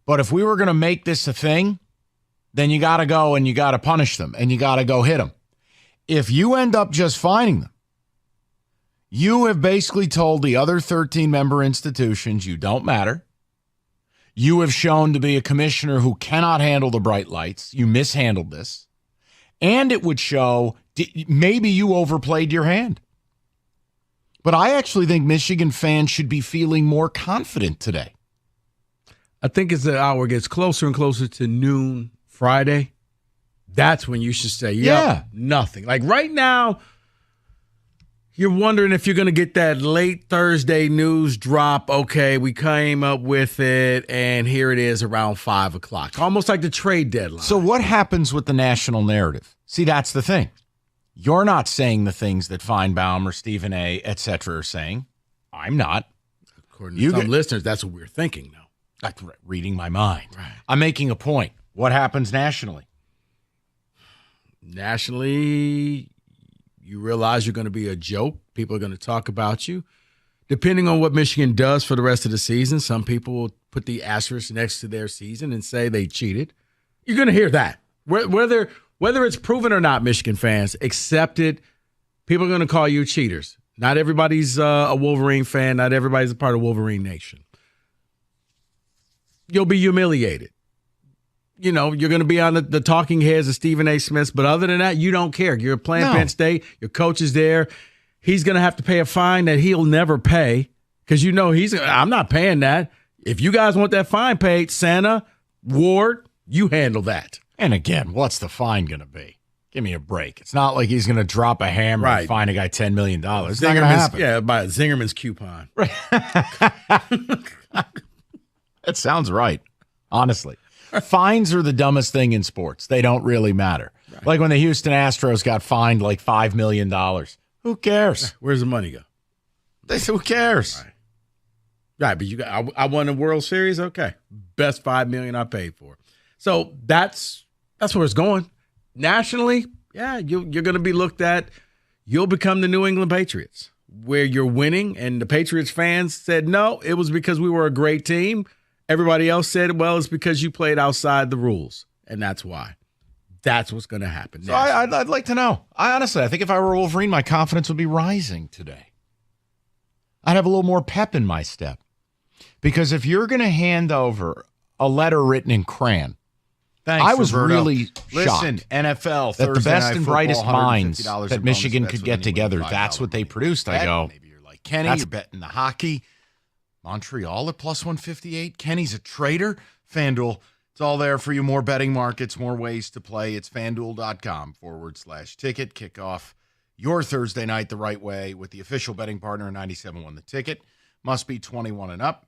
But if we were going to make this a thing, then you got to go and you got to punish them and you got to go hit them. If you end up just fining them, you have basically told the other 13 member institutions you don't matter. You have shown to be a commissioner who cannot handle the bright lights. You mishandled this. And it would show maybe you overplayed your hand. But I actually think Michigan fans should be feeling more confident today. I think as the hour gets closer and closer to noon Friday, that's when you should say, yeah, nothing. Like right now, you're wondering if you're going to get that late Thursday news drop. Okay, we came up with it, and here it is around 5 o'clock. Almost like the trade deadline. So what happens with the national narrative? See, that's the thing. You're not saying the things that Feinbaum or Stephen A., et cetera, are saying. I'm not. According to some listeners, that's what we're thinking now. That's reading my mind. Right. I'm making a point. What happens nationally? Nationally, you realize you're going to be a joke. People are going to talk about you. Depending on what Michigan does for the rest of the season, some people will put the asterisk next to their season and say they cheated. You're going to hear that. Whether it's proven or not, Michigan fans, accept it. People are going to call you cheaters. Not everybody's a Wolverine fan. Not everybody's a part of Wolverine Nation. You'll be humiliated. You're going to be on the talking heads of Stephen A. Smith, but other than that, you don't care. You're playing Penn State. Your coach is there. He's going to have to pay a fine that he'll never pay because I'm not paying that. If you guys want that fine paid, Santa, Ward, you handle that. And again, what's the fine going to be? Give me a break. It's not like he's going to drop a hammer and fine a guy $10 million. It's not going to happen. Yeah, by Zingerman's coupon. Right. That sounds right, honestly. Fines are the dumbest thing in sports. They don't really matter. Right. Like when the Houston Astros got fined like $5 million. Who cares? Where's the money go? They said, who cares? Right, but I won a World Series. Okay, best $5 million I paid for. So that's where it's going. Nationally, yeah, you're going to be looked at. You'll become the New England Patriots, where you're winning, and the Patriots fans said, no, it was because we were a great team. Everybody else said, well, it's because you played outside the rules, and that's why. That's what's going to happen. So I'd like to know. I think if I were Wolverine, my confidence would be rising today. I'd have a little more pep in my step. Because if you're going to hand over a letter written in crayon Thanks, I was Roberto. really Listen, shocked NFL, that the Thursday best Night and Football, brightest minds $150 that in Michigan bonus could bets get with any together, $5 that's what they produced. I bet. go, Maybe you're like, Kenny, that's- you're betting the hockey. Montreal at plus 158. Kenny's a trader. FanDuel, it's all there for you. More betting markets, more ways to play. It's FanDuel.com/ticket. Kick off your Thursday night the right way with the official betting partner, 97.1 The Ticket. Must be 21 and up.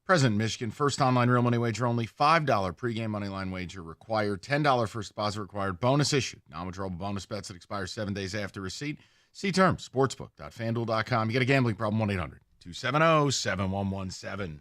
Present in Michigan, first online real money wager only. $5 pregame money line wager required. $10 first deposit required. Bonus issued. Non-withdrawable bonus bets that expire 7 days after receipt. See terms. Sportsbook.fanduel.com. You get a gambling problem, 1-800-270-7117.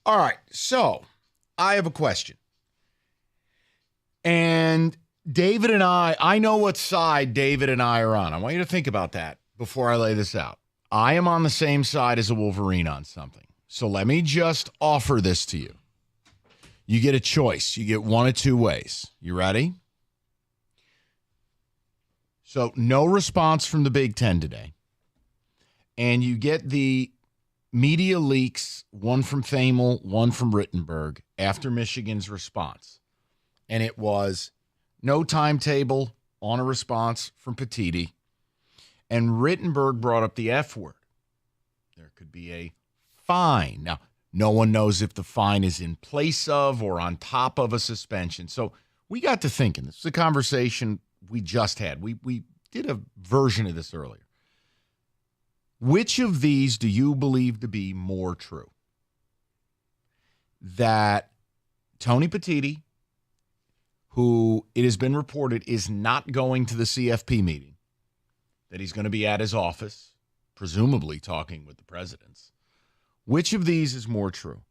All right, so I have a question. And David and I know what side David and I are on. I want you to think about that before I lay this out. I am on the same side as a Wolverine on something. So let me just offer this to you. You get a choice. You get one of two ways. You ready? So no response from the Big Ten today. And you get the media leaks, one from Thamel, one from Rittenberg, after Michigan's response. And it was no timetable, on a response from Petiti, and Rittenberg brought up the F word. There could be a fine. Now, no one knows if the fine is in place of or on top of a suspension. So we got to thinking. This is a conversation we just had. We did a version of this earlier. Which of these do you believe to be more true? That Tony Petiti, who it has been reported is not going to the CFP meeting, that he's going to be at his office, presumably talking with the presidents. Which of these is more true?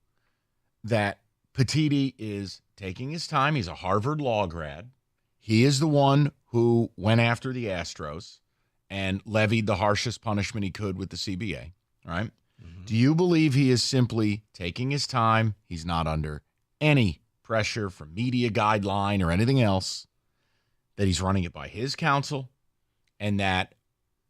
That Petiti is taking his time. He's a Harvard law grad. He is the one who went after the Astros and levied the harshest punishment he could with the CBA. All right? Mm-hmm. Do you believe he is simply taking his time? He's not under any pressure from media guideline or anything else, that he's running it by his counsel, and that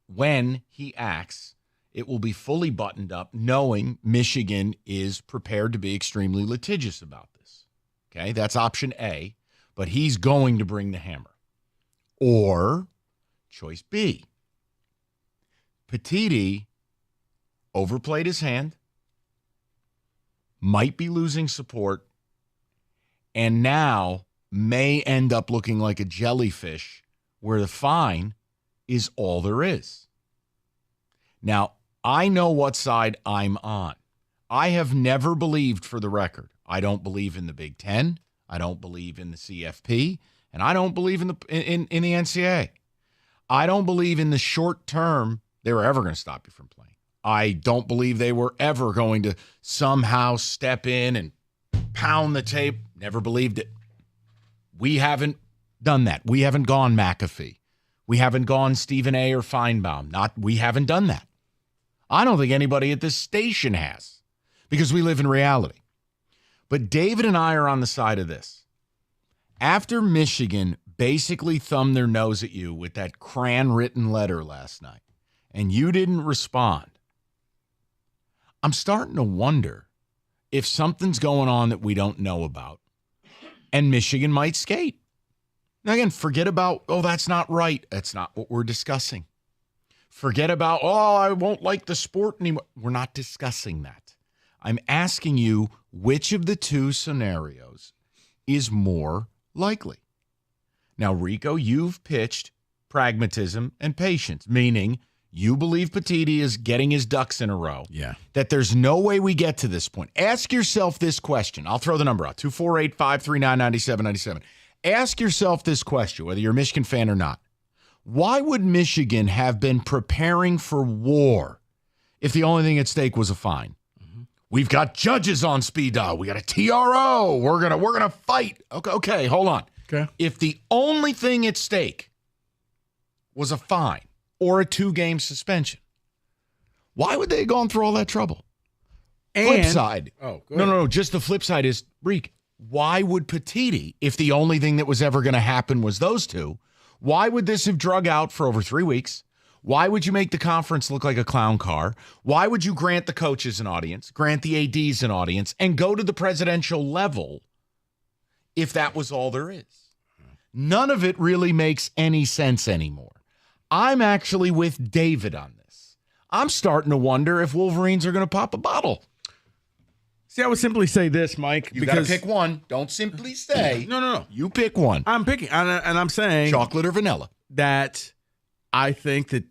when he acts, it will be fully buttoned up, knowing Michigan is prepared to be extremely litigious about this. Okay, that's option A, but he's going to bring the hammer. Or choice B, Petiti overplayed his hand, might be losing support, and now may end up looking like a jellyfish where the fine is all there is. Now, I know what side I'm on. I have never believed, for the record, I don't believe in the Big Ten, I don't believe in the CFP, and I don't believe in the NCAA. I don't believe in the short term they were ever going to stop you from playing. I don't believe they were ever going to somehow step in and pound the tape. Never believed it. We haven't done that. We haven't gone McAfee. We haven't gone Stephen A. or Feinbaum. We haven't done that. I don't think anybody at this station has, because we live in reality. But David and I are on the side of this. After Michigan basically thumbed their nose at you with that crayon-written letter last night, and you didn't respond, I'm starting to wonder if something's going on that we don't know about, and Michigan might skate. Now, again, forget about, that's not right. That's not what we're discussing. Forget about, I won't like the sport anymore. We're not discussing that. I'm asking you which of the two scenarios is more likely. Now, Rico, you've pitched pragmatism and patience, meaning you believe Petiti is getting his ducks in a row. Yeah. That there's no way we get to this point. Ask yourself this question. I'll throw the number out, 248-539-9797. Ask yourself this question, whether you're a Michigan fan or not. Why would Michigan have been preparing for war if the only thing at stake was a fine? Mm-hmm. We've got judges on speed dial. We got a TRO. We're gonna fight. Okay, hold on. Okay. If the only thing at stake was a fine or a 2-game suspension, why would they have gone through all that trouble? Flip side. No. Just the flip side is, Reek, why would Petiti, if the only thing that was ever going to happen was those two, why would this have drug out for over 3 weeks? Why would you make the conference look like a clown car? Why would you grant the coaches an audience, grant the ADs an audience, and go to the presidential level if that was all there is? None of it really makes any sense anymore. I'm actually with David on this. I'm starting to wonder if Wolverines are going to pop a bottle. See, I would simply say this, Mike. You got to pick one. Don't simply say. No. You pick one. I'm picking, and I'm saying chocolate or vanilla. That I think that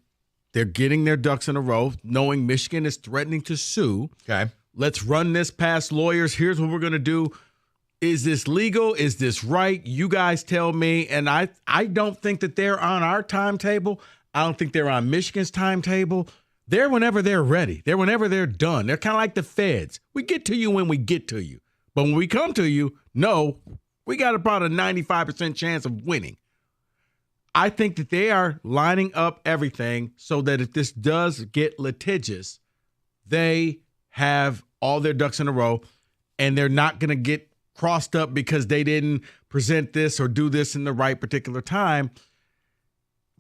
they're getting their ducks in a row, knowing Michigan is threatening to sue. Okay. Let's run this past lawyers. Here's what we're going to do. Is this legal? Is this right? You guys tell me. And I don't think that they're on our timetable. I don't think they're on Michigan's timetable. They're whenever they're ready. They're whenever they're done. They're kind of like the feds. We get to you when we get to you. But when we come to you, no, we got about a 95% chance of winning. I think that they are lining up everything so that if this does get litigious, they have all their ducks in a row, and they're not going to get crossed up because they didn't present this or do this in the right particular time.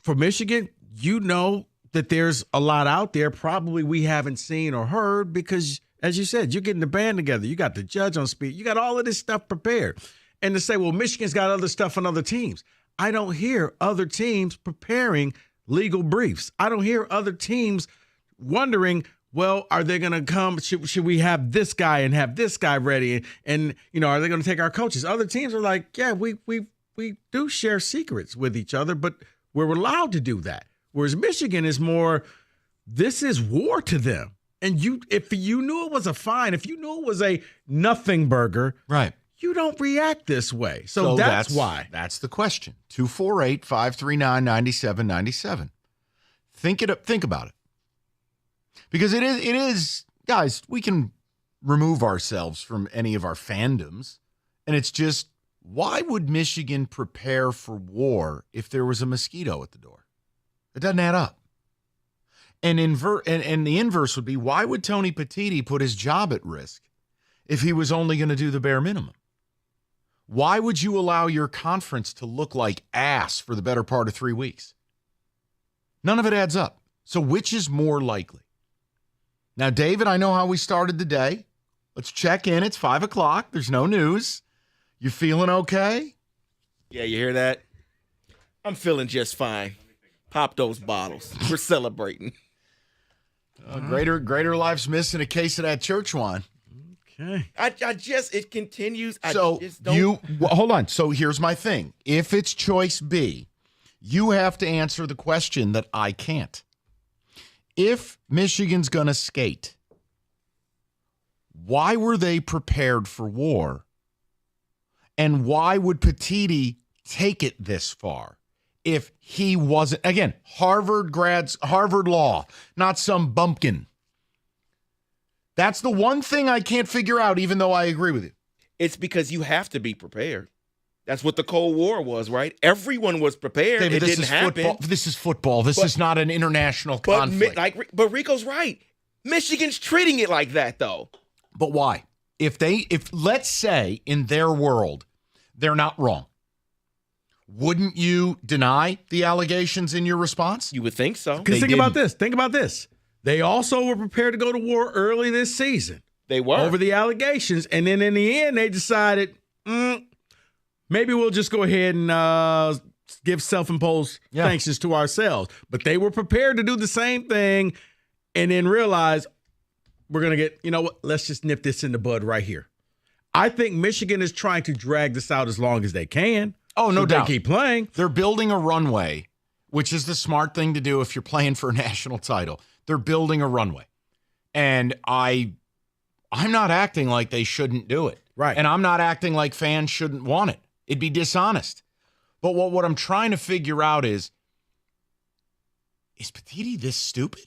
For Michigan, you know that there's a lot out there probably we haven't seen or heard because, as you said, you're getting the band together. You got the judge on speed. You got all of this stuff prepared. And to say, well, Michigan's got other stuff on other teams. I don't hear other teams preparing legal briefs. I don't hear other teams wondering, well, are they going to come? Should we have this guy and have this guy ready? And are they going to take our coaches? Other teams are like, yeah, we do share secrets with each other, but we're allowed to do that. Whereas Michigan is more, this is war to them. And if you knew it was a fine, if you knew it was a nothing burger, right, you don't react this way. So that's why. That's the question. 248-539-9797. Think about it. Because it is, guys, we can remove ourselves from any of our fandoms. And it's just, why would Michigan prepare for war if there was a mosquito at the door? It doesn't add up. And the inverse would be, why would Tony Petitti put his job at risk if he was only going to do the bare minimum? Why would you allow your conference to look like ass for the better part of 3 weeks? None of it adds up. So which is more likely? Now, David, I know how we started the day. Let's check in. It's 5 o'clock. There's no news. You feeling okay? Yeah, you hear that? I'm feeling just fine. Pop those bottles. We're celebrating. Greater Life's missing a case of that church wine. Okay. It continues. Hold on. So here's my thing. If it's choice B, you have to answer the question that I can't. If Michigan's going to skate, why were they prepared for war? And why would Petitti take it this far if he wasn't, again, Harvard law, not some bumpkin? That's the one thing I can't figure out, even though I agree with you. It's because you have to be prepared. That's what the Cold War was, right? Everyone was prepared. David, it didn't happen. Football. This is football. This is not an international conflict. But Rico's right. Michigan's treating it like that, though. But why? If let's say in their world, they're not wrong, wouldn't you deny the allegations in your response? You would think so. Because think about this. They also were prepared to go to war early this season. They were. Over the allegations. And then in the end, they decided, maybe we'll just go ahead and give self-imposed sanctions to ourselves. But they were prepared to do the same thing and then realize we're going to get, let's just nip this in the bud right here. I think Michigan is trying to drag this out as long as they can. Oh, no doubt. They keep playing. They're building a runway, which is the smart thing to do if you're playing for a national title. They're building a runway. And I'm not acting like they shouldn't do it. Right. And I'm not acting like fans shouldn't want it. It'd be dishonest. But what I'm trying to figure out is Petitti this stupid?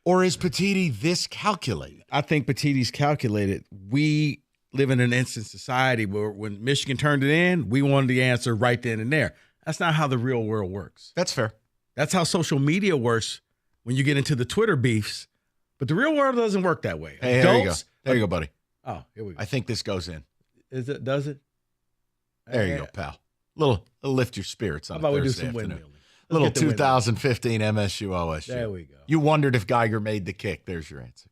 Or is Petitti this calculated? I think Petitti's calculated. We live in an instant society where when Michigan turned it in, we wanted the answer right then and there. That's not how the real world works. That's fair. That's how social media works when you get into the Twitter beefs. But the real world doesn't work that way. Hey, there you go. There you go, buddy. Oh, here we go. I think this goes in. Does it? There you go, pal. Little lift your spirits on How about a we do Thursday some afternoon. windmilling? Little 2015 MSU OSU. There we go. You wondered if Geiger made the kick. There's your answer.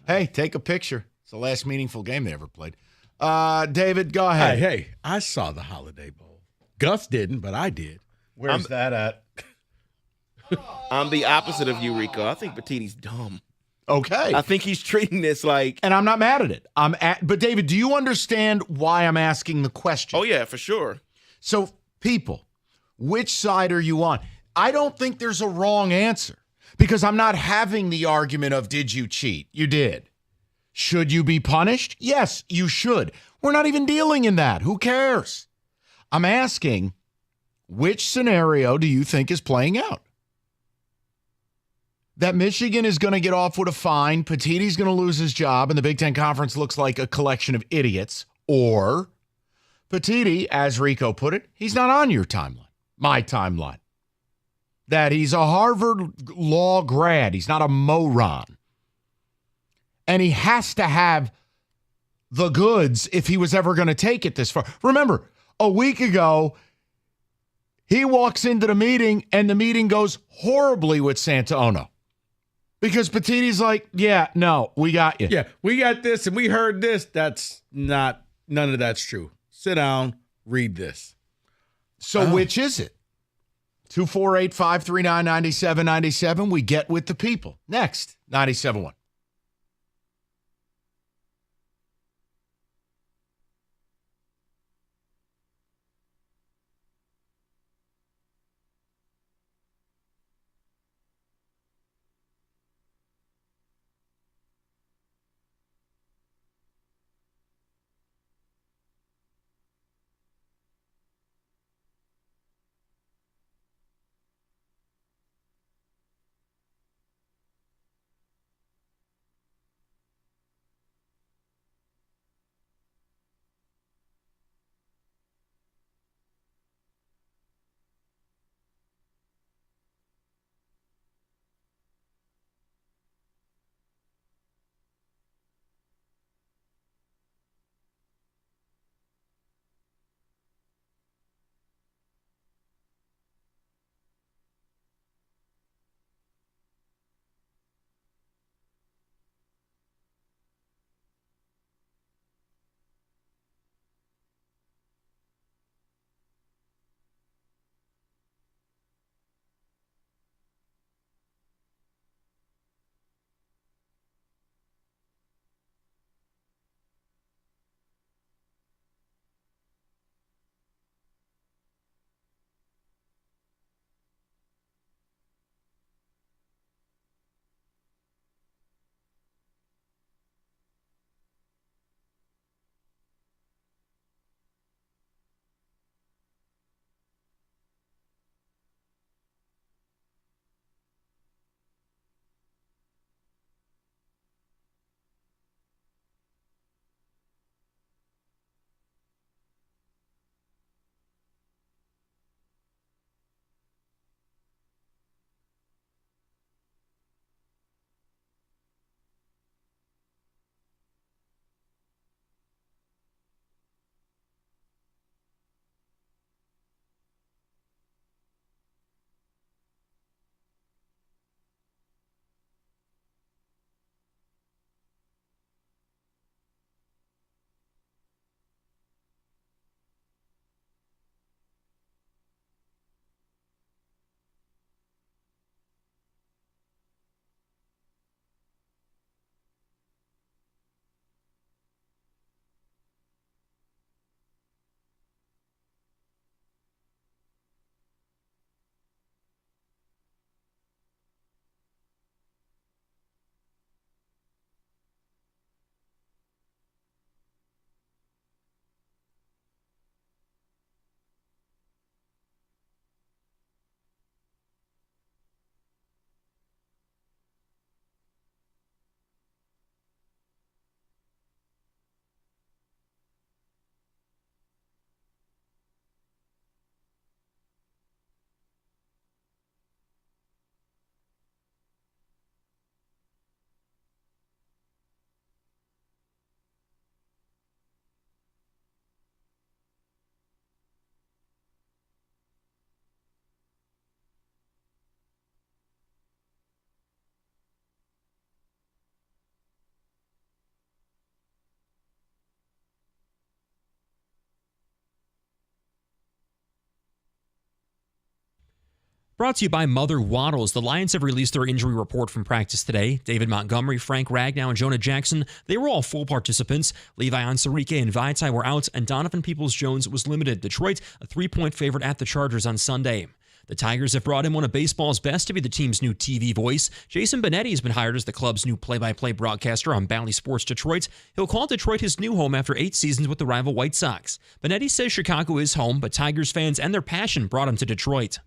Hey, take a picture. It's the last meaningful game they ever played. David, go ahead. Hey, I saw the Holiday Bowl. Gus didn't, but I did. Where's that at? I'm the opposite of you, Rico. I think Petitti's dumb. Okay. I think he's treating this like... And I'm not mad at it. But, David, do you understand why I'm asking the question? Oh, yeah, for sure. So, people, which side are you on? I don't think there's a wrong answer because I'm not having the argument of, did you cheat? You did. Should you be punished? Yes, you should. We're not even dealing in that. Who cares? I'm asking, which scenario do you think is playing out? That Michigan is going to get off with a fine, Petitti's going to lose his job, and the Big Ten Conference looks like a collection of idiots, or Petitti, as Rico put it, he's not on your timeline, my timeline. That he's a Harvard law grad. He's not a moron. And he has to have the goods if he was ever going to take it this far. Remember, a week ago, he walks into the meeting and the meeting goes horribly with Santaono. Because Petitti's like, yeah, no, we got you. Yeah, we got this and we heard this. That's not, none of that's true. Sit down, read this. So which is it? 248-539-9797. We get with the people. Next, 97.1. Brought to you by Mother Waddles. The Lions have released their injury report from practice today. David Montgomery, Frank Ragnow, and Jonah Jackson, they were all full participants. Levi Onsarike and Vaitai were out, and Donovan Peoples-Jones was limited. Detroit, a 3-point favorite at the Chargers on Sunday. The Tigers have brought in one of baseball's best to be the team's new TV voice. Jason Benetti has been hired as the club's new play-by-play broadcaster on Bally Sports Detroit. He'll call Detroit his new home after 8 seasons with the rival White Sox. Benetti says Chicago is home, but Tigers fans and their passion brought him to Detroit.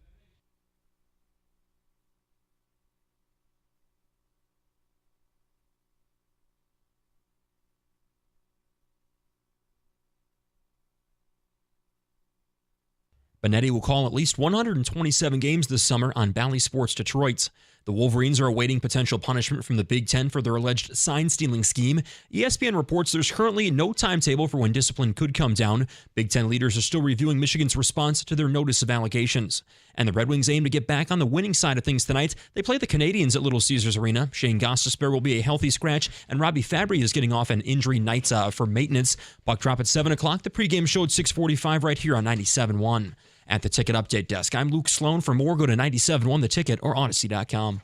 Benetti will call at least 127 games this summer on Bally Sports Detroit. The Wolverines are awaiting potential punishment from the Big Ten for their alleged sign-stealing scheme. ESPN reports there's currently no timetable for when discipline could come down. Big Ten leaders are still reviewing Michigan's response to their notice of allegations. And the Red Wings aim to get back on the winning side of things tonight. They play the Canadiens at Little Caesars Arena. Shane Gostisbehere will be a healthy scratch, and Robbie Fabry is getting off an injury night for maintenance. Puck drop at 7 o'clock. The pregame show at 6:45 right here on 97.1. at the Ticket Update Desk. I'm Luke Sloan. For more, go to 97.1 The Ticket or Odyssey.com.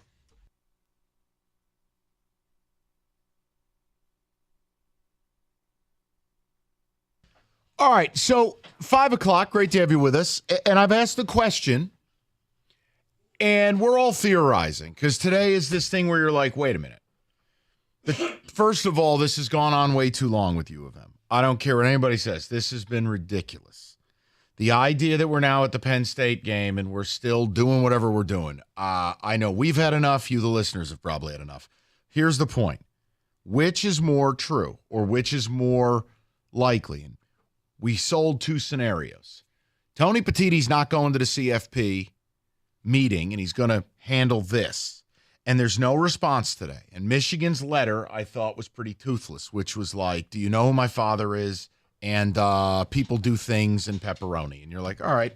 All right, so 5 o'clock, great to have you with us. And I've asked the question, and we're all theorizing, because today is this thing where you're like, wait a minute. First of all, this has gone on way too long with U of M. I don't care what anybody says. This has been ridiculous. The idea that we're now at the Penn State game and we're still doing whatever we're doing, I know we've had enough. You, the listeners, have probably had enough. Here's the point. Which is more true, or which is more likely? And we sold two scenarios. Tony Petitti's not going to the CFP meeting, and he's going to handle this. And there's no response today. And Michigan's letter, I thought, was pretty toothless, which was like, do you know who my father is? And people do things in pepperoni. And you're like, all right.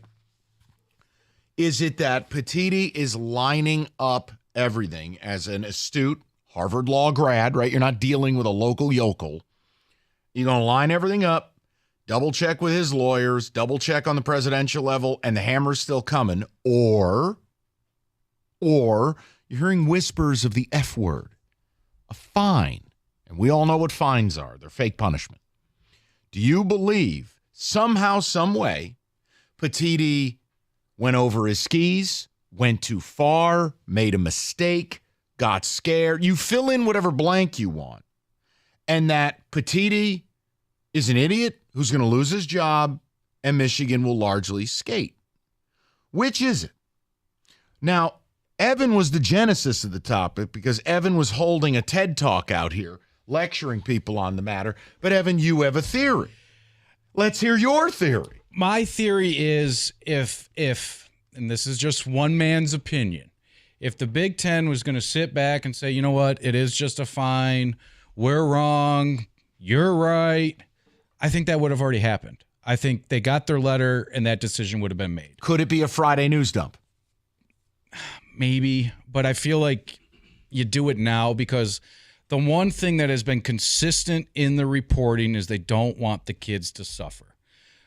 Is it that Petitti is lining up everything as an astute Harvard Law grad, right? You're not dealing with a local yokel. You're going to line everything up. Double check with his lawyers, double check on the presidential level, and the hammer's still coming. Or you're hearing whispers of the F word, a fine. And we all know what fines are. They're fake punishment. Do you believe somehow, some way, Petitti went over his skis, went too far, made a mistake, got scared? You fill in whatever blank you want. And that Petitti is an idiot who's going to lose his job, and Michigan will largely skate. Which is it? Now, Evan was the genesis of the topic because Evan was holding a TED Talk out here, lecturing people on the matter. But, Evan, you have a theory. Let's hear your theory. My theory is if, and this is just one man's opinion, if the Big Ten was going to sit back and say, you know what, it is just a fine, we're wrong, you're right, I think that would have already happened. I think they got their letter and that decision would have been made. Could it be a Friday news dump? Maybe, but I feel like you do it now because the one thing that has been consistent in the reporting is they don't want the kids to suffer.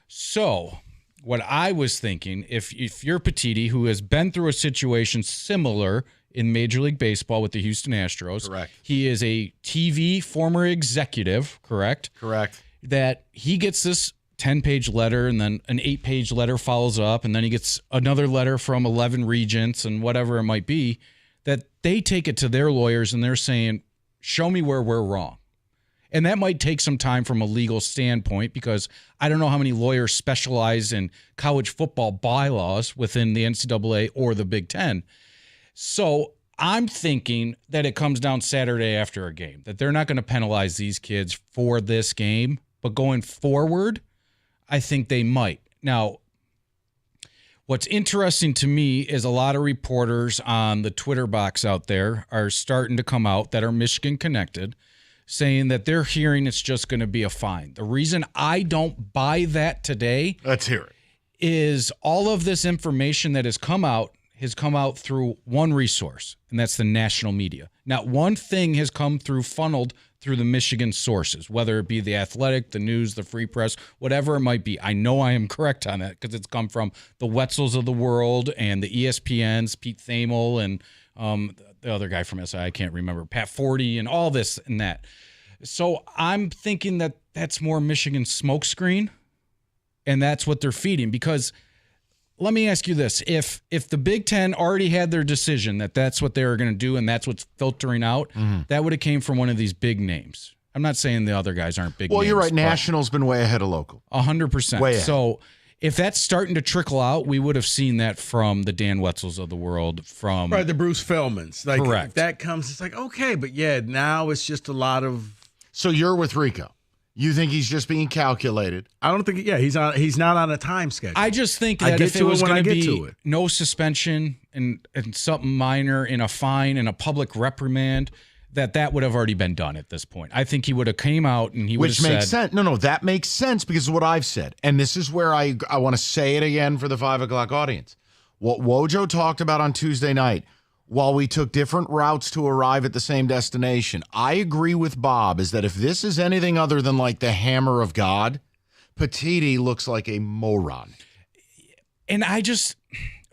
So what I was thinking, if you're Petitti, who has been through a situation similar in Major League Baseball with the Houston Astros. Correct. He is a TV former executive, correct? Correct. That he gets this 10-page letter and then an 8-page letter follows up and then he gets another letter from 11 regents and whatever it might be, that they take it to their lawyers and they're saying, show me where we're wrong. And that might take some time from a legal standpoint because I don't know how many lawyers specialize in college football bylaws within the NCAA or the Big Ten. So I'm thinking that it comes down Saturday after a game, that they're not going to penalize these kids for this game. But going forward, I think they might. Now, what's interesting to me is a lot of reporters on the Twitter box out there are starting to come out that are Michigan connected, saying that they're hearing it's just going to be a fine. The reason I don't buy that today, let's hear it, is all of this information that has come out through one resource, and that's the national media. Not one thing has come through funneled through the Michigan sources, whether it be the Athletic, the News, the Free Press, whatever it might be. I know I am correct on that because it's come from the Wetzels of the world and the ESPNs, Pete Thamel, and the other guy from SI, I can't remember, Pat Forty, and all this and that. So I'm thinking that that's more Michigan smokescreen, and that's what they're feeding. Because let me ask you this. If the Big Ten already had their decision that that's what they were going to do and that's what's filtering out, that would have came from one of these big names. I'm not saying the other guys aren't big names. Well, you're right. National's been way ahead of local. 100%. Way ahead. So if that's starting to trickle out, we would have seen that from the Dan Wetzels of the world, from right, the Bruce Feldmans. Like, correct. If that comes, it's like, okay, but yeah, now it's just a lot of. So you're with Rico. You think he's just being calculated? I don't think. Yeah, he's not on a time schedule. I just think that if it was going to be no suspension and something minor in a fine and a public reprimand, that would have already been done at this point. I think he would have came out and he would have said. Which makes sense. No, that makes sense because of what I've said. And this is where I want to say it again for the 5 o'clock audience. What Wojo talked about on Tuesday night, while we took different routes to arrive at the same destination, I agree with Bob, is that if this is anything other than like the hammer of God, Petitti looks like a moron. And I just,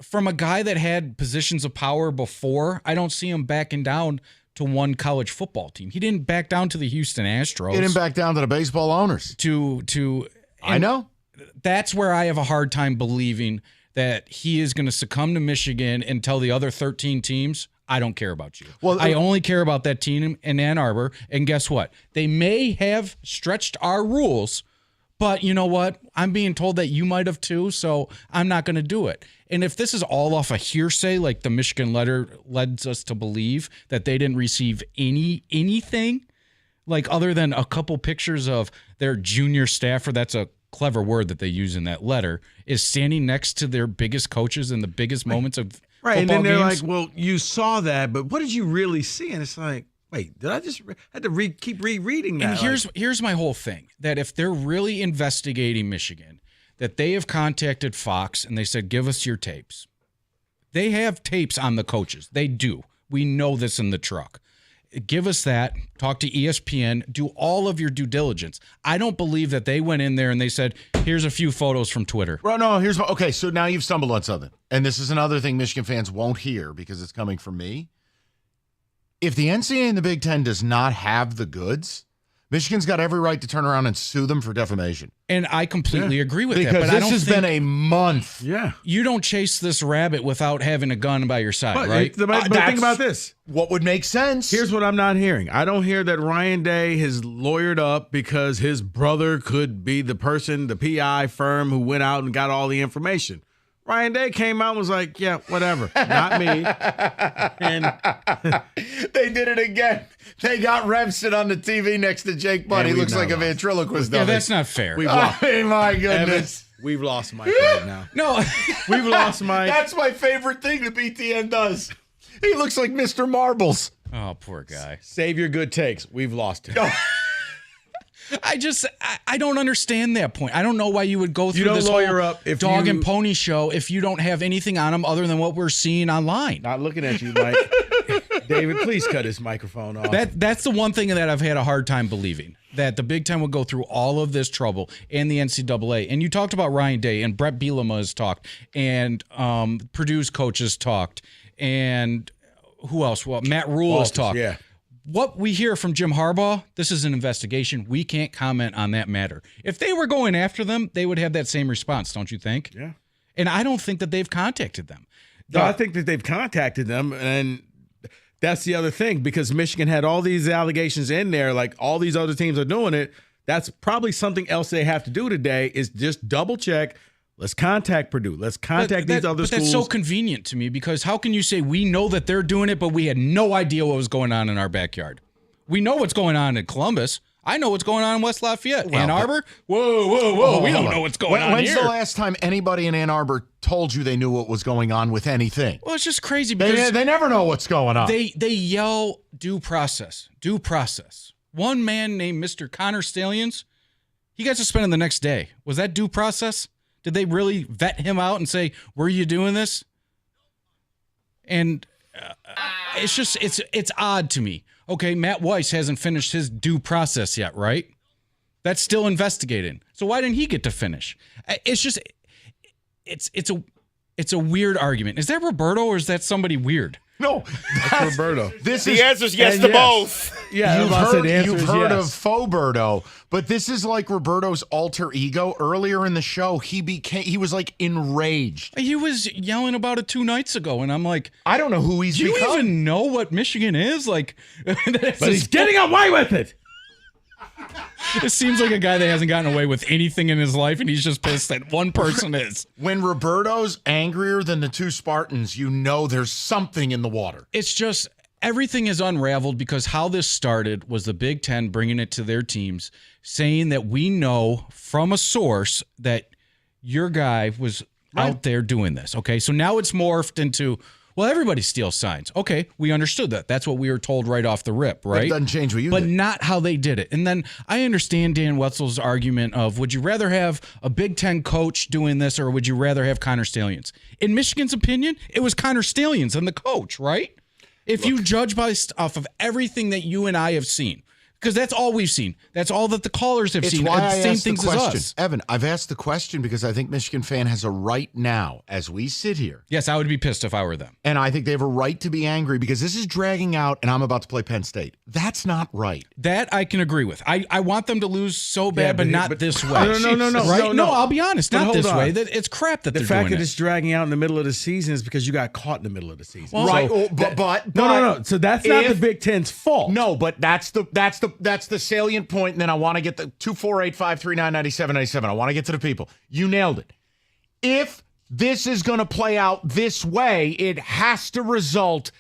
from a guy that had positions of power before, I don't see him backing down to one college football team. He didn't back down to the Houston Astros. He didn't back down to the baseball owners. I know. That's where I have a hard time believing that he is going to succumb to Michigan and tell the other 13 teams, I don't care about you. Well, I only care about that team in Ann Arbor. And guess what? They may have stretched our rules, but you know what? I'm being told that you might have too, so I'm not going to do it. And if this is all off a hearsay, like the Michigan letter led us to believe that they didn't receive anything, like other than a couple pictures of their junior staffer, that's a clever word that they use in that letter, is standing next to their biggest coaches in the biggest moments of right. And football then they're games. like, well, you saw that, but what did you really see? And it's like, wait, did I just had to keep rereading that? And here's my whole thing, that if they're really investigating Michigan, that they have contacted Fox and they said, give us your tapes. They have tapes on the coaches. They do. We know this in the truck. Give us that. Talk to ESPN. Do all of your due diligence. I don't believe that they went in there and they said, here's a few photos from Twitter. Well, no, okay, so now you've stumbled on something. And this is another thing Michigan fans won't hear because it's coming from me. If the NCAA and the Big Ten does not have the goods, Michigan's got every right to turn around and sue them for defamation. And I completely agree with that. Because But this has been a month. Yeah. You don't chase this rabbit without having a gun by your side, But, right? but think about this. What would make sense? Here's what I'm not hearing. I don't hear that Ryan Day has lawyered up because his brother could be the person, the PI firm who went out and got all the information. Ryan Day came out and was like, yeah, whatever. Not me. And they did it again. They got Remsen on the TV next to Jake Butt. He looks like a ventriloquist. Yeah, that's not fair. Oh, my goodness. Evan, we've lost Mike right now. No. We've lost Mike. That's my favorite thing that BTN does. He looks like Mr. Marbles. Oh, poor guy. Save your good takes. We've lost him. I don't understand that point. I don't know why you would go through don't this lawyer whole up if dog you- and pony show if you don't have anything on them other than what we're seeing online. Not looking at you, Mike. David, please cut his microphone off. That's the one thing that I've had a hard time believing, that the Big Ten would go through all of this trouble and the NCAA. And you talked about Ryan Day, and Brett Bielema has talked, and Purdue's coaches talked, and who else? Well, Matt Rule has talked. Yeah. What we hear from Jim Harbaugh, this is an investigation. We can't comment on that matter. If they were going after them, they would have that same response, don't you think? Yeah. And I don't think that they've contacted them. No, I think that they've contacted them, and that's the other thing, because Michigan had all these allegations in there, like all these other teams are doing it. That's probably something else they have to do today is just double check. Let's contact Purdue. Let's contact these other but schools. That's so convenient to me, because how can you say we know that they're doing it, but we had no idea what was going on in our backyard? We know what's going on in Columbus. I know what's going on in West Lafayette. Ann Arbor? Whoa. We don't know what's going on When's here. the last time anybody in Ann Arbor told you they knew what was going on with anything? Well, it's just crazy because They never know what's going on. They yell due process. One man named Mr. Connor Stalions, he got suspended the next day. Was that due process? Did they really vet him out and say, were you doing this? And it's just, it's odd to me. Okay, Matt Weiss hasn't finished his due process yet, right? That's still investigating. So why didn't he get to finish? It's just, it's a weird argument. Is that Roberto or is that somebody weird? No, that's Roberto. The answer's yes to both. Yeah, you've heard of Foberto, but this is like Roberto's alter ego. Earlier in the show, he was like enraged. He was yelling about it 2 nights ago, and I'm like, I don't know who he's do you become. even know what Michigan is? Like, but he's getting away with it. It seems like a guy that hasn't gotten away with anything in his life, and he's just pissed that one person is. When Roberto's angrier than the 2 Spartans, you know there's something in the water. It's just everything is unraveled because how this started was the Big Ten bringing it to their teams, saying that we know from a source that your guy was out there doing this. Okay, so now it's morphed into, well, everybody steals signs. Okay, we understood that. That's what we were told right off the rip, right? It doesn't change what you But did. not how they did it. And then I understand Dan Wetzel's argument of, would you rather have a Big Ten coach doing this or would you rather have Connor Stalions? In Michigan's opinion, it was Connor Stalions and the coach, right? If you judge off of everything that you and I have seen, Because that's all we've seen. That's all that the callers have It's seen. why I Same asked the things as question. us. Evan, I've asked the question because I think Michigan fan has a right now, as we sit here. Yes, I would be pissed if I were them. And I think they have a right to be angry because this is dragging out and I'm about to play Penn State. That's not right. That I can agree with. I want them to lose so bad, but not this way. No, Right? no. I'll be honest, But not hold this on. way. That it's crap that The they're fact doing that it. it's dragging out in the middle of the season is because you got caught in the middle of the season. Well, right. So But no. So that's not the Big Ten's fault. No, but that's the salient point. And then I want to get the 248-539-9797. I want to get to the people. You nailed it. If this is going to play out this way, it has to result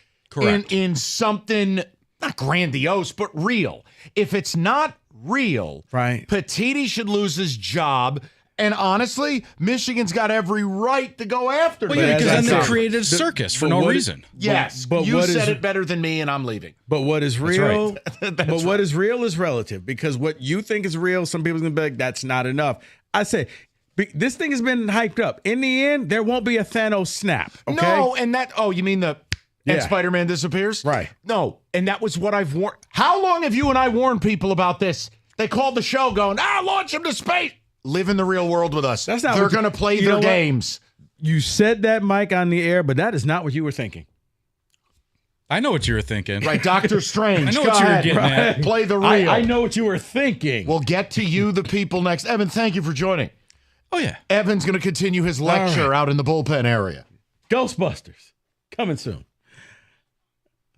in something not grandiose, but real. If it's not real, right? Petiti should lose his job. And honestly, Michigan's got every right to go after Well, them. yeah, because then they created a circus for no reason. Yes, But you what said is- it better than me, and I'm leaving. But what is That's real? right. But what is real is relative because what you think is real, some people's gonna be like, that's not enough. I say this thing has been hyped up. In the end, there won't be a Thanos snap. Okay? No, and you mean and Yeah. Spider-Man disappears? Right. No, and that was what I've warned. How long have you and I warned people about this? They called the show going, launch him to space. Live in the real world with us. That's not They're what you- going to play you know their what? games. You said that, Mike, on the air, but that is not what you were thinking. I know what you were thinking. Right, Doctor Strange. I know Go what you were ahead. getting at. Play the real. I know what you were thinking. We'll get to you, the people, next. Evan, thank you for joining. Oh, yeah. Evan's going to continue his lecture out in the bullpen area. Ghostbusters coming soon.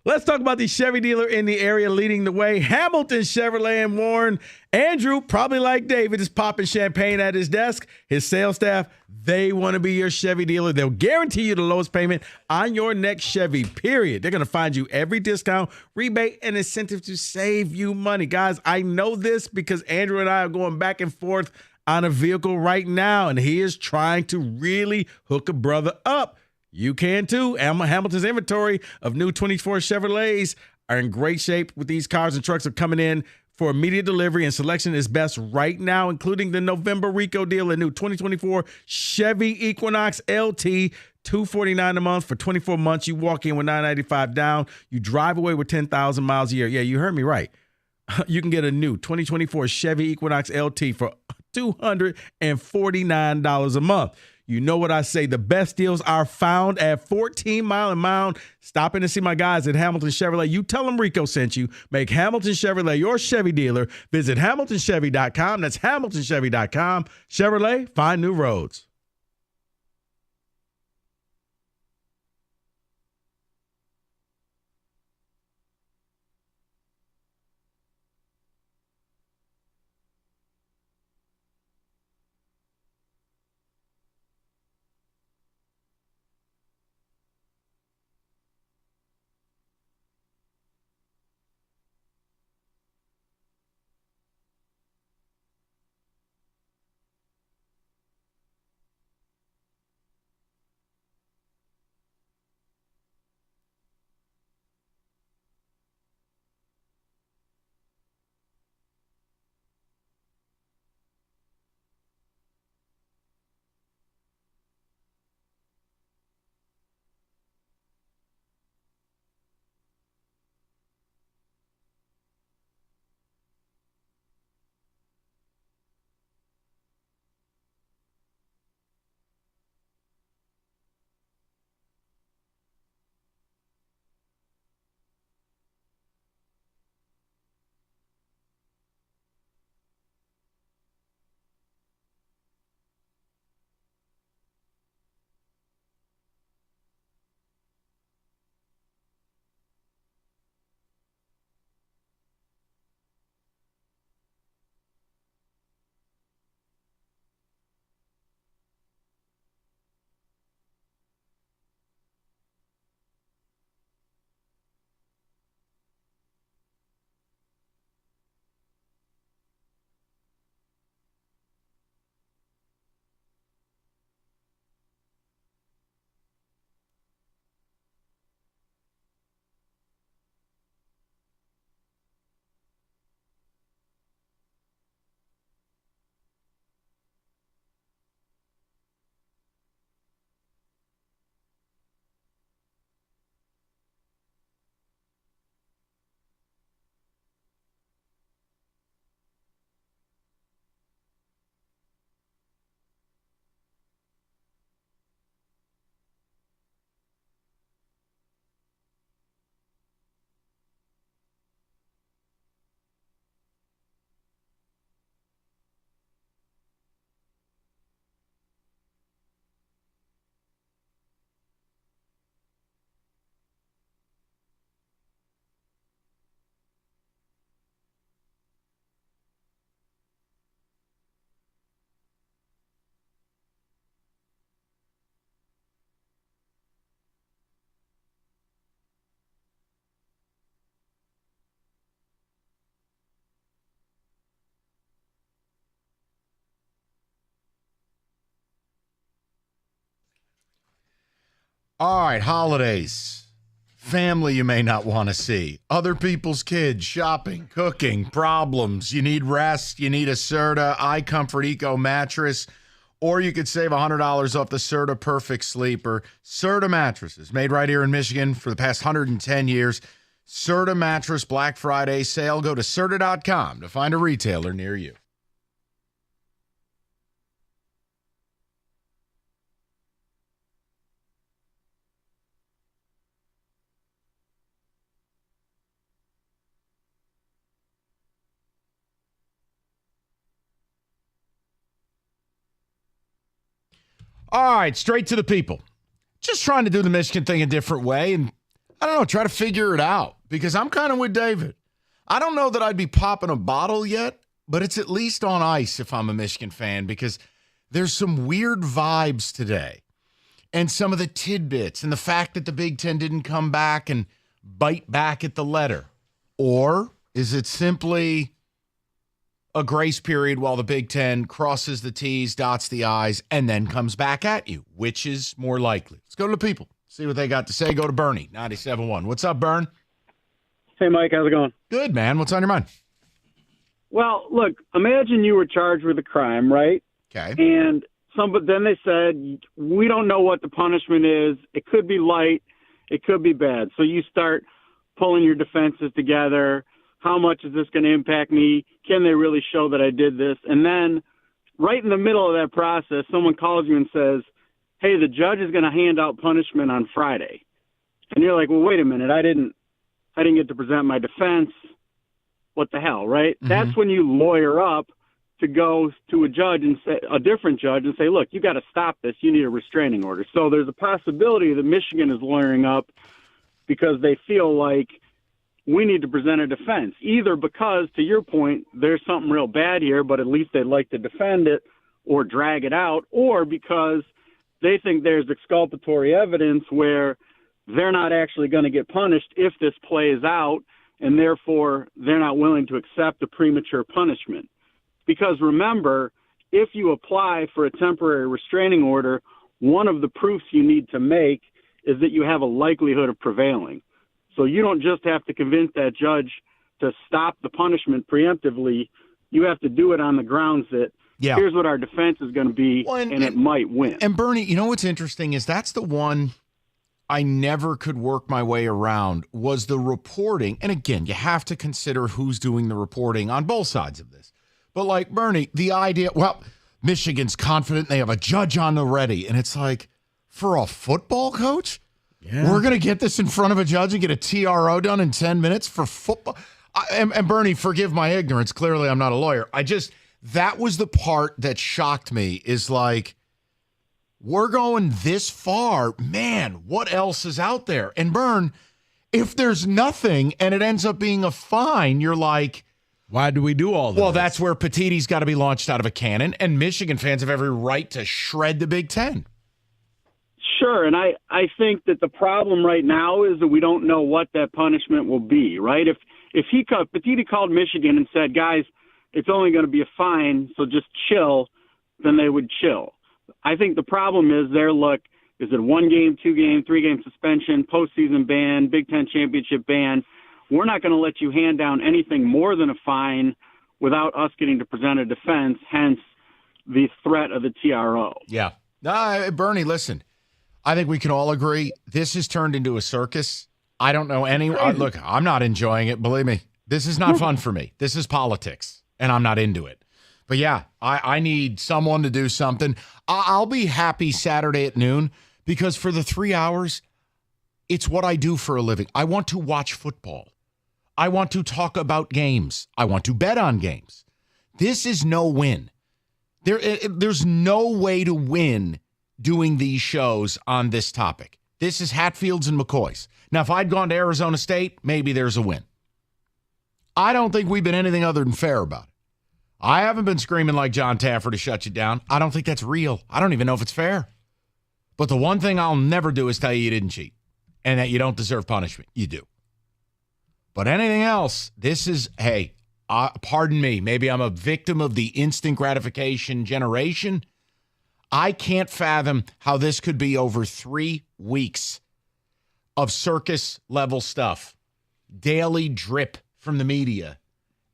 Let's talk about the Chevy dealer in the area leading the way. Hamilton Chevrolet and Warren. Andrew, probably like David, is popping champagne at his desk. His sales staff, they want to be your Chevy dealer. They'll guarantee you the lowest payment on your next Chevy, period. They're going to find you every discount, rebate, and incentive to save you money. Guys, I know this because Andrew and I are going back and forth on a vehicle right now, and he is trying to really hook a brother up. You can too. Hamilton's inventory of new 24 Chevrolets are in great shape with these cars and trucks are coming in for immediate delivery, and selection is best right now, including the November Rico deal, a new 2024 Chevy Equinox LT, $249 a month for 24 months. You walk in with $995 down. You drive away with 10,000 miles a year. Yeah, you heard me right. You can get a new 2024 Chevy Equinox LT for $249 a month. You know what I say. The best deals are found at 14 Mile and Mound. Stop in to see my guys at Hamilton Chevrolet. You tell them Rico sent you. Make Hamilton Chevrolet your Chevy dealer. Visit HamiltonChevy.com. That's HamiltonChevy.com. Chevrolet, find new roads. All right, holidays. Family you may not want to see. Other people's kids, shopping, cooking, problems. You need rest. You need a Serta iComfort Eco mattress. Or you could save $100 off the Serta Perfect Sleeper. Serta mattresses, made right here in Michigan for the past 110 years. Serta mattress Black Friday sale. Go to Serta.com to find a retailer near you. All right, straight to the people. Just trying to do the Michigan thing a different way and, I don't know, try to figure it out because I'm kind of with David. I don't know that I'd be popping a bottle yet, but it's at least on ice if I'm a Michigan fan because there's some weird vibes today and some of the tidbits and the fact that the Big Ten didn't come back and bite back at the letter. Or is it simply a grace period while the Big Ten crosses the T's, dots the I's, and then comes back at you? Which is more likely? Let's go to the people. See what they got to say. Go to Bernie, 97.1. What's up, Bern? Hey, Mike. How's it going? Good, man. What's on your mind? Well, look, imagine you were charged with a crime, right? Okay. And then they said, we don't know what the punishment is. It could be light. It could be bad. So you start pulling your defenses together. How much is this going to impact me? Can they really show that I did this? And then right in the middle of that process, someone calls you and says, hey, the judge is going to hand out punishment on Friday. And you're like, well, wait a minute. I didn't get to present my defense. What the hell, right? Mm-hmm. That's when you lawyer up to go to a judge and say, a different judge and say, look, you got to stop this. You need a restraining order. So there's a possibility that Michigan is lawyering up because they feel like we need to present a defense, either because, to your point, there's something real bad here, but at least they'd like to defend it or drag it out, or because they think there's exculpatory evidence where they're not actually going to get punished if this plays out, and therefore they're not willing to accept a premature punishment. Because remember, if you apply for a temporary restraining order, one of the proofs you need to make is that you have a likelihood of prevailing. So you don't just have to convince that judge to stop the punishment preemptively. You have to do it on the grounds that here's what our defense is going to be, and it might win. And Bernie, you know what's interesting is that's the one I never could work my way around was the reporting. And again, you have to consider who's doing the reporting on both sides of this. But like Bernie, the idea, well, Michigan's confident they have a judge on the ready. And it's like, for a football coach? Yeah. We're going to get this in front of a judge and get a TRO done in 10 minutes for football? And Bernie, forgive my ignorance. Clearly, I'm not a lawyer. That was the part that shocked me is like, we're going this far. Man, what else is out there? And Bern, if there's nothing and it ends up being a fine, you're like, why do we do all this? Well, that's where Petitti's got to be launched out of a cannon, and Michigan fans have every right to shred the Big Ten. Sure, and I think that the problem right now is that we don't know what that punishment will be, right? If Petitti called Michigan and said, guys, it's only going to be a fine, so just chill, then they would chill. I think the problem is is it 1 game, 2 game, 3 game suspension, postseason ban, Big Ten championship ban? We're not going to let you hand down anything more than a fine without us getting to present a defense, hence the threat of the TRO. Yeah. Bernie, listen. I think we can all agree this has turned into a circus. I don't know look, I'm not enjoying it. Believe me, this is not fun for me. This is politics, and I'm not into it. But yeah, I need someone to do something. I'll be happy Saturday at noon because for the 3 hours, it's what I do for a living. I want to watch football. I want to talk about games. I want to bet on games. This is no win. There's no way to win doing these shows on this topic. This is Hatfield's and McCoy's. Now, if I'd gone to Arizona State, maybe there's a win. I don't think we've been anything other than fair about it. I haven't been screaming like John Taffer to shut you down. I don't think that's real. I don't even know if it's fair. But the one thing I'll never do is tell you didn't cheat and that you don't deserve punishment. You do. But anything else, this is, hey, pardon me, maybe I'm a victim of the instant gratification generation. I can't fathom how this could be over 3 weeks of circus level stuff, daily drip from the media,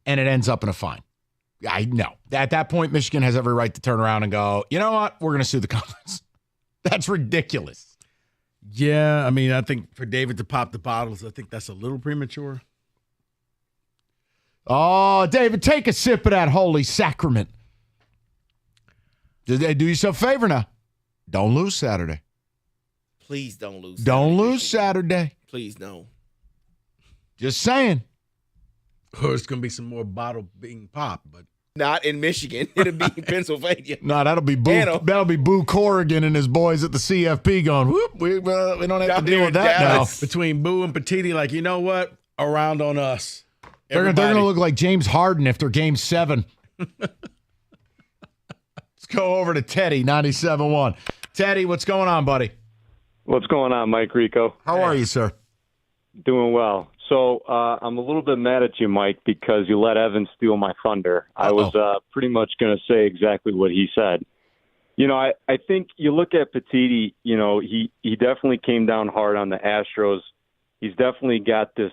and it ends up in a fine. I know. At that point, Michigan has every right to turn around and go, you know what? We're going to sue the conference. That's ridiculous. Yeah, I mean, I think for David to pop the bottles, I think that's a little premature. Oh, David, take a sip of that holy sacrament. Do yourself a favor now. Don't lose Saturday. Please don't lose. Don't lose Saturday. Please don't. Just saying. Or it's going to be some more bottle being popped, but not in Michigan. It'll be in Pennsylvania. No, that'll be Boo Corrigan and his boys at the CFP going, whoop, we don't have to deal with that now. Between Boo and Petiti, like, you know what? Around on us. They're going to look like James Harden after Game 7. Let's go over to Teddy, 97.1. Teddy, what's going on, buddy? What's going on, Mike Rico? How are you, sir? Doing well. So I'm a little bit mad at you, Mike, because you let Evan steal my thunder. I was pretty much going to say exactly what he said. You know, I think you look at Petiti, you know, he definitely came down hard on the Astros. He's definitely got this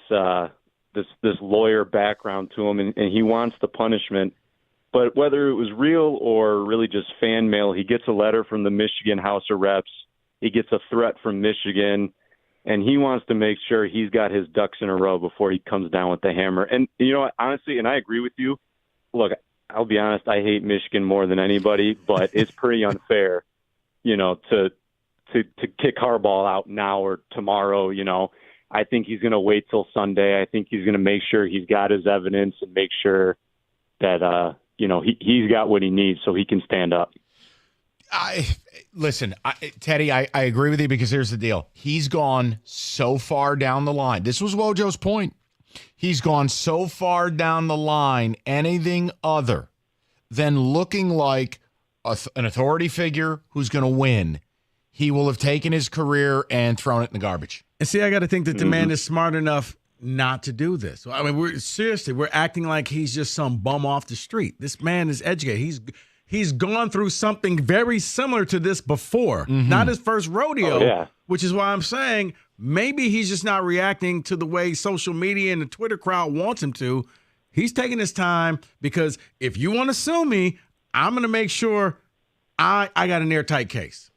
lawyer background to him, and he wants the punishment. But whether it was real or really just fan mail, he gets a letter from the Michigan House of Reps. He gets a threat from Michigan, and he wants to make sure he's got his ducks in a row before he comes down with the hammer. And, you know, honestly, and I agree with you. Look, I'll be honest, I hate Michigan more than anybody, but it's pretty unfair, you know, to kick Harbaugh out now or tomorrow, you know. I think he's going to wait till Sunday. I think he's going to make sure he's got his evidence and make sure that, you know, he's got what he needs so he can stand up. Listen, Teddy, I agree with you because here's the deal. He's gone so far down the line. This was Wojo's point. He's gone so far down the line, anything other than looking like an authority figure who's going to win, he will have taken his career and thrown it in the garbage. And see, I got to think that the man is smart enough not to do this. I mean, we're acting like he's just some bum off the street. This man is educated. He's gone through something very similar to this before. Not his first rodeo, which is why I'm saying maybe he's just not reacting to the way social media and the Twitter crowd wants him to. He's taking his time because if you want to sue me, I'm going to make sure I got an airtight case.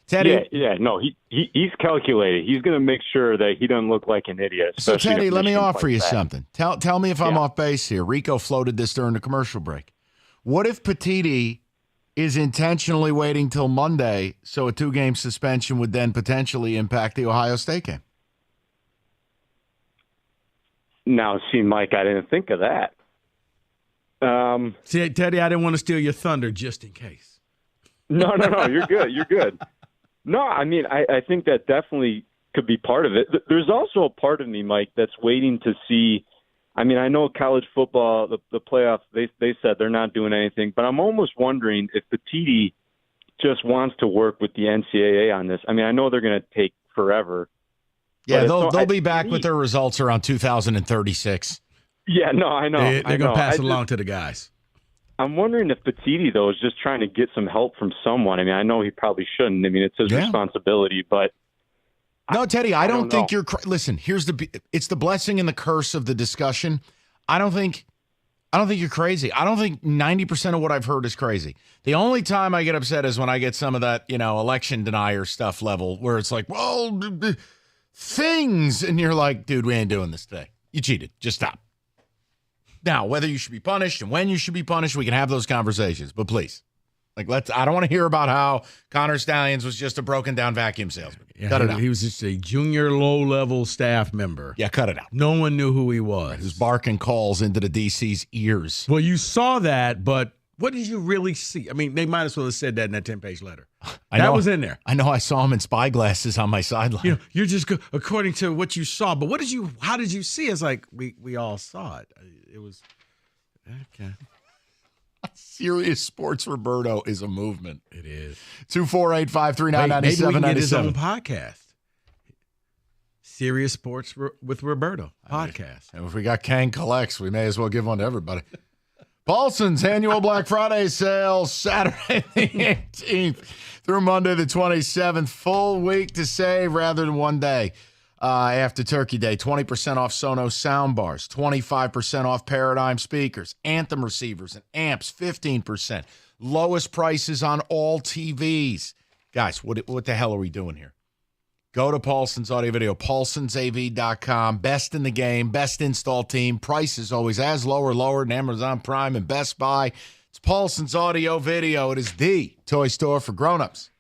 Teddy? No, he's calculated. He's going to make sure that he doesn't look like an idiot. So, Teddy, let me offer you something. Tell me if I'm off base here. Rico floated this during the commercial break. What if Petiti is intentionally waiting till Monday so a 2-game suspension would then potentially impact the Ohio State game? Now, see, Mike, I didn't think of that. See, Teddy, I didn't want to steal your thunder just in case. No, you're good. You're good. No, I mean, I think that definitely could be part of it. There's also a part of me, Mike, that's waiting to see. I mean, I know college football, the playoffs, they said they're not doing anything, but I'm almost wondering if Petiti just wants to work with the NCAA on this. I mean, I know they're going to take forever. Yeah, they'll be back with their results around 2036. Yeah, no, I know. They're going to pass it along to the guys. I'm wondering if Petiti, though, is just trying to get some help from someone. I mean, I know he probably shouldn't. I mean, it's his responsibility, but. No, Teddy, I don't think you're. Listen, it's the blessing and the curse of the discussion. I don't think you're crazy. I don't think 90% of what I've heard is crazy. The only time I get upset is when I get some of that, election denier stuff level where it's like, well, things, and you're like, dude, we ain't doing this today. You cheated. Just stop. Now, whether you should be punished and when you should be punished, we can have those conversations. But please, I don't want to hear about how Connor Stallions was just a broken down vacuum salesman. Yeah, cut it out. He was just a junior low-level staff member. Yeah, cut it out. No one knew who he was. He was barking calls into the DC's ears. Well, you saw that, but what did you really see? I mean, they might as well have said that in that 10-page letter. That was in there. I know. I saw him in spyglasses on my sideline. You're just according to what you saw, but how did you see? It's like we all saw it. It was okay. Serious Sports Roberto is a movement. It is. 248-539-9797. Maybe we can get his own podcast. Serious Sports with Roberto podcast. And if we got Kang Collects, we may as well give one to everybody. Paulson's annual Black Friday sale, Saturday the 18th through Monday the 27th. Full week to save rather than one day after Turkey Day. 20% off Sonos soundbars, 25% off Paradigm speakers, Anthem receivers, and amps, 15%. Lowest prices on all TVs. Guys, what the hell are we doing here? Go to Paulson's Audio Video, paulsonsav.com. Best in the game, best install team. Price is always as low or lower than Amazon Prime and Best Buy. It's Paulson's Audio Video. It is the toy store for grown-ups.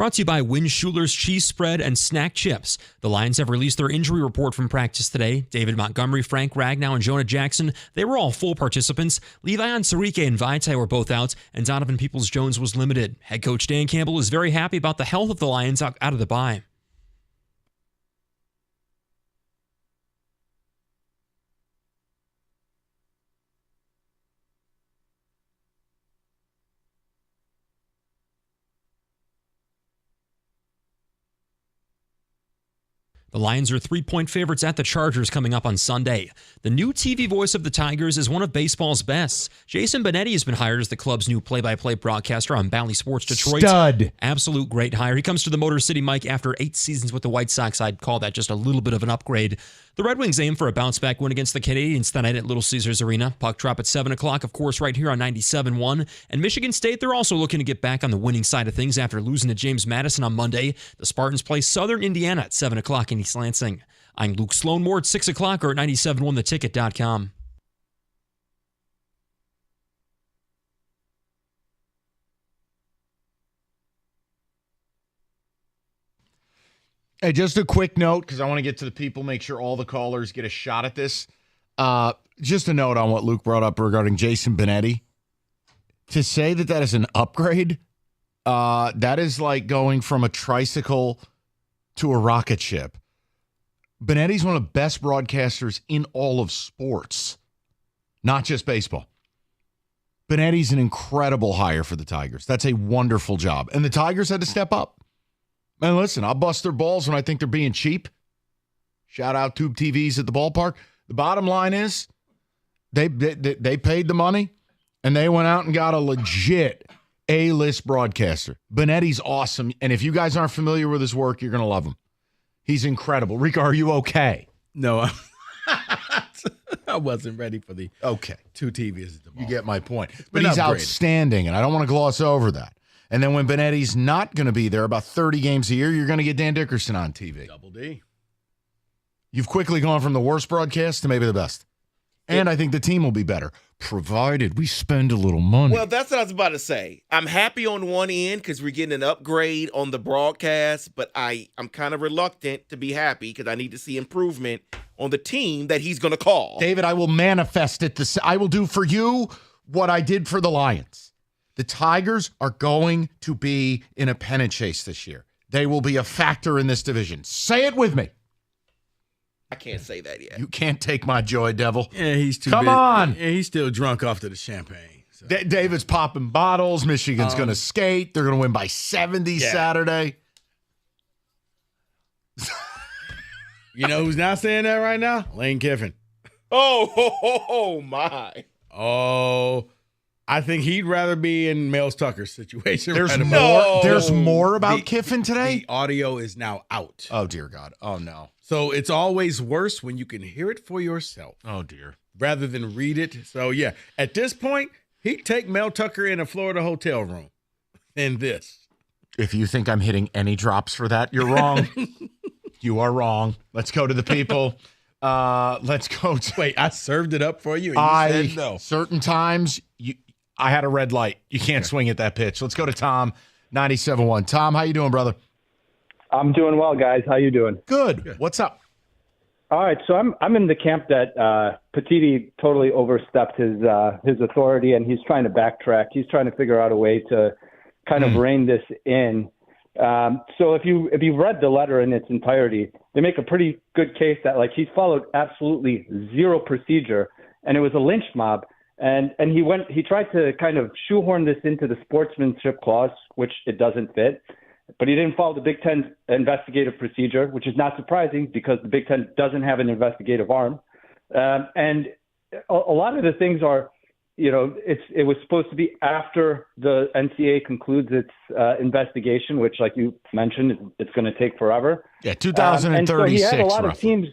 Brought to you by Win Schuler's Cheese Spread and Snack Chips. The Lions have released their injury report from practice today. David Montgomery, Frank Ragnow, and Jonah Jackson, they were all full participants. Levi Ansarike and Vaitai were both out, and Donovan Peoples-Jones was limited. Head coach Dan Campbell is very happy about the health of the Lions out of the bye. The Lions are 3-point favorites at the Chargers coming up on Sunday. The new TV voice of the Tigers is one of baseball's best. Jason Benetti has been hired as the club's new play-by-play broadcaster on Bally Sports Detroit. Stud. Absolute great hire. He comes to the Motor City Mike after 8 seasons with the White Sox. I'd call that just a little bit of an upgrade. The Red Wings aim for a bounce-back win against the Canadiens tonight at Little Caesars Arena. Puck drop at 7 o'clock, of course, right here on 97.1. And Michigan State, they're also looking to get back on the winning side of things after losing to James Madison on Monday. The Spartans play Southern Indiana at 7 o'clock in East Lansing. I'm Luke Sloan. More at 6 o'clock or at 97onetheticket.com. Hey, just a quick note, because I want to get to the people, make sure all the callers get a shot at this. Just a note on what Luke brought up regarding Jason Benetti. To say that is an upgrade, that is like going from a tricycle to a rocket ship. Benetti's one of the best broadcasters in all of sports, not just baseball. Benetti's an incredible hire for the Tigers. That's a wonderful job. And the Tigers had to step up. And listen, I'll bust their balls when I think they're being cheap. Shout out Tube TVs at the ballpark. The bottom line is they paid the money, and they went out and got a legit A-list broadcaster. Benetti's awesome, and if you guys aren't familiar with his work, you're going to love him. He's incredible. Rico, are you okay? No, I wasn't ready for the okay 2 TVs at the ballpark. You get my point. It's But been he's upgraded. outstanding, and I don't want to gloss over that. And then when Benetti's not going to be there about 30 games a year, you're going to get Dan Dickerson on TV. Double D. You've quickly gone from the worst broadcast to maybe the best. And I think the team will be better, provided we spend a little money. Well, that's what I was about to say. I'm happy on one end because we're getting an upgrade on the broadcast, but I'm kind of reluctant to be happy because I need to see improvement on the team that he's going to call. David, I will manifest it. I will do for you what I did for the Lions. The Tigers are going to be in a pennant chase this year. They will be a factor in this division. Say it with me. I can't say that yet. You can't take my joy, devil. Yeah, he's too Come big. on. Yeah, he's still drunk off to the champagne. So. David's popping bottles. Michigan's going to skate. They're going to win by 70 Saturday. You know who's not saying that right now? Lane Kiffin. Oh my. Oh, I think he'd rather be in Mels Tucker's situation. There's right more. about- There's more about Kiffin today. The audio is now out. Oh dear God. Oh no. So it's always worse when you can hear it for yourself. Oh dear. Rather than read it. So yeah, at this point, he'd take Mel Tucker in a Florida hotel room than this. If you think I'm hitting any drops for that, you're wrong. You are wrong. Let's go to the people. Let's go. Wait, I served it up for you. And you said no. Certain times I had a red light. You can't swing at that pitch. Let's go to Tom, 97.1. Tom, how you doing, brother? I'm doing well, guys. How you doing? Good. What's up? All right, so I'm in the camp that Petiti totally overstepped his authority, and he's trying to backtrack. He's trying to figure out a way to kind of rein this in. So if you've read the letter in its entirety, they make a pretty good case that like he followed absolutely zero procedure, and it was a lynch mob. And he tried to kind of shoehorn this into the sportsmanship clause, which it doesn't fit. But he didn't follow the Big Ten investigative procedure, which is not surprising because the Big Ten doesn't have an investigative arm. And a lot of the things are, it was supposed to be after the NCAA concludes its investigation, which, like you mentioned, it's going to take forever. Yeah, 2036. And so he had a lot roughly. of teams.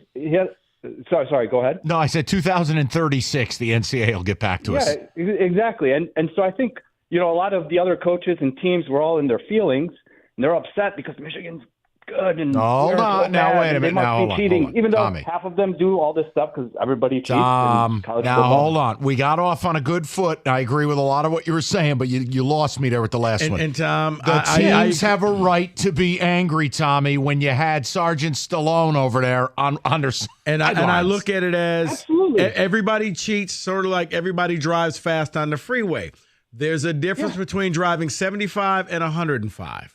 Sorry, go ahead. No, I said 2036. The NCAA will get back to us. Yeah, exactly. And so I think, a lot of the other coaches and teams were all in their feelings, and they're upset because Michigan's good and Hold they're on. so Now, bad wait a and they minute. must Now, be hold on, cheating, hold on. even though Tommy. half of them do all this stuff because everybody cheats. in Now college football. hold on. We got off on a good foot. I agree with a lot of what you were saying, but you lost me there with the last one. And Tom, The teams have a right to be angry, Tommy, when you had Sergeant Stallone over there under And I sidelines. look at it as Absolutely. Everybody cheats, sort of like everybody drives fast on the freeway. There's a difference between driving 75 and 105.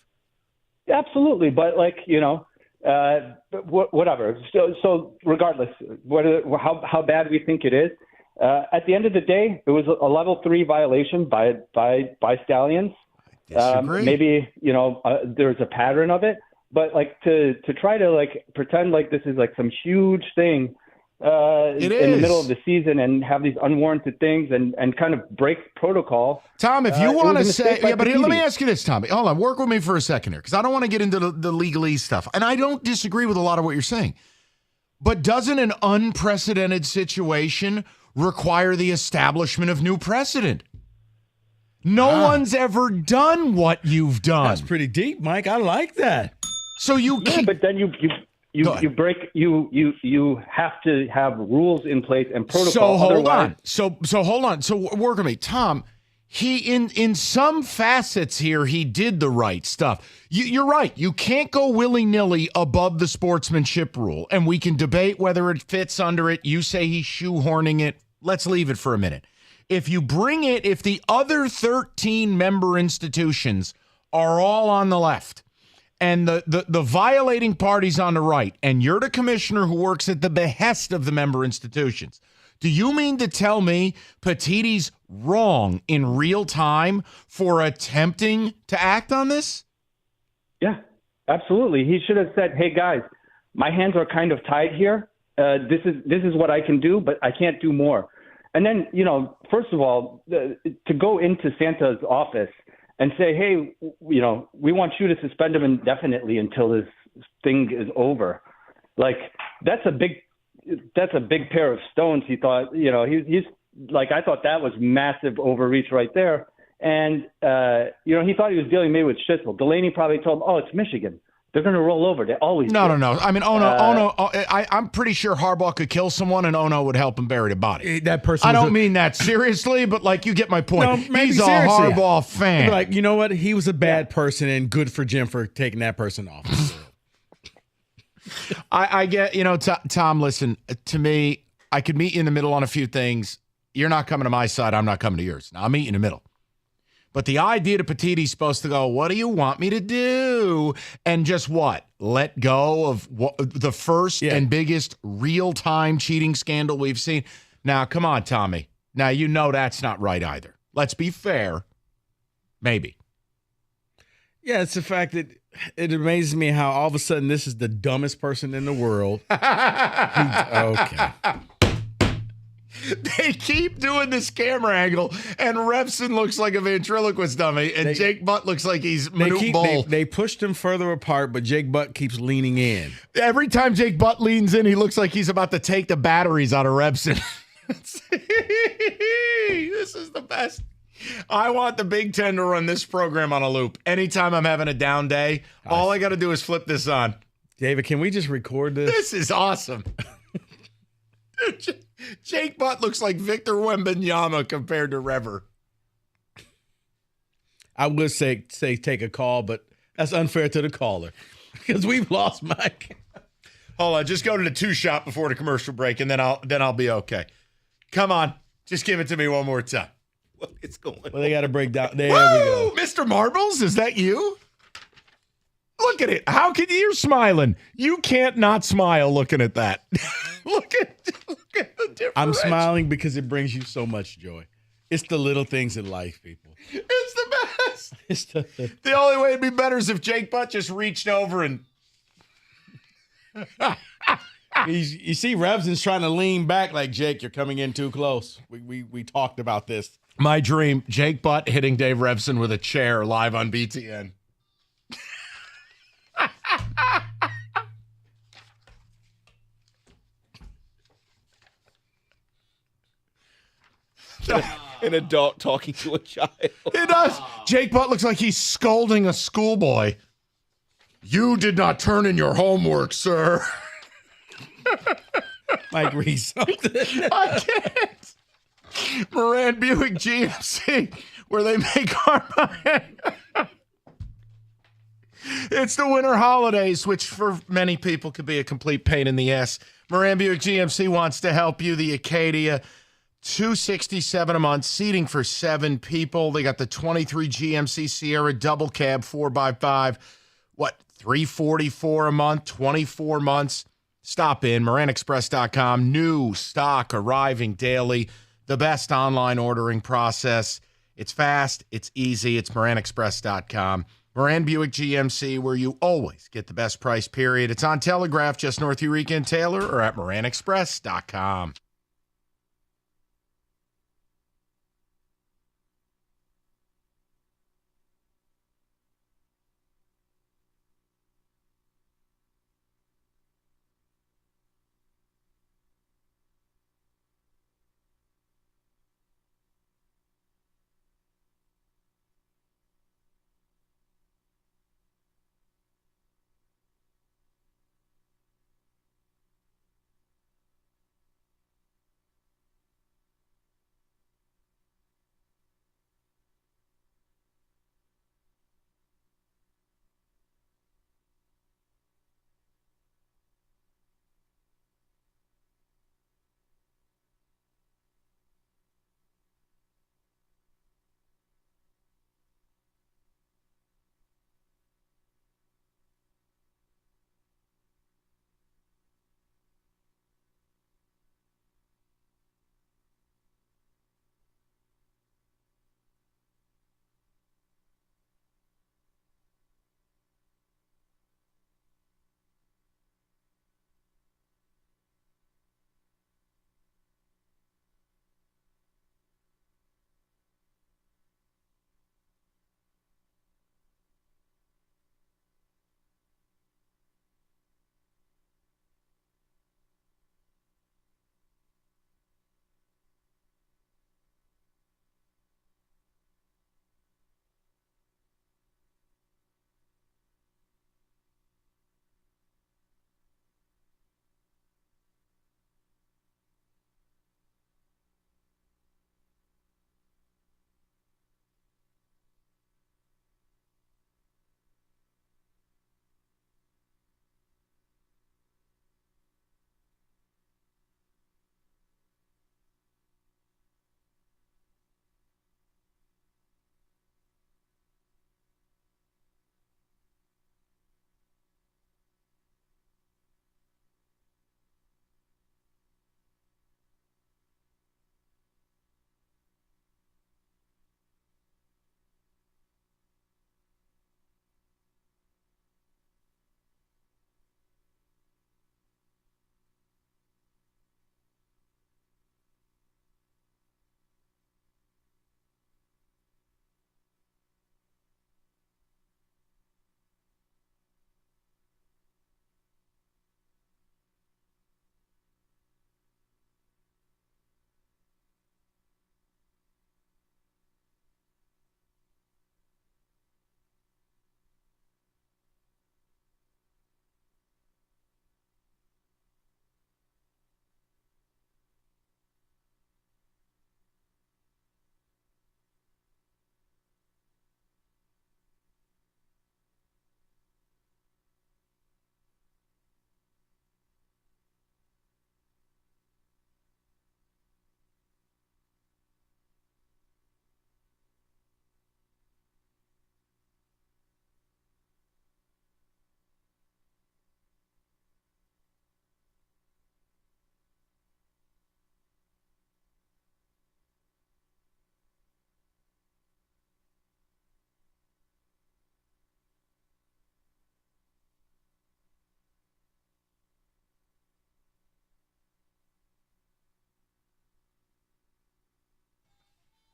Absolutely, but whatever. So regardless, how bad we think it is, at the end of the day, it was a level 3 violation by Stallions. Maybe there's a pattern of it, but to try to pretend like this is some huge thing in the middle of the season and have these unwarranted things and kind of break protocol. Tom, if you want to say, but but here, let me ask you this, Tommy. Hold on, work with me for a second here, because I don't want to get into the legalese stuff, and I don't disagree with a lot of what you're saying. But doesn't an unprecedented situation require the establishment of new precedent? No one's ever done what you've done. That's pretty deep, Mike. I like that. So you can't. But then you break you have to have rules in place and protocol. So hold Otherwise- on. So hold on. So work with me, Tom. He in some facets here, he did the right stuff. You're right. You can't go willy-nilly above the sportsmanship rule, and we can debate whether it fits under it. You say he's shoehorning it. Let's leave it for a minute. If you bring it, if the other 13 member institutions are all on the left, and the violating party's on the right, and you're the commissioner who works at the behest of the member institutions, do you mean to tell me Petitti's wrong in real time for attempting to act on this? Yeah, absolutely. He should have said, "Hey guys, my hands are kind of tied here. This is what I can do, but I can't do more." And then, first of all, to go into Santa's office and say, "Hey, we want you to suspend him indefinitely until this thing is over," that's a big pair of stones. He thought, he's like, I thought that was massive overreach right there. And he thought he was dealing maybe with Schitzel. Delaney probably told him, "Oh, it's Michigan. They're going to roll over. They always do." No. I mean, I'm pretty sure Harbaugh could kill someone and Ono would help him bury the body. That person. I don't mean that seriously, but you get my point. No, maybe He's a seriously. Harbaugh fan. Like, you know what? He was a bad person, and good for Jim for taking that person off. I get, Tom, listen, to me, I could meet you in the middle on a few things. You're not coming to my side. I'm not coming to yours. Now, I'll meet you in the middle. But the idea that Petitti's supposed to go, "What do you want me to do?" And just what? Let go of the first and biggest real-time cheating scandal we've seen. Now, come on, Tommy. Now, that's not right either. Let's be fair. Maybe. Yeah, it's the fact that it amazes me how all of a sudden this is the dumbest person in the world. Okay. They keep doing this camera angle, and Repson looks like a ventriloquist dummy, and Jake Butt looks like he's Manute Bol. They pushed them further apart, but Jake Butt keeps leaning in. Every time Jake Butt leans in, he looks like he's about to take the batteries out of Repson. This is the best. I want the Big Ten to run this program on a loop. Anytime I'm having a down day, all I got to do is flip this on. David, can we just record this? This is awesome. Jake Butt looks like Victor Wembanyama compared to Rever. I would say take a call, but that's unfair to the caller because we've lost Mike. Hold on, just go to the 2 shot before the commercial break, and then I'll be okay. Come on, just give it to me one more time. What is going on? Well, they got to break down. There Woo! we go. Mr. Marbles, is that you? Look at it. How can you're smiling? You can't not smile looking at that. Look at the difference. I'm smiling because it brings you so much joy. It's the little things in life, people. It's the best. It's the only way it'd be better is if Jake Butt just reached over and. You see, Revson's trying to lean back like, "Jake, you're coming in too close." We talked about this. My dream: Jake Butt hitting Dave Revson with a chair live on BTN. An adult talking to a child. It does. Jake Butt looks like he's scolding a schoolboy. You did not turn in your homework, sir. Mike, read something. I can't. Moran Buick GMC, where they make Armand. It's the winter holidays, which for many people could be a complete pain in the ass. Moran Buick GMC wants to help you. The Acadia, $267 a month, seating for 7 people. They got the 23 GMC Sierra double cab 4x5. What, $344 a month, 24 months. Stop in, MoranExpress.com. New stock arriving daily. The best online ordering process. It's fast, it's easy. It's MoranExpress.com. Moran Buick GMC, where you always get the best price, period. It's on Telegraph, just north of Eureka and Taylor, or at MoranExpress.com.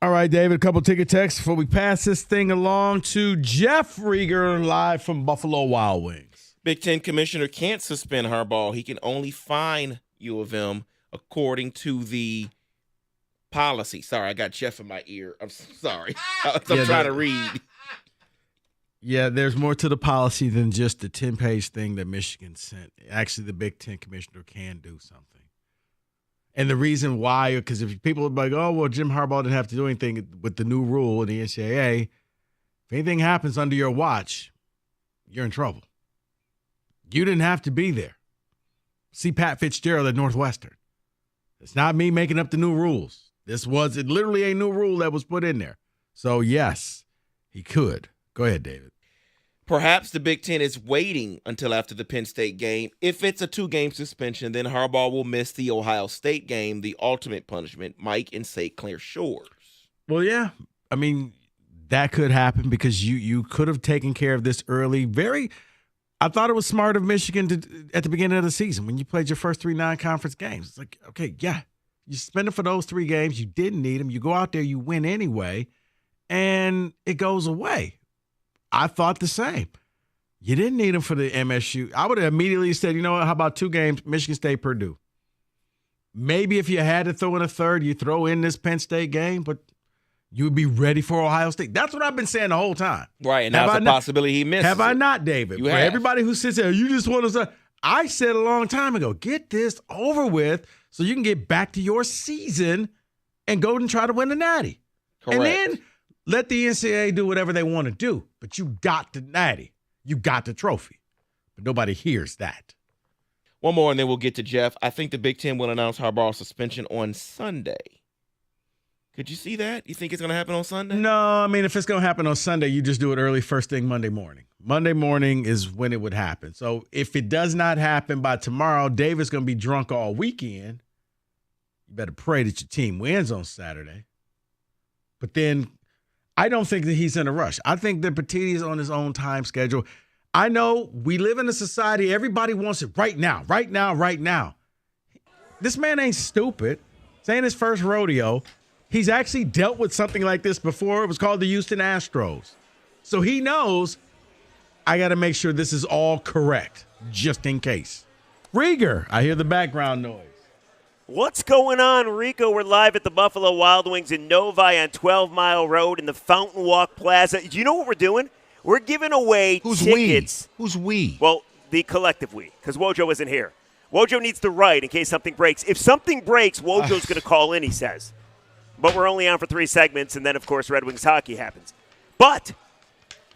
All right, David, a couple ticket texts before we pass this thing along to Jeff Rieger, live from Buffalo Wild Wings. Big Ten commissioner can't suspend Harbaugh. He can only fine U of M according to the policy. Sorry, I got Jeff in my ear. I'm sorry. I'm trying to read. Yeah, there's more to the policy than just the 10-page thing that Michigan sent. Actually, the Big Ten commissioner can do something. And the reason why, because if people are like, oh, well, Jim Harbaugh didn't have to do anything with the new rule in the NCAA, if anything happens under your watch, you're in trouble. You didn't have to be there. See Pat Fitzgerald at Northwestern. It's not me making up the new rules. This was literally a new rule that was put in there. So, yes, he could. Go ahead, David. Perhaps the Big Ten is waiting until after the Penn State game. If it's a 2-game suspension, then Harbaugh will miss the Ohio State game, the ultimate punishment, Mike, in St. Clair Shores. Well, yeah. I mean, that could happen because you could have taken care of this early. I thought it was smart of Michigan at the beginning of the season when you played your first 3 non-conference games. It's like, okay, yeah, you spend it for those 3 games. You didn't need them. You go out there, you win anyway, and it goes away. I thought the same. You didn't need them for the MSU. I would have immediately said, you know what, how about 2 games, Michigan State, Purdue? Maybe if you had to throw in a third, you throw in this Penn State game, but you would be ready for Ohio State. That's what I've been saying the whole time. Right, and that's a possibility he misses. Have I not, David? You For have. everybody who sits there, you just want to say, I said a long time ago, get this over with so you can get back to your season and go and try to win the Natty. Correct. And then let the NCAA do whatever they want to do. But you got the Natty. You got the trophy. But nobody hears that. One more, and then we'll get to Jeff. I think the Big Ten will announce Harbaugh's suspension on Sunday. Could you see that? You think it's going to happen on Sunday? No, I mean, if it's going to happen on Sunday, you just do it early first thing Monday morning. Monday morning is when it would happen. So if it does not happen by tomorrow, David's going to be drunk all weekend. You better pray that your team wins on Saturday. But then I don't think that he's in a rush. I think that Petitti is on his own time schedule. I know we live in a society, everybody wants it right now, right now, right now. This man ain't stupid. This ain't his first rodeo. He's actually dealt with something like this before. It was called the Houston Astros. So he knows I got to make sure this is all correct, just in case. Rieger, I hear the background noise. What's going on, Rico? We're live at the Buffalo Wild Wings in Novi on 12 Mile Road in the Fountain Walk Plaza. Do you know what we're doing? We're giving away tickets. Who's we? Well, the collective we, because Wojo isn't here. Wojo needs to write in case something breaks. If something breaks, Wojo's going to call in, he says. But we're only on for 3 segments, and then, of course, Red Wings hockey happens. But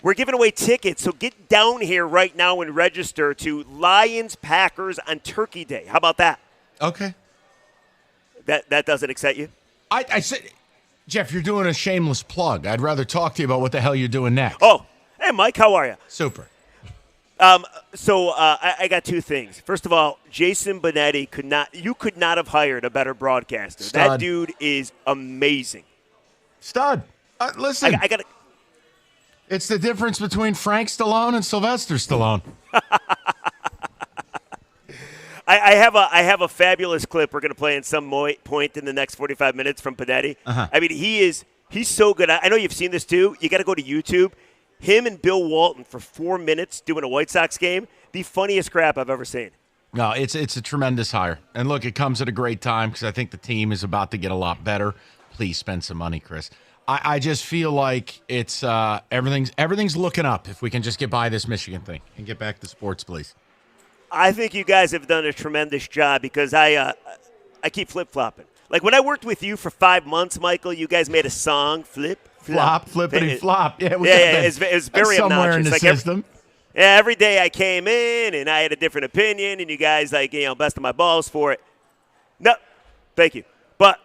we're giving away tickets, so get down here right now and register to Lions-Packers on Turkey Day. How about that? Okay. That doesn't excite you? I said, Jeff, you're doing a shameless plug. I'd rather talk to you about what the hell you're doing next. Oh, hey, Mike, how are you? Super. So I got 2 things. First of all, Jason Benetti you could not have hired a better broadcaster. Stud. That dude is amazing. Stud. Listen. I got to. It's the difference between Frank Stallone and Sylvester Stallone. I have a fabulous clip we're going to play in some point in the next 45 minutes from Benetti. Uh-huh. I mean, he's so good. I know you've seen this too. You got to go to YouTube. Him and Bill Walton for 4 minutes doing a White Sox game, the funniest crap I've ever seen. No, it's a tremendous hire. And look, it comes at a great time because I think the team is about to get a lot better. Please spend some money, Chris. I just feel like it's everything's looking up if we can just get by this Michigan thing and get back to sports, please. I think you guys have done a tremendous job because I keep flip-flopping. Like when I worked with you for 5 months, Michael, you guys made a song, Flop, flippity flop. Yeah, it was very somewhere obnoxious. in the like system. Every day I came in and I had a different opinion, and you guys busted my balls for it. No, thank you. But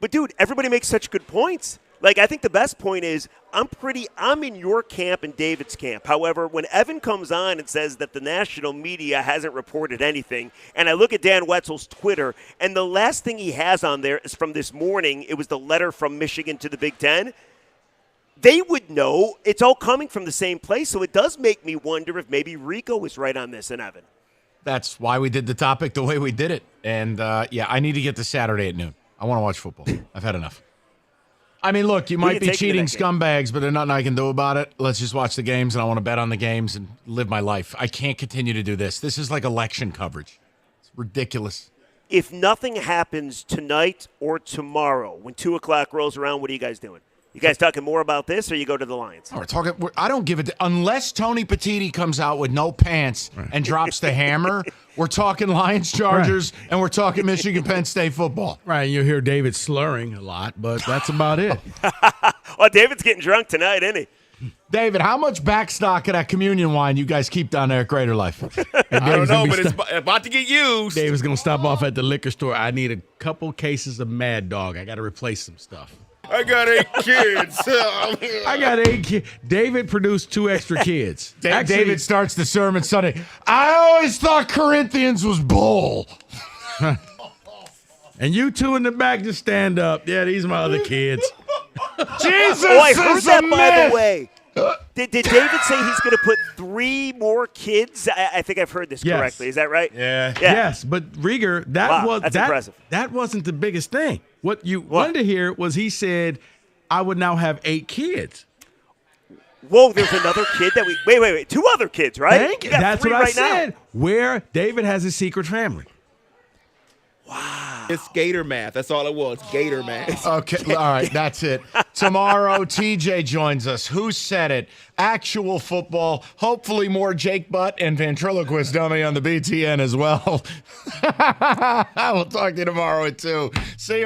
dude, everybody makes such good points. Like, I think the best point is I'm in your camp and David's camp. However, when Evan comes on and says that the national media hasn't reported anything, and I look at Dan Wetzel's Twitter, and the last thing he has on there is from this morning. It was the letter from Michigan to the Big Ten. They would know it's all coming from the same place, so it does make me wonder if maybe Rico was right on this and Evan. That's why we did the topic the way we did it. And, I need to get to Saturday at noon. I want to watch football. I've had enough. I mean, look, you might be cheating scumbags, but there's nothing I can do about it. Let's just watch the games, and I want to bet on the games and live my life. I can't continue to do this. This is like election coverage. It's ridiculous. If nothing happens tonight or tomorrow, when 2 o'clock rolls around, what are you guys doing? You guys talking more about this, or you go to the Lions? Oh, I don't give it unless Tony Petitti comes out with no pants and drops the hammer. We're talking Lions, Chargers, and we're talking Michigan Penn State football. Right, you'll hear David slurring a lot, but that's about it. Well, David's getting drunk tonight, isn't he? David, how much backstock of that communion wine you guys keep down there at Greater Life? I don't know, but it's about to get used. David's going to stop off at the liquor store. I need a couple cases of Mad Dog. I got to replace some stuff. I got 8 kids. I got 8 kids. David produced 2 extra kids. David starts the sermon Sunday. I always thought Corinthians was bull. And you two in the back just stand up. Yeah, these are my other kids. Jesus I heard is that, a by myth. the way. Did David say he's going to put 3 more kids? I think I've heard this Yes. correctly. Is that right? Yeah. Yes, but Rieger, That's impressive. That wasn't the biggest thing. What you wanted to hear was he said, I would now have 8 kids. Whoa, there's another kid that we – wait. 2 other kids, right? Thank you. You got That's 3 what I right now. said. Where David has a secret family. It's Gator math. That's all it was. Gator math. Okay, all right, that's it. Tomorrow, TJ joins us. Who said it? Actual football. Hopefully more Jake Butt and ventriloquist dummy on the BTN as well. We'll talk to you tomorrow at 2. See you.